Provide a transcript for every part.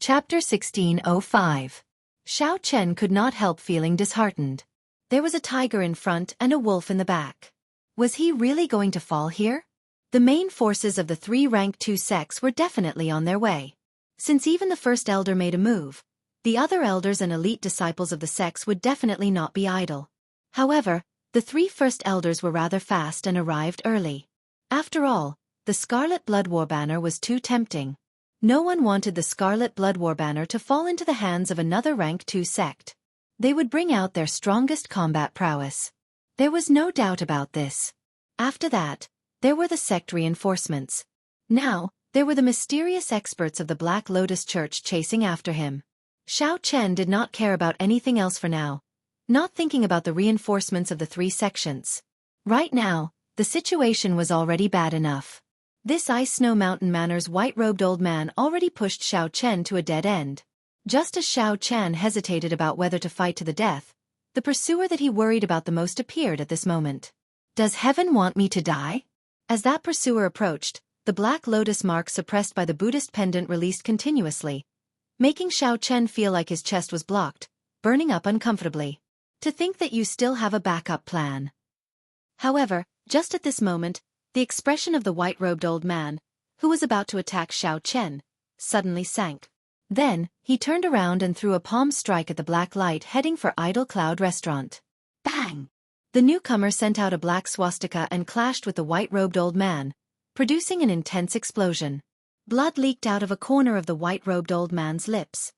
Chapter 1605. Xiao Chen could not help feeling disheartened. There was a tiger in front and a wolf in the back. Was he really going to fall here? The main forces of the three rank 2 sects were definitely on their way. Since even the first elder made a move, the other elders and elite disciples of the sects would definitely not be idle. However, the three first elders were rather fast and arrived early. After all, the Scarlet Blood War banner was too tempting. No one wanted the Scarlet Blood War banner to fall into the hands of another rank 2 sect. They would bring out their strongest combat prowess. There was no doubt about this. After that, there were the sect reinforcements. Now, there were the mysterious experts of the Black Lotus Church chasing after him. Xiao Chen did not care about anything else for now, not thinking about the reinforcements of the three sections. Right now, the situation was already bad enough. This Ice Snow Mountain Manor's white-robed old man already pushed Xiao Chen to a dead end. Just as Xiao Chen hesitated about whether to fight to the death, the pursuer that he worried about the most appeared at this moment. Does heaven want me to die? As that pursuer approached, the black lotus mark suppressed by the Buddhist pendant released continuously, making Xiao Chen feel like his chest was blocked, burning up uncomfortably. To think that you still have a backup plan. However, just at this moment, the expression of the white-robed old man, who was about to attack Xiao Chen, suddenly sank. Then, he turned around and threw a palm strike at the black light heading for Idle Cloud Restaurant. Bang! The newcomer sent out a black swastika and clashed with the white-robed old man, producing an intense explosion. Blood leaked out of a corner of the white-robed old man's lips.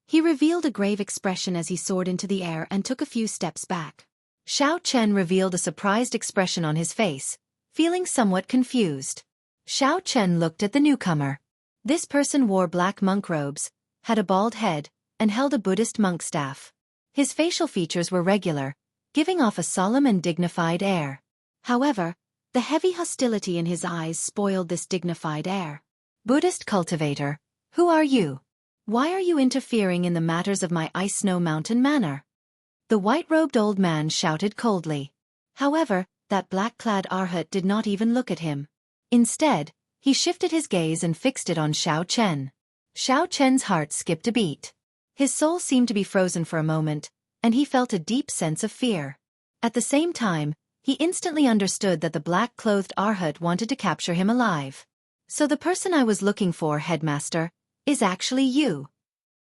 He revealed a grave expression as he soared into the air and took a few steps back. Xiao Chen revealed a surprised expression on his face, feeling somewhat confused. Xiao Chen looked at the newcomer. This person wore black monk robes, had a bald head, and held a Buddhist monk staff. His facial features were regular, giving off a solemn and dignified air. However, the heavy hostility in his eyes spoiled this dignified air. Buddhist cultivator, who are you? Why are you interfering in the matters of my Ice Snow Mountain Manor? The white-robed old man shouted coldly. However, that black-clad Arhat did not even look at him. Instead, he shifted his gaze and fixed it on Xiao Chen. Xiao Chen's heart skipped a beat. His soul seemed to be frozen for a moment, and he felt a deep sense of fear. At the same time, he instantly understood that the black-clothed Arhat wanted to capture him alive. So the person I was looking for, headmaster, is actually you.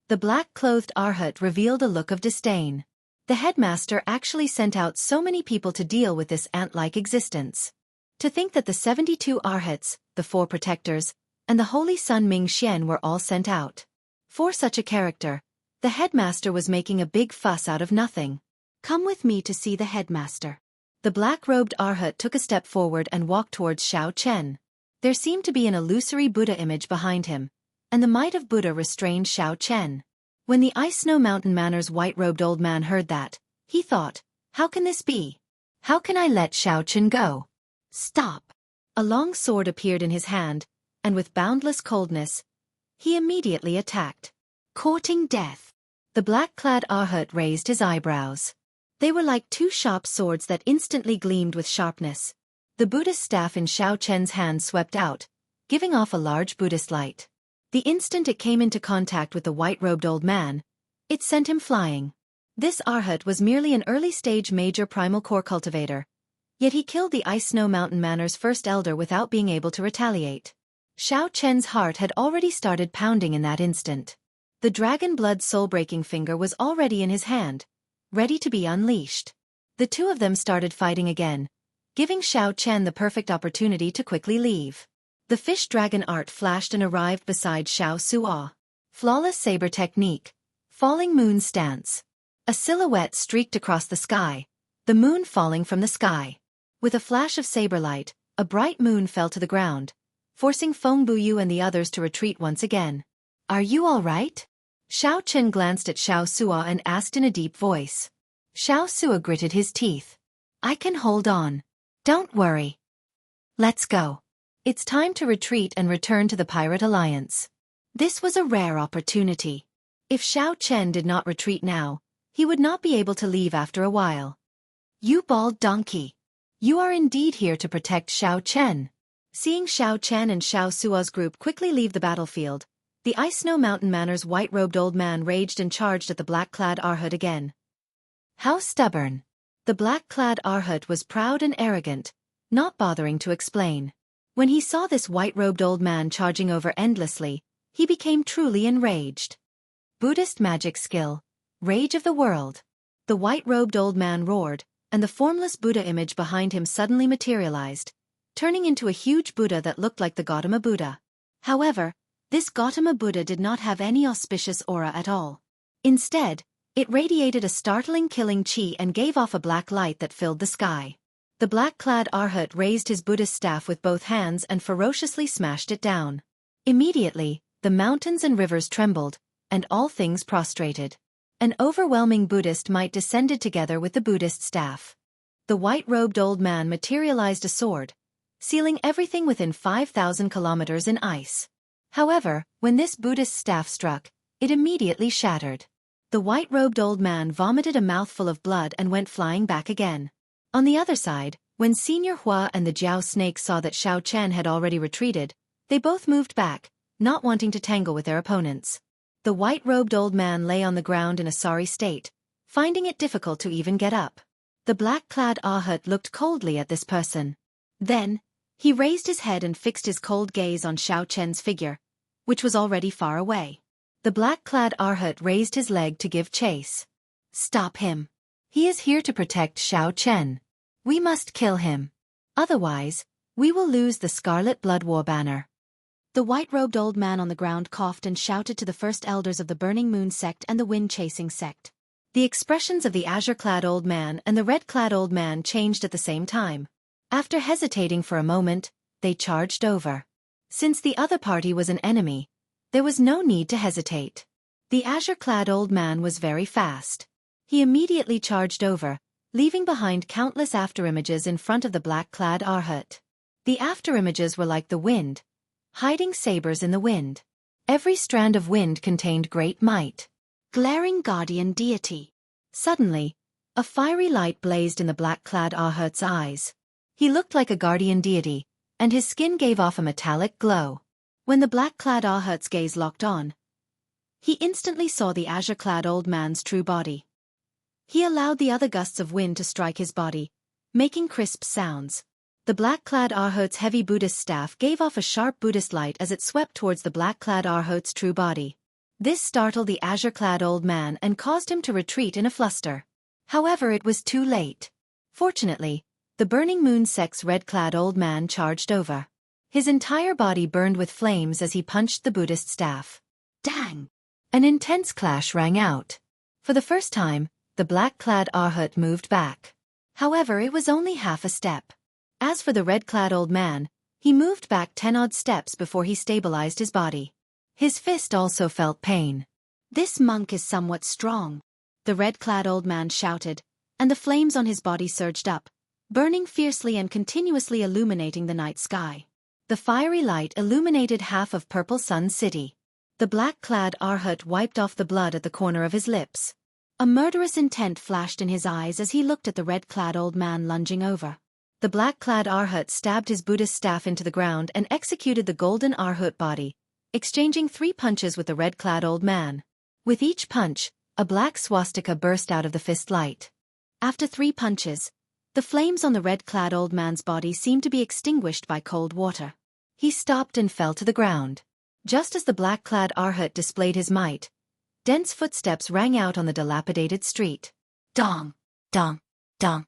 The black-clothed Arhat revealed a look of disdain. The headmaster actually sent out so many people to deal with this ant-like existence. To think that the 72 Arhats, the 4 protectors, and the Holy Sun Ming Xian were all sent out. For such a character, the headmaster was making a big fuss out of nothing. Come with me to see the headmaster. The black-robed Arhat took a step forward and walked towards Xiao Chen. There seemed to be an illusory Buddha image behind him, and the might of Buddha restrained Xiao Chen. When the Ice Snow Mountain Manor's white-robed old man heard that, he thought, how can this be? How can I let Xiao Chen go? Stop! A long sword appeared in his hand, and with boundless coldness, he immediately attacked. Courting death. The black-clad Arhat raised his eyebrows. They were like 2 sharp swords that instantly gleamed with sharpness. The Buddhist staff in Xiao Chen's hand swept out, giving off a large Buddhist light. The instant it came into contact with the white-robed old man, it sent him flying. This Arhat was merely an early-stage major primal core cultivator, yet he killed the Ice Snow Mountain Manor's first elder without being able to retaliate. Xiao Chen's heart had already started pounding in that instant. The dragon blood soul-breaking finger was already in his hand, ready to be unleashed. The two of them started fighting again, giving Xiao Chen the perfect opportunity to quickly leave. The fish dragon art flashed and arrived beside Xiao Suo. Flawless saber technique. Falling moon stance. A silhouette streaked across the sky, the moon falling from the sky. With a flash of saber light, a bright moon fell to the ground, forcing Feng Buyu and the others to retreat once again. Are you all right? Xiao Chen glanced at Xiao Suo and asked in a deep voice. Xiao Suo gritted his teeth. I can hold on. Don't worry. Let's go. It's time to retreat and return to the Pirate Alliance. This was a rare opportunity. If Xiao Chen did not retreat now, he would not be able to leave after a while. You bald donkey. You are indeed here to protect Xiao Chen. Seeing Xiao Chen and Xiao Suo's group quickly leave the battlefield, The Ice Snow Mountain Manor's white-robed old man raged and charged at the black-clad Arhut again. How stubborn! The black-clad Arhut was proud and arrogant, not bothering to explain. When he saw this white-robed old man charging over endlessly, he became truly enraged. Buddhist magic skill. Rage of the world. The white-robed old man roared, and the formless Buddha image behind him suddenly materialized, turning into a huge Buddha that looked like the Gautama Buddha. However, this Gautama Buddha did not have any auspicious aura at all. Instead, it radiated a startling killing chi and gave off a black light that filled the sky. The black-clad Arhut raised his Buddhist staff with both hands and ferociously smashed it down. Immediately, the mountains and rivers trembled, and all things prostrated. An overwhelming Buddhist might descended together with the Buddhist staff. The white-robed old man materialized a sword, sealing everything within 5,000 kilometers in ice. However, when this Buddhist staff struck, it immediately shattered. The white-robed old man vomited a mouthful of blood and went flying back again. On the other side, when Senior Hua and the Jiao snake saw that Xiao Chen had already retreated, they both moved back, not wanting to tangle with their opponents. The white-robed old man lay on the ground in a sorry state, finding it difficult to even get up. The black-clad Arhut looked coldly at this person. Then, he raised his head and fixed his cold gaze on Xiao Chen's figure, which was already far away. The black-clad Arhut raised his leg to give chase. Stop him. He is here to protect Xiao Chen. We must kill him. Otherwise, we will lose the Scarlet Blood War banner. The white-robed old man on the ground coughed and shouted to the first elders of the Burning Moon sect and the Wind-Chasing sect. The expressions of the azure-clad old man and the red-clad old man changed at the same time. After hesitating for a moment, they charged over. Since the other party was an enemy, there was no need to hesitate. The azure-clad old man was very fast. He immediately charged over, leaving behind countless afterimages in front of the black-clad Arhut. The afterimages were like the wind, hiding sabers in the wind. Every strand of wind contained great might. Glaring guardian deity. Suddenly, a fiery light blazed in the black-clad Arhut's eyes. He looked like a guardian deity, and his skin gave off a metallic glow. When the black-clad Arhut's gaze locked on, he instantly saw the azure-clad old man's true body. He allowed the other gusts of wind to strike his body, making crisp sounds. The black-clad Arhut's heavy Buddhist staff gave off a sharp Buddhist light as it swept towards the black-clad Arhut's true body. This startled the azure-clad old man and caused him to retreat in a fluster. However, it was too late. Fortunately, the Burning Moon sect's red-clad old man charged over. His entire body burned with flames as he punched the Buddhist staff. Dang! An intense clash rang out. For the first time, the black-clad Arhut moved back. However, it was only half a step. As for the red-clad old man, he moved back 10-odd steps before he stabilized his body. His fist also felt pain. This monk is somewhat strong, the red-clad old man shouted, and the flames on his body surged up, burning fiercely and continuously illuminating the night sky. The fiery light illuminated half of Purple Sun City. The black-clad Arhut wiped off the blood at the corner of his lips. A murderous intent flashed in his eyes as he looked at the red-clad old man lunging over. The black-clad Arhut stabbed his Buddhist staff into the ground and executed the golden Arhut body, exchanging 3 punches with the red-clad old man. With each punch, a black swastika burst out of the fist light. After 3 punches, the flames on the red-clad old man's body seemed to be extinguished by cold water. He stopped and fell to the ground. Just as the black-clad Arhut displayed his might, dense footsteps rang out on the dilapidated street. Dong! Dong! Dong!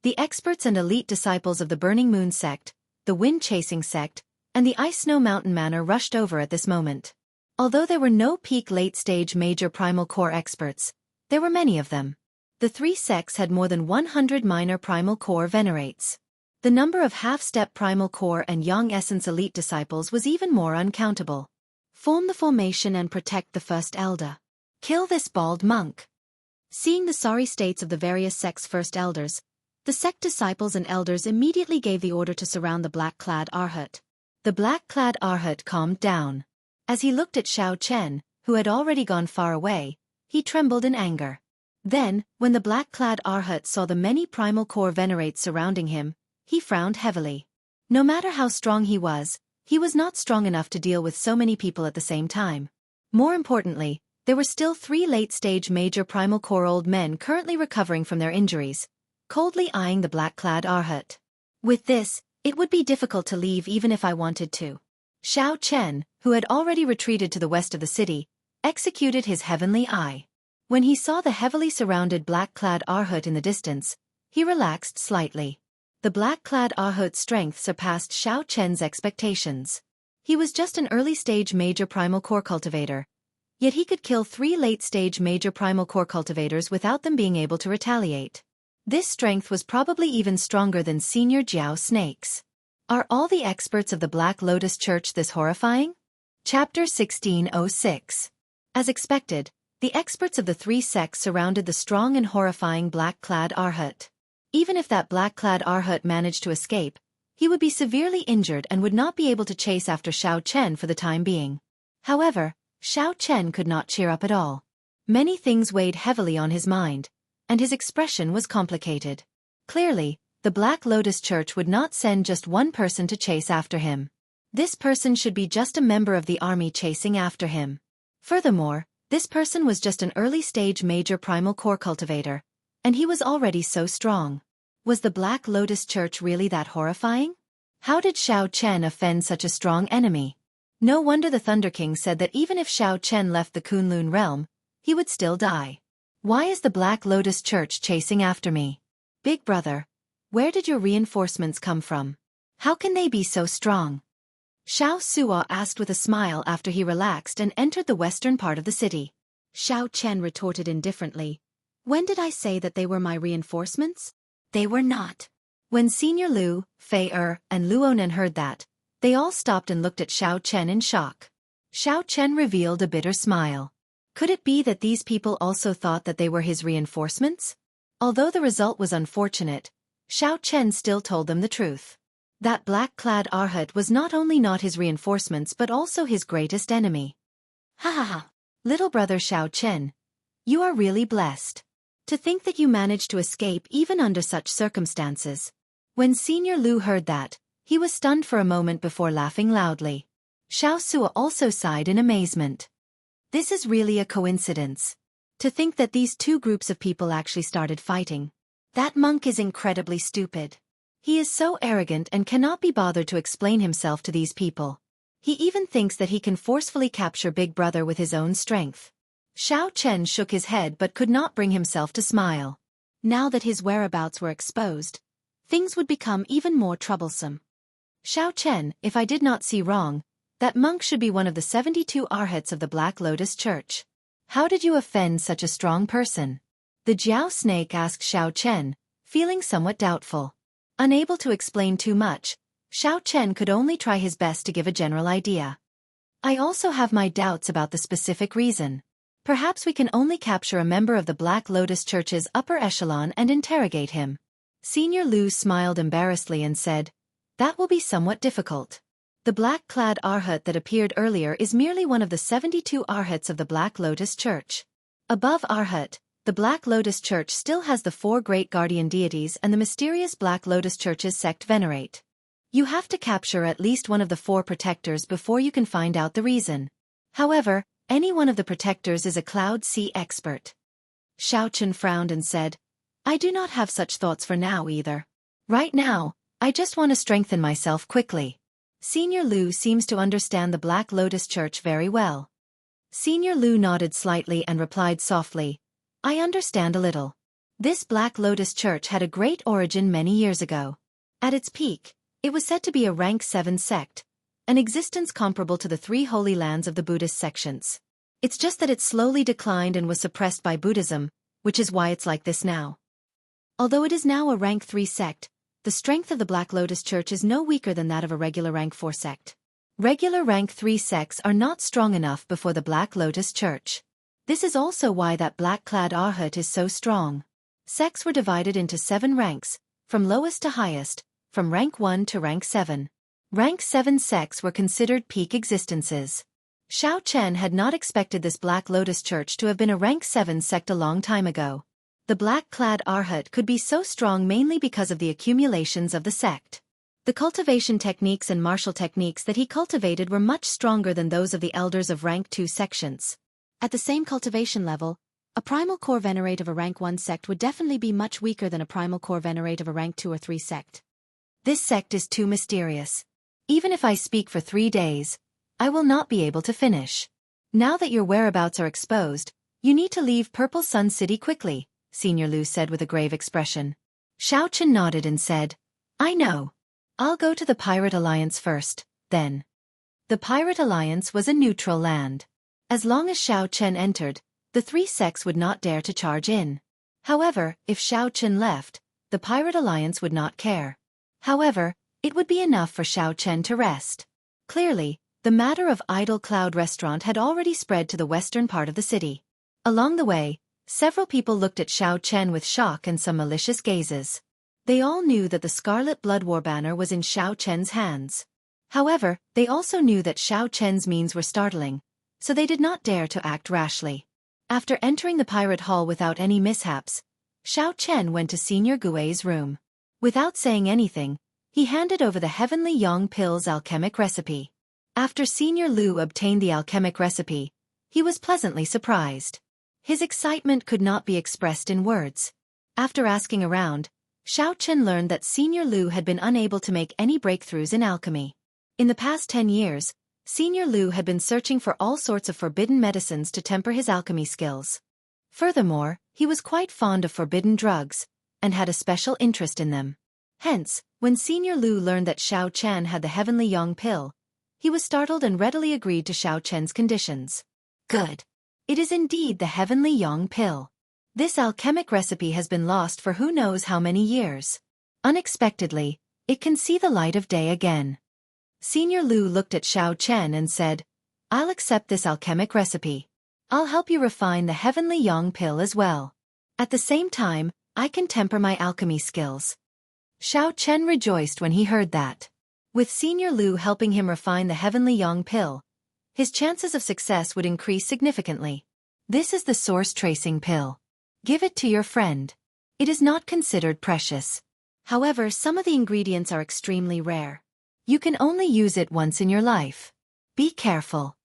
The experts and elite disciples of the Burning Moon sect, the Wind-Chasing sect, and the Ice Snow Mountain Manor rushed over at this moment. Although there were no peak late-stage major primal core experts, there were many of them. The 3 sects had more than 100 minor primal core venerates. The number of half-step primal core and young essence elite disciples was even more uncountable. Form the formation and protect the first elder. Kill this bald monk. Seeing the sorry states of the various sects' first elders, the sect disciples and elders immediately gave the order to surround the black-clad Arhut. The black-clad Arhut calmed down. As he looked at Xiao Chen, who had already gone far away, he trembled in anger. Then, when the black-clad Arhut saw the many primal core venerates surrounding him, he frowned heavily. No matter how strong he was, He was not strong enough to deal with so many people at the same time. More importantly, there were still 3 late-stage major primal core old men currently recovering from their injuries, coldly eyeing the black-clad Arhat. With this, it would be difficult to leave even if I wanted to. Xiao Chen, who had already retreated to the west of the city, executed his heavenly eye. When he saw the heavily surrounded black-clad Arhat in the distance, he relaxed slightly. The black-clad Arhat's strength surpassed Xiao Chen's expectations. He was just an early-stage major primal core cultivator, yet he could kill 3 late-stage major primal core cultivators without them being able to retaliate. This strength was probably even stronger than senior Jiao snakes. Are all the experts of the Black Lotus Church this horrifying? Chapter 1606. As expected, the experts of the 3 sects surrounded the strong and horrifying black-clad Arhat. Even if that black-clad Arhat managed to escape, he would be severely injured and would not be able to chase after Xiao Chen for the time being. However, Xiao Chen could not cheer up at all. Many things weighed heavily on his mind, and his expression was complicated. Clearly, the Black Lotus Church would not send just one person to chase after him. This person should be just a member of the army chasing after him. Furthermore, this person was just an early-stage major primal core cultivator, and he was already so strong. Was the Black Lotus Church really that horrifying? How did Xiao Chen offend such a strong enemy? No wonder the Thunder King said that even if Xiao Chen left the Kunlun realm, he would still die. Why is the Black Lotus Church chasing after me? Big brother, where did your reinforcements come from? How can they be so strong? Xiao Suo asked with a smile after he relaxed and entered the western part of the city. Xiao Chen retorted indifferently. When did I say that they were my reinforcements? They were not. When Senior Lu, Fei and Luonan heard that, they all stopped and looked at Xiao Chen in shock. Xiao Chen revealed a bitter smile. Could it be that these people also thought that they were his reinforcements? Although the result was unfortunate, Xiao Chen still told them the truth. That black-clad Arhat was not only not his reinforcements but also his greatest enemy. Ha ha ha! Little brother Xiao Chen, you are really blessed. To think that you managed to escape even under such circumstances. When Senior Lu heard that, he was stunned for a moment before laughing loudly. Xiao Suo also sighed in amazement. This is really a coincidence. To think that these 2 groups of people actually started fighting. That monk is incredibly stupid. He is so arrogant and cannot be bothered to explain himself to these people. He even thinks that he can forcefully capture Big Brother with his own strength. Xiao Chen shook his head but could not bring himself to smile. Now that his whereabouts were exposed, things would become even more troublesome. Xiao Chen, if I did not see wrong, that monk should be one of the 72 Arhats of the Black Lotus Church. How did you offend such a strong person? The Jiao snake asked Xiao Chen, feeling somewhat doubtful. Unable to explain too much, Xiao Chen could only try his best to give a general idea. I also have my doubts about the specific reason. Perhaps we can only capture a member of the Black Lotus Church's upper echelon and interrogate him. Senior Lu smiled embarrassedly and said, that will be somewhat difficult. The black-clad Arhat that appeared earlier is merely one of the 72 Arhats of the Black Lotus Church. Above Arhat, the Black Lotus Church still has the 4 great guardian deities and the mysterious Black Lotus Church's sect venerate. You have to capture at least one of the 4 protectors before you can find out the reason. However, any one of the protectors is a Cloud Sea expert. Xiao Chen frowned and said, I do not have such thoughts for now either. Right now, I just want to strengthen myself quickly. Senior Lu seems to understand the Black Lotus Church very well. Senior Lu nodded slightly and replied softly, I understand a little. This Black Lotus Church had a great origin many years ago. At its peak, it was said to be a rank 7 sect, an existence comparable to the 3 holy lands of the Buddhist sections. It's just that it slowly declined and was suppressed by Buddhism, which is why it's like this now. Although it is now a rank 3 sect, the strength of the Black Lotus Church is no weaker than that of a regular rank 4 sect. Regular rank 3 sects are not strong enough before the Black Lotus Church. This is also why that black-clad Arhat is so strong. Sects were divided into 7 ranks, from lowest to highest, from rank 1 to rank 7. Rank 7 sects were considered peak existences. Xiao Chen had not expected this Black Lotus Church to have been a rank 7 sect a long time ago. The black-clad Arhat could be so strong mainly because of the accumulations of the sect. The cultivation techniques and martial techniques that he cultivated were much stronger than those of the elders of rank 2 sections. At the same cultivation level, a primal core venerate of a rank 1 sect would definitely be much weaker than a primal core venerate of a rank 2 or 3 sect. This sect is too mysterious. Even if I speak for 3 days, I will not be able to finish. Now that your whereabouts are exposed, you need to leave Purple Sun City quickly, Senior Lu said with a grave expression. Xiao Chen nodded and said, I know. I'll go to the Pirate Alliance first, then. The Pirate Alliance was a neutral land. As long as Xiao Chen entered, the 3 sects would not dare to charge in. However, if Xiao Chen left, the Pirate Alliance would not care. However, it would be enough for Xiao Chen to rest. Clearly, the matter of Idle Cloud Restaurant had already spread to the western part of the city. Along the way, several people looked at Xiao Chen with shock and some malicious gazes. They all knew that the Scarlet Blood War banner was in Xiao Chen's hands. However, they also knew that Xiao Chen's means were startling, so they did not dare to act rashly. After entering the pirate hall without any mishaps, Xiao Chen went to Senior Gui's room. Without saying anything, he handed over the Heavenly Yang Pill's alchemic recipe. After Senior Lu obtained the alchemic recipe, he was pleasantly surprised. His excitement could not be expressed in words. After asking around, Xiao Chen learned that Senior Lu had been unable to make any breakthroughs in alchemy. In the past 10 years, Senior Lu had been searching for all sorts of forbidden medicines to temper his alchemy skills. Furthermore, he was quite fond of forbidden drugs, and had a special interest in them. Hence, when Senior Lu learned that Xiao Chen had the Heavenly Yang Pill, he was startled and readily agreed to Xiao Chen's conditions. Good. It is indeed the Heavenly Yang Pill. This alchemic recipe has been lost for who knows how many years. Unexpectedly, it can see the light of day again. Senior Lu looked at Xiao Chen and said, I'll accept this alchemic recipe. I'll help you refine the Heavenly Yang Pill as well. At the same time, I can temper my alchemy skills. Xiao Chen rejoiced when he heard that. With Senior Lu helping him refine the Heavenly Yang Pill, his chances of success would increase significantly. This is the Source Tracing Pill. Give it to your friend. It is not considered precious. However, some of the ingredients are extremely rare. You can only use it once in your life. Be careful.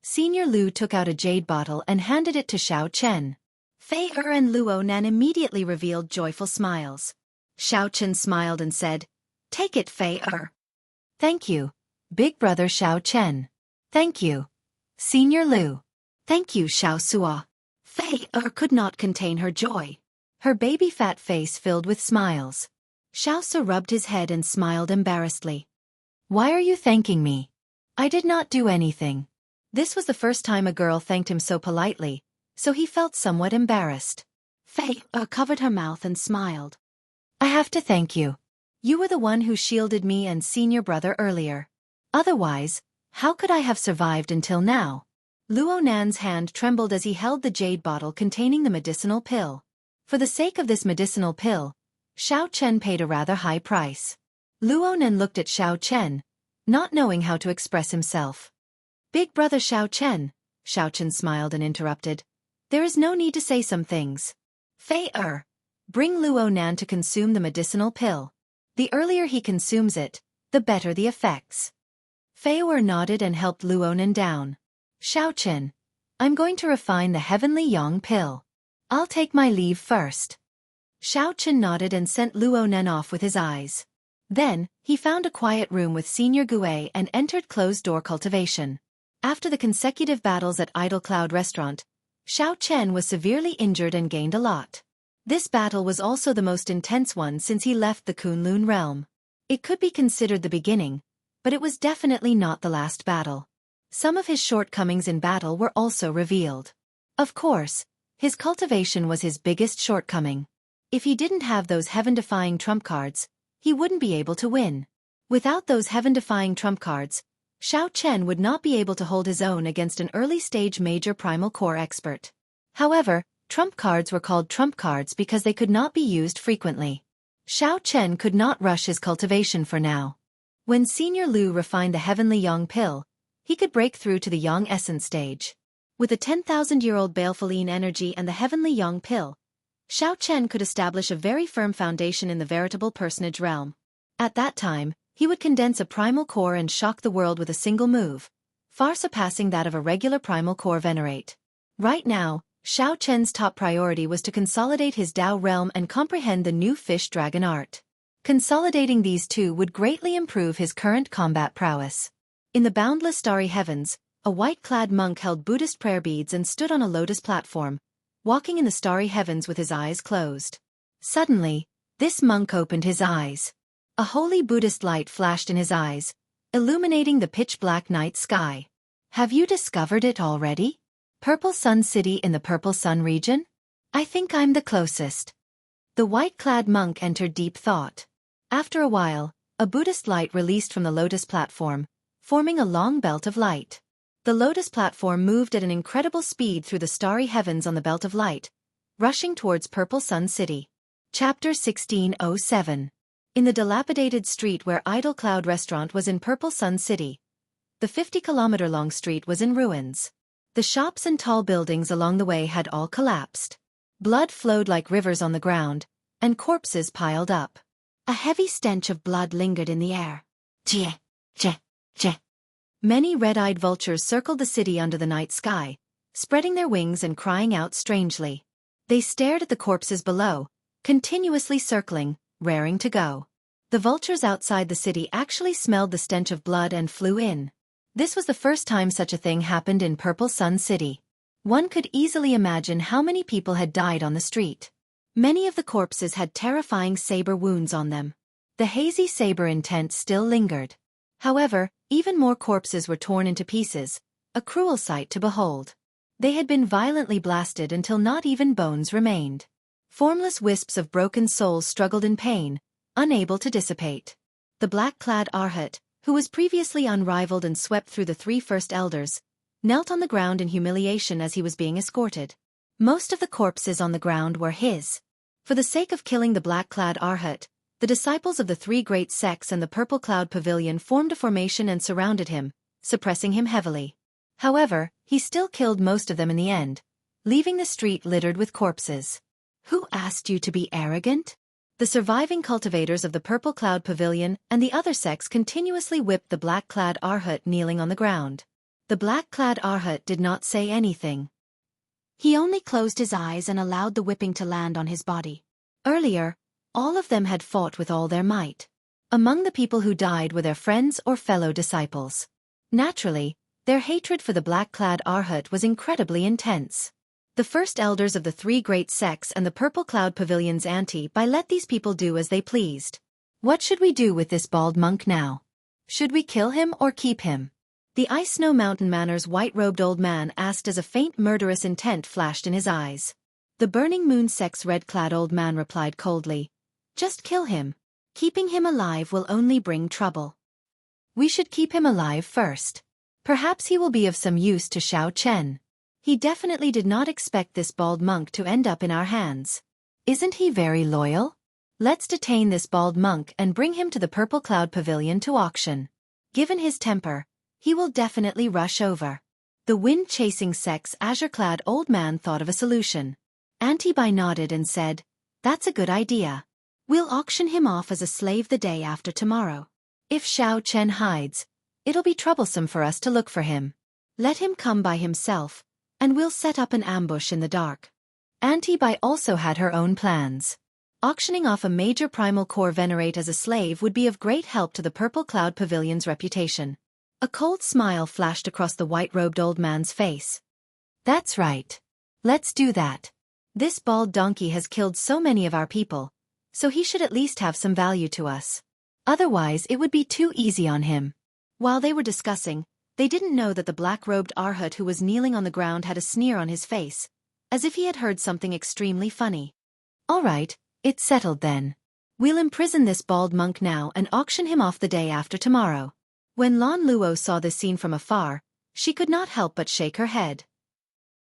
Senior Lu took out a jade bottle and handed it to Xiao Chen. Fei and Luo Nan immediately revealed joyful smiles. Xiao Chen smiled and said, Take it, Fei. Thank you, Big Brother Xiao Chen. Thank you, Senior Lu. Thank you, Xiao Sua. Fei could not contain her joy. Her baby fat face filled with smiles. Xiao Su rubbed his head and smiled embarrassedly. Why are you thanking me? I did not do anything. This was the first time a girl thanked him so politely, so he felt somewhat embarrassed. Fei covered her mouth and smiled. I have to thank you. You were the one who shielded me and Senior Brother earlier. Otherwise, how could I have survived until now? Luo Nan's hand trembled as he held the jade bottle containing the medicinal pill. For the sake of this medicinal pill, Xiao Chen paid a rather high price. Luo Nan looked at Xiao Chen, not knowing how to express himself. Big Brother Xiao Chen smiled and interrupted. There is no need to say some things. Fei bring Luo Nan to consume the medicinal pill. The earlier he consumes it, the better the effects. Fei nodded and helped Luo Nan down. Xiao Chen, I'm going to refine the Heavenly Yang Pill. I'll take my leave first. Xiao Chen nodded and sent Luo Nan off with his eyes. Then, he found a quiet room with Senior Gui and entered closed-door cultivation. After the consecutive battles at Idle Cloud Restaurant, Xiao Chen was severely injured and gained a lot. This battle was also the most intense one since he left the Kunlun realm. It could be considered the beginning, but it was definitely not the last battle. Some of his shortcomings in battle were also revealed. Of course, his cultivation was his biggest shortcoming. If he didn't have those heaven-defying trump cards, he wouldn't be able to win. Without those heaven-defying trump cards, Xiao Chen would not be able to hold his own against an early-stage major primal core expert. However, trump cards were called trump cards because they could not be used frequently. Xiao Chen could not rush his cultivation for now. When Senior Lu refined the Heavenly Yang Pill, he could break through to the Yang Essence stage. With the 10,000-year-old Balefulline energy and the Heavenly Yang Pill, Xiao Chen could establish a very firm foundation in the veritable personage realm. At that time, He would condense a primal core and shock the world with a single move, far surpassing that of a regular primal core venerate. Right now, Xiao Chen's top priority was to consolidate his Dao realm and comprehend the new fish dragon art. Consolidating these two would greatly improve his current combat prowess. In the boundless starry heavens, a white-clad monk held Buddhist prayer beads and stood on a lotus platform, walking in the starry heavens with his eyes closed. Suddenly, this monk opened his eyes. A holy Buddhist light flashed in his eyes, illuminating the pitch-black night sky. Have you discovered it already? Purple Sun City in the Purple Sun region? I think I'm the closest. The white-clad monk entered deep thought. After a while, a Buddhist light released from the lotus platform, forming a long belt of light. The lotus platform moved at an incredible speed through the starry heavens on the belt of light, rushing towards Purple Sun City. Chapter 1607. In the dilapidated street where Idle Cloud Restaurant was in Purple Sun City, the 50-kilometer-long street was in ruins. The shops and tall buildings along the way had all collapsed. Blood flowed like rivers on the ground, and corpses piled up. A heavy stench of blood lingered in the air. Jie, jie, jie. Many red-eyed vultures circled the city under the night sky, spreading their wings and crying out strangely. They stared at the corpses below, continuously circling, raring to go. The vultures outside the city actually smelled the stench of blood and flew in. This was the first time such a thing happened in Purple Sun City. One could easily imagine how many people had died on the street. Many of the corpses had terrifying saber wounds on them. The hazy saber intent still lingered. However, even more corpses were torn into pieces, a cruel sight to behold. They had been violently blasted until not even bones remained. Formless wisps of broken souls struggled in pain, unable to dissipate. The black-clad Arhat, who was previously unrivaled and swept through the three first elders, knelt on the ground in humiliation as he was being escorted. Most of the corpses on the ground were his. For the sake of killing the black-clad Arhat, the disciples of the three great sects and the Purple Cloud Pavilion formed a formation and surrounded him, suppressing him heavily. However, he still killed most of them in the end, leaving the street littered with corpses. Who asked you to be arrogant? The surviving cultivators of the Purple Cloud Pavilion and the other sects continuously whipped the black-clad Arhat kneeling on the ground. The black-clad Arhat did not say anything. He only closed his eyes and allowed the whipping to land on his body. Earlier, all of them had fought with all their might. Among the people who died were their friends or fellow disciples. Naturally, their hatred for the black-clad Arhat was incredibly intense. The first elders of the three great sects and the Purple Cloud Pavilion's by let these people do as they pleased. What should we do with this bald monk now? Should we kill him or keep him? The Ice Snow Mountain Manor's white-robed old man asked as a faint murderous intent flashed in his eyes. The Burning Moon sect's red-clad old man replied coldly, "Just kill him. Keeping him alive will only bring trouble. We should keep him alive first. Perhaps he will be of some use to Xiao Chen. He definitely did not expect this bald monk to end up in our hands. Isn't he very loyal? Let's detain this bald monk and bring him to the Purple Cloud Pavilion to auction. Given his temper, he will definitely rush over." The wind-chasing sect's azure-clad old man thought of a solution. Antibai nodded and said, "That's a good idea. We'll auction him off as a slave the day after tomorrow. If Xiao Chen hides, it'll be troublesome for us to look for him. Let him come by himself, and we'll set up an ambush in the dark." Antibai also had her own plans. Auctioning off a major primal core venerate as a slave would be of great help to the Purple Cloud Pavilion's reputation. A cold smile flashed across the white-robed old man's face. "That's right. Let's do that. This bald donkey has killed so many of our people, so he should at least have some value to us. Otherwise it would be too easy on him." While they were discussing, they didn't know that the black-robed Arhat who was kneeling on the ground had a sneer on his face, as if he had heard something extremely funny. "All right, it's settled then. We'll imprison this bald monk now and auction him off the day after tomorrow." When Lan Luo saw this scene from afar, she could not help but shake her head.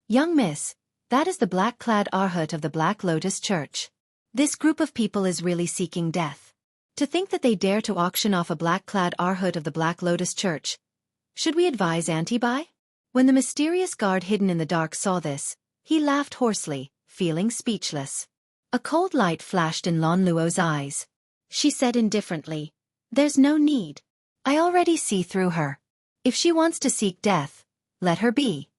"Young miss, that is the black-clad Arhat of the Black Lotus Church. This group of people is really seeking death. To think that they dare to auction off a black-clad Arhat of the Black Lotus Church. Should we advise Antibai?" When the mysterious guard hidden in the dark saw this, he laughed hoarsely, feeling speechless. A cold light flashed in Lan Luo's eyes. She said indifferently, There's no need. I already see through her. If she wants to seek death, let her be.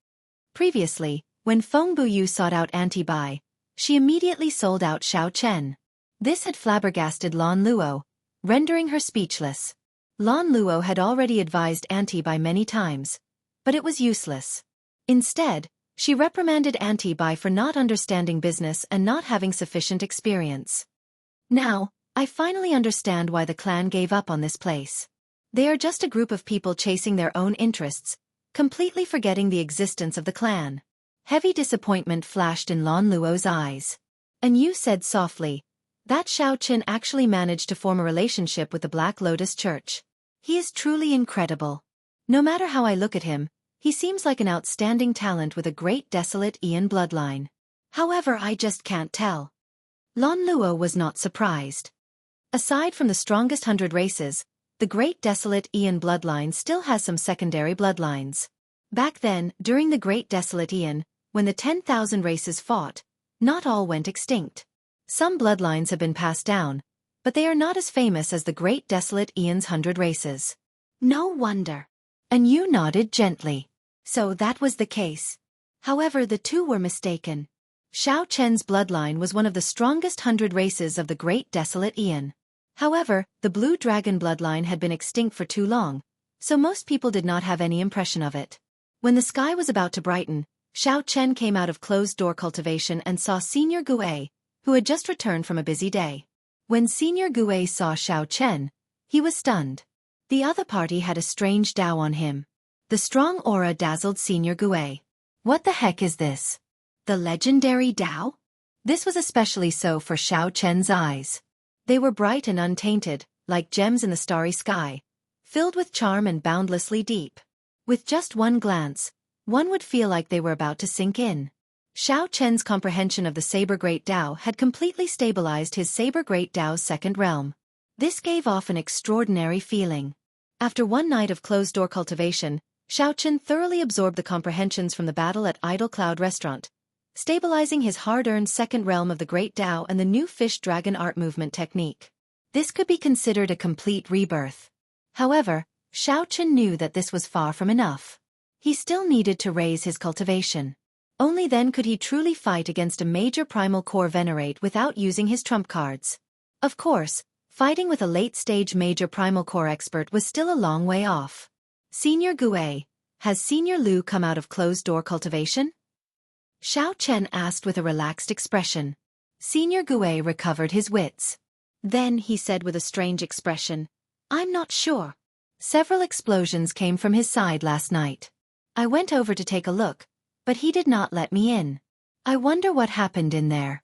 Previously, when Feng Buyu sought out Auntie Bai, she immediately sold out Xiao Chen. This had flabbergasted Lan Luo, rendering her speechless. Lan Luo had already advised Auntie Bai many times, but it was useless. Instead, she reprimanded Auntie Bai for not understanding business and not having sufficient experience. Now, I finally understand why the clan gave up on this place. They are just a group of people chasing their own interests, completely forgetting the existence of the clan. Heavy disappointment flashed in Lan Luo's eyes. And you said softly, that Xiao Chen actually managed to form a relationship with the Black Lotus Church. He is truly incredible. No matter how I look at him, he seems like an outstanding talent with a great desolate Ian bloodline. However, I just can't tell. Lan Luo was not surprised. Aside from the strongest 100 races, the Great Desolate Aeon bloodline still has some secondary bloodlines. Back then, during the Great Desolate Aeon, when the 10,000 races fought, not all went extinct. Some bloodlines have been passed down, but they are not as famous as the Great Desolate Aeon's 100 races. No wonder. And you nodded gently. So that was the case. However, the two were mistaken. Xiao Chen's bloodline was one of the strongest 100 races of the Great Desolate Aeon. However, the Blue Dragon bloodline had been extinct for too long, so most people did not have any impression of it. When the sky was about to brighten, Xiao Chen came out of closed-door cultivation and saw Senior Gue, who had just returned from a busy day. When Senior Gue saw Xiao Chen, he was stunned. The other party had a strange Dao on him. The strong aura dazzled Senior Gue. What the heck is this? The legendary Dao? This was especially so for Xiao Chen's eyes. They were bright and untainted, like gems in the starry sky, filled with charm and boundlessly deep. With just one glance, one would feel like they were about to sink in. Xiao Chen's comprehension of the Saber Great Dao had completely stabilized his Saber Great Dao's second realm. This gave off an extraordinary feeling. After one night of closed-door cultivation, Xiao Chen thoroughly absorbed the comprehensions from the battle at Idle Cloud Restaurant, stabilizing his hard-earned second realm of the Great Dao and the new fish-dragon art movement technique. This could be considered a complete rebirth. However, Xiao Chen knew that this was far from enough. He still needed to raise his cultivation. Only then could he truly fight against a major primal core venerate without using his trump cards. Of course, fighting with a late-stage major primal core expert was still a long way off. Senior Gue, has Senior Lu come out of closed-door cultivation? Xiao Chen asked with a relaxed expression. Senior Gue recovered his wits. Then he said with a strange expression, I'm not sure. Several explosions came from his side last night. I went over to take a look, but he did not let me in. I wonder what happened in there.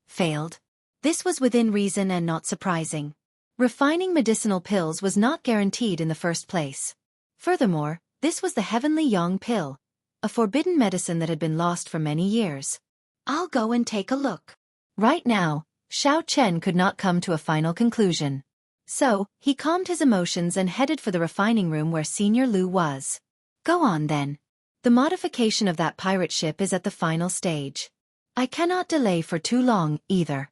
Failed. This was within reason and not surprising. Refining medicinal pills was not guaranteed in the first place. Furthermore, this was the Heavenly Yang pill, a forbidden medicine that had been lost for many years. I'll go and take a look. Right now, Xiao Chen could not come to a final conclusion. So, he calmed his emotions and headed for the refining room where Senior Lu was. Go on then. The modification of that pirate ship is at the final stage. I cannot delay for too long, either.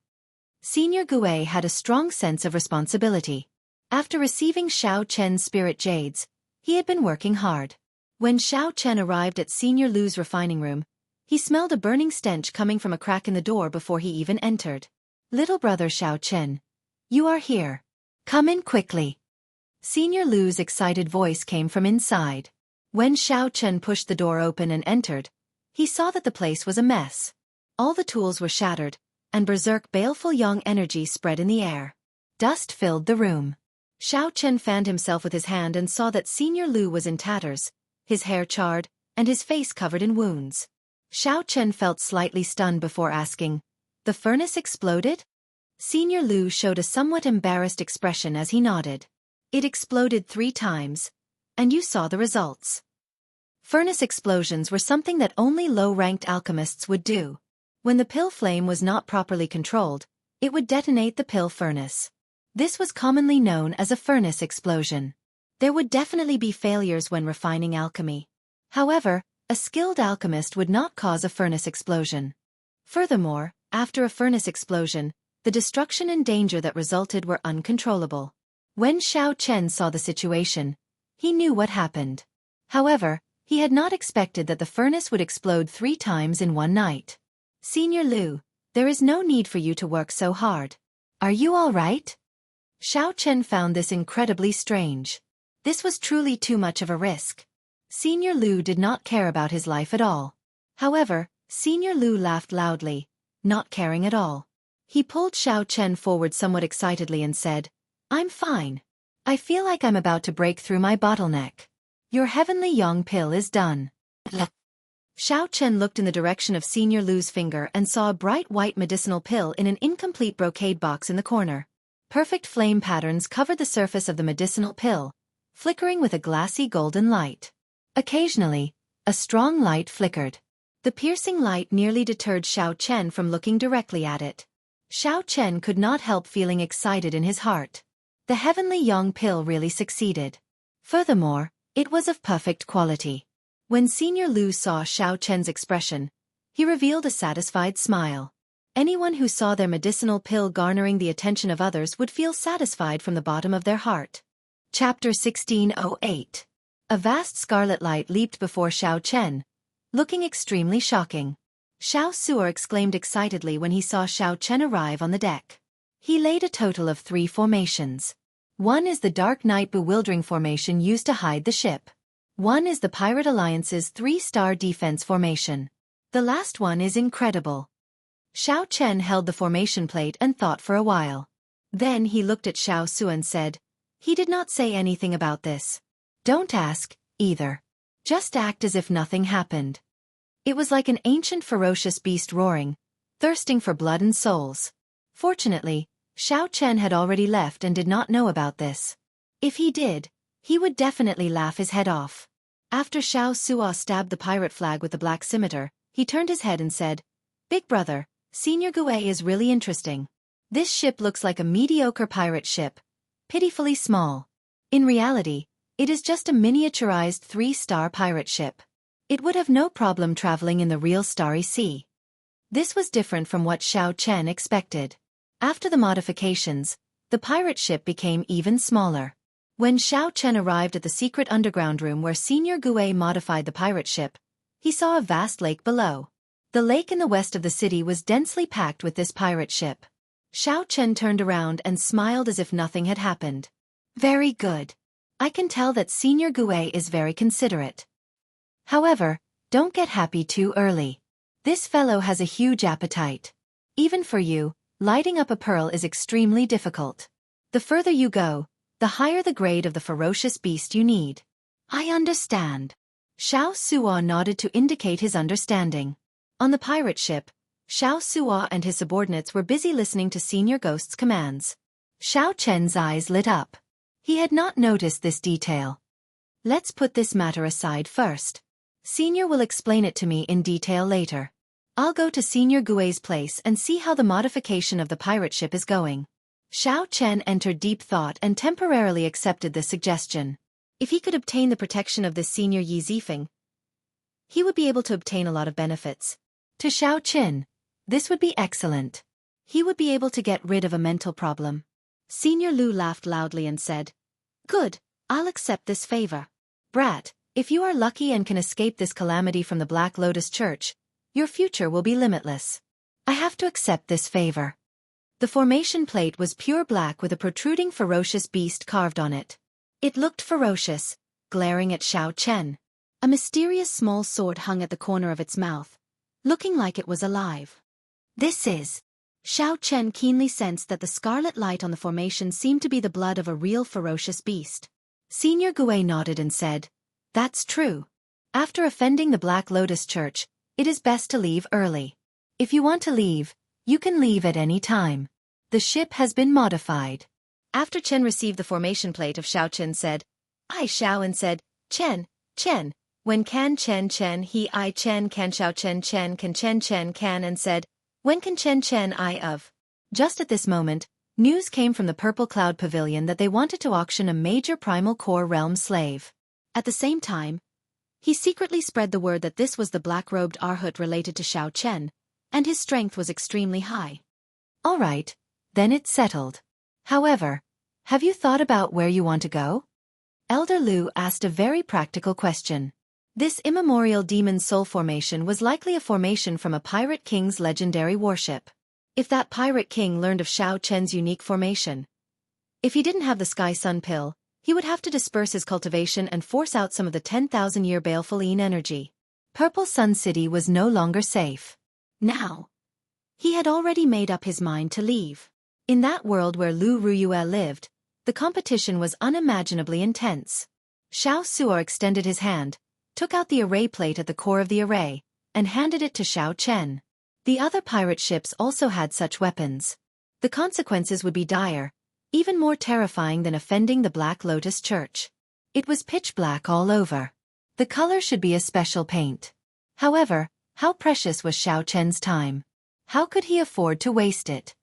Senior Gue had a strong sense of responsibility. After receiving Xiao Chen's spirit jades, he had been working hard. When Xiao Chen arrived at Senior Lu's refining room, he smelled a burning stench coming from a crack in the door before he even entered. Little brother Xiao Chen, you are here. Come in quickly. Senior Lu's excited voice came from inside. When Xiao Chen pushed the door open and entered, he saw that the place was a mess. All the tools were shattered, and berserk baleful yang energy spread in the air. Dust filled the room. Xiao Chen fanned himself with his hand and saw that Senior Lu was in tatters, his hair charred, and his face covered in wounds. Xiao Chen felt slightly stunned before asking, the furnace exploded? Senior Lu showed a somewhat embarrassed expression as he nodded. It exploded 3 times, and you saw the results. Furnace explosions were something that only low-ranked alchemists would do. When the pill flame was not properly controlled, it would detonate the pill furnace. This was commonly known as a furnace explosion. There would definitely be failures when refining alchemy. However, a skilled alchemist would not cause a furnace explosion. Furthermore, after a furnace explosion, the destruction and danger that resulted were uncontrollable. When Xiao Chen saw the situation, he knew what happened. However, he had not expected that the furnace would explode 3 times in one night. Senior Lu, there is no need for you to work so hard. Are you all right? Xiao Chen found this incredibly strange. This was truly too much of a risk. Senior Lu did not care about his life at all. However, Senior Lu laughed loudly, not caring at all. He pulled Xiao Chen forward somewhat excitedly and said, I'm fine. I feel like I'm about to break through my bottleneck. Your heavenly yang pill is done. Xiao Chen looked in the direction of Senior Lu's finger and saw a bright white medicinal pill in an incomplete brocade box in the corner. Perfect flame patterns covered the surface of the medicinal pill, flickering with a glassy golden light. Occasionally, a strong light flickered. The piercing light nearly deterred Xiao Chen from looking directly at it. Xiao Chen could not help feeling excited in his heart. The heavenly yang pill really succeeded. Furthermore, it was of perfect quality. When Senior Lu saw Xiao Chen's expression, he revealed a satisfied smile. Anyone who saw their medicinal pill garnering the attention of others would feel satisfied from the bottom of their heart. Chapter 1608. A vast scarlet light leaped before Xiao Chen, looking extremely shocking. Xiao Suo exclaimed excitedly when he saw Xiao Chen arrive on the deck. He laid a total of 3 formations. One is the Dark Knight Bewildering formation used to hide the ship. One is the Pirate Alliance's 3-star defense formation. The last one is incredible. Xiao Chen held the formation plate and thought for a while. Then he looked at Xiao Suo and said, he did not say anything about this. Don't ask, either. Just act as if nothing happened. It was like an ancient ferocious beast roaring, thirsting for blood and souls. Fortunately, Xiao Chen had already left and did not know about this. If he did, he would definitely laugh his head off. After Xiao Suo stabbed the pirate flag with the black scimitar, he turned his head and said, Big brother, Senior Gue is really interesting. This ship looks like a mediocre pirate ship, pitifully small. In reality, it is just a miniaturized 3-star pirate ship. It would have no problem traveling in the real Starry Sea. This was different from what Xiao Chen expected. After the modifications, the pirate ship became even smaller. When Xiao Chen arrived at the secret underground room where Senior Gue modified the pirate ship, he saw a vast lake below. The lake in the west of the city was densely packed with this pirate ship. Xiao Chen turned around and smiled as if nothing had happened. Very good. I can tell that Senior Gue is very considerate. However, don't get happy too early. This fellow has a huge appetite. Even for you, lighting up a pearl is extremely difficult. The further you go, the higher the grade of the ferocious beast you need. I understand. Xiao Suo nodded to indicate his understanding. On the pirate ship, Xiao Suo and his subordinates were busy listening to Senior Ghost's commands. Xiao Chen's eyes lit up. He had not noticed this detail. Let's put this matter aside first. Senior will explain it to me in detail later. I'll go to Senior Gue's place and see how the modification of the pirate ship is going. Xiao Chen entered deep thought and temporarily accepted the suggestion. If he could obtain the protection of this Senior Yi Zifeng, he would be able to obtain a lot of benefits. To Xiao Chen, this would be excellent. He would be able to get rid of a mental problem. Senior Lu laughed loudly and said, Good, I'll accept this favor. Brat, if you are lucky and can escape this calamity from the Black Lotus Church, your future will be limitless. I have to accept this favor. The formation plate was pure black with a protruding ferocious beast carved on it. It looked ferocious, glaring at Xiao Chen. A mysterious small sword hung at the corner of its mouth, looking like it was alive. This is... Xiao Chen keenly sensed that the scarlet light on the formation seemed to be the blood of a real ferocious beast. Senior Gue nodded and said, That's true. After offending the Black Lotus Church, it is best to leave early. If you want to leave, you can leave at any time. The ship has been modified. After Chen received the formation plate of Xiao Chen said, I Xiao and said, Chen, when can Chen he I Chen can Xiao Chen can Chen can and said, when can Chen I of? Just at this moment, news came from the Purple Cloud Pavilion that they wanted to auction a major primal core realm slave. At the same time, he secretly spread the word that this was the black-robed Arhut related to Xiao Chen, and his strength was extremely high. All right, then it's settled. However, Have you thought about where you want to go? Elder Lu asked a very practical question. This immemorial demon soul formation was likely a formation from a pirate king's legendary warship. If that pirate king learned of Xiao Chen's unique formation, if he didn't have the Sky Sun pill, he would have to disperse his cultivation and force out some of the 10,000-year baleful Yin energy. Purple Sun City was no longer safe. Now, he had already made up his mind to leave. In that world where Lu Ruyue lived, the competition was unimaginably intense. Xiao Suo extended his hand, took out the array plate at the core of the array, and handed it to Xiao Chen. The other pirate ships also had such weapons. The consequences would be dire, even more terrifying than offending the Black Lotus Church. It was pitch black all over. The color should be a special paint. However, how precious was Xiao Chen's time? How could he afford to waste it?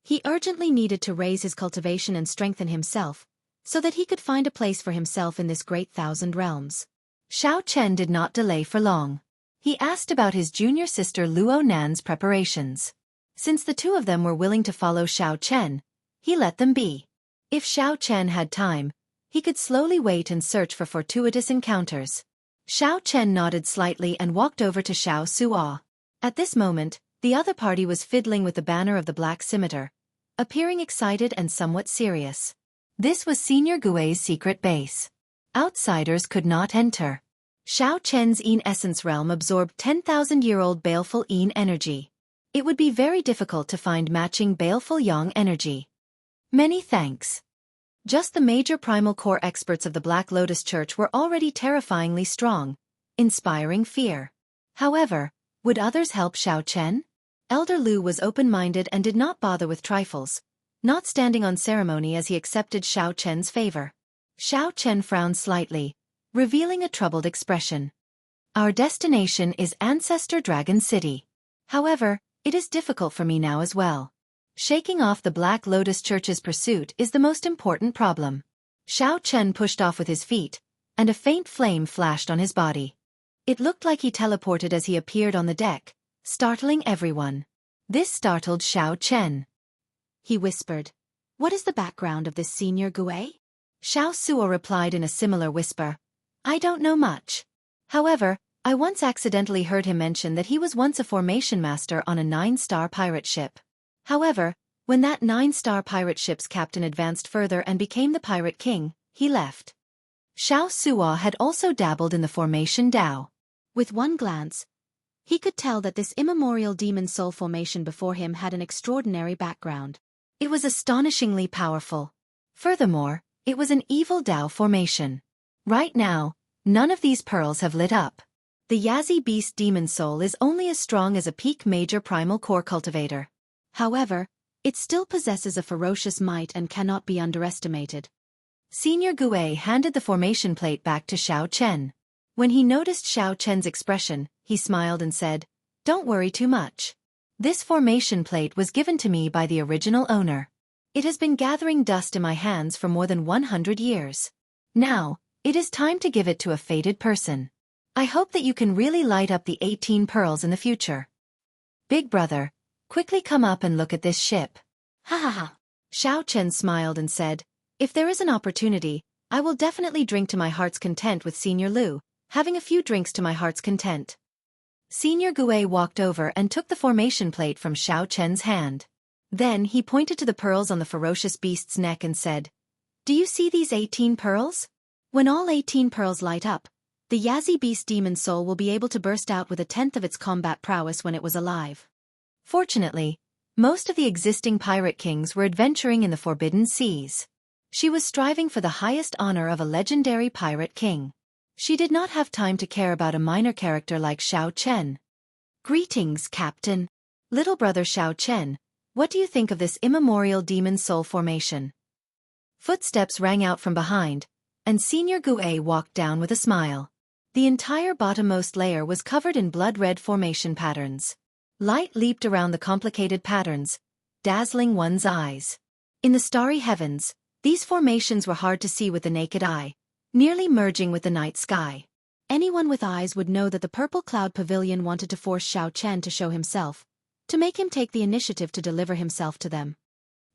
He urgently needed to raise his cultivation and strengthen himself, so that he could find a place for himself in this great thousand realms. Xiao Chen did not delay for long. He asked about his junior sister Luo Nan's preparations. Since the two of them were willing to follow Xiao Chen, he let them be. If Xiao Chen had time, he could slowly wait and search for fortuitous encounters. Xiao Chen nodded slightly and walked over to Xiao Suo. At this moment, the other party was fiddling with the banner of the Black Scimitar, appearing excited and somewhat serious. This was Senior Gui's secret base. Outsiders could not enter. Xiao Chen's Yin Essence realm absorbed 10,000-year-old baleful Yin energy. It would be very difficult to find matching baleful Yang energy. Many thanks. Just the major primal core experts of the Black Lotus Church were already terrifyingly strong, inspiring fear. However, would others help Xiao Chen? Elder Lu was open-minded and did not bother with trifles, not standing on ceremony as he accepted Xiao Chen's favor. Xiao Chen frowned slightly, revealing a troubled expression. Our destination is Ancestor Dragon City. However, it is difficult for me now as well. Shaking off the Black Lotus Church's pursuit is the most important problem. Xiao Chen pushed off with his feet, and a faint flame flashed on his body. It looked like he teleported as he appeared on the deck, startling everyone. This startled Xiao Chen. He whispered, "What is the background of this Senior Gui?" Xiao Suo replied in a similar whisper, "I don't know much. However, I once accidentally heard him mention that he was once a formation master on a 9-star pirate ship. However, when that 9-star pirate ship's captain advanced further and became the pirate king, he left." Xiao Suo had also dabbled in the formation Dao. With one glance, he could tell that this immemorial demon soul formation before him had an extraordinary background. It was astonishingly powerful. Furthermore, it was an evil Dao formation. Right now, none of these pearls have lit up. The Yazi Beast Demon Soul is only as strong as a peak major primal core cultivator. However, it still possesses a ferocious might and cannot be underestimated. Senior Gui handed the formation plate back to Xiao Chen. When he noticed Xiao Chen's expression, he smiled and said, "Don't worry too much. This formation plate was given to me by the original owner. It has been gathering dust in my hands for more than 100 years. Now, it is time to give it to a fated person. I hope that you can really light up the 18 pearls in the future. Big brother, quickly come up and look at this ship." "Ha ha ha." Xiao Chen smiled and said, "If there is an opportunity, I will definitely drink to my heart's content with Senior Lu, having a few drinks to my heart's content." Senior Gui walked over and took the formation plate from Xiao Chen's hand. Then he pointed to the pearls on the ferocious beast's neck and said, "Do you see these 18 pearls? When all 18 pearls light up, the Yazi Beast Demon Soul will be able to burst out with 1/10 of its combat prowess when it was alive." Fortunately, most of the existing pirate kings were adventuring in the forbidden seas. She was striving for the highest honor of a legendary pirate king. She did not have time to care about a minor character like Xiao Chen. "Greetings, Captain. Little brother Xiao Chen, what do you think of this immemorial demon soul formation?" Footsteps rang out from behind, and Senior Gui walked down with a smile. The entire bottommost layer was covered in blood-red formation patterns. Light leaped around the complicated patterns, dazzling one's eyes. In the starry heavens, these formations were hard to see with the naked eye, nearly merging with the night sky. Anyone with eyes would know that the Purple Cloud Pavilion wanted to force Xiao Chen to show himself, to make him take the initiative to deliver himself to them.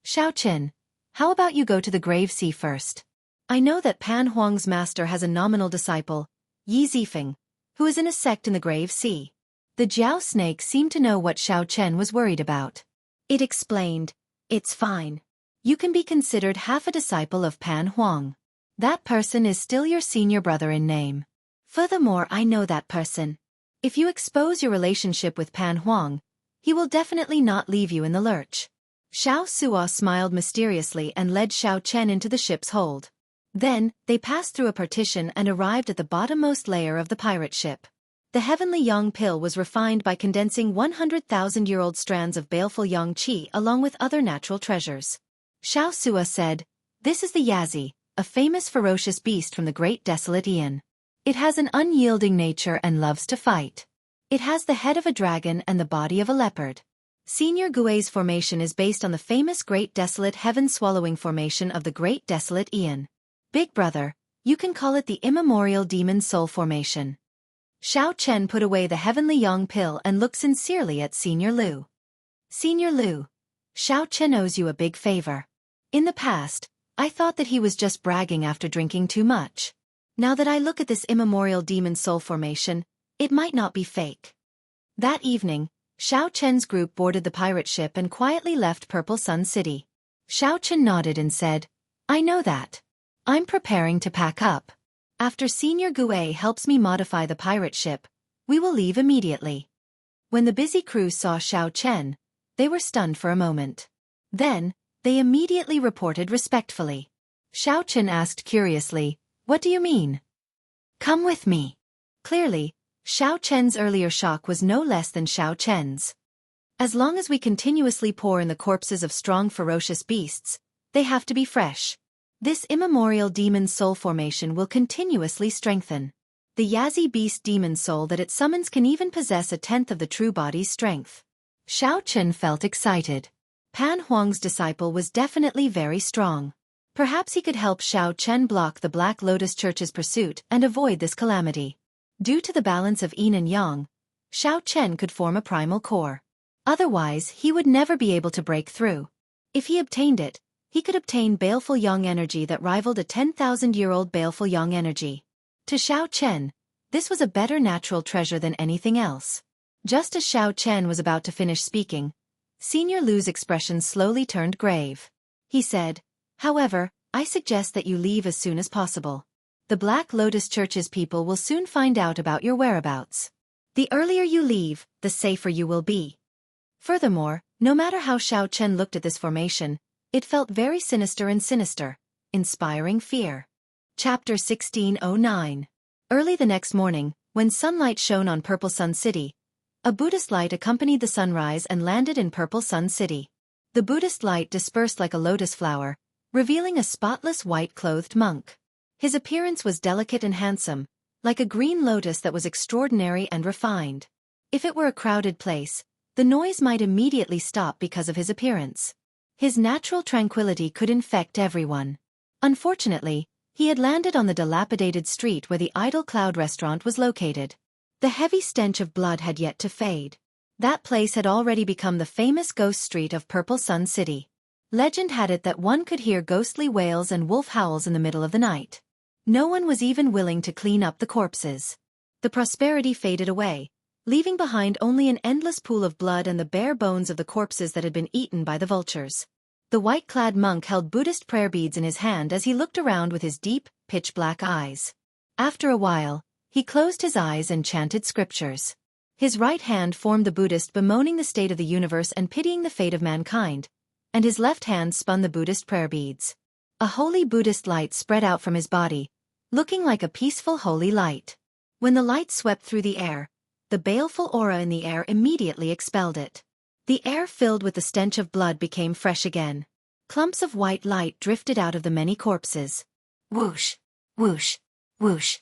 "Xiao Chen, How about you go to the grave sea first? I know that Pan Huang's master has a nominal disciple, Yi Zifeng, who is in a sect in the grave sea. The Jiao snake seemed to know what Xiao Chen was worried about. It explained, "It's fine. You can be considered half a disciple of Pan Huang. That person is still your senior brother in name. Furthermore, I know that person. If you expose your relationship with Pan Huang, he will definitely not leave you in the lurch." Xiao Suo smiled mysteriously and led Xiao Chen into the ship's hold. Then, they passed through a partition and arrived at the bottommost layer of the pirate ship. The heavenly yang pill was refined by condensing 100,000-year-old strands of baleful yang qi along with other natural treasures. Xiao Suo said, "This is the Yazi, a famous ferocious beast from the great desolate Aeon. It has an unyielding nature and loves to fight. It has the head of a dragon and the body of a leopard. Senior Gui's formation is based on the famous Great Desolate Heaven-swallowing formation of the Great Desolate Aeon. Big brother, you can call it the immemorial demon soul formation." Xiao Chen put away the heavenly yang pill and looked sincerely at Senior Lu. "Senior Lu, Xiao Chen owes you a big favor. In the past, I thought that he was just bragging after drinking too much. Now that I look at this immemorial demon soul formation, it might not be fake." That evening, Xiao Chen's group boarded the pirate ship and quietly left Purple Sun City. Xiao Chen nodded and said, "I know that. I'm preparing to pack up. After Senior Gui helps me modify the pirate ship, we will leave immediately." When the busy crew saw Xiao Chen, they were stunned for a moment. Then, they immediately reported respectfully. Xiao Chen asked curiously, "What do you mean?" "Come with me." Clearly, Xiao Chen's earlier shock was no less than Xiao Chen's. As long as we continuously pour in the corpses of strong ferocious beasts, they have to be fresh. This immemorial demon soul formation will continuously strengthen. The Yazi beast demon soul that it summons can even possess a tenth of the true body's strength. Xiao Chen felt excited. Pan Huang's disciple was definitely very strong. Perhaps he could help Xiao Chen block the Black Lotus Church's pursuit and avoid this calamity. Due to the balance of yin and yang, Xiao Chen could form a primal core. Otherwise, he would never be able to break through. If he obtained it, he could obtain baleful yang energy that rivaled a 10,000-year-old baleful yang energy. To Xiao Chen, this was a better natural treasure than anything else. Just as Xiao Chen was about to finish speaking, Senior Lu's expression slowly turned grave. He said, "However, I suggest that you leave as soon as possible. The Black Lotus Church's people will soon find out about your whereabouts. The earlier you leave, the safer you will be." Furthermore, no matter how Xiao Chen looked at this formation, it felt very sinister and sinister, inspiring fear. Chapter 1609. Early the next morning, when sunlight shone on Purple Sun City, a Buddhist light accompanied the sunrise and landed in Purple Sun City. The Buddhist light dispersed like a lotus flower, revealing a spotless white-clothed monk. His appearance was delicate and handsome, like a green lotus that was extraordinary and refined. If it were a crowded place, the noise might immediately stop because of his appearance. His natural tranquility could infect everyone. Unfortunately, he had landed on the dilapidated street where the Idle Cloud restaurant was located. The heavy stench of blood had yet to fade. That place had already become the famous ghost street of Purple Sun City. Legend had it that one could hear ghostly wails and wolf howls in the middle of the night. No one was even willing to clean up the corpses. The prosperity faded away, leaving behind only an endless pool of blood and the bare bones of the corpses that had been eaten by the vultures. The white-clad monk held Buddhist prayer beads in his hand as he looked around with his deep, pitch-black eyes. After a while, he closed his eyes and chanted scriptures. His right hand formed the Buddhist bemoaning the state of the universe and pitying the fate of mankind, and his left hand spun the Buddhist prayer beads. A holy Buddhist light spread out from his body, looking like a peaceful holy light. When the light swept through the air, the baleful aura in the air immediately expelled it. The air filled with the stench of blood became fresh again. Clumps of white light drifted out of the many corpses. Whoosh, whoosh, whoosh.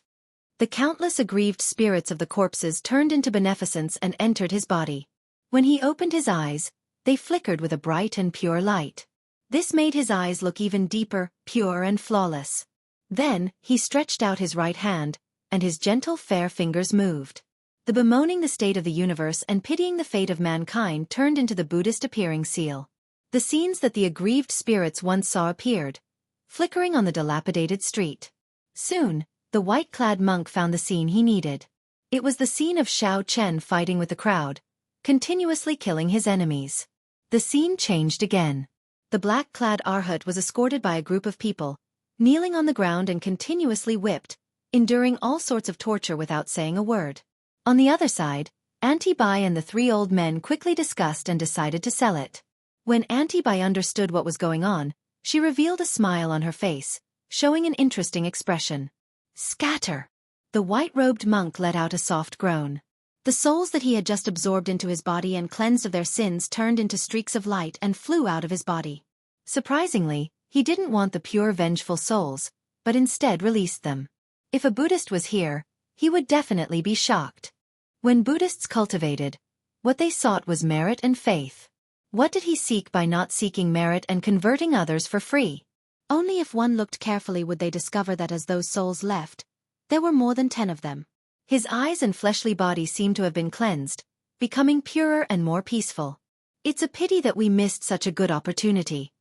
The countless aggrieved spirits of the corpses turned into beneficence and entered his body. When he opened his eyes, they flickered with a bright and pure light. This made his eyes look even deeper, pure and flawless. Then, he stretched out his right hand, and his gentle fair fingers moved. The bemoaning the state of the universe and pitying the fate of mankind turned into the Buddhist appearing seal. The scenes that the aggrieved spirits once saw appeared, flickering on the dilapidated street. Soon, the white-clad monk found the scene he needed. It was the scene of Xiao Chen fighting with the crowd, continuously killing his enemies. The scene changed again. The black-clad Arhat was escorted by a group of people, kneeling on the ground and continuously whipped, enduring all sorts of torture without saying a word. On the other side, Auntie Bai and the three old men quickly discussed and decided to sell it. When Auntie Bai understood what was going on, she revealed a smile on her face, showing an interesting expression. Scatter! The white-robed monk let out a soft groan. The souls that he had just absorbed into his body and cleansed of their sins turned into streaks of light and flew out of his body. Surprisingly, he didn't want the pure vengeful souls, but instead released them. If a Buddhist was here, he would definitely be shocked. When Buddhists cultivated, what they sought was merit and faith. What did he seek by not seeking merit and converting others for free? Only if one looked carefully would they discover that as those souls left, there were more than 10 of them. His eyes and fleshly body seemed to have been cleansed, becoming purer and more peaceful. It's a pity that we missed such a good opportunity.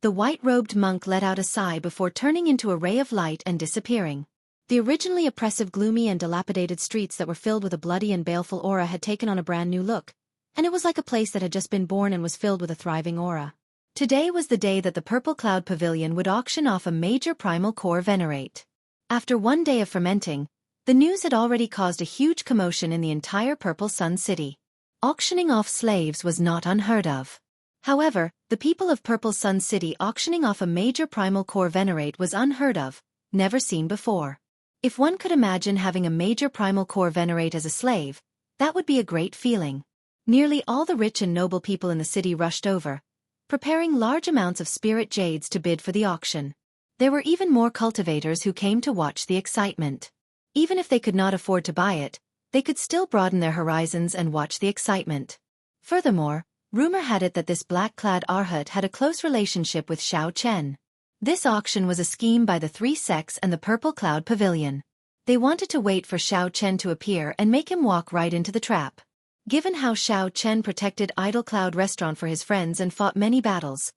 The white-robed monk let out a sigh before turning into a ray of light and disappearing. The originally oppressive, gloomy and dilapidated streets that were filled with a bloody and baleful aura had taken on a brand new look, and it was like a place that had just been born and was filled with a thriving aura. Today was the day that the Purple Cloud Pavilion would auction off a major primal core venerate. After one day of fermenting, the news had already caused a huge commotion in the entire Purple Sun City. Auctioning off slaves was not unheard of. However, the people of Purple Sun City auctioning off a major primal core venerate was unheard of, never seen before. If one could imagine having a major primal core venerate as a slave, that would be a great feeling. Nearly all the rich and noble people in the city rushed over, preparing large amounts of spirit jades to bid for the auction. There were even more cultivators who came to watch the excitement. Even if they could not afford to buy it, they could still broaden their horizons and watch the excitement. Furthermore, rumor had it that this black-clad Arhat had a close relationship with Xiao Chen. This auction was a scheme by the three sects and the Purple Cloud Pavilion. They wanted to wait for Xiao Chen to appear and make him walk right into the trap. Given how Xiao Chen protected Idle Cloud Restaurant for his friends and fought many battles,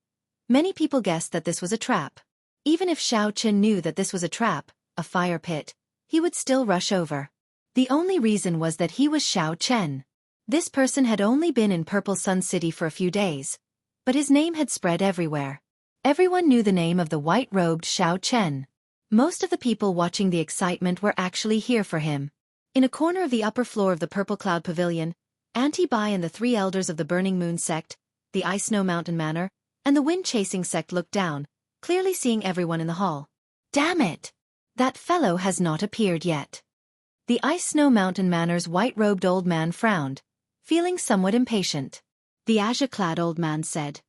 many people guessed that this was a trap. Even if Xiao Chen knew that this was a trap, a fire pit, he would still rush over. The only reason was that he was Xiao Chen. This person had only been in Purple Sun City for a few days, but his name had spread everywhere. Everyone knew the name of the white-robed Xiao Chen. Most of the people watching the excitement were actually here for him. In a corner of the upper floor of the Purple Cloud Pavilion, Auntie Bai and the three elders of the Burning Moon sect, the Ice Snow Mountain Manor, and the Wind-Chasing sect looked down, clearly seeing everyone in the hall. Damn it! That fellow has not appeared yet. The Ice Snow Mountain Manor's white-robed old man frowned, feeling somewhat impatient. The azure-clad old man said,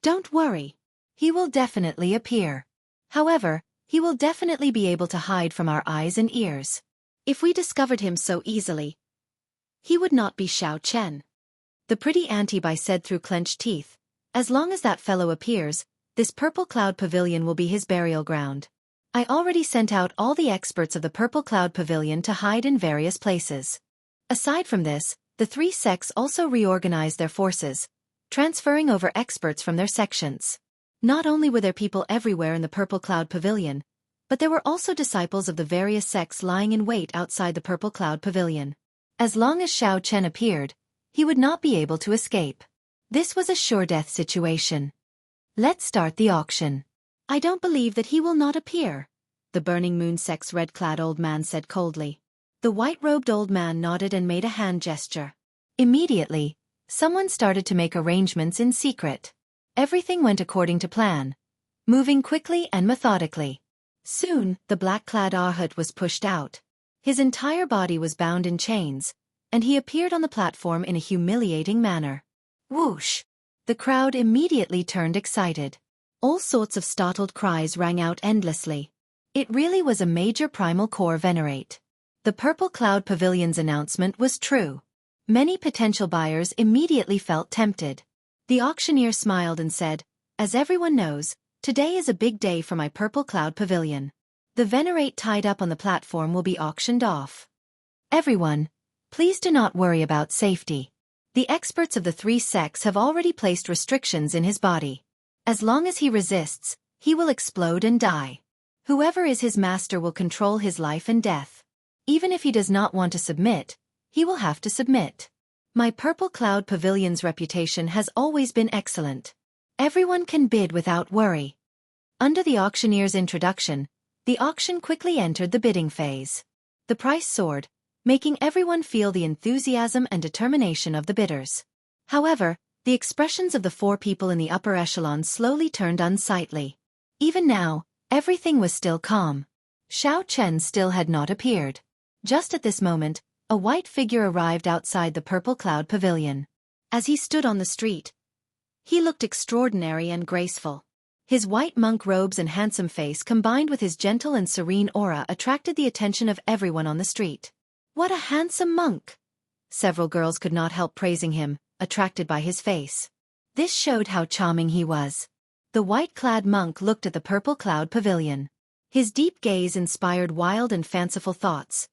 "Don't worry. He will definitely appear. However, he will definitely be able to hide from our eyes and ears. If we discovered him so easily, he would not be Xiao Chen." The pretty Auntie Bai said through clenched teeth, "As long as that fellow appears, this Purple Cloud Pavilion will be his burial ground. I already sent out all the experts of the Purple Cloud Pavilion to hide in various places." Aside from this, the three sects also reorganized their forces, transferring over experts from their sections. Not only were there people everywhere in the Purple Cloud Pavilion, but there were also disciples of the various sects lying in wait outside the Purple Cloud Pavilion. As long as Xiao Chen appeared, he would not be able to escape. This was a sure-death situation. "Let's start the auction." "I don't believe that he will not appear," the Burning Moon sect's red-clad old man said coldly. The white-robed old man nodded and made a hand gesture. Immediately, someone started to make arrangements in secret. Everything went according to plan, moving quickly and methodically. Soon, the black-clad Arhat was pushed out. His entire body was bound in chains, and he appeared on the platform in a humiliating manner. Whoosh! The crowd immediately turned excited. All sorts of startled cries rang out endlessly. It really was a major primal core venerate. The Purple Cloud Pavilion's announcement was true. Many potential buyers immediately felt tempted. The auctioneer smiled and said, "As everyone knows, today is a big day for my Purple Cloud Pavilion. The venerate tied up on the platform will be auctioned off. Everyone, please do not worry about safety. The experts of the three sects have already placed restrictions in his body. As long as he resists, he will explode and die. Whoever is his master will control his life and death. Even if he does not want to submit, he will have to submit. My Purple Cloud Pavilion's reputation has always been excellent. Everyone can bid without worry. Under the auctioneer's introduction, the auction quickly entered the bidding phase. The price soared, making everyone feel the enthusiasm and determination of the bidders. However, the expressions of the four people in the upper echelon slowly turned unsightly. Even now, everything was still calm. Xiao Chen still had not appeared. Just at this moment, a white figure arrived outside the Purple Cloud Pavilion. As he stood on the street, he looked extraordinary and graceful. His white monk robes and handsome face combined with his gentle and serene aura attracted the attention of everyone on the street. What a handsome monk! Several girls could not help praising him, attracted by his face. This showed how charming he was. The white-clad monk looked at the Purple Cloud Pavilion. His deep gaze inspired wild and fanciful thoughts.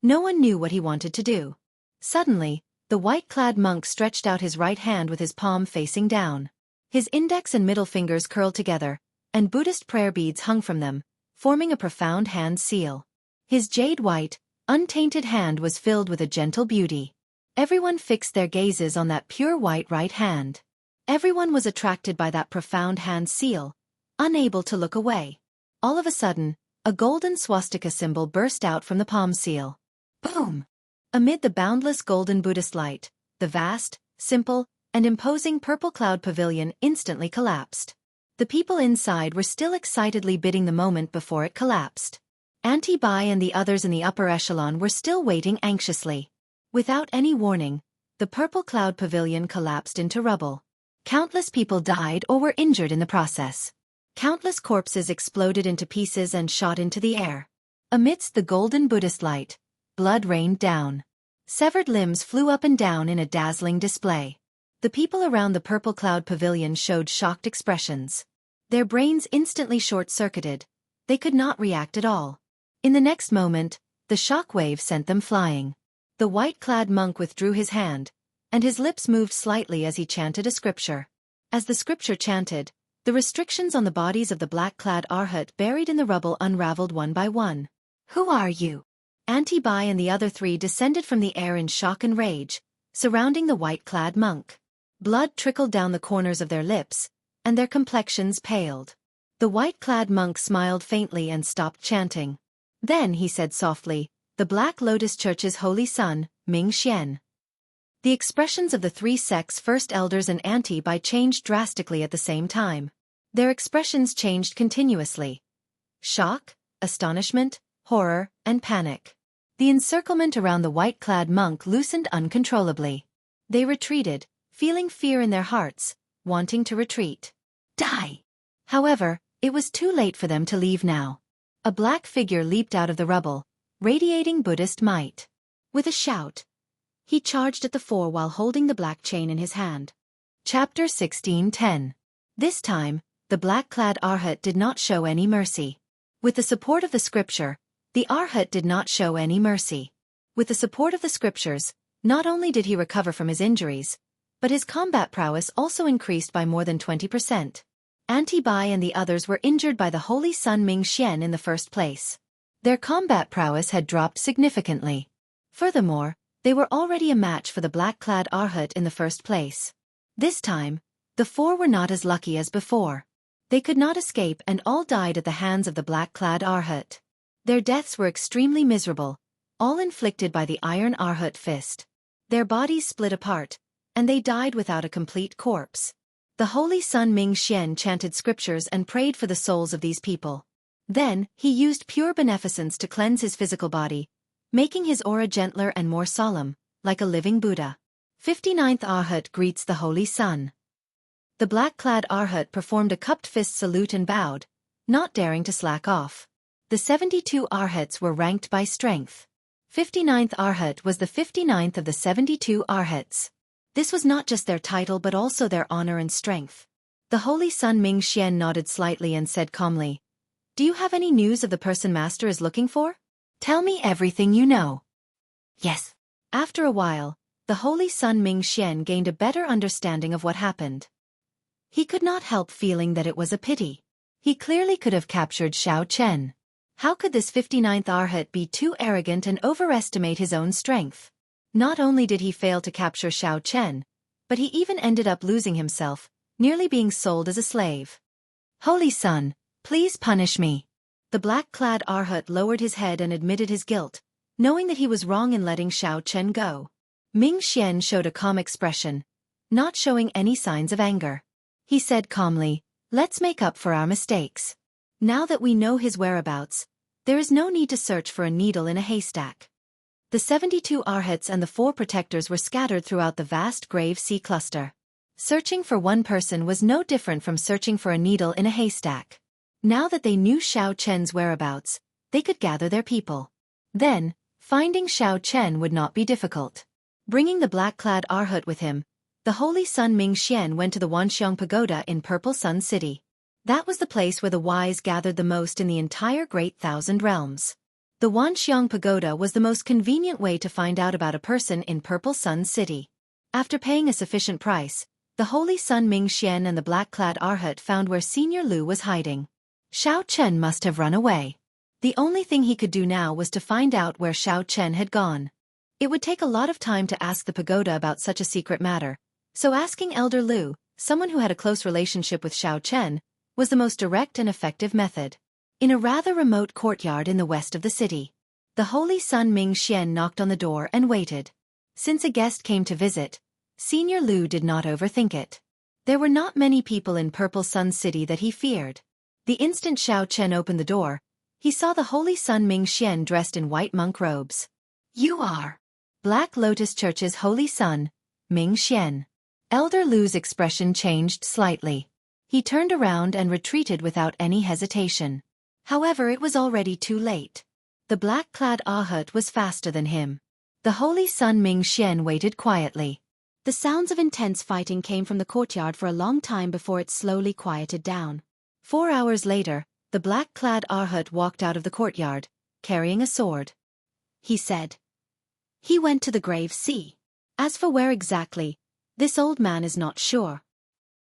No one knew what he wanted to do. Suddenly, the white-clad monk stretched out his right hand with his palm facing down. His index and middle fingers curled together, and Buddhist prayer beads hung from them, forming a profound hand seal. His jade-white, untainted hand was filled with a gentle beauty. Everyone fixed their gazes on that pure white right hand. Everyone was attracted by that profound hand seal, unable to look away. All of a sudden, a golden swastika symbol burst out from the palm seal. Boom! Amid the boundless golden Buddhist light, the vast, simple, and imposing Purple Cloud Pavilion instantly collapsed. The people inside were still excitedly bidding the moment before it collapsed. Auntie Bai and the others in the upper echelon were still waiting anxiously. Without any warning, the Purple Cloud Pavilion collapsed into rubble. Countless people died or were injured in the process. Countless corpses exploded into pieces and shot into the air. Amidst the golden Buddhist light, blood rained down. Severed limbs flew up and down in a dazzling display. The people around the Purple Cloud Pavilion showed shocked expressions. Their brains instantly short-circuited. They could not react at all. In the next moment, the shock wave sent them flying. The white-clad monk withdrew his hand, and his lips moved slightly as he chanted a scripture. As the scripture chanted, the restrictions on the bodies of the black-clad Arhat buried in the rubble unraveled one by one. Who are you? Auntie Bai and the other three descended from the air in shock and rage, surrounding the white-clad monk. Blood trickled down the corners of their lips, and their complexions paled. The white-clad monk smiled faintly and stopped chanting. Then he said softly, "The Black Lotus Church's holy son, Ming Xian." The expressions of the three sects' first elders and Auntie Bai changed drastically at the same time. Their expressions changed continuously. Shock, astonishment, horror, and panic. The encirclement around the white-clad monk loosened uncontrollably. They retreated, feeling fear in their hearts, wanting to retreat. Die! However, it was too late for them to leave now. A black figure leaped out of the rubble, radiating Buddhist might. With a shout, he charged at the four while holding the black chain in his hand. Chapter 16:10. This time, the black-clad Arhat did not show any mercy. With the support of the scripture, the Arhat did not show any mercy. With the support of the scriptures, not only did he recover from his injuries, but his combat prowess also increased by more than 20%. Auntie Bai and the others were injured by the holy son Ming Xian in the first place. Their combat prowess had dropped significantly. Furthermore, they were already a match for the black-clad Arhat in the first place. This time, the four were not as lucky as before. They could not escape and all died at the hands of the black-clad Arhat. Their deaths were extremely miserable, all inflicted by the iron Arhat fist. Their bodies split apart, and they died without a complete corpse. The holy son Ming Xian chanted scriptures and prayed for the souls of these people. Then, he used pure beneficence to cleanse his physical body, making his aura gentler and more solemn, like a living Buddha. 59th Arhat greets the holy sun. The black-clad Arhat performed a cupped fist salute and bowed, not daring to slack off. The 72 Arhats were ranked by strength. 59th Arhat was the 59th of the 72 Arhats. This was not just their title but also their honor and strength. The holy son Ming Xian nodded slightly and said calmly, "Do you have any news of the person Master is looking for? Tell me everything you know." "Yes." After a while, the Holy Sun Ming Xian gained a better understanding of what happened. He could not help feeling that it was a pity. He clearly could have captured Xiao Chen. How could this 59th Arhat be too arrogant and overestimate his own strength? Not only did he fail to capture Xiao Chen, but he even ended up losing himself, nearly being sold as a slave. Holy Sun, please punish me. The black-clad Arhat lowered his head and admitted his guilt, knowing that he was wrong in letting Xiao Chen go. Ming Xian showed a calm expression, not showing any signs of anger. He said calmly, "Let's make up for our mistakes. Now that we know his whereabouts, there is no need to search for a needle in a haystack." The 72 Arhats and the 4 protectors were scattered throughout the vast grave sea cluster. Searching for one person was no different from searching for a needle in a haystack. Now that they knew Xiao Chen's whereabouts, they could gather their people. Then, finding Xiao Chen would not be difficult. Bringing the black-clad Arhat with him, the Holy Sun Ming Xian went to the Wanxiang Pagoda in Purple Sun City. That was the place where the wise gathered the most in the entire Great Thousand Realms. The Wanxiang Pagoda was the most convenient way to find out about a person in Purple Sun City. After paying a sufficient price, the Holy Sun Ming Xian and the black-clad Arhat found where Senior Lu was hiding. Xiao Chen must have run away. The only thing he could do now was to find out where Xiao Chen had gone. It would take a lot of time to ask the pagoda about such a secret matter, so asking Elder Lu, someone who had a close relationship with Xiao Chen, was the most direct and effective method. In a rather remote courtyard in the west of the city, the Holy Sun Ming Xian knocked on the door and waited. Since a guest came to visit, Senior Lu did not overthink it. There were not many people in Purple Sun City that he feared. The instant Xiao Chen opened the door, he saw the Holy Sun Ming Xian dressed in white monk robes. "You are Black Lotus Church's Holy Sun, Ming Xian." Elder Lu's expression changed slightly. He turned around and retreated without any hesitation. However, it was already too late. The black-clad Arhat was faster than him. The Holy Sun Ming Xian waited quietly. The sounds of intense fighting came from the courtyard for a long time before it slowly quieted down. 4 hours later, the black-clad Arhat walked out of the courtyard, carrying a sword. He said, "He went to the Grave Sea. As for where exactly, this old man is not sure."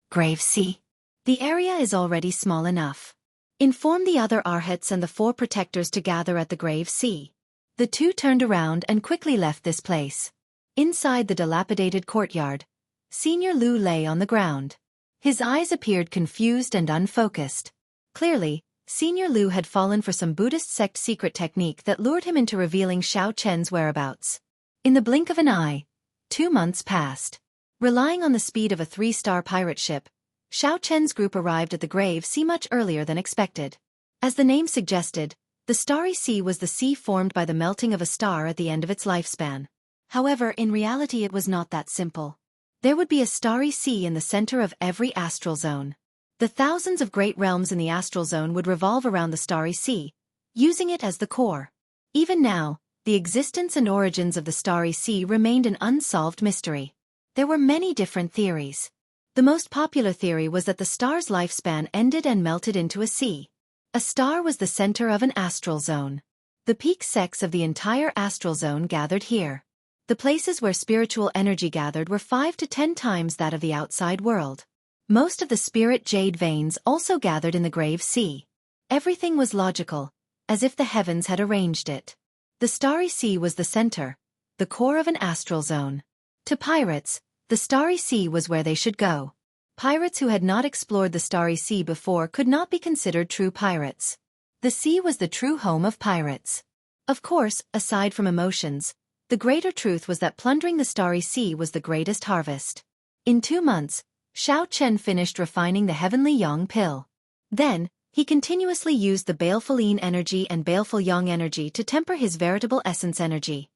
"Grave Sea? The area is already small enough. Inform the other Arhats and the 4 protectors to gather at the Grave Sea." The 2 turned around and quickly left this place. Inside the dilapidated courtyard, Senior Lu lay on the ground. His eyes appeared confused and unfocused. Clearly, Senior Lu had fallen for some Buddhist sect secret technique that lured him into revealing Xiao Chen's whereabouts. In the blink of an eye, 2 months passed. Relying on the speed of a 3-star pirate ship, Xiao Chen's group arrived at the Grave Sea much earlier than expected. As the name suggested, the Starry Sea was the sea formed by the melting of a star at the end of its lifespan. However, in reality it was not that simple. There would be a starry sea in the center of every astral zone. The thousands of great realms in the astral zone would revolve around the Starry Sea, using it as the core. Even now, the existence and origins of the Starry Sea remained an unsolved mystery. There were many different theories. The most popular theory was that the star's lifespan ended and melted into a sea. A star was the center of an astral zone. The peak sects of the entire astral zone gathered here. The places where spiritual energy gathered were 5 to 10 times that of the outside world. Most of the spirit jade veins also gathered in the Grave Sea. Everything was logical, as if the heavens had arranged it. The Starry Sea was the center, the core of an astral zone. To pirates, the Starry Sea was where they should go. Pirates who had not explored the Starry Sea before could not be considered true pirates. The sea was the true home of pirates. Of course, aside from emotions, the greater truth was that plundering the Starry Sea was the greatest harvest. In 2 months, Xiao Chen finished refining the Heavenly Yang pill. Then, he continuously used the Baleful Yin energy and Baleful Yang energy to temper his veritable essence energy.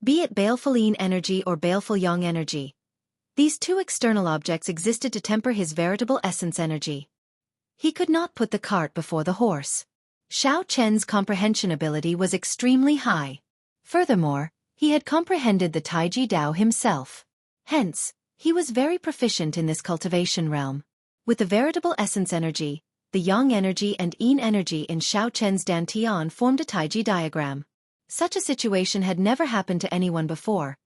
Be it Baleful Yin energy or Baleful Yang energy, these 2 external objects existed to temper his veritable essence energy. He could not put the cart before the horse. Xiao Chen's comprehension ability was extremely high. Furthermore, he had comprehended the Taiji Dao himself. Hence, he was very proficient in this cultivation realm. With the veritable essence energy, the Yang energy and Yin energy in Xiao Chen's Dantian formed a Taiji diagram. Such a situation had never happened to anyone before,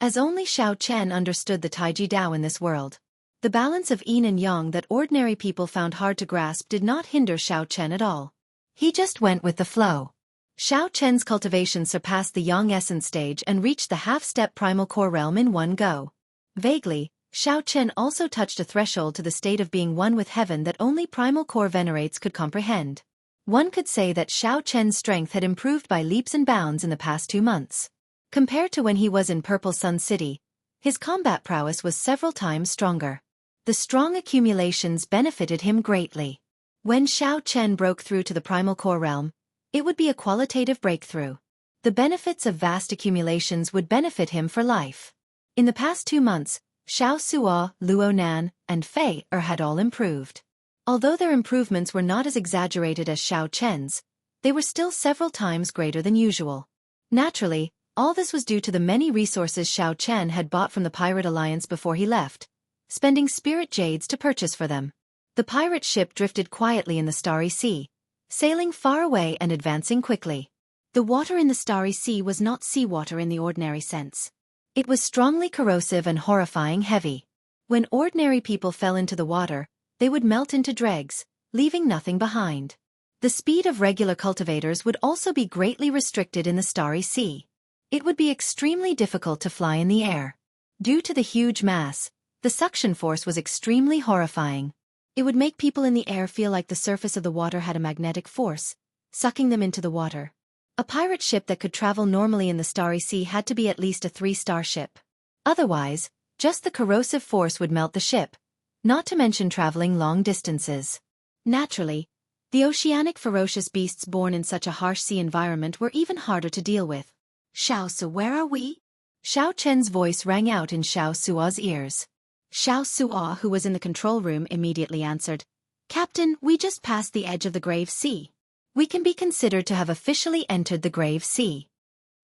as only Xiao Chen understood the Taiji Dao in this world. The balance of yin and yang that ordinary people found hard to grasp did not hinder Xiao Chen at all. He just went with the flow. Xiao Chen's cultivation surpassed the yang essence stage and reached the half-step primal core realm in one go. Vaguely, Xiao Chen also touched a threshold to the state of being one with heaven that only primal core venerates could comprehend. One could say that Xiao Chen's strength had improved by leaps and bounds in the past 2 months. Compared to when he was in Purple Sun City, his combat prowess was several times stronger. The strong accumulations benefited him greatly. When Xiao Chen broke through to the primal core realm, it would be a qualitative breakthrough. The benefits of vast accumulations would benefit him for life. In the past 2 months, Xiao Suo, Luo Nan, and Fei had all improved. Although their improvements were not as exaggerated as Xiao Chen's, they were still several times greater than usual. Naturally, all this was due to the many resources Xiao Chen had bought from the Pirate Alliance before he left, spending spirit jades to purchase for them. The pirate ship drifted quietly in the Starry Sea, sailing far away and advancing quickly. The water in the Starry Sea was not seawater in the ordinary sense. It was strongly corrosive and horrifying heavy. When ordinary people fell into the water, they would melt into dregs, leaving nothing behind. The speed of regular cultivators would also be greatly restricted in the Starry Sea. It would be extremely difficult to fly in the air. Due to the huge mass, the suction force was extremely horrifying. It would make people in the air feel like the surface of the water had a magnetic force, sucking them into the water. A pirate ship that could travel normally in the Starry Sea had to be at least a 3-star ship. Otherwise, just the corrosive force would melt the ship, not to mention traveling long distances. Naturally, the oceanic ferocious beasts born in such a harsh sea environment were even harder to deal with. "Xiao Su, where are we?" Xiao Chen's voice rang out in Xiao Suo's ears. Xiao Suo, who was in the control room, immediately answered, "Captain, we just passed the edge of the Grave Sea. We can be considered to have officially entered the Grave Sea."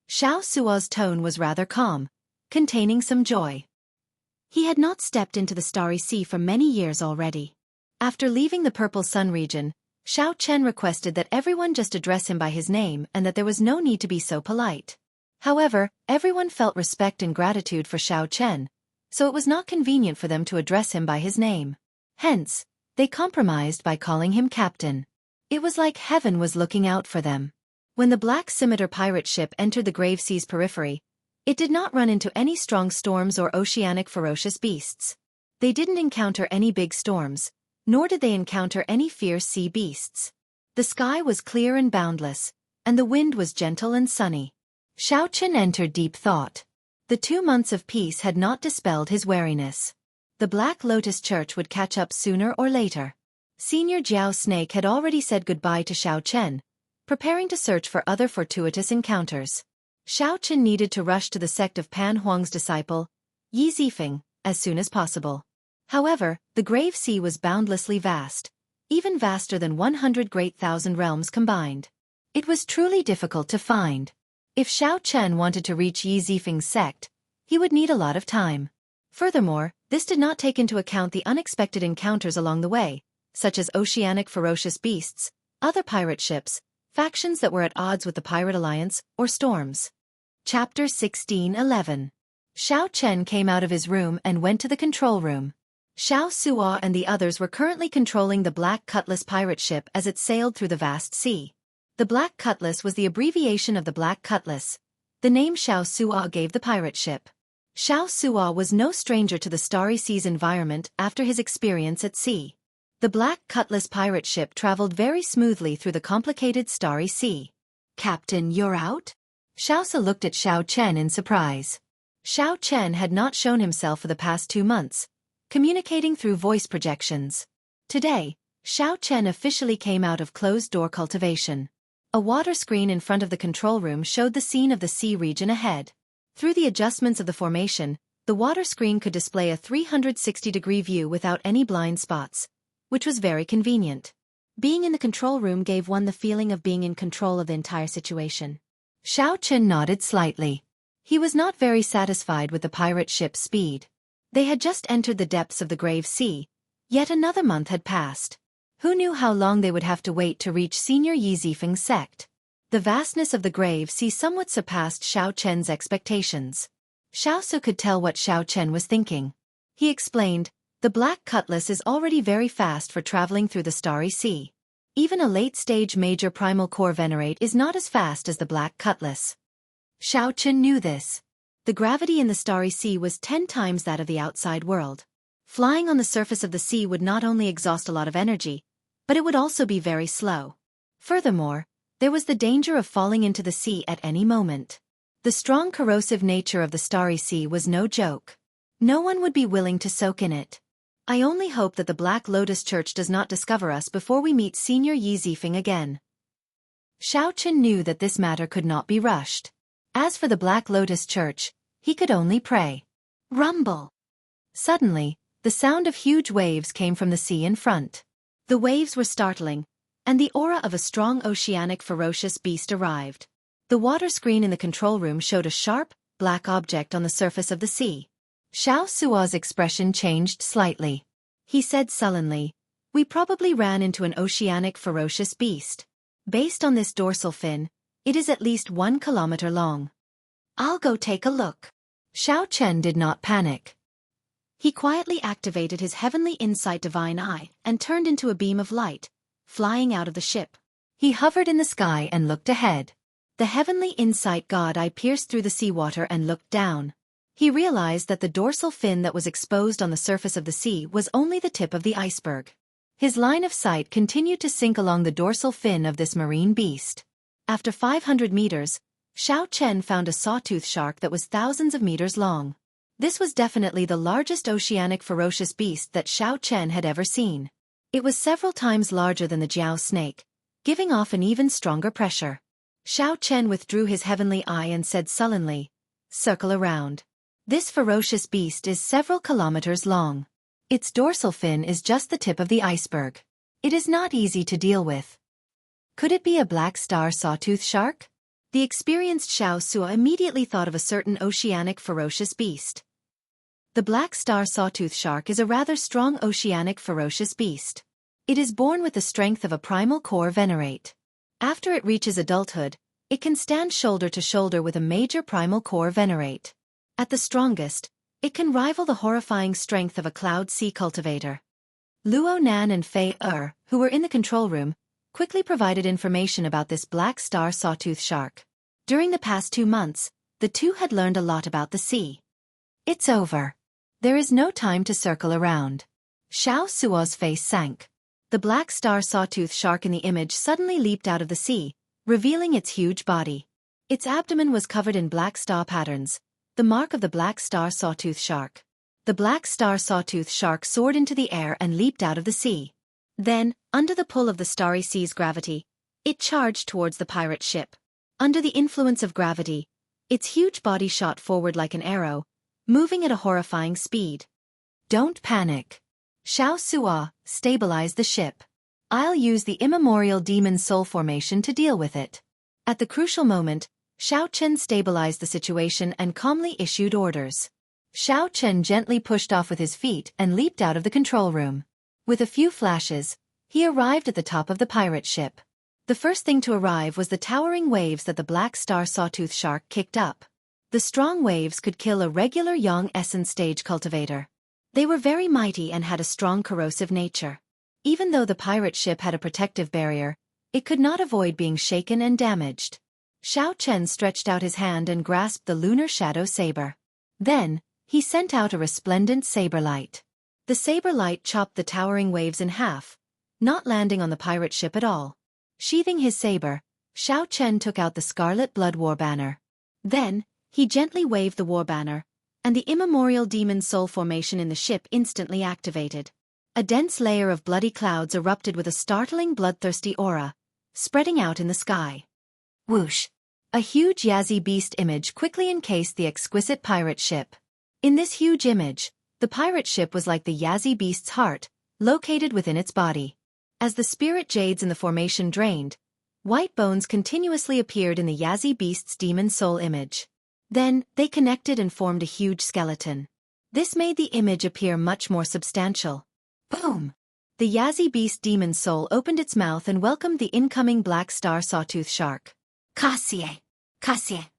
Xiao Suo's tone was rather calm, containing some joy. He had not stepped into the Starry Sea for many years already. After leaving the Purple Sun region, Xiao Chen requested that everyone just address him by his name and that there was no need to be so polite. However, everyone felt respect and gratitude for Xiao Chen, so it was not convenient for them to address him by his name. Hence, they compromised by calling him Captain. It was like heaven was looking out for them. When the Black Scimitar pirate ship entered the Grave Sea's periphery, it did not run into any strong storms or oceanic ferocious beasts. They didn't encounter any big storms, nor did they encounter any fierce sea beasts. The sky was clear and boundless, and the wind was gentle and sunny. Xiao Chen entered deep thought. The 2 months of peace had not dispelled his wariness. The Black Lotus Church would catch up sooner or later. Senior Jiao Snake had already said goodbye to Xiao Chen, preparing to search for other fortuitous encounters. Xiao Chen needed to rush to the sect of Pan Huang's disciple, Yi Zifeng, as soon as possible. However, the Grave Sea was boundlessly vast, even vaster than 100 great thousand realms combined. It was truly difficult to find. If Xiao Chen wanted to reach Yi Zifeng's sect, he would need a lot of time. Furthermore, this did not take into account the unexpected encounters along the way, such as oceanic ferocious beasts, other pirate ships, factions that were at odds with the Pirate Alliance, or storms. Chapter 16:11. Xiao Chen came out of his room and went to the control room. Xiao Suo and the others were currently controlling the Black Cutlass pirate ship as it sailed through the vast sea. The Black Cutlass was the abbreviation of the Black Cutlass, the name Xiao Suo gave the pirate ship. Xiao Suo was no stranger to the Starry Sea's environment after his experience at sea. The Black Cutlass pirate ship traveled very smoothly through the complicated Starry Sea. "Captain, you're out?" Xiao Su looked at Xiao Chen in surprise. Xiao Chen had not shown himself for the past 2 months, communicating through voice projections. Today, Xiao Chen officially came out of closed-door cultivation. A water screen in front of the control room showed the scene of the sea region ahead. Through the adjustments of the formation, the water screen could display a 360-degree view without any blind spots, which was very convenient. Being in the control room gave one the feeling of being in control of the entire situation. Xiao Chen nodded slightly. He was not very satisfied with the pirate ship's speed. They had just entered the depths of the Grave Sea, yet another month had passed. Who knew how long they would have to wait to reach Senior Yi Zifeng's sect? The vastness of the Grave Sea somewhat surpassed Xiao Chen's expectations. Xiao Su could tell what Xiao Chen was thinking. He explained, "The Black Cutlass is already very fast for traveling through the Starry Sea. Even a late-stage major primal core venerate is not as fast as the Black Cutlass." Xiao Chen knew this. The gravity in the Starry Sea was 10 times that of the outside world. Flying on the surface of the sea would not only exhaust a lot of energy, but it would also be very slow. Furthermore, there was the danger of falling into the sea at any moment. The strong corrosive nature of the Starry Sea was no joke. No one would be willing to soak in it. I only hope that the Black Lotus Church does not discover us before we meet Senior Yi Zifeng again. Xiao Chen knew that this matter could not be rushed. As for the Black Lotus Church, he could only pray. Rumble! Suddenly, the sound of huge waves came from the sea in front. The waves were startling, and the aura of a strong oceanic ferocious beast arrived. The water screen in the control room showed a sharp, black object on the surface of the sea. Xiao Suo's expression changed slightly. He said sullenly, "We probably ran into an oceanic ferocious beast. Based on this dorsal fin, it is at least 1 kilometer long. I'll go take a look." Xiao Chen did not panic. He quietly activated his Heavenly Insight Divine Eye and turned into a beam of light, flying out of the ship. He hovered in the sky and looked ahead. The Heavenly Insight God Eye pierced through the seawater and looked down. He realized that the dorsal fin that was exposed on the surface of the sea was only the tip of the iceberg. His line of sight continued to sink along the dorsal fin of this marine beast. After 500 meters, Xiao Chen found a sawtooth shark that was thousands of meters long. This was definitely the largest oceanic ferocious beast that Xiao Chen had ever seen. It was several times larger than the Jiao snake, giving off an even stronger pressure. Xiao Chen withdrew his heavenly eye and said sullenly, "Circle around. This ferocious beast is several kilometers long. Its dorsal fin is just the tip of the iceberg. It is not easy to deal with." Could it be a black star sawtooth shark? The experienced Xiao Suo immediately thought of a certain oceanic ferocious beast. The black star sawtooth shark is a rather strong oceanic ferocious beast. It is born with the strength of a primal core venerate. After it reaches adulthood, it can stand shoulder to shoulder with a major primal core venerate. At the strongest, it can rival the horrifying strength of a cloud sea cultivator. Luo Nan and Fei who were in the control room, quickly provided information about this black star sawtooth shark. During the past 2 months, the two had learned a lot about the sea. It's over. There is no time to circle around. Xiao Suo's face sank. The black star sawtooth shark in the image suddenly leaped out of the sea, revealing its huge body. Its abdomen was covered in black star patterns, the mark of the black star sawtooth shark. The black star sawtooth shark soared into the air and leaped out of the sea. Then, under the pull of the Starry Sea's gravity, it charged towards the pirate ship. Under the influence of gravity, its huge body shot forward like an arrow, moving at a horrifying speed. "Don't panic. Xiao Suo, stabilize the ship. I'll use the immemorial demon soul formation to deal with it." At the crucial moment, Xiao Chen stabilized the situation and calmly issued orders. Xiao Chen gently pushed off with his feet and leaped out of the control room. With a few flashes, he arrived at the top of the pirate ship. The first thing to arrive was the towering waves that the black star sawtooth shark kicked up. The strong waves could kill a regular Yang essence stage cultivator. They were very mighty and had a strong corrosive nature. Even though the pirate ship had a protective barrier, it could not avoid being shaken and damaged. Xiao Chen stretched out his hand and grasped the lunar shadow saber. Then, he sent out a resplendent saber light. The saber light chopped the towering waves in half, not landing on the pirate ship at all. Sheathing his saber, Xiao Chen took out the Scarlet Blood War Banner. Then, he gently waved the war banner, and the immemorial demon soul formation in the ship instantly activated. A dense layer of bloody clouds erupted with a startling bloodthirsty aura, spreading out in the sky. Whoosh! A huge Yazi beast image quickly encased the exquisite pirate ship. In this huge image, the pirate ship was like the Yazi beast's heart, located within its body. As the spirit jades in the formation drained, white bones continuously appeared in the Yazi beast's demon soul image. Then, they connected and formed a huge skeleton. This made the image appear much more substantial. Boom! The Yazi beast demon soul opened its mouth and welcomed the incoming black star sawtooth shark. Cassie! Cassie!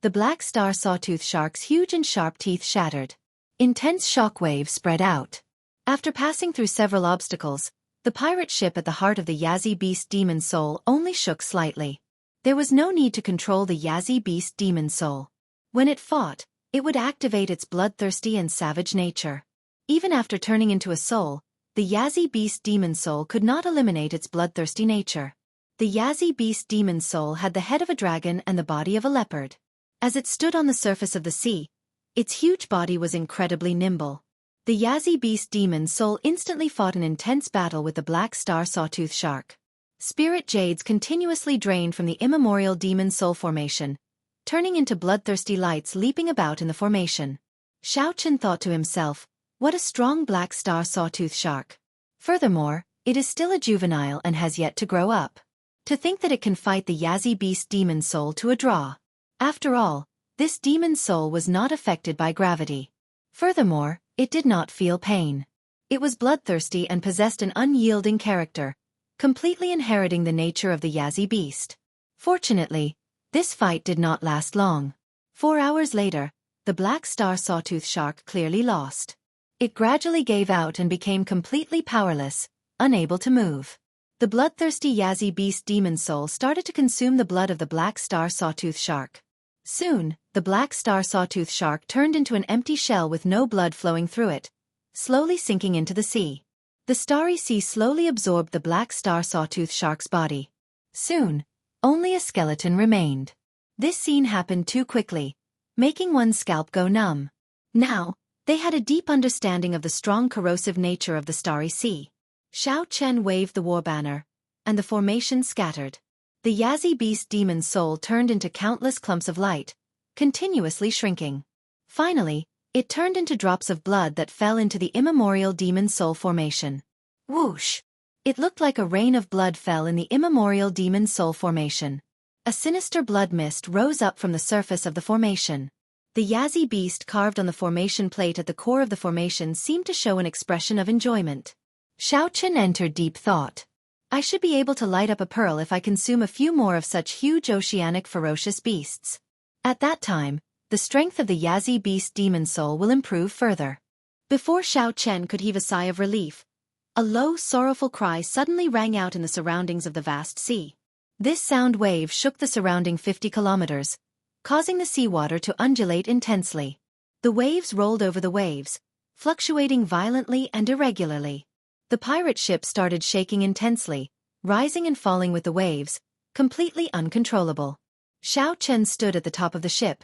The black star sawtooth shark's huge and sharp teeth shattered. Intense shock waves spread out. After passing through several obstacles, the pirate ship at the heart of the Yazzie Beast Demon Soul only shook slightly. There was no need to control the Yazzie Beast Demon Soul. When it fought, it would activate its bloodthirsty and savage nature. Even after turning into a soul, the Yazzie Beast Demon Soul could not eliminate its bloodthirsty nature. The Yazzie Beast Demon Soul had the head of a dragon and the body of a leopard. As it stood on the surface of the sea, its huge body was incredibly nimble. The Yazzie Beast Demon Soul instantly fought an intense battle with the black star sawtooth shark. Spirit jades continuously drained from the immemorial Demon Soul formation, turning into bloodthirsty lights leaping about in the formation. Xiao Chen thought to himself, what a strong black star sawtooth shark. Furthermore, it is still a juvenile and has yet to grow up. To think that it can fight the Yazzie Beast Demon Soul to a draw. After all, this demon soul was not affected by gravity. Furthermore, it did not feel pain. It was bloodthirsty and possessed an unyielding character, completely inheriting the nature of the Yazzie Beast. Fortunately, this fight did not last long. 4 hours later, the black star sawtooth shark clearly lost. It gradually gave out and became completely powerless, unable to move. The bloodthirsty Yazzie Beast Demon Soul started to consume the blood of the black star sawtooth shark. Soon, the black star sawtooth shark turned into an empty shell with no blood flowing through it, slowly sinking into the sea. The starry sea slowly absorbed the black star sawtooth shark's body. Soon, only a skeleton remained. This scene happened too quickly, making one's scalp go numb. Now, they had a deep understanding of the strong corrosive nature of the starry sea. Xiao Chen waved the war banner, and the formation scattered. The Yazzie Beast Demon Soul turned into countless clumps of light, continuously shrinking. Finally, it turned into drops of blood that fell into the immemorial Demon Soul formation. Whoosh! It looked like a rain of blood fell in the immemorial Demon Soul formation. A sinister blood mist rose up from the surface of the formation. The Yazzie Beast carved on the formation plate at the core of the formation seemed to show an expression of enjoyment. Xiao Chen entered deep thought. I should be able to light up a pearl if I consume a few more of such huge oceanic ferocious beasts. At that time, the strength of the Yazzie Beast Demon Soul will improve further. Before Xiao Chen could heave a sigh of relief, a low, sorrowful cry suddenly rang out in the surroundings of the vast sea. This sound wave shook the surrounding 50 kilometers, causing the seawater to undulate intensely. The waves rolled over the waves, fluctuating violently and irregularly. The pirate ship started shaking intensely, rising and falling with the waves, completely uncontrollable. Xiao Chen stood at the top of the ship,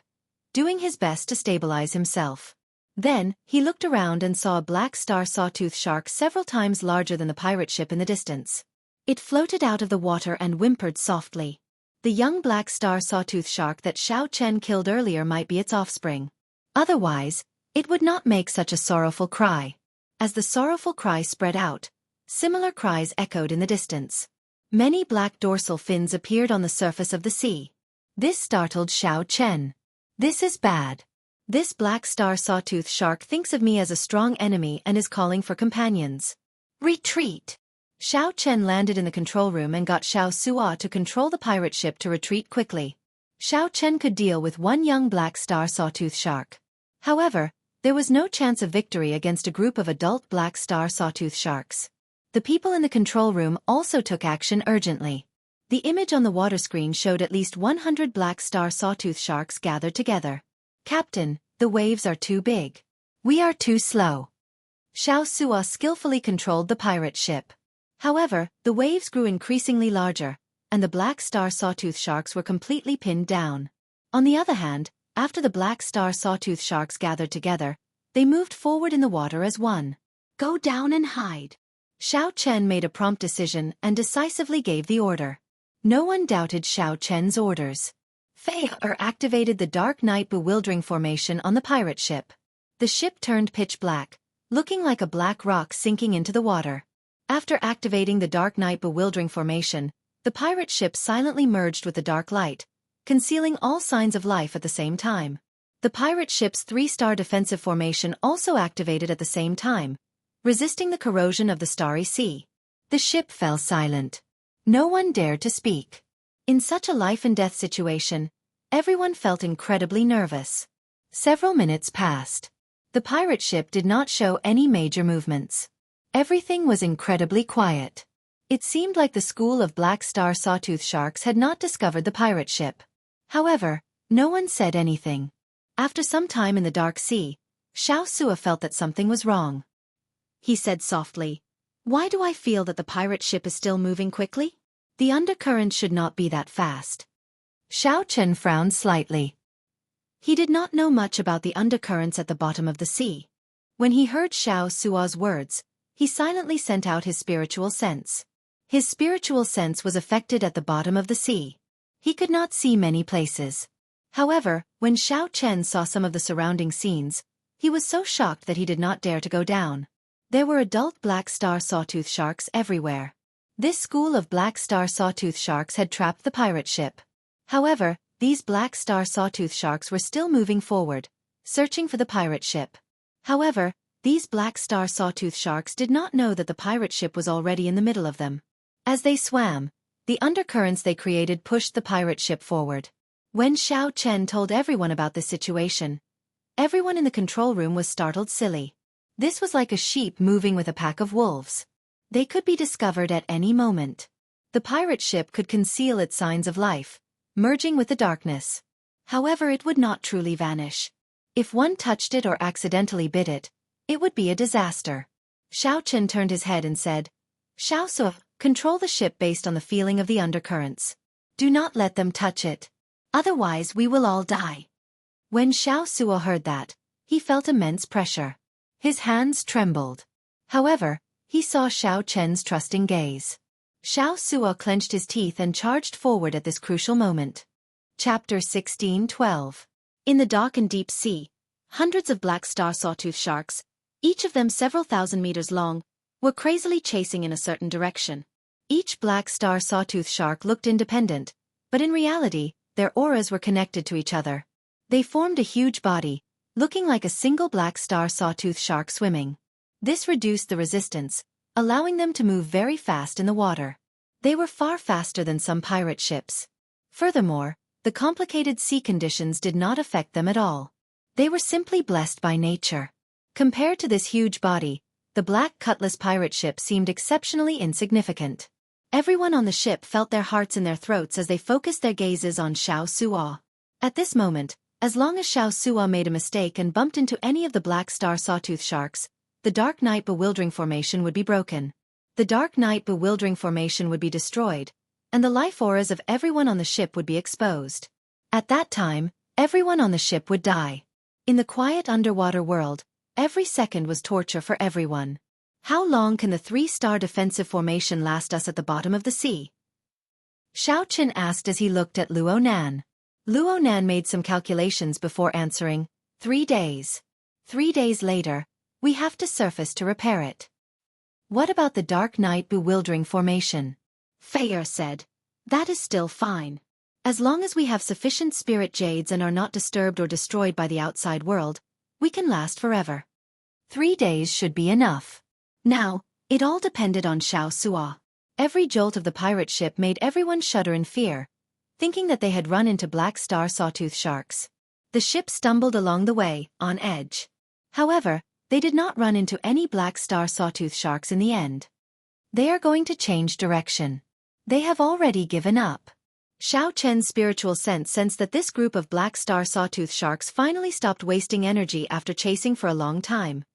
doing his best to stabilize himself. Then, he looked around and saw a black star sawtooth shark several times larger than the pirate ship in the distance. It floated out of the water and whimpered softly. The young black star sawtooth shark that Xiao Chen killed earlier might be its offspring. Otherwise, it would not make such a sorrowful cry. As the sorrowful cry spread out, similar cries echoed in the distance. Many black dorsal fins appeared on the surface of the sea. This startled Xiao Chen. This is bad. This black star sawtooth shark thinks of me as a strong enemy and is calling for companions. Retreat! Xiao Chen landed in the control room and got Xiao Suo to control the pirate ship to retreat quickly. Xiao Chen could deal with one young black star sawtooth shark. However, there was no chance of victory against a group of adult black star sawtooth sharks. The people in the control room also took action urgently. The image on the water screen showed at least 100 black star sawtooth sharks gathered together. Captain, the waves are too big. We are too slow. Xiao Suo skillfully controlled the pirate ship. However, the waves grew increasingly larger, and the black star sawtooth sharks were completely pinned down. On the other hand, after the black star sawtooth sharks gathered together, they moved forward in the water as one. Go down and hide. Xiao Chen made a prompt decision and decisively gave the order. No one doubted Xiao Chen's orders. Fei-er activated the Dark Night Bewildering formation on the pirate ship. The ship turned pitch black, looking like a black rock sinking into the water. After activating the Dark Night Bewildering formation, the pirate ship silently merged with the dark light, concealing all signs of life at the same time. The pirate ship's 3-star defensive formation also activated at the same time, resisting the corrosion of the starry sea. The ship fell silent. No one dared to speak. In such a life-and-death situation, Everyone felt incredibly nervous. Several minutes passed. The pirate ship did not show any major movements. Everything was incredibly quiet. It seemed like the school of black star sawtooth sharks had not discovered the pirate ship. However, no one said anything. After some time in the dark sea, Xiao Sua felt that something was wrong. He said softly, "Why do I feel that the pirate ship is still moving quickly? The undercurrent should not be that fast." Xiao Chen frowned slightly. He did not know much about the undercurrents at the bottom of the sea. When he heard Xiao Sua's words, he silently sent out his spiritual sense. His spiritual sense was affected at the bottom of the sea. He could not see many places. However, when Xiao Chen saw some of the surrounding scenes, he was so shocked that he did not dare to go down. There were adult black star sawtooth sharks everywhere. This school of black star sawtooth sharks had trapped the pirate ship. However, these black star sawtooth sharks were still moving forward, searching for the pirate ship. However, these black star sawtooth sharks did not know that the pirate ship was already in the middle of them. As they swam, the undercurrents they created pushed the pirate ship forward. When Xiao Chen told everyone about this situation, everyone in the control room was startled silly. This was like a sheep moving with a pack of wolves. They could be discovered at any moment. The pirate ship could conceal its signs of life, merging with the darkness. However, it would not truly vanish. If one touched it or accidentally bit it, it would be a disaster. Xiao Chen turned his head and said, "Xiao Sua, control the ship based on the feeling of the undercurrents. Do not let them touch it. Otherwise we will all die." When Xiao Sua heard that, he felt immense pressure. His hands trembled. However, he saw Xiao Chen's trusting gaze. Xiao Sua clenched his teeth and charged forward at this crucial moment. Chapter 16:12. In the dark and deep sea, hundreds of black star sawtooth sharks, each of them several thousand meters long, were crazily chasing in a certain direction. Each black star sawtooth shark looked independent, but in reality, their auras were connected to each other. They formed a huge body, looking like a single black star sawtooth shark swimming. This reduced the resistance, allowing them to move very fast in the water. They were far faster than some pirate ships. Furthermore, the complicated sea conditions did not affect them at all. They were simply blessed by nature. Compared to this huge body, the Black Cutlass pirate ship seemed exceptionally insignificant. Everyone on the ship felt their hearts in their throats as they focused their gazes on Xiao Sua. At this moment, as long as Xiao Sua made a mistake and bumped into any of the black star sawtooth sharks, the Dark Night Bewildering Formation would be broken. The Dark Night Bewildering Formation would be destroyed, and the life auras of everyone on the ship would be exposed. At that time, everyone on the ship would die. In the quiet underwater world, every second was torture for everyone. How long can the 3-star defensive formation last us at the bottom of the sea? Xiao Chen asked as he looked at Luo Nan. Luo Nan made some calculations before answering, 3 days. 3 days later, we have to surface to repair it. What about the Dark Night Bewildering Formation? Fei said, that is still fine. As long as we have sufficient spirit jades and are not disturbed or destroyed by the outside world, we can last forever. 3 days should be enough. Now, it all depended on Xiao Sua. Every jolt of the pirate ship made everyone shudder in fear, thinking that they had run into black star sawtooth sharks. The ship stumbled along the way, on edge. However, they did not run into any black star sawtooth sharks in the end. They are going to change direction. They have already given up. Xiao Chen's spiritual sense sensed that this group of black star sawtooth sharks finally stopped wasting energy after chasing for a long time.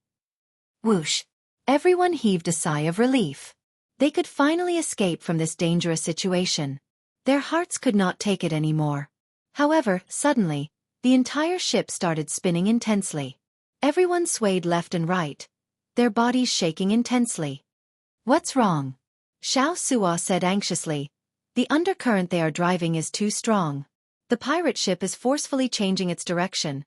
Whoosh! Everyone heaved a sigh of relief. They could finally escape from this dangerous situation. Their hearts could not take it anymore. However, suddenly, the entire ship started spinning intensely. Everyone swayed left and right, their bodies shaking intensely. What's wrong? Xiao Sua said anxiously. The undercurrent they are driving is too strong. The pirate ship is forcefully changing its direction.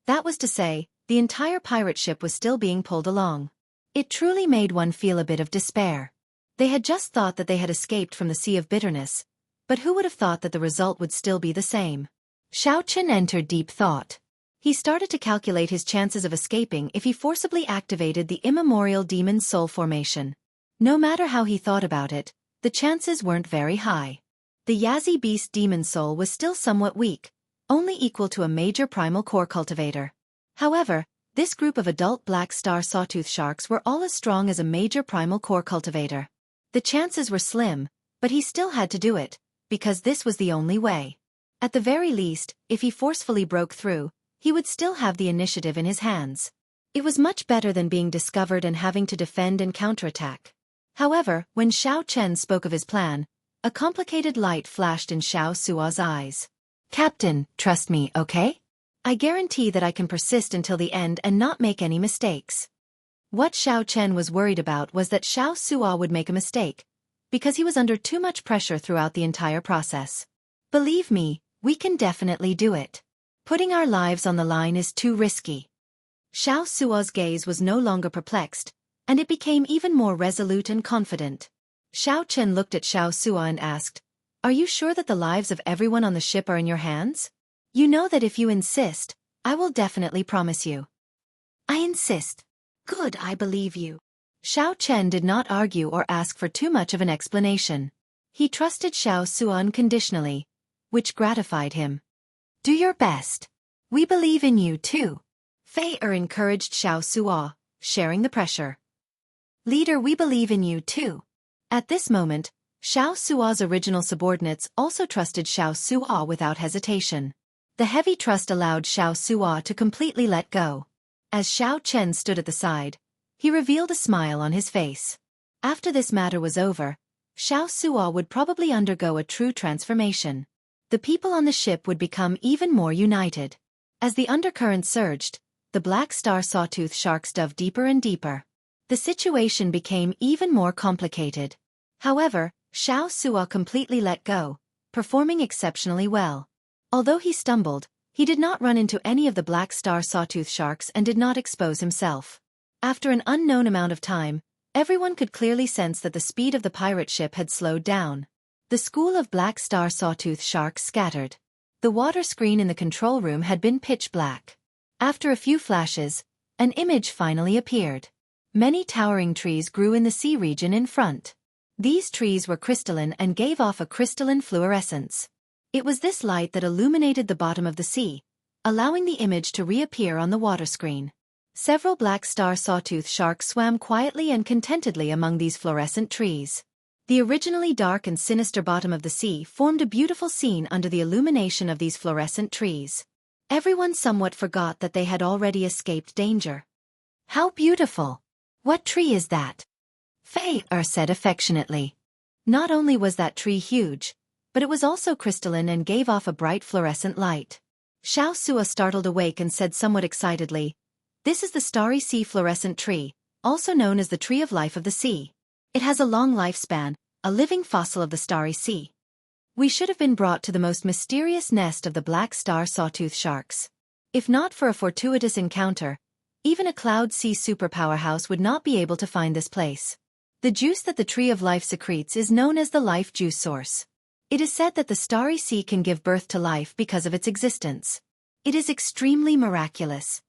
That was to say, the entire pirate ship was still being pulled along. It truly made one feel a bit of despair. They had just thought that they had escaped from the sea of bitterness, but who would have thought that the result would still be the same? Xiao Chen entered deep thought. He started to calculate his chances of escaping if he forcibly activated the immemorial demon soul formation. No matter how he thought about it, the chances weren't very high. The Yazi Beast demon soul was still somewhat weak, only equal to a major primal core cultivator. However, this group of adult black star sawtooth sharks were all as strong as a major primal core cultivator. The chances were slim, but he still had to do it, because this was the only way. At the very least, if he forcefully broke through, he would still have the initiative in his hands. It was much better than being discovered and having to defend and counterattack. However, when Xiao Chen spoke of his plan, a complicated light flashed in Xiao Sua's eyes. "Captain, trust me, okay? I guarantee that I can persist until the end and not make any mistakes." What Xiao Chen was worried about was that Xiao Sua would make a mistake, because he was under too much pressure throughout the entire process. "Believe me, we can definitely do it. Putting our lives on the line is too risky." Xiao Sua's gaze was no longer perplexed, and it became even more resolute and confident. Xiao Chen looked at Xiao Sua and asked, "Are you sure that the lives of everyone on the ship are in your hands? You know that if you insist, I will definitely promise you." "I insist." "Good, I believe you." Xiao Chen did not argue or ask for too much of an explanation. He trusted Xiao Sua unconditionally, which gratified him. "Do your best. We believe in you too." Fei encouraged Xiao Sua, sharing the pressure. "Leader, we believe in you too." At this moment, Xiao Sua's original subordinates also trusted Xiao Sua without hesitation. The heavy trust allowed Xiao Sua to completely let go. As Xiao Chen stood at the side, he revealed a smile on his face. After this matter was over, Xiao Sua would probably undergo a true transformation. The people on the ship would become even more united. As the undercurrent surged, the black star sawtooth sharks dove deeper and deeper. The situation became even more complicated. However, Xiao Sua completely let go, performing exceptionally well. Although he stumbled, he did not run into any of the black star sawtooth sharks and did not expose himself. After an unknown amount of time, everyone could clearly sense that the speed of the pirate ship had slowed down. The school of black star sawtooth sharks scattered. The water screen in the control room had been pitch black. After a few flashes, an image finally appeared. Many towering trees grew in the sea region in front. These trees were crystalline and gave off a crystalline fluorescence. It was this light that illuminated the bottom of the sea, allowing the image to reappear on the water screen. Several black star sawtooth sharks swam quietly and contentedly among these fluorescent trees. The originally dark and sinister bottom of the sea formed a beautiful scene under the illumination of these fluorescent trees. Everyone somewhat forgot that they had already escaped danger. "How beautiful! What tree is that?" Fei said affectionately. Not only was that tree huge, but it was also crystalline and gave off a bright fluorescent light. Xiao Sua startled awake and said somewhat excitedly, "This is the starry sea fluorescent tree, also known as the tree of life of the sea. It has a long lifespan, a living fossil of the starry sea. We should have been brought to the most mysterious nest of the black star sawtooth sharks. If not for a fortuitous encounter, even a cloud sea superpowerhouse would not be able to find this place. The juice that the tree of life secretes is known as the life juice source. It is said that the starry sea can give birth to life because of its existence. It is extremely miraculous.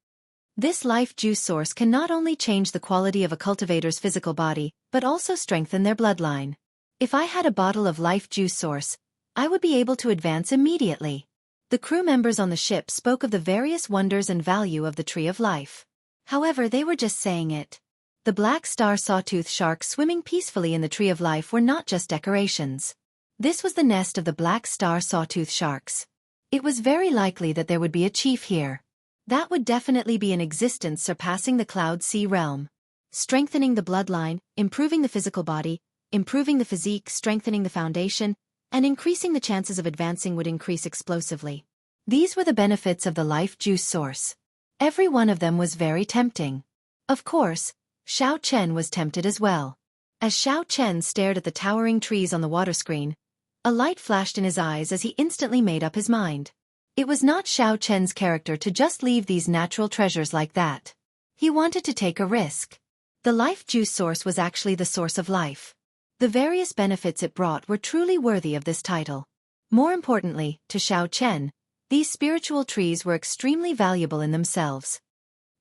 This life juice source can not only change the quality of a cultivator's physical body, but also strengthen their bloodline. If I had a bottle of life juice source, I would be able to advance immediately." The crew members on the ship spoke of the various wonders and value of the tree of life. However, they were just saying it. The black star sawtooth sharks swimming peacefully in the tree of life were not just decorations. This was the nest of the black star sawtooth sharks. It was very likely that there would be a chief here. That would definitely be an existence surpassing the cloud sea realm. Strengthening the bloodline, improving the physical body, improving the physique, strengthening the foundation, and increasing the chances of advancing would increase explosively. These were the benefits of the life juice source. Every one of them was very tempting. Of course, Xiao Chen was tempted as well. As Xiao Chen stared at the towering trees on the water screen, a light flashed in his eyes as he instantly made up his mind. It was not Xiao Chen's character to just leave these natural treasures like that. He wanted to take a risk. The life juice source was actually the source of life. The various benefits it brought were truly worthy of this title. More importantly, to Xiao Chen, these spiritual trees were extremely valuable in themselves.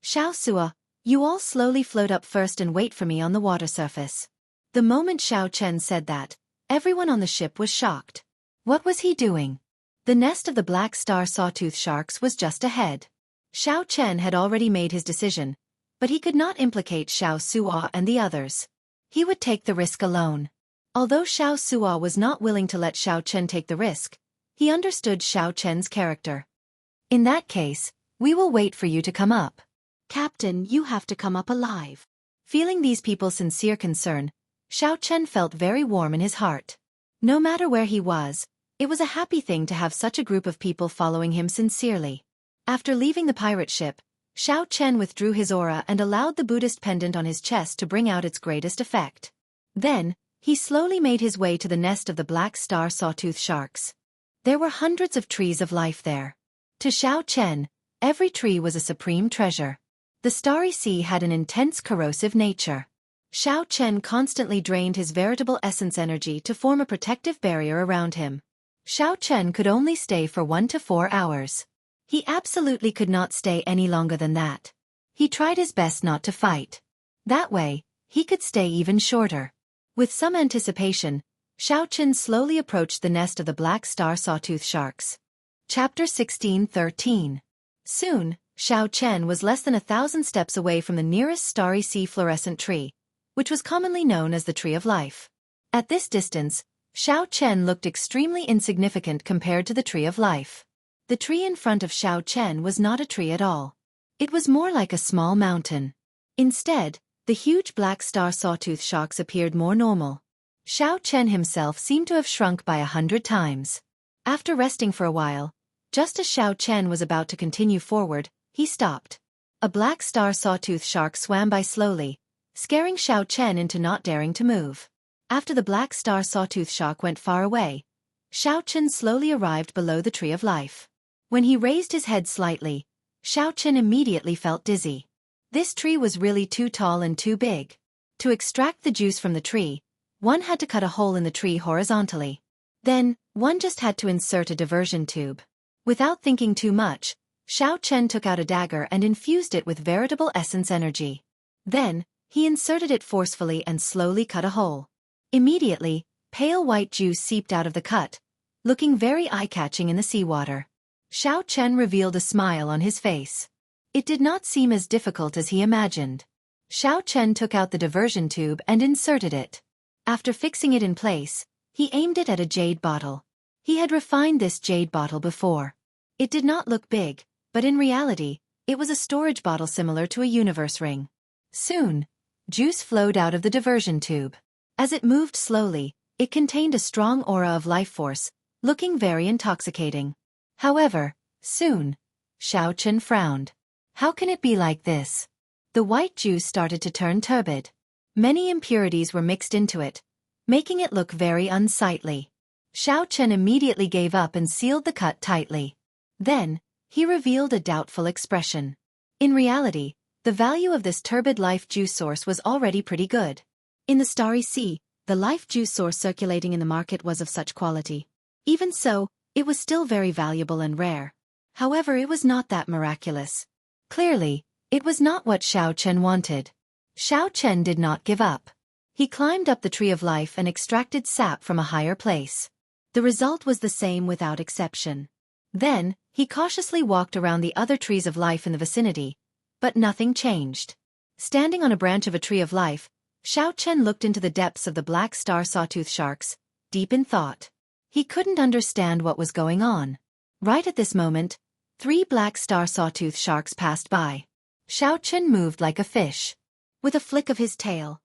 "Xiao Sua, you all slowly float up first and wait for me on the water surface." The moment Xiao Chen said that, everyone on the ship was shocked. What was he doing? The nest of the black star sawtooth sharks was just ahead. Xiao Chen had already made his decision, but he could not implicate Xiao Suo and the others. He would take the risk alone. Although Xiao Suo was not willing to let Xiao Chen take the risk, he understood Xiao Chen's character. In that case, we will wait for you to come up. Captain, you have to come up alive. Feeling these people's sincere concern, Xiao Chen felt very warm in his heart. No matter where he was, it was a happy thing to have such a group of people following him sincerely. After leaving the pirate ship, Xiao Chen withdrew his aura and allowed the Buddhist pendant on his chest to bring out its greatest effect. Then, he slowly made his way to the nest of the black star sawtooth sharks. There were hundreds of trees of life there. To Xiao Chen, every tree was a supreme treasure. The starry sea had an intense corrosive nature. Xiao Chen constantly drained his veritable essence energy to form a protective barrier around him. Xiao Chen could only stay for 1 to 4 hours. He absolutely could not stay any longer than that. He tried his best not to fight. That way, he could stay even shorter. With some anticipation, Xiao Chen slowly approached the nest of the black star sawtooth sharks. Chapter 16:13. Soon, Xiao Chen was less than 1,000 steps away from the nearest starry sea fluorescent tree, which was commonly known as the Tree of Life. At this distance, Xiao Chen looked extremely insignificant compared to the Tree of Life. The tree in front of Xiao Chen was not a tree at all. It was more like a small mountain. Instead, the huge black star sawtooth sharks appeared more normal. Xiao Chen himself seemed to have shrunk by 100 times. After resting for a while, just as Xiao Chen was about to continue forward, he stopped. A black star sawtooth shark swam by slowly, scaring Xiao Chen into not daring to move. After the black star sawtooth shark went far away, Xiao Chen slowly arrived below the Tree of Life. When he raised his head slightly, Xiao Chen immediately felt dizzy. This tree was really too tall and too big. To extract the juice from the tree, one had to cut a hole in the tree horizontally. Then, one just had to insert a diversion tube. Without thinking too much, Xiao Chen took out a dagger and infused it with veritable essence energy. Then, he inserted it forcefully and slowly cut a hole. Immediately, pale white juice seeped out of the cut, looking very eye-catching in the seawater. Xiao Chen revealed a smile on his face. It did not seem as difficult as he imagined. Xiao Chen took out the diversion tube and inserted it. After fixing it in place, he aimed it at a jade bottle. He had refined this jade bottle before. It did not look big, but in reality, it was a storage bottle similar to a universe ring. Soon, juice flowed out of the diversion tube. As it moved slowly, it contained a strong aura of life force, looking very intoxicating. However, soon, Xiao Chen frowned. How can it be like this? The white juice started to turn turbid. Many impurities were mixed into it, making it look very unsightly. Xiao Chen immediately gave up and sealed the cut tightly. Then, he revealed a doubtful expression. In reality, the value of this turbid life juice source was already pretty good. In the Starry Sea, the life juice source circulating in the market was of such quality. Even so, it was still very valuable and rare. However, it was not that miraculous. Clearly, it was not what Xiao Chen wanted. Xiao Chen did not give up. He climbed up the Tree of Life and extracted sap from a higher place. The result was the same without exception. Then, he cautiously walked around the other trees of life in the vicinity, but nothing changed. Standing on a branch of a Tree of Life, Xiao Chen looked into the depths of the black star sawtooth sharks, deep in thought. He couldn't understand what was going on. Right at this moment, 3 black star sawtooth sharks passed by. Xiao Chen moved like a fish. With a flick of his tail,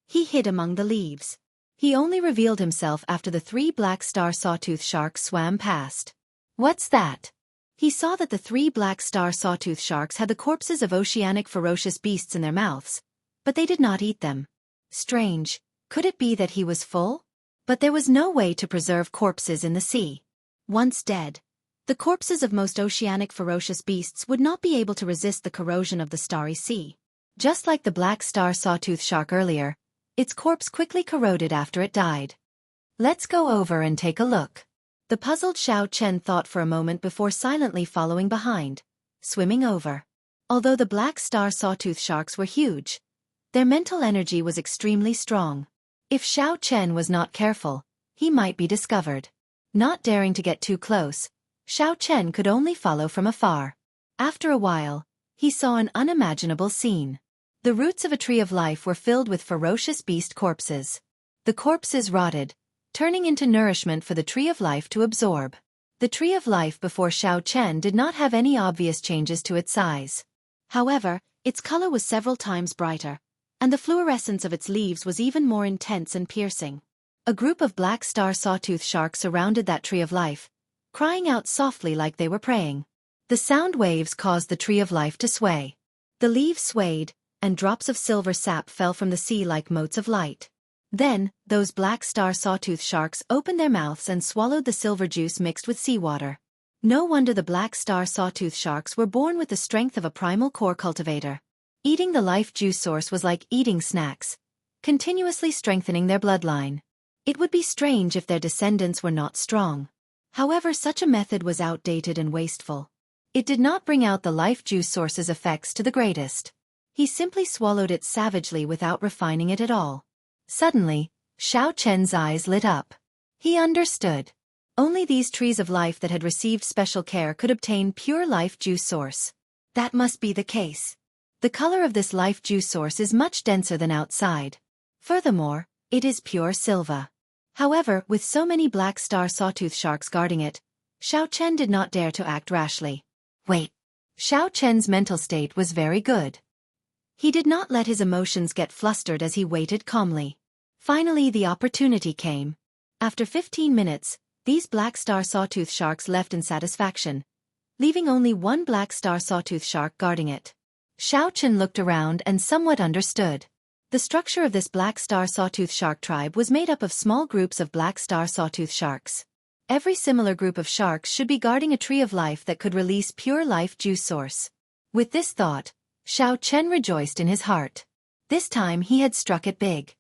he hid among the leaves. He only revealed himself after the 3 black star sawtooth sharks swam past. What's that? He saw that the 3 black star sawtooth sharks had the corpses of oceanic ferocious beasts in their mouths, but they did not eat them. Strange, could it be that he was full? But there was no way to preserve corpses in the sea. Once dead, the corpses of most oceanic ferocious beasts would not be able to resist the corrosion of the Starry Sea. Just like the black star sawtooth shark earlier, its corpse quickly corroded after it died. Let's go over and take a look. The puzzled Xiao Chen thought for a moment before silently following behind, swimming over. Although the black star sawtooth sharks were huge, their mental energy was extremely strong. If Xiao Chen was not careful, he might be discovered. Not daring to get too close, Xiao Chen could only follow from afar. After a while, he saw an unimaginable scene. The roots of a tree of life were filled with ferocious beast corpses. The corpses rotted, turning into nourishment for the tree of life to absorb. The tree of life before Xiao Chen did not have any obvious changes to its size. However, its color was several times brighter, and the fluorescence of its leaves was even more intense and piercing. A group of black star sawtooth sharks surrounded that tree of life, crying out softly like they were praying. The sound waves caused the tree of life to sway. The leaves swayed, and drops of silver sap fell from the sea like motes of light. Then, those black star sawtooth sharks opened their mouths and swallowed the silver juice mixed with seawater. No wonder the black star sawtooth sharks were born with the strength of a primal core cultivator. Eating the life juice source was like eating snacks, continuously strengthening their bloodline. It would be strange if their descendants were not strong. However, such a method was outdated and wasteful. It did not bring out the life juice source's effects to the greatest. He simply swallowed it savagely without refining it at all. Suddenly, Xiao Chen's eyes lit up. He understood. Only these trees of life that had received special care could obtain pure life juice source. That must be the case. The color of this life juice source is much denser than outside. Furthermore, it is pure silver. However, with so many black star sawtooth sharks guarding it, Xiao Chen did not dare to act rashly. Wait. Xiao Chen's mental state was very good. He did not let his emotions get flustered as he waited calmly. Finally, the opportunity came. After 15 minutes, these black star sawtooth sharks left in satisfaction, leaving only one black star sawtooth shark guarding it. Xiao Chen looked around and somewhat understood. The structure of this black star sawtooth shark tribe was made up of small groups of black star sawtooth sharks. Every similar group of sharks should be guarding a tree of life that could release pure life juice source. With this thought, Xiao Chen rejoiced in his heart. This time he had struck it big.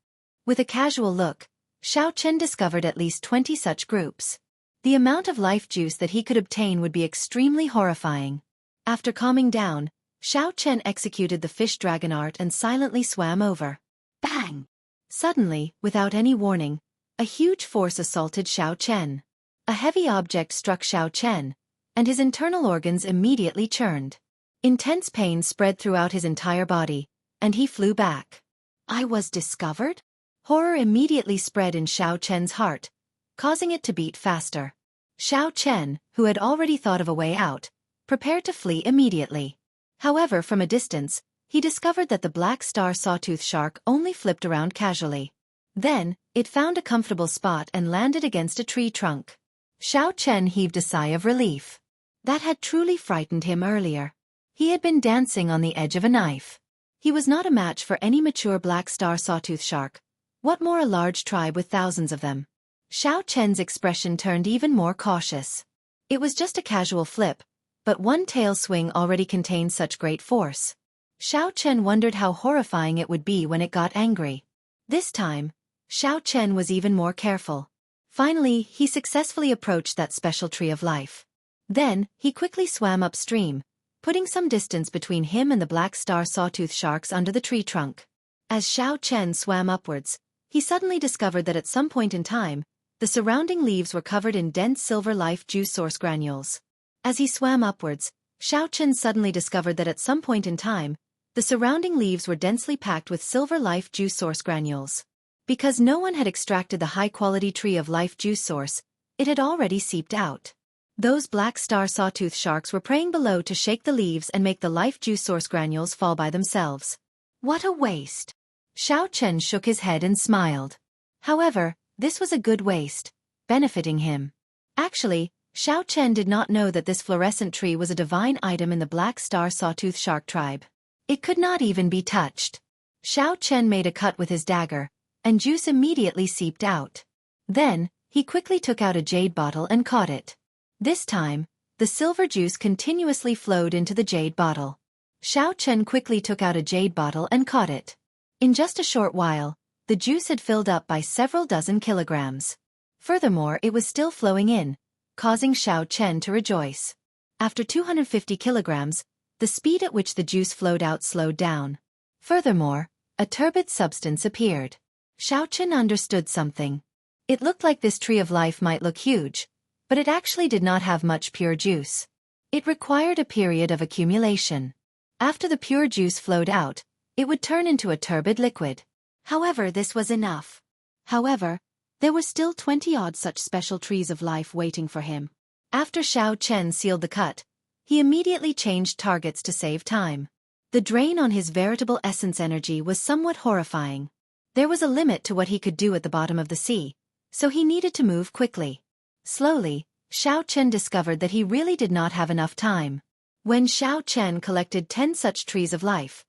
With a casual look, Xiao Chen discovered at least 20 such groups. The amount of life juice that he could obtain would be extremely horrifying. After calming down, Xiao Chen executed the fish dragon art and silently swam over. Bang! Suddenly, without any warning, a huge force assaulted Xiao Chen. A heavy object struck Xiao Chen, and his internal organs immediately churned. Intense pain spread throughout his entire body, and he flew back. I was discovered? Horror immediately spread in Xiao Chen's heart, causing it to beat faster. Xiao Chen, who had already thought of a way out, prepared to flee immediately. However, from a distance, he discovered that the black star sawtooth shark only flipped around casually. Then, it found a comfortable spot and landed against a tree trunk. Xiao Chen heaved a sigh of relief. That had truly frightened him earlier. He had been dancing on the edge of a knife. He was not a match for any mature black star sawtooth shark. What more a large tribe with thousands of them? Xiao Chen's expression turned even more cautious. It was just a casual flip, but one tail swing already contained such great force. Xiao Chen wondered how horrifying it would be when it got angry. This time, Xiao Chen was even more careful. Finally, he successfully approached that special tree of life. Then, he quickly swam upstream, putting some distance between him and the black star sawtooth sharks under the tree trunk. As Xiao Chen swam upwards, he suddenly discovered that at some point in time, the surrounding leaves were covered in dense silver life juice source granules. As he swam upwards, Xiao Chen suddenly discovered that at some point in time, the surrounding leaves were densely packed with silver life juice source granules. Because no one had extracted the high-quality tree of life juice source, it had already seeped out. Those black star sawtooth sharks were praying below to shake the leaves and make the life juice source granules fall by themselves. What a waste! Xiao Chen shook his head and smiled. However, this was a good waste, benefiting him. Actually, Xiao Chen did not know that this fluorescent tree was a divine item in the black star sawtooth shark tribe. It could not even be touched. Xiao Chen made a cut with his dagger, and juice immediately seeped out. Then, he quickly took out a jade bottle and caught it. This time, the silver juice continuously flowed into the jade bottle. Xiao Chen quickly took out a jade bottle and caught it. In just a short while, the juice had filled up by several dozen kilograms. Furthermore, it was still flowing in, causing Xiao Chen to rejoice. After 250 kilograms, the speed at which the juice flowed out slowed down. Furthermore, a turbid substance appeared. Xiao Chen understood something. It looked like this tree of life might look huge, but it actually did not have much pure juice. It required a period of accumulation. After the pure juice flowed out, it would turn into a turbid liquid. However, this was enough. However, there were still 20-odd such special trees of life waiting for him. After Xiao Chen sealed the cut, he immediately changed targets to save time. The drain on his veritable essence energy was somewhat horrifying. There was a limit to what he could do at the bottom of the sea, so he needed to move quickly. Slowly, Xiao Chen discovered that he really did not have enough time. When Xiao Chen collected 10 such trees of life,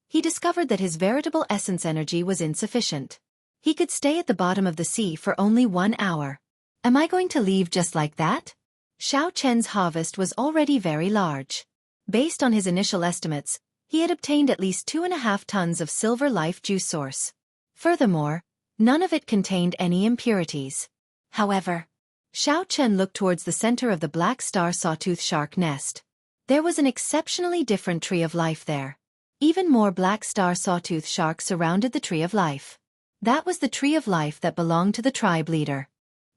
he discovered that his veritable essence energy was insufficient. He could stay at the bottom of the sea for only 1 hour. Am I going to leave just like that? Xiao Chen's harvest was already very large. Based on his initial estimates, he had obtained at least 2.5 tons of silver life juice source. Furthermore, none of it contained any impurities. However, Xiao Chen looked towards the center of the black star sawtooth shark nest. There was an exceptionally different tree of life there. Even more black star sawtooth sharks surrounded the tree of life. That was the tree of life that belonged to the tribe leader.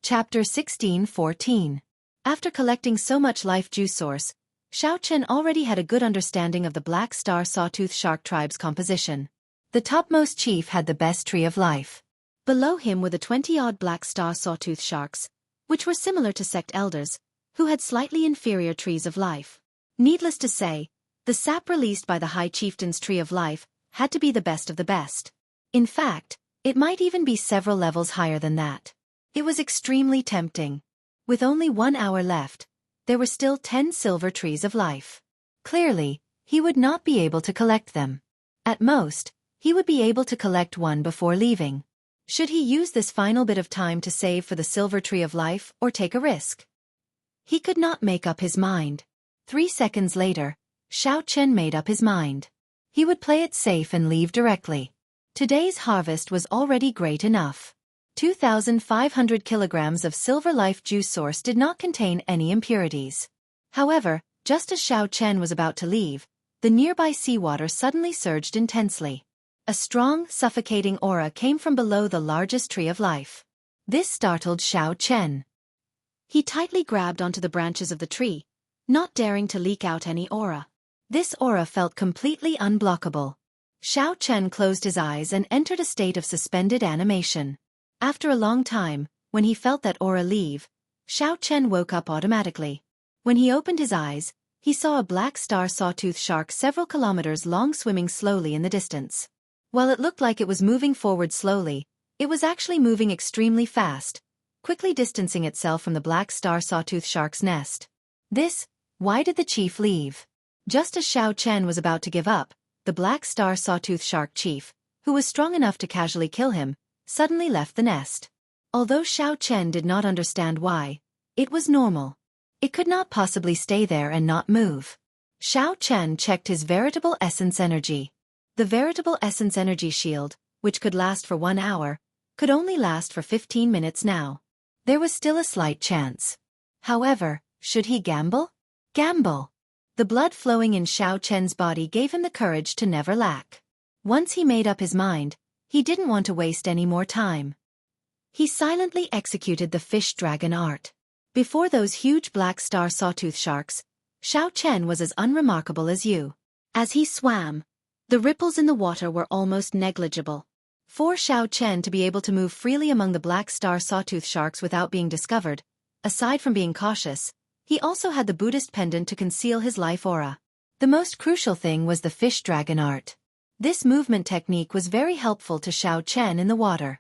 Chapter 16:14. After collecting so much life juice source, Xiao Chen already had a good understanding of the black star sawtooth shark tribe's composition. The topmost chief had the best tree of life. Below him were the 20-odd black star sawtooth sharks, which were similar to sect elders, who had slightly inferior trees of life. Needless to say, the sap released by the High Chieftain's tree of life had to be the best of the best. In fact, it might even be several levels higher than that. It was extremely tempting. With only 1 hour left, there were still 10 silver trees of life. Clearly, he would not be able to collect them. At most, he would be able to collect one before leaving. Should he use this final bit of time to save for the silver tree of life or take a risk? He could not make up his mind. 3 seconds later, Xiao Chen made up his mind. He would play it safe and leave directly. Today's harvest was already great enough. 2,500 kilograms of silver life juice source did not contain any impurities. However, just as Xiao Chen was about to leave, the nearby seawater suddenly surged intensely. A strong, suffocating aura came from below the largest tree of life. This startled Xiao Chen. He tightly grabbed onto the branches of the tree, not daring to leak out any aura. This aura felt completely unblockable. Xiao Chen closed his eyes and entered a state of suspended animation. After a long time, when he felt that aura leave, Xiao Chen woke up automatically. When he opened his eyes, he saw a black star sawtooth shark several kilometers long swimming slowly in the distance. While it looked like it was moving forward slowly, it was actually moving extremely fast, quickly distancing itself from the black star sawtooth shark's nest. Why did the chief leave? Just as Xiao Chen was about to give up, the black star sawtooth shark chief, who was strong enough to casually kill him, suddenly left the nest. Although Xiao Chen did not understand why, it was normal. It could not possibly stay there and not move. Xiao Chen checked his veritable essence energy. The veritable essence energy shield, which could last for 1 hour, could only last for 15 minutes now. There was still a slight chance. However, should he gamble? Gamble! The blood flowing in Xiao Chen's body gave him the courage to never lack. Once he made up his mind, he didn't want to waste any more time. He silently executed the fish dragon art. Before those huge black star sawtooth sharks, Xiao Chen was as unremarkable as you. As he swam, the ripples in the water were almost negligible. For Xiao Chen to be able to move freely among the black star sawtooth sharks without being discovered, aside from being cautious, he also had the Buddhist pendant to conceal his life aura. The most crucial thing was the fish dragon art. This movement technique was very helpful to Xiao Chen in the water.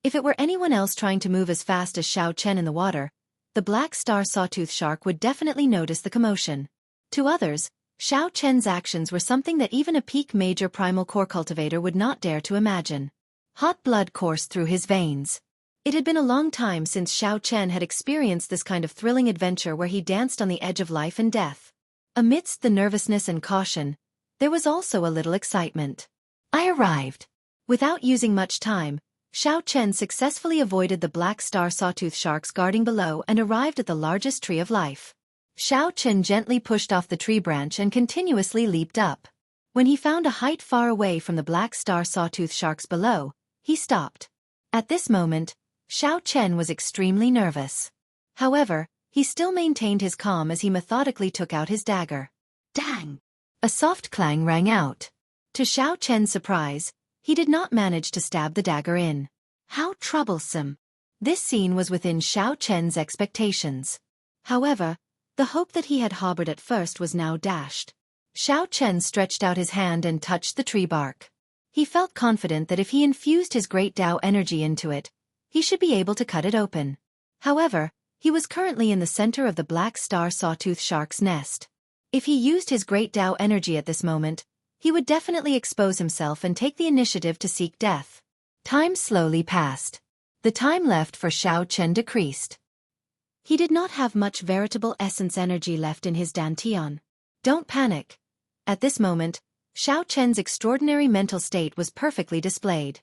If it were anyone else trying to move as fast as Xiao Chen in the water, the black star sawtooth shark would definitely notice the commotion. To others, Xiao Chen's actions were something that even a peak major primal core cultivator would not dare to imagine. Hot blood coursed through his veins. It had been a long time since Xiao Chen had experienced this kind of thrilling adventure where he danced on the edge of life and death. Amidst the nervousness and caution, there was also a little excitement. I arrived. Without using much time, Xiao Chen successfully avoided the black star sawtooth sharks guarding below and arrived at the largest tree of life. Xiao Chen gently pushed off the tree branch and continuously leaped up. When he found a height far away from the black star sawtooth sharks below, he stopped. At this moment, Xiao Chen was extremely nervous. However, he still maintained his calm as he methodically took out his dagger. Dang! A soft clang rang out. To Xiao Chen's surprise, he did not manage to stab the dagger in. How troublesome! This scene was within Xiao Chen's expectations. However, the hope that he had harbored at first was now dashed. Xiao Chen stretched out his hand and touched the tree bark. He felt confident that if he infused his great Tao energy into it, he should be able to cut it open. However, he was currently in the center of the black star sawtooth shark's nest. If he used his great Tao energy at this moment, he would definitely expose himself and take the initiative to seek death. Time slowly passed. The time left for Xiao Chen decreased. He did not have much veritable essence energy left in his dantian. Don't panic. At this moment, Xiao Chen's extraordinary mental state was perfectly displayed.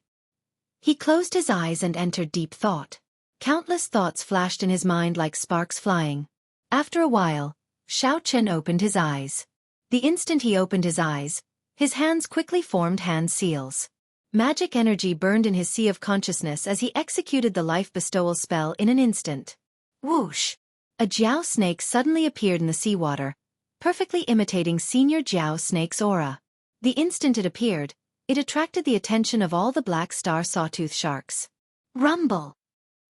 He closed his eyes and entered deep thought. Countless thoughts flashed in his mind like sparks flying. After a while, Xiao Chen opened his eyes. The instant he opened his eyes, his hands quickly formed hand seals. Magic energy burned in his sea of consciousness as he executed the life bestowal spell in an instant. Whoosh! A Jiao snake suddenly appeared in the seawater, perfectly imitating Senior Jiao Snake's aura. The instant it appeared, it attracted the attention of all the black star sawtooth sharks. Rumble!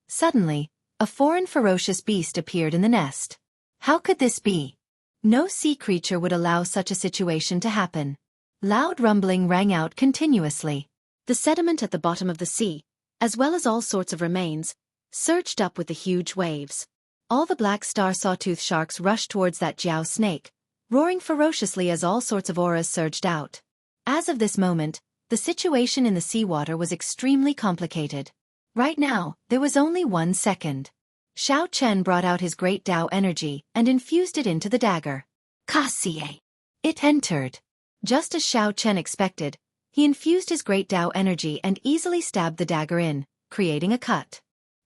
Suddenly, a foreign ferocious beast appeared in the nest. How could this be? No sea creature would allow such a situation to happen. Loud rumbling rang out continuously. The sediment at the bottom of the sea, as well as all sorts of remains, surged up with the huge waves. All the black star sawtooth sharks rushed towards that Jiao snake, roaring ferociously as all sorts of auras surged out. As of this moment, the situation in the seawater was extremely complicated. Right now, there was only 1 second. Xiao Chen brought out his great Tao energy and infused it into the dagger. Cassie! It entered. Just as Xiao Chen expected, he infused his great Tao energy and easily stabbed the dagger in, creating a cut.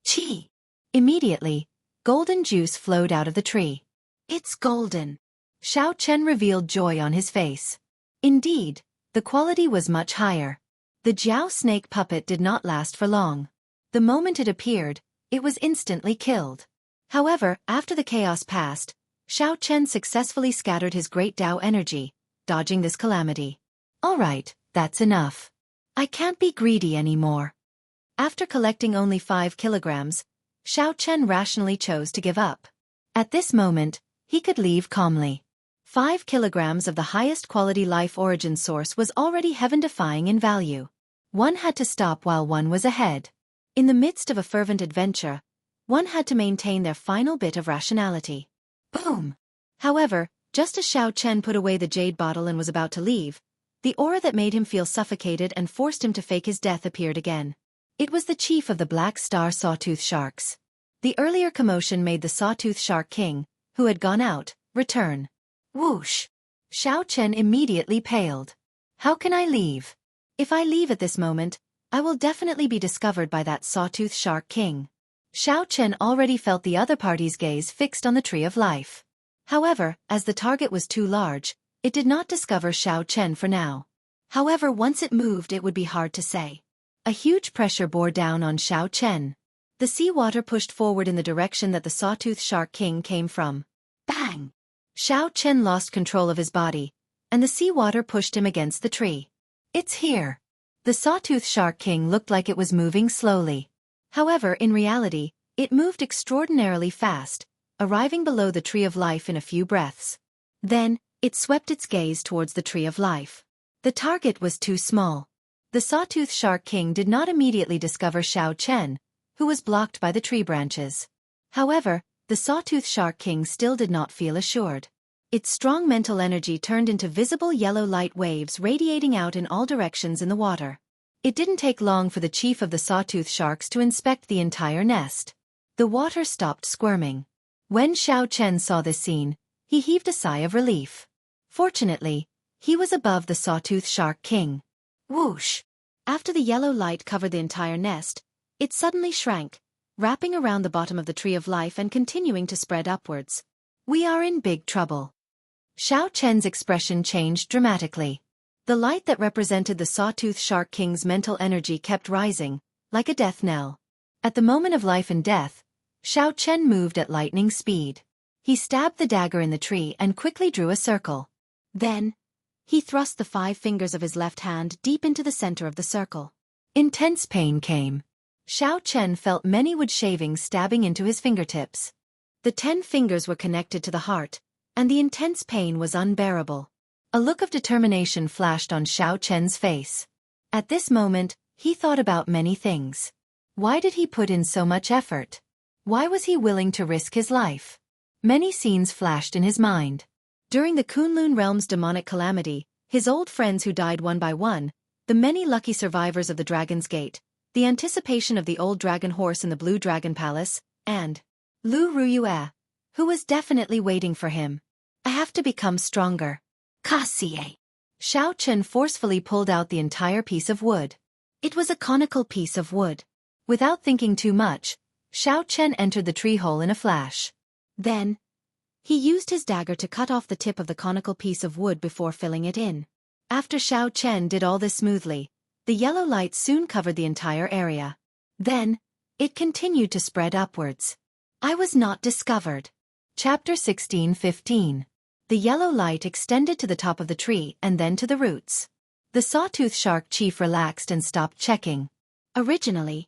Chi! Immediately, golden juice flowed out of the tree. It's golden! Xiao Chen revealed joy on his face. Indeed, the quality was much higher. The Jiao snake puppet did not last for long. The moment it appeared, it was instantly killed. However, after the chaos passed, Xiao Chen successfully scattered his great Tao energy, dodging this calamity. Alright, that's enough. I can't be greedy anymore. After collecting only 5 kilograms, Xiao Chen rationally chose to give up. At this moment, he could leave calmly. 5 kilograms of the highest quality life origin source was already heaven-defying in value. One had to stop while one was ahead. In the midst of a fervent adventure, one had to maintain their final bit of rationality. Boom! However, just as Xiao Chen put away the jade bottle and was about to leave, the aura that made him feel suffocated and forced him to fake his death appeared again. It was the chief of the Black Star Sawtooth Sharks. The earlier commotion made the Sawtooth Shark King, who had gone out, return. Whoosh! Xiao Chen immediately paled. How can I leave? If I leave at this moment, I will definitely be discovered by that Sawtooth Shark King. Xiao Chen already felt the other party's gaze fixed on the Tree of Life. However, as the target was too large, it did not discover Xiao Chen for now. However, once it moved it would be hard to say. A huge pressure bore down on Xiao Chen. The seawater pushed forward in the direction that the Sawtooth Shark King came from. Bang! Xiao Chen lost control of his body, and the seawater pushed him against the tree. It's here. The Sawtooth Shark King looked like it was moving slowly. However, in reality, it moved extraordinarily fast, arriving below the Tree of Life in a few breaths. Then, it swept its gaze towards the Tree of Life. The target was too small. The Sawtooth Shark King did not immediately discover Xiao Chen, who was blocked by the tree branches. However, the Sawtooth Shark King still did not feel assured. Its strong mental energy turned into visible yellow light waves radiating out in all directions in the water. It didn't take long for the chief of the Sawtooth Sharks to inspect the entire nest. The water stopped squirming. When Xiao Chen saw this scene, he heaved a sigh of relief. Fortunately, he was above the Sawtooth Shark King. Whoosh! After the yellow light covered the entire nest, it suddenly shrank, wrapping around the bottom of the Tree of Life and continuing to spread upwards. We are in big trouble. Xiao Chen's expression changed dramatically. The light that represented the Sawtooth Shark King's mental energy kept rising, like a death knell. At the moment of life and death, Xiao Chen moved at lightning speed. He stabbed the dagger in the tree and quickly drew a circle. Then, he thrust the 5 fingers of his left hand deep into the center of the circle. Intense pain came. Xiao Chen felt many wood shavings stabbing into his fingertips. The 10 fingers were connected to the heart, and the intense pain was unbearable. A look of determination flashed on Xiao Chen's face. At this moment, he thought about many things. Why did he put in so much effort? Why was he willing to risk his life? Many scenes flashed in his mind. During the Kunlun realm's demonic calamity, his old friends who died one by one, the many lucky survivors of the Dragon's Gate, the anticipation of the old dragon horse in the Blue Dragon Palace, and Lu Ruyue, who was definitely waiting for him. I have to become stronger. Kasie. Xiao Chen forcefully pulled out the entire piece of wood. It was a conical piece of wood. Without thinking too much, Xiao Chen entered the tree hole in a flash. Then, he used his dagger to cut off the tip of the conical piece of wood before filling it in. After Xiao Chen did all this smoothly, the yellow light soon covered the entire area. Then, it continued to spread upwards. I was not discovered. Chapter 16:15. The yellow light extended to the top of the tree and then to the roots. The sawtooth shark chief relaxed and stopped checking. Originally,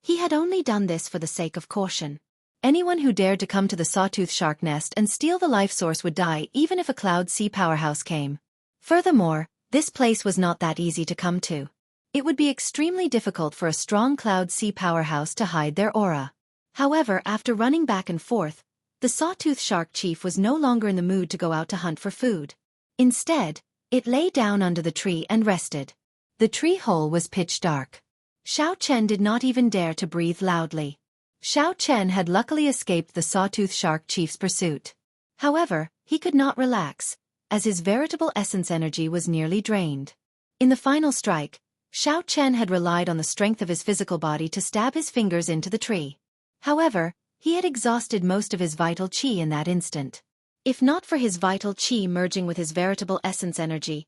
he had only done this for the sake of caution. Anyone who dared to come to the sawtooth shark nest and steal the life source would die even if a Cloud Sea powerhouse came. Furthermore, this place was not that easy to come to. It would be extremely difficult for a strong Cloud Sea powerhouse to hide their aura. However, after running back and forth, the sawtooth shark chief was no longer in the mood to go out to hunt for food. Instead, it lay down under the tree and rested. The tree hole was pitch dark. Xiao Chen did not even dare to breathe loudly. Xiao Chen had luckily escaped the sawtooth shark chief's pursuit. However, he could not relax, as his veritable essence energy was nearly drained. In the final strike, Xiao Chen had relied on the strength of his physical body to stab his fingers into the tree. However, he had exhausted most of his vital qi in that instant. If not for his vital qi merging with his veritable essence energy,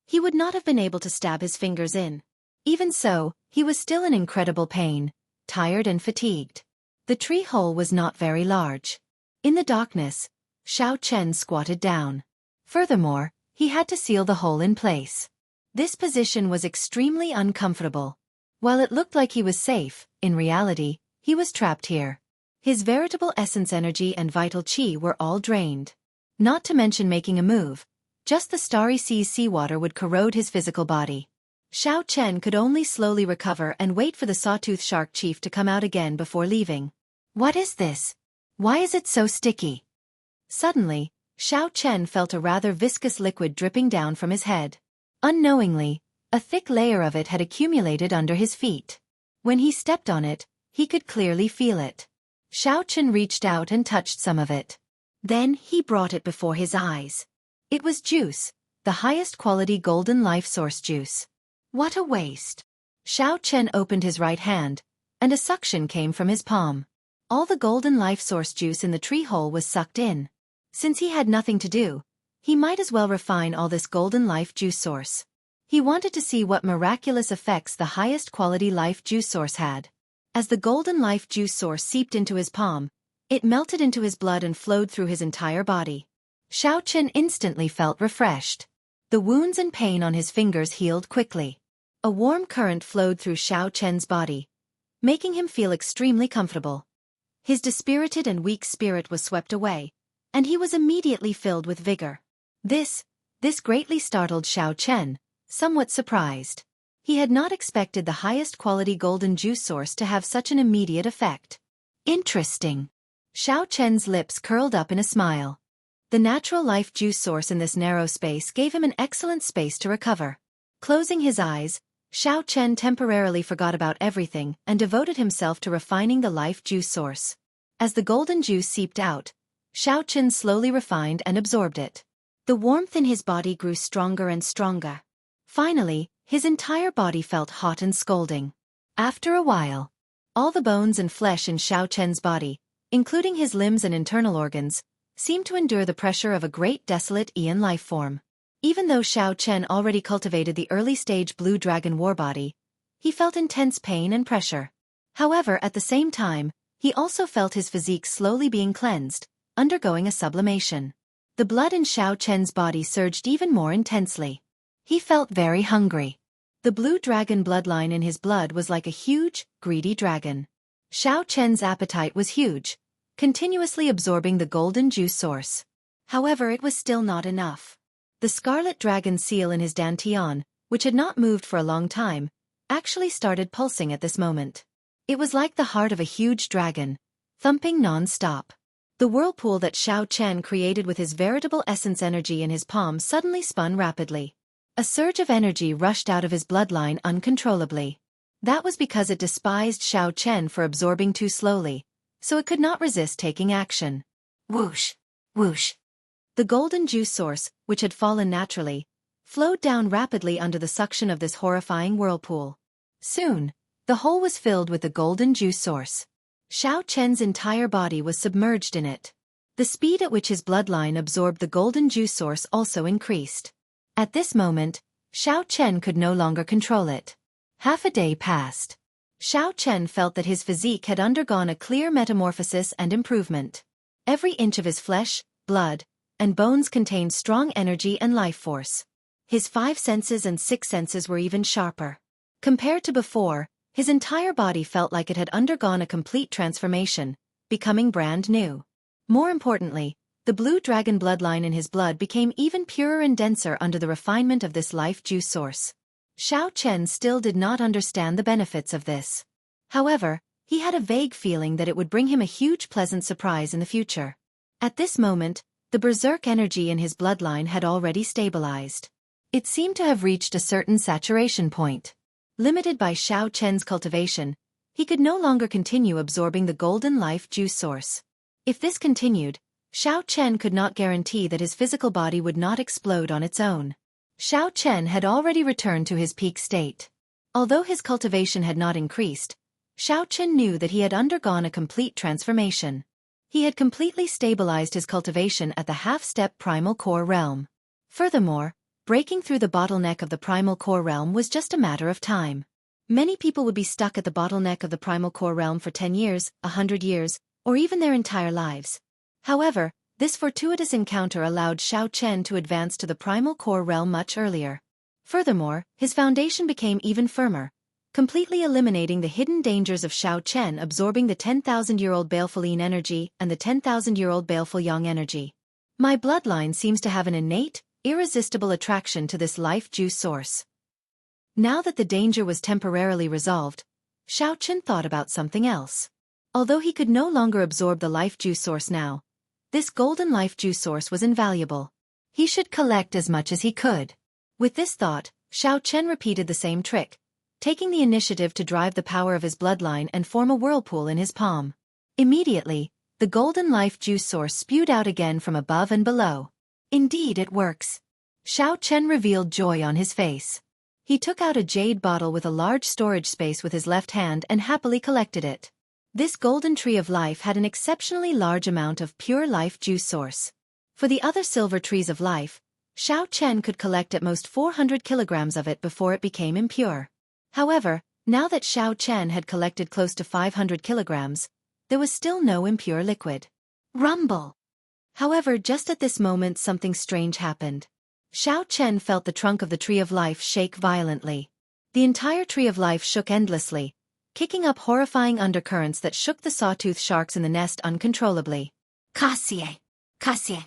he would not have been able to stab his fingers in. Even so, he was still in incredible pain, tired and fatigued. The tree hole was not very large. In the darkness, Xiao Chen squatted down. Furthermore, he had to seal the hole in place. This position was extremely uncomfortable. While it looked like he was safe, in reality, he was trapped here. His veritable essence energy and vital qi were all drained. Not to mention making a move, just the starry sea's seawater would corrode his physical body. Xiao Chen could only slowly recover and wait for the sawtooth shark chief to come out again before leaving. What is this? Why is it so sticky? Suddenly, Xiao Chen felt a rather viscous liquid dripping down from his head. Unknowingly, a thick layer of it had accumulated under his feet. When he stepped on it, he could clearly feel it. Xiao Chen reached out and touched some of it. Then he brought it before his eyes. It was juice, the highest quality golden life source juice. What a waste! Xiao Chen opened his right hand, and a suction came from his palm. All the golden life source juice in the tree hole was sucked in. Since he had nothing to do, he might as well refine all this golden life juice source. He wanted to see what miraculous effects the highest quality life juice source had. As the golden life juice source seeped into his palm, it melted into his blood and flowed through his entire body. Xiao Chen instantly felt refreshed. The wounds and pain on his fingers healed quickly. A warm current flowed through Xiao Chen's body, making him feel extremely comfortable. His dispirited and weak spirit was swept away, and he was immediately filled with vigor. This greatly startled Xiao Chen, somewhat surprised. He had not expected the highest quality golden juice source to have such an immediate effect. Interesting. Xiao Chen's lips curled up in a smile. The natural life juice source in this narrow space gave him an excellent space to recover. Closing his eyes, Xiao Chen temporarily forgot about everything and devoted himself to refining the life juice source. As the golden juice seeped out, Xiao Chen slowly refined and absorbed it. The warmth in his body grew stronger and stronger. Finally, his entire body felt hot and scalding. After a while, all the bones and flesh in Xiao Chen's body, including his limbs and internal organs, seemed to endure the pressure of a great desolate Aeon life form. Even though Xiao Chen already cultivated the early-stage Blue Dragon war body, he felt intense pain and pressure. However, at the same time, He also felt his physique slowly being cleansed, undergoing a sublimation. The blood in Xiao Chen's body surged even more intensely. He felt very hungry. The blue dragon bloodline in his blood was like a huge, greedy dragon. Xiao Chen's appetite was huge, continuously absorbing the golden juice source. However, it was still not enough. The scarlet dragon seal in his dantian, which had not moved for a long time, actually started pulsing at this moment. It was like the heart of a huge dragon, thumping non-stop. The whirlpool that Xiao Chen created with his veritable essence energy in his palm suddenly spun rapidly. A surge of energy rushed out of his bloodline uncontrollably. That was because it despised Xiao Chen for absorbing too slowly, so it could not resist taking action. Whoosh! Whoosh! The golden juice source, which had fallen naturally, flowed down rapidly under the suction of this horrifying whirlpool. Soon, the hole was filled with the golden juice source. Xiao Chen's entire body was submerged in it. The speed at which his bloodline absorbed the golden juice source also increased. At this moment, Xiao Chen could no longer control it. Half a day passed. Xiao Chen felt that his physique had undergone a clear metamorphosis and improvement. Every inch of his flesh, blood, and bones contained strong energy and life force. His 5 senses and 6 senses were even sharper. Compared to before, his entire body felt like it had undergone a complete transformation, becoming brand new. More importantly, the blue dragon bloodline in his blood became even purer and denser under the refinement of this life juice source. Xiao Chen still did not understand the benefits of this. However, he had a vague feeling that it would bring him a huge pleasant surprise in the future. At this moment, the berserk energy in his bloodline had already stabilized. It seemed to have reached a certain saturation point. Limited by Xiao Chen's cultivation, he could no longer continue absorbing the golden life juice source. If this continued, Xiao Chen could not guarantee that his physical body would not explode on its own. Xiao Chen had already returned to his peak state. Although his cultivation had not increased, Xiao Chen knew that he had undergone a complete transformation. He had completely stabilized his cultivation at the half-step primal core realm. Furthermore, breaking through the bottleneck of the primal core realm was just a matter of time. Many people would be stuck at the bottleneck of the primal core realm for 10 years, 100 years, or even their entire lives. However, this fortuitous encounter allowed Xiao Chen to advance to the primal core realm much earlier. Furthermore, his foundation became even firmer, completely eliminating the hidden dangers of Xiao Chen absorbing the 10,000-year-old baleful yin energy and the 10,000-year-old baleful yang energy. My bloodline seems to have an innate, irresistible attraction to this life juice source. Now that the danger was temporarily resolved, Xiao Chen thought about something else. Although he could no longer absorb the life juice source now, this golden life juice source was invaluable. He should collect as much as he could. With this thought, Xiao Chen repeated the same trick, taking the initiative to drive the power of his bloodline and form a whirlpool in his palm. Immediately, the golden life juice source spewed out again from above and below. Indeed, it works. Xiao Chen revealed joy on his face. He took out a jade bottle with a large storage space with his left hand and happily collected it. This golden tree of life had an exceptionally large amount of pure life juice source. For the other silver trees of life, Xiao Chen could collect at most 400 kilograms of it before it became impure. However, now that Xiao Chen had collected close to 500 kilograms, there was still no impure liquid. Rumble! However, just at this moment something strange happened. Xiao Chen felt the trunk of the tree of life shake violently. The entire tree of life shook endlessly, kicking up horrifying undercurrents that shook the sawtooth sharks in the nest uncontrollably. Cassie! Cassie!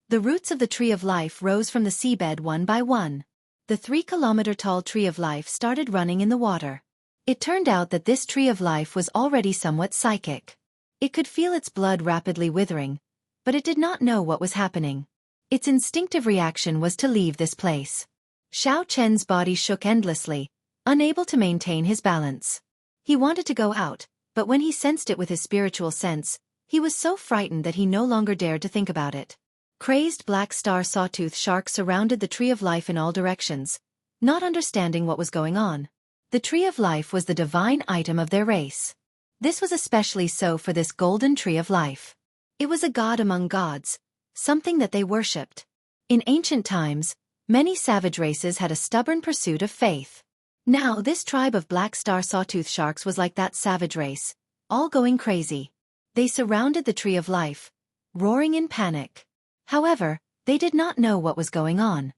The roots of the tree of life rose from the seabed one by one. The 3-kilometer-tall tree of life started running in the water. It turned out that this tree of life was already somewhat psychic. It could feel its blood rapidly withering, but it did not know what was happening. Its instinctive reaction was to leave this place. Xiao Chen's body shook endlessly, unable to maintain his balance. He wanted to go out, but when he sensed it with his spiritual sense, he was so frightened that he no longer dared to think about it. Crazed black star sawtooth sharks surrounded the tree of life in all directions, not understanding what was going on. The tree of life was the divine item of their race. This was especially so for this golden tree of life. It was a god among gods, something that they worshipped. In ancient times, many savage races had a stubborn pursuit of faith. Now this tribe of black star sawtooth sharks was like that savage race, all going crazy. They surrounded the Tree of Life, roaring in panic. However, they did not know what was going on.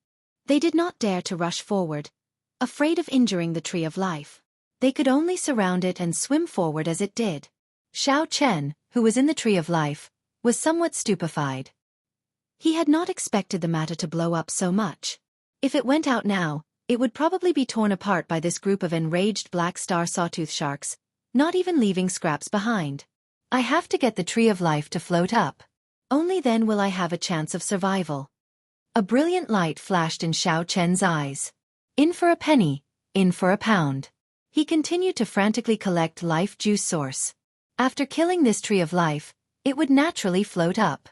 They did not dare to rush forward, afraid of injuring the Tree of Life. They could only surround it and swim forward as it did. Xiao Chen, who was in the Tree of Life, was somewhat stupefied. He had not expected the matter to blow up so much. If it went out now, it would probably be torn apart by this group of enraged black star sawtooth sharks, not even leaving scraps behind. I have to get the Tree of Life to float up. Only then will I have a chance of survival. A brilliant light flashed in Xiao Chen's eyes. In for a penny, in for a pound. He continued to frantically collect life juice source. After killing this Tree of Life, it would naturally float up.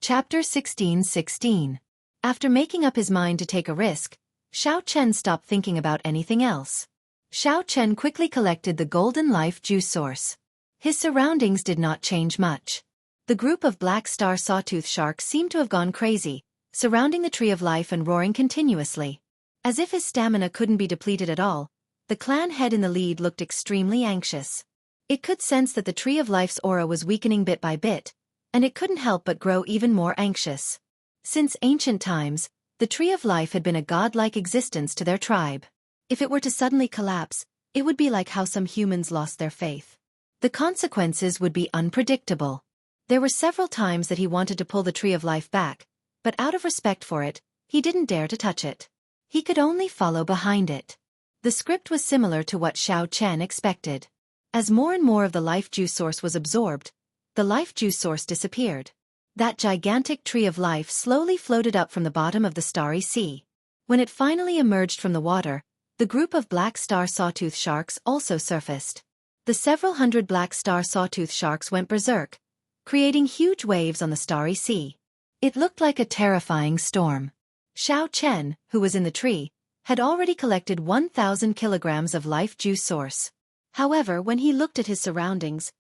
Chapter 16:16. After making up his mind to take a risk, Xiao Chen stopped thinking about anything else. Xiao Chen quickly collected the golden life juice source. His surroundings did not change much. The group of black star sawtooth sharks seemed to have gone crazy, surrounding the Tree of Life and roaring continuously. As if his stamina couldn't be depleted at all, the clan head in the lead looked extremely anxious. It could sense that the Tree of Life's aura was weakening bit by bit, and it couldn't help but grow even more anxious. Since ancient times, the Tree of Life had been a godlike existence to their tribe. If it were to suddenly collapse, it would be like how some humans lost their faith. The consequences would be unpredictable. There were several times that he wanted to pull the Tree of Life back, but out of respect for it, he didn't dare to touch it. He could only follow behind it. The script was similar to what Xiao Chen expected. As more and more of the life juice source was absorbed, the life juice source disappeared. That gigantic Tree of Life slowly floated up from the bottom of the starry sea. When it finally emerged from the water, the group of black star sawtooth sharks also surfaced. The several hundred black star sawtooth sharks went berserk, creating huge waves on the starry sea. It looked like a terrifying storm. Xiao Chen, who was in the tree, had already collected 1,000 kilograms of life juice source. However, when he looked at his surroundings,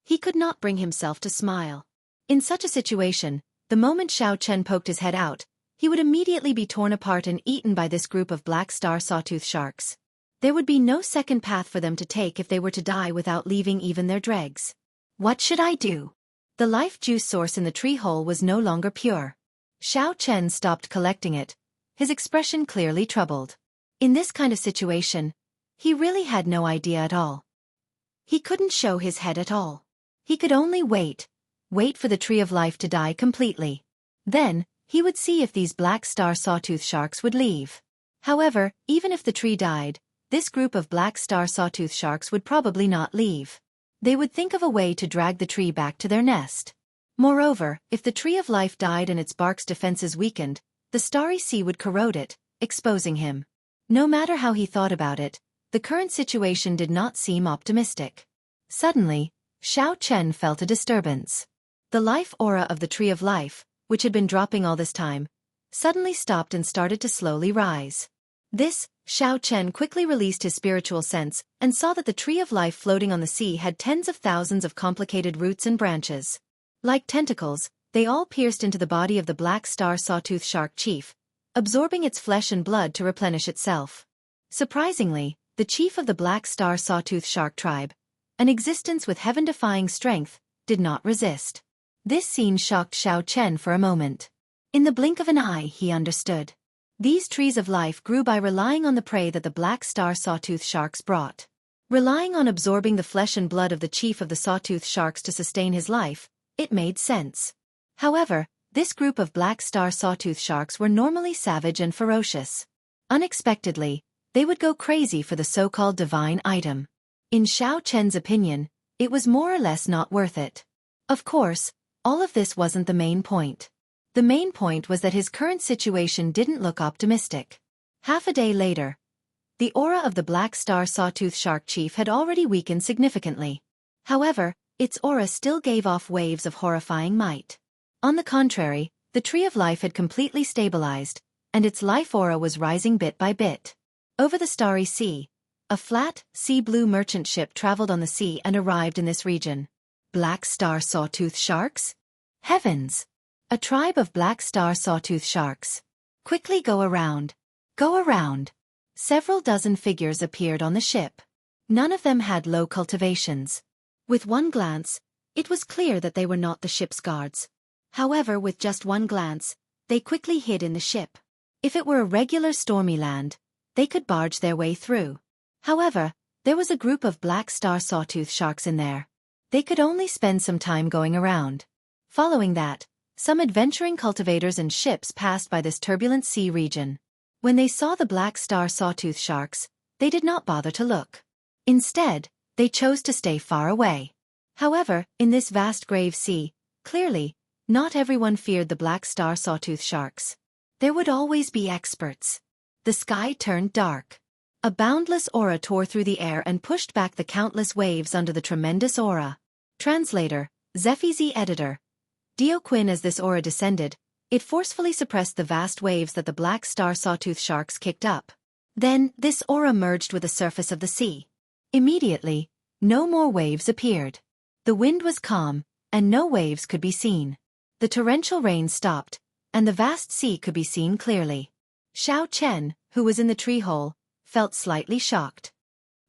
he could not bring himself to smile. In such a situation, the moment Xiao Chen poked his head out, he would immediately be torn apart and eaten by this group of black star sawtooth sharks. There would be no second path for them to take if they were to die without leaving even their dregs. What should I do? The life juice source in the tree hole was no longer pure. Xiao Chen stopped collecting it, his expression clearly troubled. In this kind of situation, he really had no idea at all. He couldn't show his head at all. He could only wait for the Tree of Life to die completely. Then, he would see if these black star sawtooth sharks would leave. However, even if the tree died, this group of black star sawtooth sharks would probably not leave. They would think of a way to drag the tree back to their nest. Moreover, if the Tree of Life died and its bark's defenses weakened, the starry sea would corrode it, exposing him. No matter how he thought about it, the current situation did not seem optimistic. Suddenly, Xiao Chen felt a disturbance. The life aura of the Tree of Life, which had been dropping all this time, suddenly stopped and started to slowly rise. Xiao Chen quickly released his spiritual sense and saw that the Tree of Life floating on the sea had tens of thousands of complicated roots and branches. Like tentacles, they all pierced into the body of the black star sawtooth shark chief, absorbing its flesh and blood to replenish itself. Surprisingly, the chief of the black star sawtooth shark tribe, an existence with heaven-defying strength, did not resist. This scene shocked Xiao Chen for a moment. In the blink of an eye, he understood. These trees of life grew by relying on the prey that the black star sawtooth sharks brought. Relying on absorbing the flesh and blood of the chief of the sawtooth sharks to sustain his life, it made sense. However, this group of black star sawtooth sharks were normally savage and ferocious. Unexpectedly, they would go crazy for the so-called divine item. In Xiao Chen's opinion, it was more or less not worth it. Of course, all of this wasn't the main point. The main point was that his current situation didn't look optimistic. Half a day later, the aura of the black star sawtooth shark chief had already weakened significantly. However, its aura still gave off waves of horrifying might. On the contrary, the Tree of Life had completely stabilized, and its life aura was rising bit by bit. Over the starry sea, a flat, sea-blue merchant ship traveled on the sea and arrived in this region. Black star sawtooth sharks? Heavens! A tribe of black star sawtooth sharks. Quickly go around. Go around. Several dozen figures appeared on the ship. None of them had low cultivations. With one glance, it was clear that they were not the ship's guards. However, with just one glance, they quickly hid in the ship. If it were a regular stormy land, they could barge their way through. However, there was a group of black star sawtooth sharks in there. They could only spend some time going around. Following that, some adventuring cultivators and ships passed by this turbulent sea region. When they saw the black star sawtooth sharks, they did not bother to look. Instead, they chose to stay far away. However, in this vast grave sea, clearly, not everyone feared the black star sawtooth sharks. There would always be experts. The sky turned dark. A boundless aura tore through the air and pushed back the countless waves under the tremendous aura. Translator, Zephy's editor. Dio Quinn. As this aura descended, it forcefully suppressed the vast waves that the black star sawtooth sharks kicked up. Then, this aura merged with the surface of the sea. Immediately, no more waves appeared. The wind was calm, and no waves could be seen. The torrential rain stopped, and the vast sea could be seen clearly. Xiao Chen, who was in the tree hole, felt slightly shocked.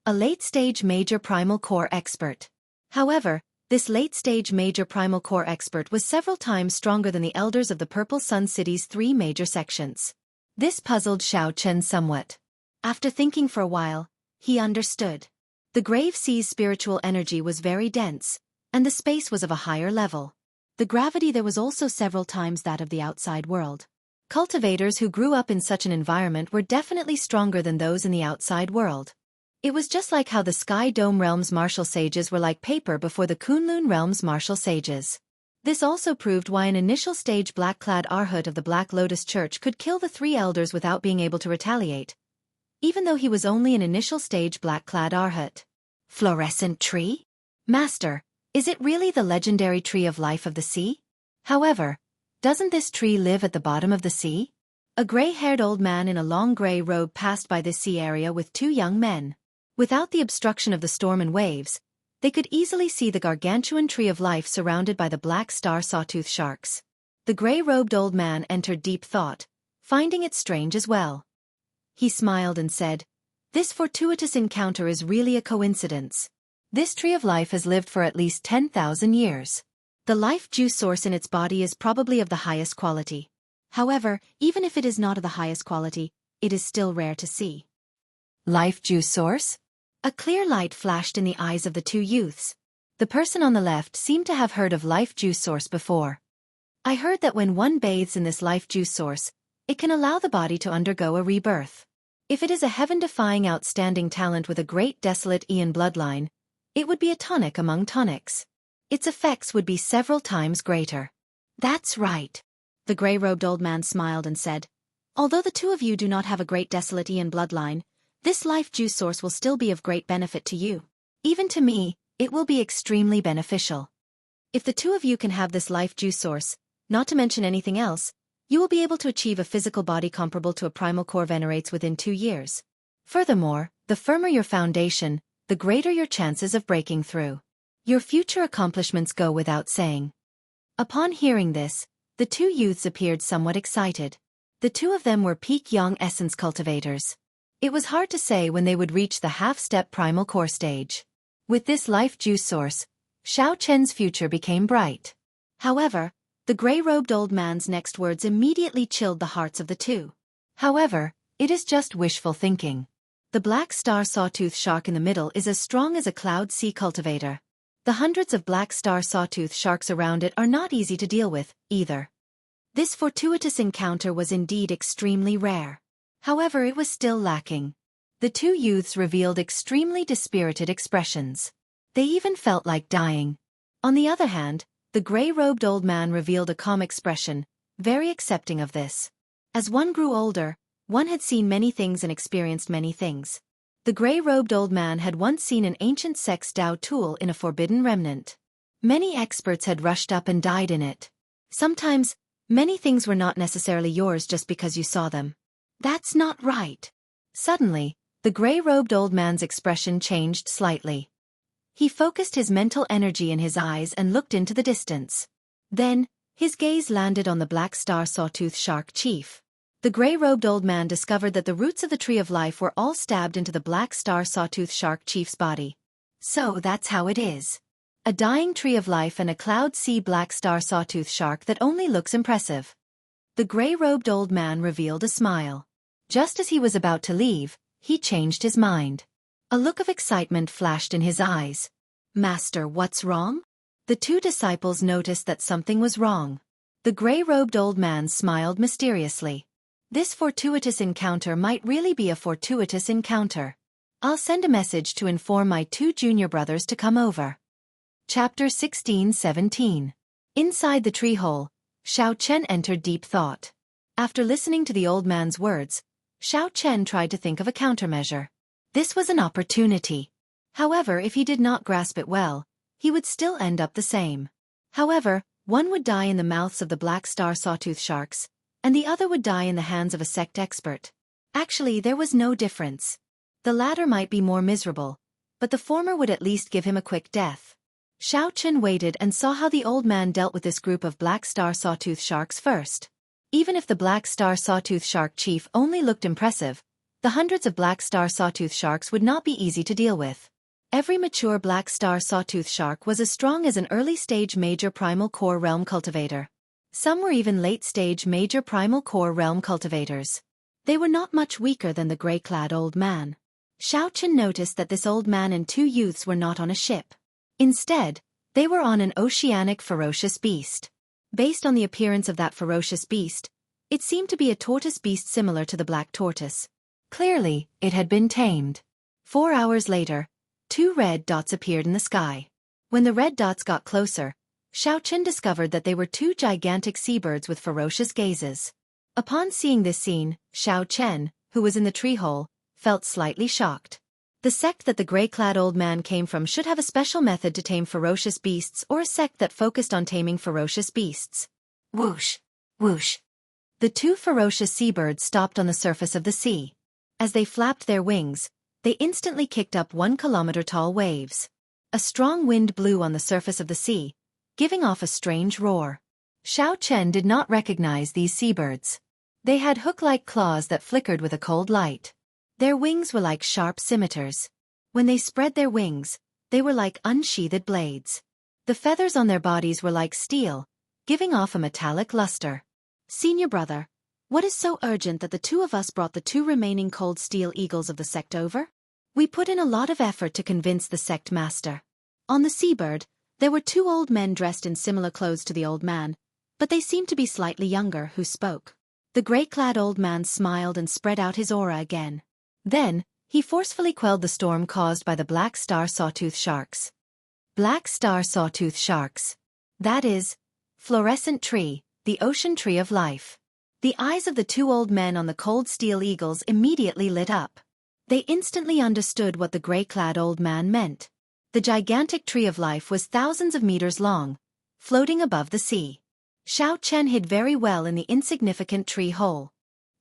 A late-stage major primal core expert. However, this late-stage major primal core expert was several times stronger than the elders of the Purple Sun City's 3 major sections. This puzzled Xiao Chen somewhat. After thinking for a while, he understood. The grave sea's spiritual energy was very dense, and the space was of a higher level. The gravity there was also several times that of the outside world. Cultivators who grew up in such an environment were definitely stronger than those in the outside world. It was just like how the Sky Dome Realm's martial sages were like paper before the Kunlun Realm's martial sages. This also proved why an initial stage black-clad Arhut of the Black Lotus Church could kill the 3 elders without being able to retaliate, even though he was only an initial stage black-clad Arhut. Fluorescent tree? Master, is it really the legendary tree of life of the sea? However, doesn't this tree live at the bottom of the sea? A gray-haired old man in a long gray robe passed by this sea area with 2 young men. Without the obstruction of the storm and waves, they could easily see the gargantuan tree of life surrounded by the black star sawtooth sharks. The gray-robed old man entered deep thought, finding it strange as well. He smiled and said, "This fortuitous encounter is really a coincidence. This tree of life has lived for at least 10,000 years. The life juice source in its body is probably of the highest quality. However, even if it is not of the highest quality, it is still rare to see." Life juice source? A clear light flashed in the eyes of the 2 youths. The person on the left seemed to have heard of life juice source before. "I heard that when one bathes in this life juice source, it can allow the body to undergo a rebirth. If it is a heaven-defying outstanding talent with a great desolate Aeon bloodline, it would be a tonic among tonics. Its effects would be several times greater." "That's right." The gray-robed old man smiled and said, "Although the 2 of you do not have a great desolate Aeon bloodline, this life juice source will still be of great benefit to you. Even to me, it will be extremely beneficial. If the 2 of you can have this life juice source, not to mention anything else, you will be able to achieve a physical body comparable to a primal core venerates within 2 years. Furthermore, the firmer your foundation, the greater your chances of breaking through. Your future accomplishments go without saying." Upon hearing this, the 2 youths appeared somewhat excited. The 2 of them were peak young essence cultivators. It was hard to say when they would reach the half-step primal core stage. With this life juice source, Xiao Chen's future became bright. However, the gray-robed old man's next words immediately chilled the hearts of the 2. "However, it is just wishful thinking. The black star sawtooth shark in the middle is as strong as a cloud sea cultivator. The hundreds of black star sawtooth sharks around it are not easy to deal with, either. This fortuitous encounter was indeed extremely rare. However, it was still lacking." The 2 youths revealed extremely dispirited expressions. They even felt like dying. On the other hand, the gray-robed old man revealed a calm expression, very accepting of this. As one grew older, one had seen many things and experienced many things. The gray-robed old man had once seen an ancient sex Dao tool in a forbidden remnant. Many experts had rushed up and died in it. Sometimes, many things were not necessarily yours just because you saw them. "That's not right." Suddenly, the gray-robed old man's expression changed slightly. He focused his mental energy in his eyes and looked into the distance. Then, his gaze landed on the black star sawtooth shark chief. The gray-robed old man discovered that the roots of the tree of life were all stabbed into the black star sawtooth shark chief's body. "So that's how it is. A dying tree of life and a cloud sea black star sawtooth shark that only looks impressive. The gray-robed old man revealed a smile. Just as he was about to leave, he changed his mind. A look of excitement flashed in his eyes. Master, what's wrong? The two disciples noticed that something was wrong. The gray-robed old man smiled mysteriously. This fortuitous encounter might really be a fortuitous encounter. I'll send a message to inform my two junior brothers to come over. Chapter 16-17. Inside the tree hole, Xiao Chen entered deep thought. After listening to the old man's words, Xiao Chen tried to think of a countermeasure. This was an opportunity. However, if he did not grasp it well, he would still end up the same. However, one would die in the mouths of the black star sawtooth sharks, and the other would die in the hands of a sect expert. Actually, there was no difference. The latter might be more miserable, but the former would at least give him a quick death. Xiao Chen waited and saw how the old man dealt with this group of black star sawtooth sharks first. Even if the black star sawtooth shark chief only looked impressive, the hundreds of black star sawtooth sharks would not be easy to deal with. Every mature black star sawtooth shark was as strong as an early-stage major primal core realm cultivator. Some were even late-stage major primal core realm cultivators. They were not much weaker than the gray-clad old man. Xiao Chen noticed that this old man and two youths were not on a ship. Instead, they were on an oceanic ferocious beast. Based on the appearance of that ferocious beast, it seemed to be a tortoise beast similar to the black tortoise. Clearly, it had been tamed. 4 hours later, 2 red dots appeared in the sky. When the red dots got closer, Xiao Chen discovered that they were 2 gigantic seabirds with ferocious gazes. Upon seeing this scene, Xiao Chen, who was in the tree hole, felt slightly shocked. The sect that the gray-clad old man came from should have a special method to tame ferocious beasts, or a sect that focused on taming ferocious beasts. Whoosh! Whoosh! The 2 ferocious seabirds stopped on the surface of the sea. As they flapped their wings, they instantly kicked up 1-kilometer-tall waves. A strong wind blew on the surface of the sea, giving off a strange roar. Xiao Chen did not recognize these seabirds. They had hook-like claws that flickered with a cold light. Their wings were like sharp scimitars. When they spread their wings, they were like unsheathed blades. The feathers on their bodies were like steel, giving off a metallic luster. Senior brother, what is so urgent that the 2 of us brought the 2 remaining cold steel eagles of the sect over? We put in a lot of effort to convince the sect master. On the seabird, there were 2 old men dressed in similar clothes to the old man, but they seemed to be slightly younger, who spoke. The gray-clad old man smiled and spread out his aura again. Then, he forcefully quelled the storm caused by the black star sawtooth sharks. Black star sawtooth sharks. That is, fluorescent tree, the ocean tree of life. The eyes of the 2 old men on the cold steel eagles immediately lit up. They instantly understood what the gray-clad old man meant. The gigantic tree of life was thousands of meters long, floating above the sea. Xiao Chen hid very well in the insignificant tree hole.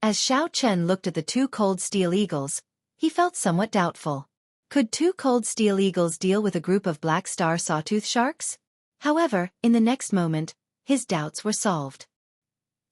As Xiao Chen looked at the 2 cold steel eagles, he felt somewhat doubtful. Could 2 cold steel eagles deal with a group of black star sawtooth sharks? However, in the next moment, his doubts were solved.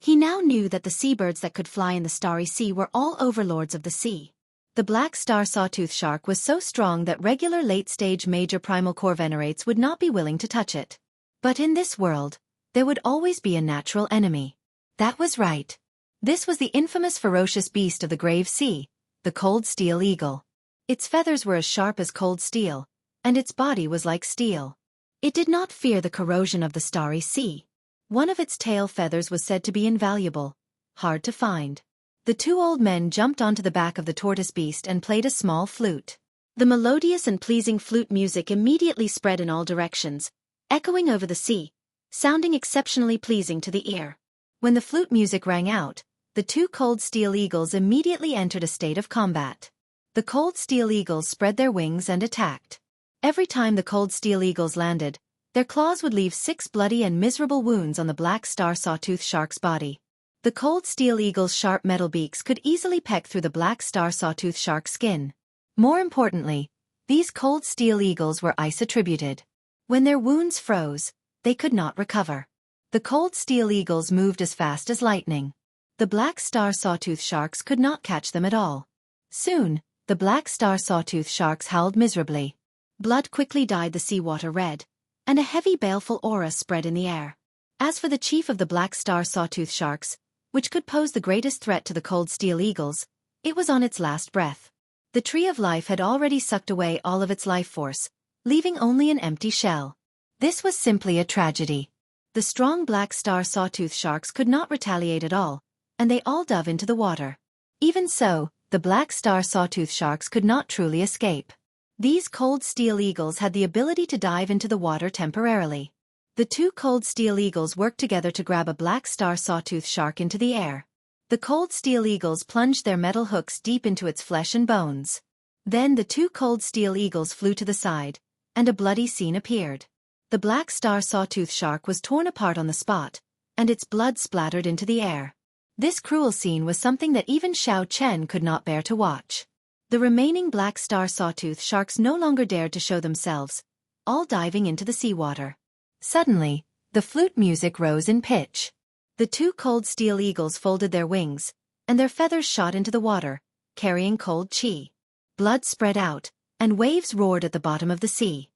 He now knew that the seabirds that could fly in the starry sea were all overlords of the sea. The black star sawtooth shark was so strong that regular late-stage major primal core venerates would not be willing to touch it. But in this world, there would always be a natural enemy. That was right. This was the infamous ferocious beast of the grave sea, the cold steel eagle. Its feathers were as sharp as cold steel, and its body was like steel. It did not fear the corrosion of the starry sea. One of its tail feathers was said to be invaluable, hard to find. The 2 old men jumped onto the back of the tortoise beast and played a small flute. The melodious and pleasing flute music immediately spread in all directions, echoing over the sea, sounding exceptionally pleasing to the ear. When the flute music rang out, the 2 cold steel eagles immediately entered a state of combat. The cold steel eagles spread their wings and attacked. Every time the cold steel eagles landed, their claws would leave 6 bloody and miserable wounds on the black star sawtooth shark's body. The cold steel eagle's sharp metal beaks could easily peck through the black star sawtooth shark's skin. More importantly, these cold steel eagles were ice-attributed. When their wounds froze, they could not recover. The cold steel eagles moved as fast as lightning. The black star sawtooth sharks could not catch them at all. Soon, the black star sawtooth sharks howled miserably. Blood quickly dyed the seawater red, and a heavy baleful aura spread in the air. As for the chief of the Black Star Sawtooth Sharks, which could pose the greatest threat to the Cold Steel Eagles, it was on its last breath. The Tree of Life had already sucked away all of its life force, leaving only an empty shell. This was simply a tragedy. The strong Black Star Sawtooth Sharks could not retaliate at all, and they all dove into the water. Even so, the Black Star Sawtooth Sharks could not truly escape. These Cold Steel Eagles had the ability to dive into the water temporarily. The two Cold Steel Eagles worked together to grab a Black Star Sawtooth Shark into the air. The Cold Steel Eagles plunged their metal hooks deep into its flesh and bones. Then the two Cold Steel Eagles flew to the side, and a bloody scene appeared. The Black Star Sawtooth Shark was torn apart on the spot, and its blood splattered into the air. This cruel scene was something that even Xiao Chen could not bear to watch. The remaining Black Star Sawtooth Sharks no longer dared to show themselves, all diving into the seawater. Suddenly, the flute music rose in pitch. The two Cold Steel Eagles folded their wings, and their feathers shot into the water, carrying cold chi. Blood spread out, and waves roared at the bottom of the sea.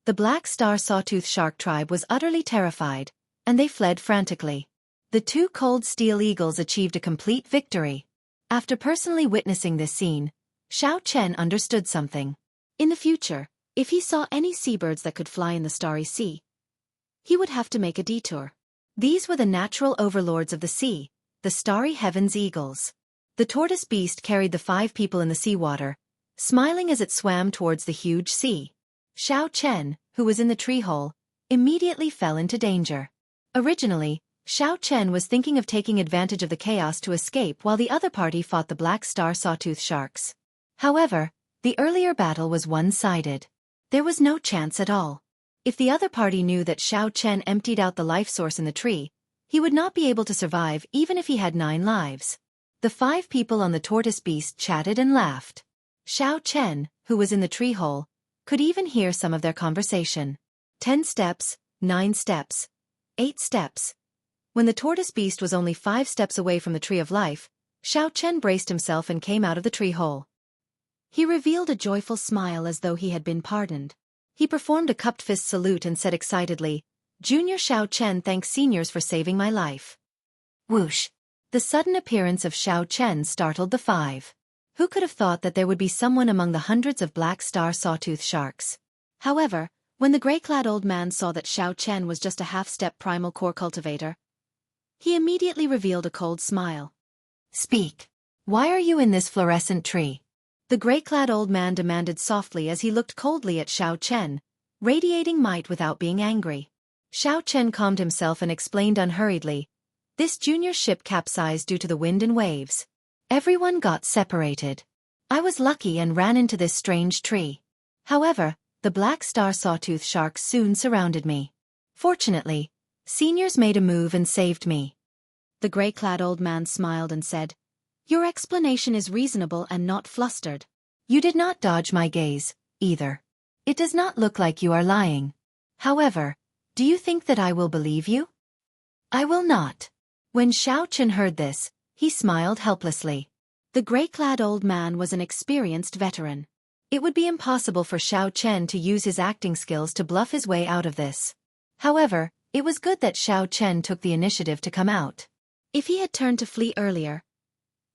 The Black Star Sawtooth Shark tribe was utterly terrified, and they fled frantically. The two Cold Steel Eagles achieved a complete victory. After personally witnessing this scene, Xiao Chen understood something. In the future, if he saw any seabirds that could fly in the starry sea, he would have to make a detour. These were the natural overlords of the sea, the starry heavens eagles. The tortoise beast carried the 5 people in the seawater, smiling as it swam towards the huge sea. Xiao Chen, who was in the tree hole, immediately fell into danger. Originally, Xiao Chen was thinking of taking advantage of the chaos to escape while the other party fought the Black Star Sawtooth Sharks. However, the earlier battle was one-sided. There was no chance at all. If the other party knew that Xiao Chen emptied out the life source in the tree, he would not be able to survive even if he had 9 lives. The 5 people on the tortoise beast chatted and laughed. Xiao Chen, who was in the tree hole, could even hear some of their conversation. 10 steps, 9 steps, 8 steps. When the tortoise beast was only 5 steps away from the Tree of Life, Xiao Chen braced himself and came out of the tree hole. He revealed a joyful smile as though he had been pardoned. He performed a cupped fist salute and said excitedly, "Junior Xiao Chen thanks seniors for saving my life." Whoosh! The sudden appearance of Xiao Chen startled the 5. Who could have thought that there would be someone among the hundreds of Black Star Sawtooth Sharks? However, when the gray-clad old man saw that Xiao Chen was just a half-step primal core cultivator, he immediately revealed a cold smile. "Speak. Why are you in this fluorescent tree?" The gray-clad old man demanded softly as he looked coldly at Xiao Chen, radiating might without being angry. Xiao Chen calmed himself and explained unhurriedly, "This junior ship capsized due to the wind and waves. Everyone got separated. I was lucky and ran into this strange tree. However, the Black Star Sawtooth Sharks soon surrounded me. Fortunately, seniors made a move and saved me." The gray-clad old man smiled and said, "Your explanation is reasonable and not flustered. You did not dodge my gaze, either. It does not look like you are lying. However, do you think that I will believe you?" "I will not." When Xiao Chen heard this, he smiled helplessly. The gray-clad old man was an experienced veteran. It would be impossible for Xiao Chen to use his acting skills to bluff his way out of this. However, it was good that Xiao Chen took the initiative to come out. If he had turned to flee earlier,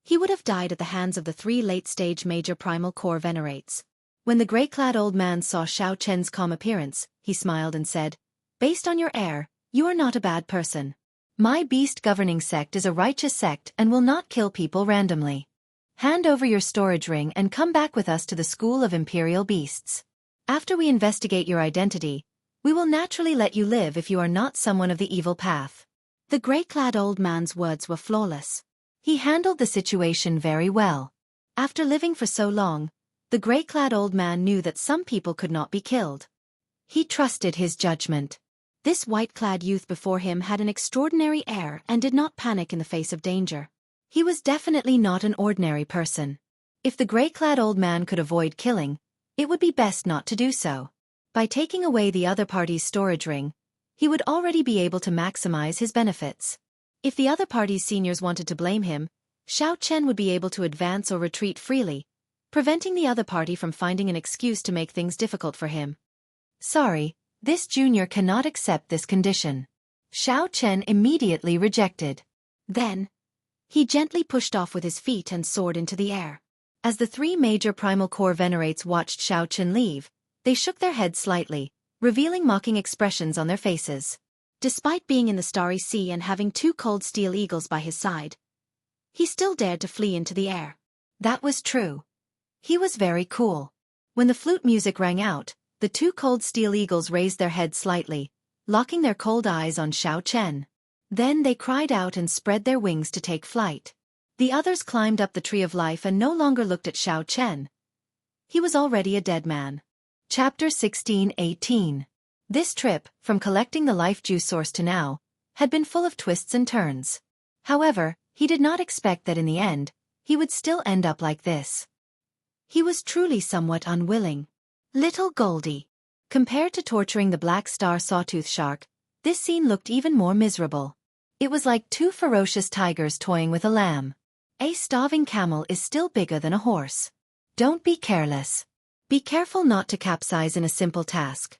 he would have died at the hands of the 3 late-stage major primal core venerates. When the gray-clad old man saw Xiao Chen's calm appearance, he smiled and said, "Based on your air, you are not a bad person. My beast governing sect is a righteous sect and will not kill people randomly. Hand over your storage ring and come back with us to the School of Imperial Beasts. After we investigate your identity, we will naturally let you live if you are not someone of the evil path." The gray-clad old man's words were flawless. He handled the situation very well. After living for so long, the gray-clad old man knew that some people could not be killed. He trusted his judgment. This white-clad youth before him had an extraordinary air and did not panic in the face of danger. He was definitely not an ordinary person. If the gray-clad old man could avoid killing, it would be best not to do so. By taking away the other party's storage ring, he would already be able to maximize his benefits. If the other party's seniors wanted to blame him, Xiao Chen would be able to advance or retreat freely, preventing the other party from finding an excuse to make things difficult for him. "Sorry, This junior cannot accept this condition. Xiao Chen immediately rejected. Then, he gently pushed off with his feet and soared into the air. As the three major primal core venerates watched Xiao Chen leave, they shook their heads slightly, revealing mocking expressions on their faces. Despite being in the starry sea and having two cold steel eagles by his side, he still dared to flee into the air. That was true. He was very cool. When the flute music rang out, the two cold steel eagles raised their heads slightly, locking their cold eyes on Xiao Chen. Then they cried out and spread their wings to take flight. The others climbed up the tree of life and no longer looked at Xiao Chen. He was already a dead man. Chapter 16:18. This trip, from collecting the life juice source to now, had been full of twists and turns. However, he did not expect that in the end, he would still end up like this. He was truly somewhat unwilling. Little Goldie. Compared to torturing the black star sawtooth shark, this scene looked even more miserable. It was like two ferocious tigers toying with a lamb. A starving camel is still bigger than a horse. Don't be careless. Be careful not to capsize in a simple task.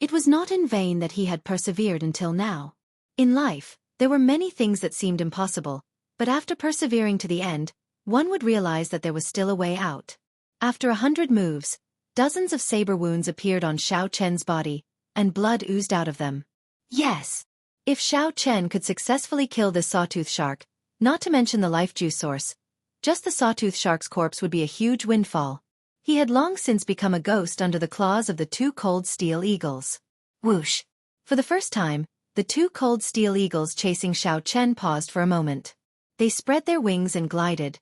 It was not in vain that he had persevered until now. In life, there were many things that seemed impossible, but after persevering to the end, one would realize that there was still a way out. After 100 moves, dozens of saber wounds appeared on Xiao Chen's body, and blood oozed out of them. Yes! If Xiao Chen could successfully kill this sawtooth shark, not to mention the life juice source, just the sawtooth shark's corpse would be a huge windfall. He had long since become a ghost under the claws of the two cold steel eagles. Whoosh! For the first time, the two cold steel eagles chasing Xiao Chen paused for a moment. They spread their wings and glided,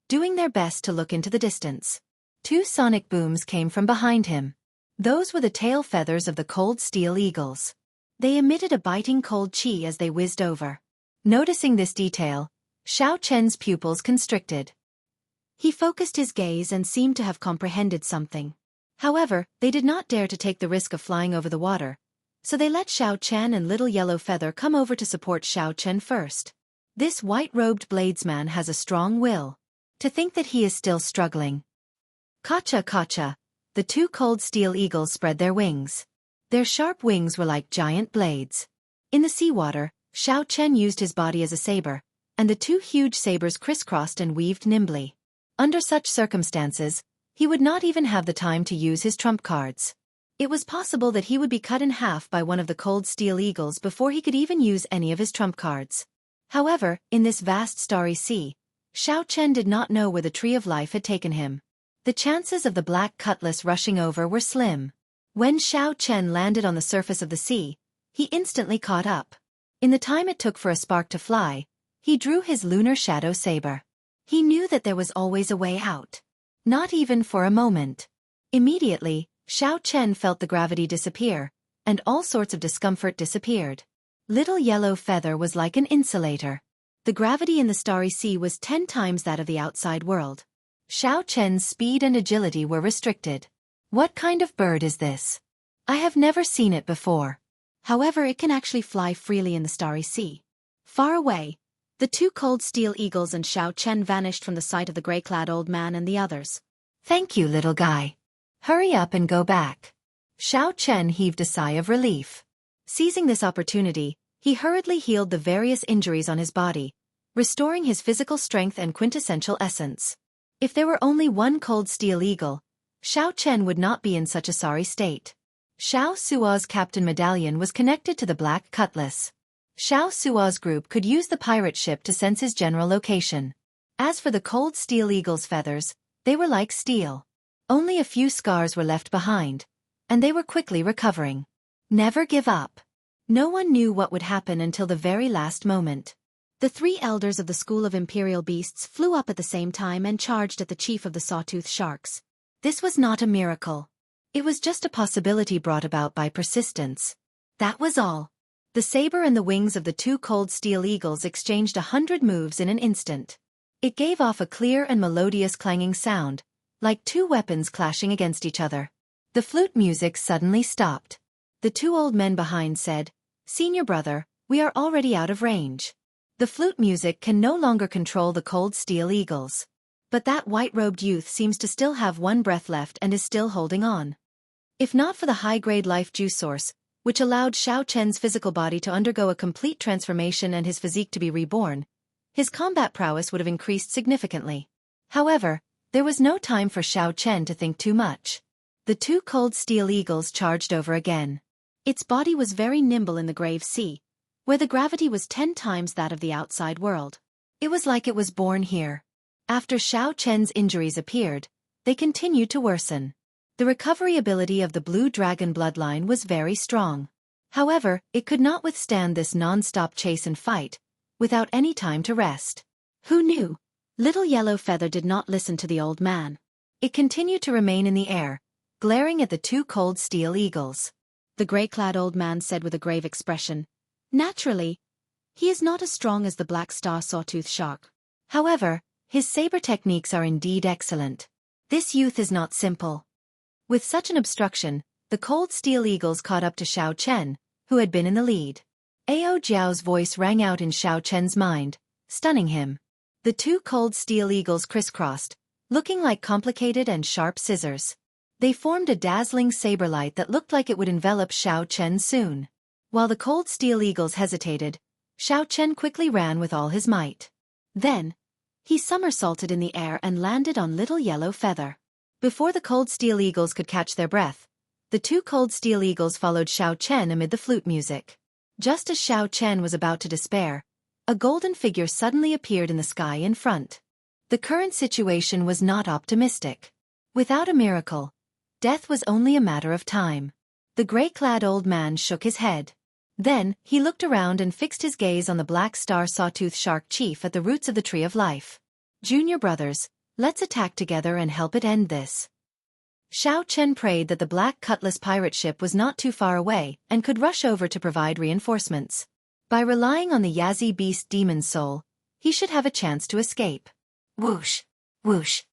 doing their best to look into the distance. Two sonic booms came from behind him. Those were the tail feathers of the cold steel eagles. They emitted a biting cold chi as they whizzed over. Noticing this detail, Xiao Chen's pupils constricted. He focused his gaze and seemed to have comprehended something. However, they did not dare to take the risk of flying over the water, so they let Xiao Chen and Little Yellow Feather come over to support Xiao Chen first. This white-robed bladesman has a strong will. To think that he is still struggling. Kacha kacha, the two cold steel eagles spread their wings. Their sharp wings were like giant blades. In the seawater, Xiao Chen used his body as a saber, and the two huge sabers crisscrossed and weaved nimbly. Under such circumstances, he would not even have the time to use his trump cards. It was possible that he would be cut in half by one of the cold steel eagles before he could even use any of his trump cards. However, in this vast starry sea, Xiao Chen did not know where the tree of life had taken him. The chances of the black cutlass rushing over were slim. When Xiao Chen landed on the surface of the sea, he instantly caught up. In the time it took for a spark to fly, he drew his lunar shadow saber. He knew that there was always a way out. Not even for a moment. Immediately, Xiao Chen felt the gravity disappear, and all sorts of discomfort disappeared. Little Yellow Feather was like an insulator. The gravity in the starry sea was 10 times that of the outside world. Xiao Chen's speed and agility were restricted. What kind of bird is this? I have never seen it before. However, it can actually fly freely in the starry sea. Far away, the two cold steel eagles and Xiao Chen vanished from the sight of the gray-clad old man and the others. Thank you, little guy. Hurry up and go back. Xiao Chen heaved a sigh of relief. Seizing this opportunity, he hurriedly healed the various injuries on his body, restoring his physical strength and quintessential essence. If there were only one cold steel eagle, Xiao Chen would not be in such a sorry state. Xiao Suo's captain medallion was connected to the black cutlass. Xiao Suo's group could use the pirate ship to sense his general location. As for the cold steel eagle's feathers, they were like steel. Only a few scars were left behind, and they were quickly recovering. Never give up. No one knew what would happen until the very last moment. The three elders of the School of Imperial Beasts flew up at the same time and charged at the chief of the Sawtooth Sharks. This was not a miracle. It was just a possibility brought about by persistence. That was all. The saber and the wings of the two cold steel eagles exchanged 100 moves in an instant. It gave off a clear and melodious clanging sound, like two weapons clashing against each other. The flute music suddenly stopped. The two old men behind said, "Senior brother, we are already out of range." The flute music can no longer control the cold steel eagles. But that white-robed youth seems to still have one breath left and is still holding on. If not for the high-grade life juice source, which allowed Xiao Chen's physical body to undergo a complete transformation and his physique to be reborn, his combat prowess would have increased significantly. However, there was no time for Xiao Chen to think too much. The two cold steel eagles charged over again. Its body was very nimble in the grave sea, where the gravity was 10 times that of the outside world. It was like it was born here. After Xiao Chen's injuries appeared, they continued to worsen. The recovery ability of the Blue Dragon bloodline was very strong. However, it could not withstand this non-stop chase and fight, without any time to rest. Who knew? Little Yellow Feather did not listen to the old man. It continued to remain in the air, glaring at the two cold steel eagles. The gray-clad old man said with a grave expression, "Naturally, he is not as strong as the black star sawtooth shark. However, his saber techniques are indeed excellent. This youth is not simple." With such an obstruction, the cold steel eagles caught up to Xiao Chen, who had been in the lead. Ao Jiao's voice rang out in Xiao Chen's mind, stunning him. The two cold steel eagles crisscrossed, looking like complicated and sharp scissors. They formed a dazzling saber light that looked like it would envelop Xiao Chen soon. While the cold steel eagles hesitated, Xiao Chen quickly ran with all his might. Then, he somersaulted in the air and landed on Little Yellow Feather. Before the cold steel eagles could catch their breath, the two cold steel eagles followed Xiao Chen amid the flute music. Just as Xiao Chen was about to despair, a golden figure suddenly appeared in the sky in front. The current situation was not optimistic. Without a miracle, death was only a matter of time. The gray-clad old man shook his head. Then, he looked around and fixed his gaze on the black star sawtooth shark chief at the roots of the Tree of Life. "Junior brothers, let's attack together and help it end this." Xiao Chen prayed that the Black Cutlass pirate ship was not too far away and could rush over to provide reinforcements. By relying on the Yazi beast demon's soul, he should have a chance to escape. Whoosh! Whoosh!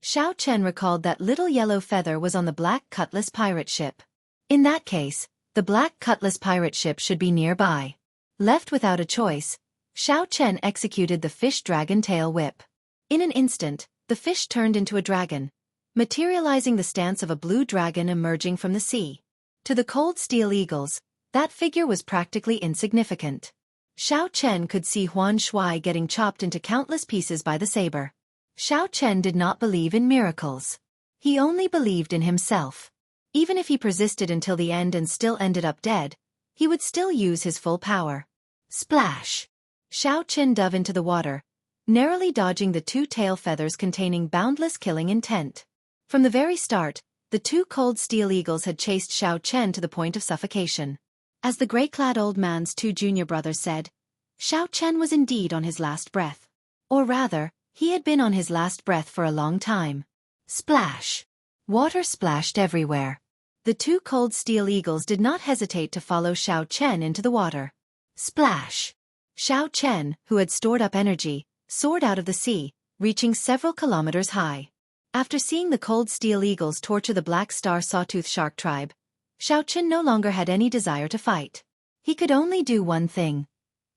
Xiao Chen recalled that Little Yellow Feather was on the Black Cutlass pirate ship. In that case, the Black Cutlass pirate ship should be nearby. Left without a choice, Xiao Chen executed the fish dragon tail whip. In an instant, the fish turned into a dragon, materializing the stance of a blue dragon emerging from the sea. To the cold steel eagles, that figure was practically insignificant. Xiao Chen could see Huan Shui getting chopped into countless pieces by the saber. Xiao Chen did not believe in miracles. He only believed in himself. Even if he persisted until the end and still ended up dead, he would still use his full power. Splash! Xiao Chen dove into the water, narrowly dodging the two tail feathers containing boundless killing intent. From the very start, the two cold steel eagles had chased Xiao Chen to the point of suffocation. As the gray-clad old man's two junior brothers said, Xiao Chen was indeed on his last breath. Or rather, he had been on his last breath for a long time. Splash! Water splashed everywhere. The two cold steel eagles did not hesitate to follow Xiao Chen into the water. Splash! Xiao Chen, who had stored up energy, soared out of the sea, reaching several kilometers high. After seeing the cold steel eagles torture the black star sawtooth shark tribe, Xiao Chen no longer had any desire to fight. He could only do one thing.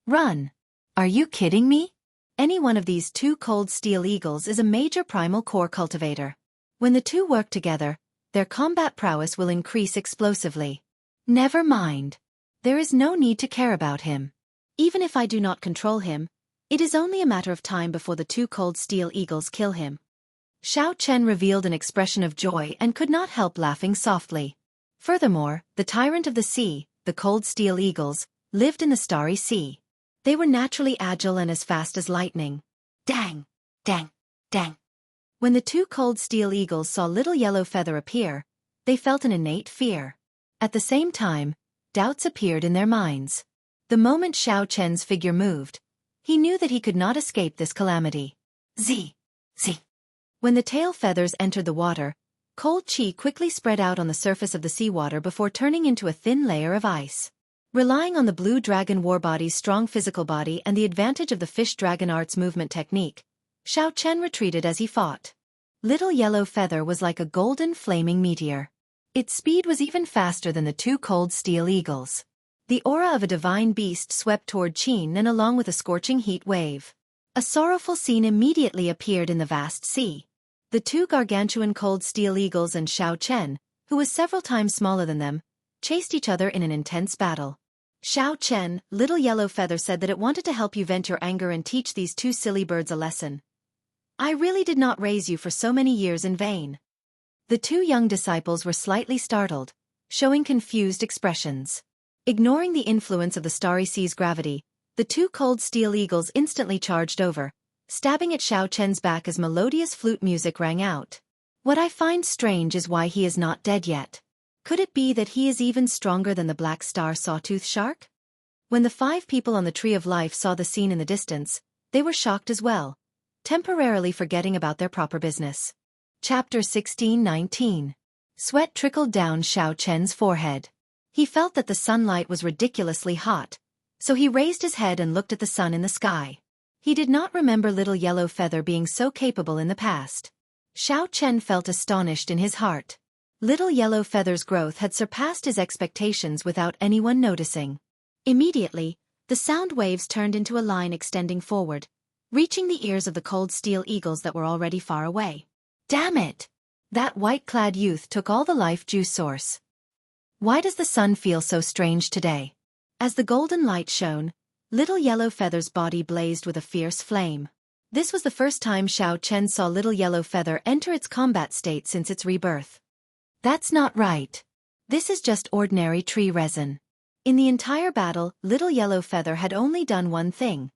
Run. Are you kidding me? Any one of these two cold steel eagles is a major primal core cultivator. When the two work together, their combat prowess will increase explosively. Never mind. There is no need to care about him. Even if I do not control him, it is only a matter of time before the two cold steel eagles kill him. Xiao Chen revealed an expression of joy and could not help laughing softly. Furthermore, the tyrant of the sea, the cold steel eagles, lived in the starry sea. They were naturally agile and as fast as lightning. Dang! Dang! Dang! When the two cold steel eagles saw Little Yellow Feather appear, they felt an innate fear. At the same time, doubts appeared in their minds. The moment Xiao Chen's figure moved, he knew that he could not escape this calamity. Z! Z! When the tail feathers entered the water, cold chi quickly spread out on the surface of the seawater before turning into a thin layer of ice. Relying on the blue dragon warbody's strong physical body and the advantage of the fish dragon art's movement technique, Xiao Chen retreated as he fought. Little Yellow Feather was like a golden flaming meteor. Its speed was even faster than the two cold steel eagles. The aura of a divine beast swept toward Qin and along with a scorching heat wave. A sorrowful scene immediately appeared in the vast sea. The two gargantuan cold steel eagles and Xiao Chen, who was several times smaller than them, chased each other in an intense battle. Xiao Chen, Little Yellow Feather, said that it wanted to help you vent your anger and teach these two silly birds a lesson. I really did not raise you for so many years in vain. The two young disciples were slightly startled, showing confused expressions. Ignoring the influence of the starry sea's gravity, the two cold steel eagles instantly charged over, stabbing at Xiao Chen's back as melodious flute music rang out. What I find strange is why he is not dead yet. Could it be that he is even stronger than the black star sawtooth shark? When the 5 people on the Tree of Life saw the scene in the distance, they were shocked as well, temporarily forgetting about their proper business. Chapter 16:19. Sweat trickled down Xiao Chen's forehead. He felt that the sunlight was ridiculously hot, so he raised his head and looked at the sun in the sky. He did not remember Little Yellow Feather being so capable in the past. Xiao Chen felt astonished in his heart. Little Yellow Feather's growth had surpassed his expectations without anyone noticing. Immediately, the sound waves turned into a line extending forward, reaching the ears of the cold steel eagles that were already far away. Damn it! That white-clad youth took all the life juice source. Why does the sun feel so strange today? As the golden light shone, Little Yellow Feather's body blazed with a fierce flame. This was the first time Xiao Chen saw Little Yellow Feather enter its combat state since its rebirth. That's not right. This is just ordinary tree resin. In the entire battle, Little Yellow Feather had only done one thing: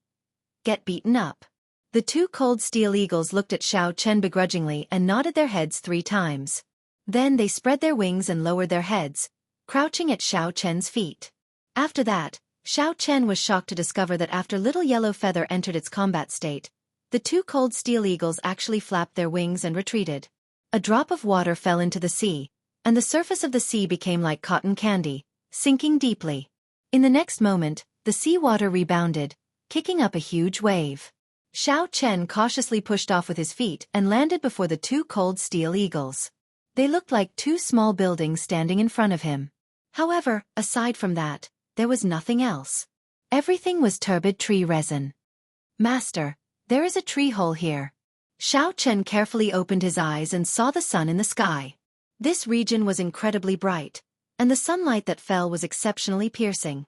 get beaten up. The two cold steel eagles looked at Xiao Chen begrudgingly and nodded their heads 3 times. Then they spread their wings and lowered their heads, crouching at Xiao Chen's feet. After that, Xiao Chen was shocked to discover that after Little Yellow Feather entered its combat state, the two cold steel eagles actually flapped their wings and retreated. A drop of water fell into the sea, and the surface of the sea became like cotton candy, sinking deeply. In the next moment, the sea water rebounded, kicking up a huge wave. Xiao Chen cautiously pushed off with his feet and landed before the two cold steel eagles. They looked like 2 small buildings standing in front of him. However, aside from that, there was nothing else. Everything was turbid tree resin. Master, there is a tree hole here. Xiao Chen carefully opened his eyes and saw the sun in the sky. This region was incredibly bright, and the sunlight that fell was exceptionally piercing.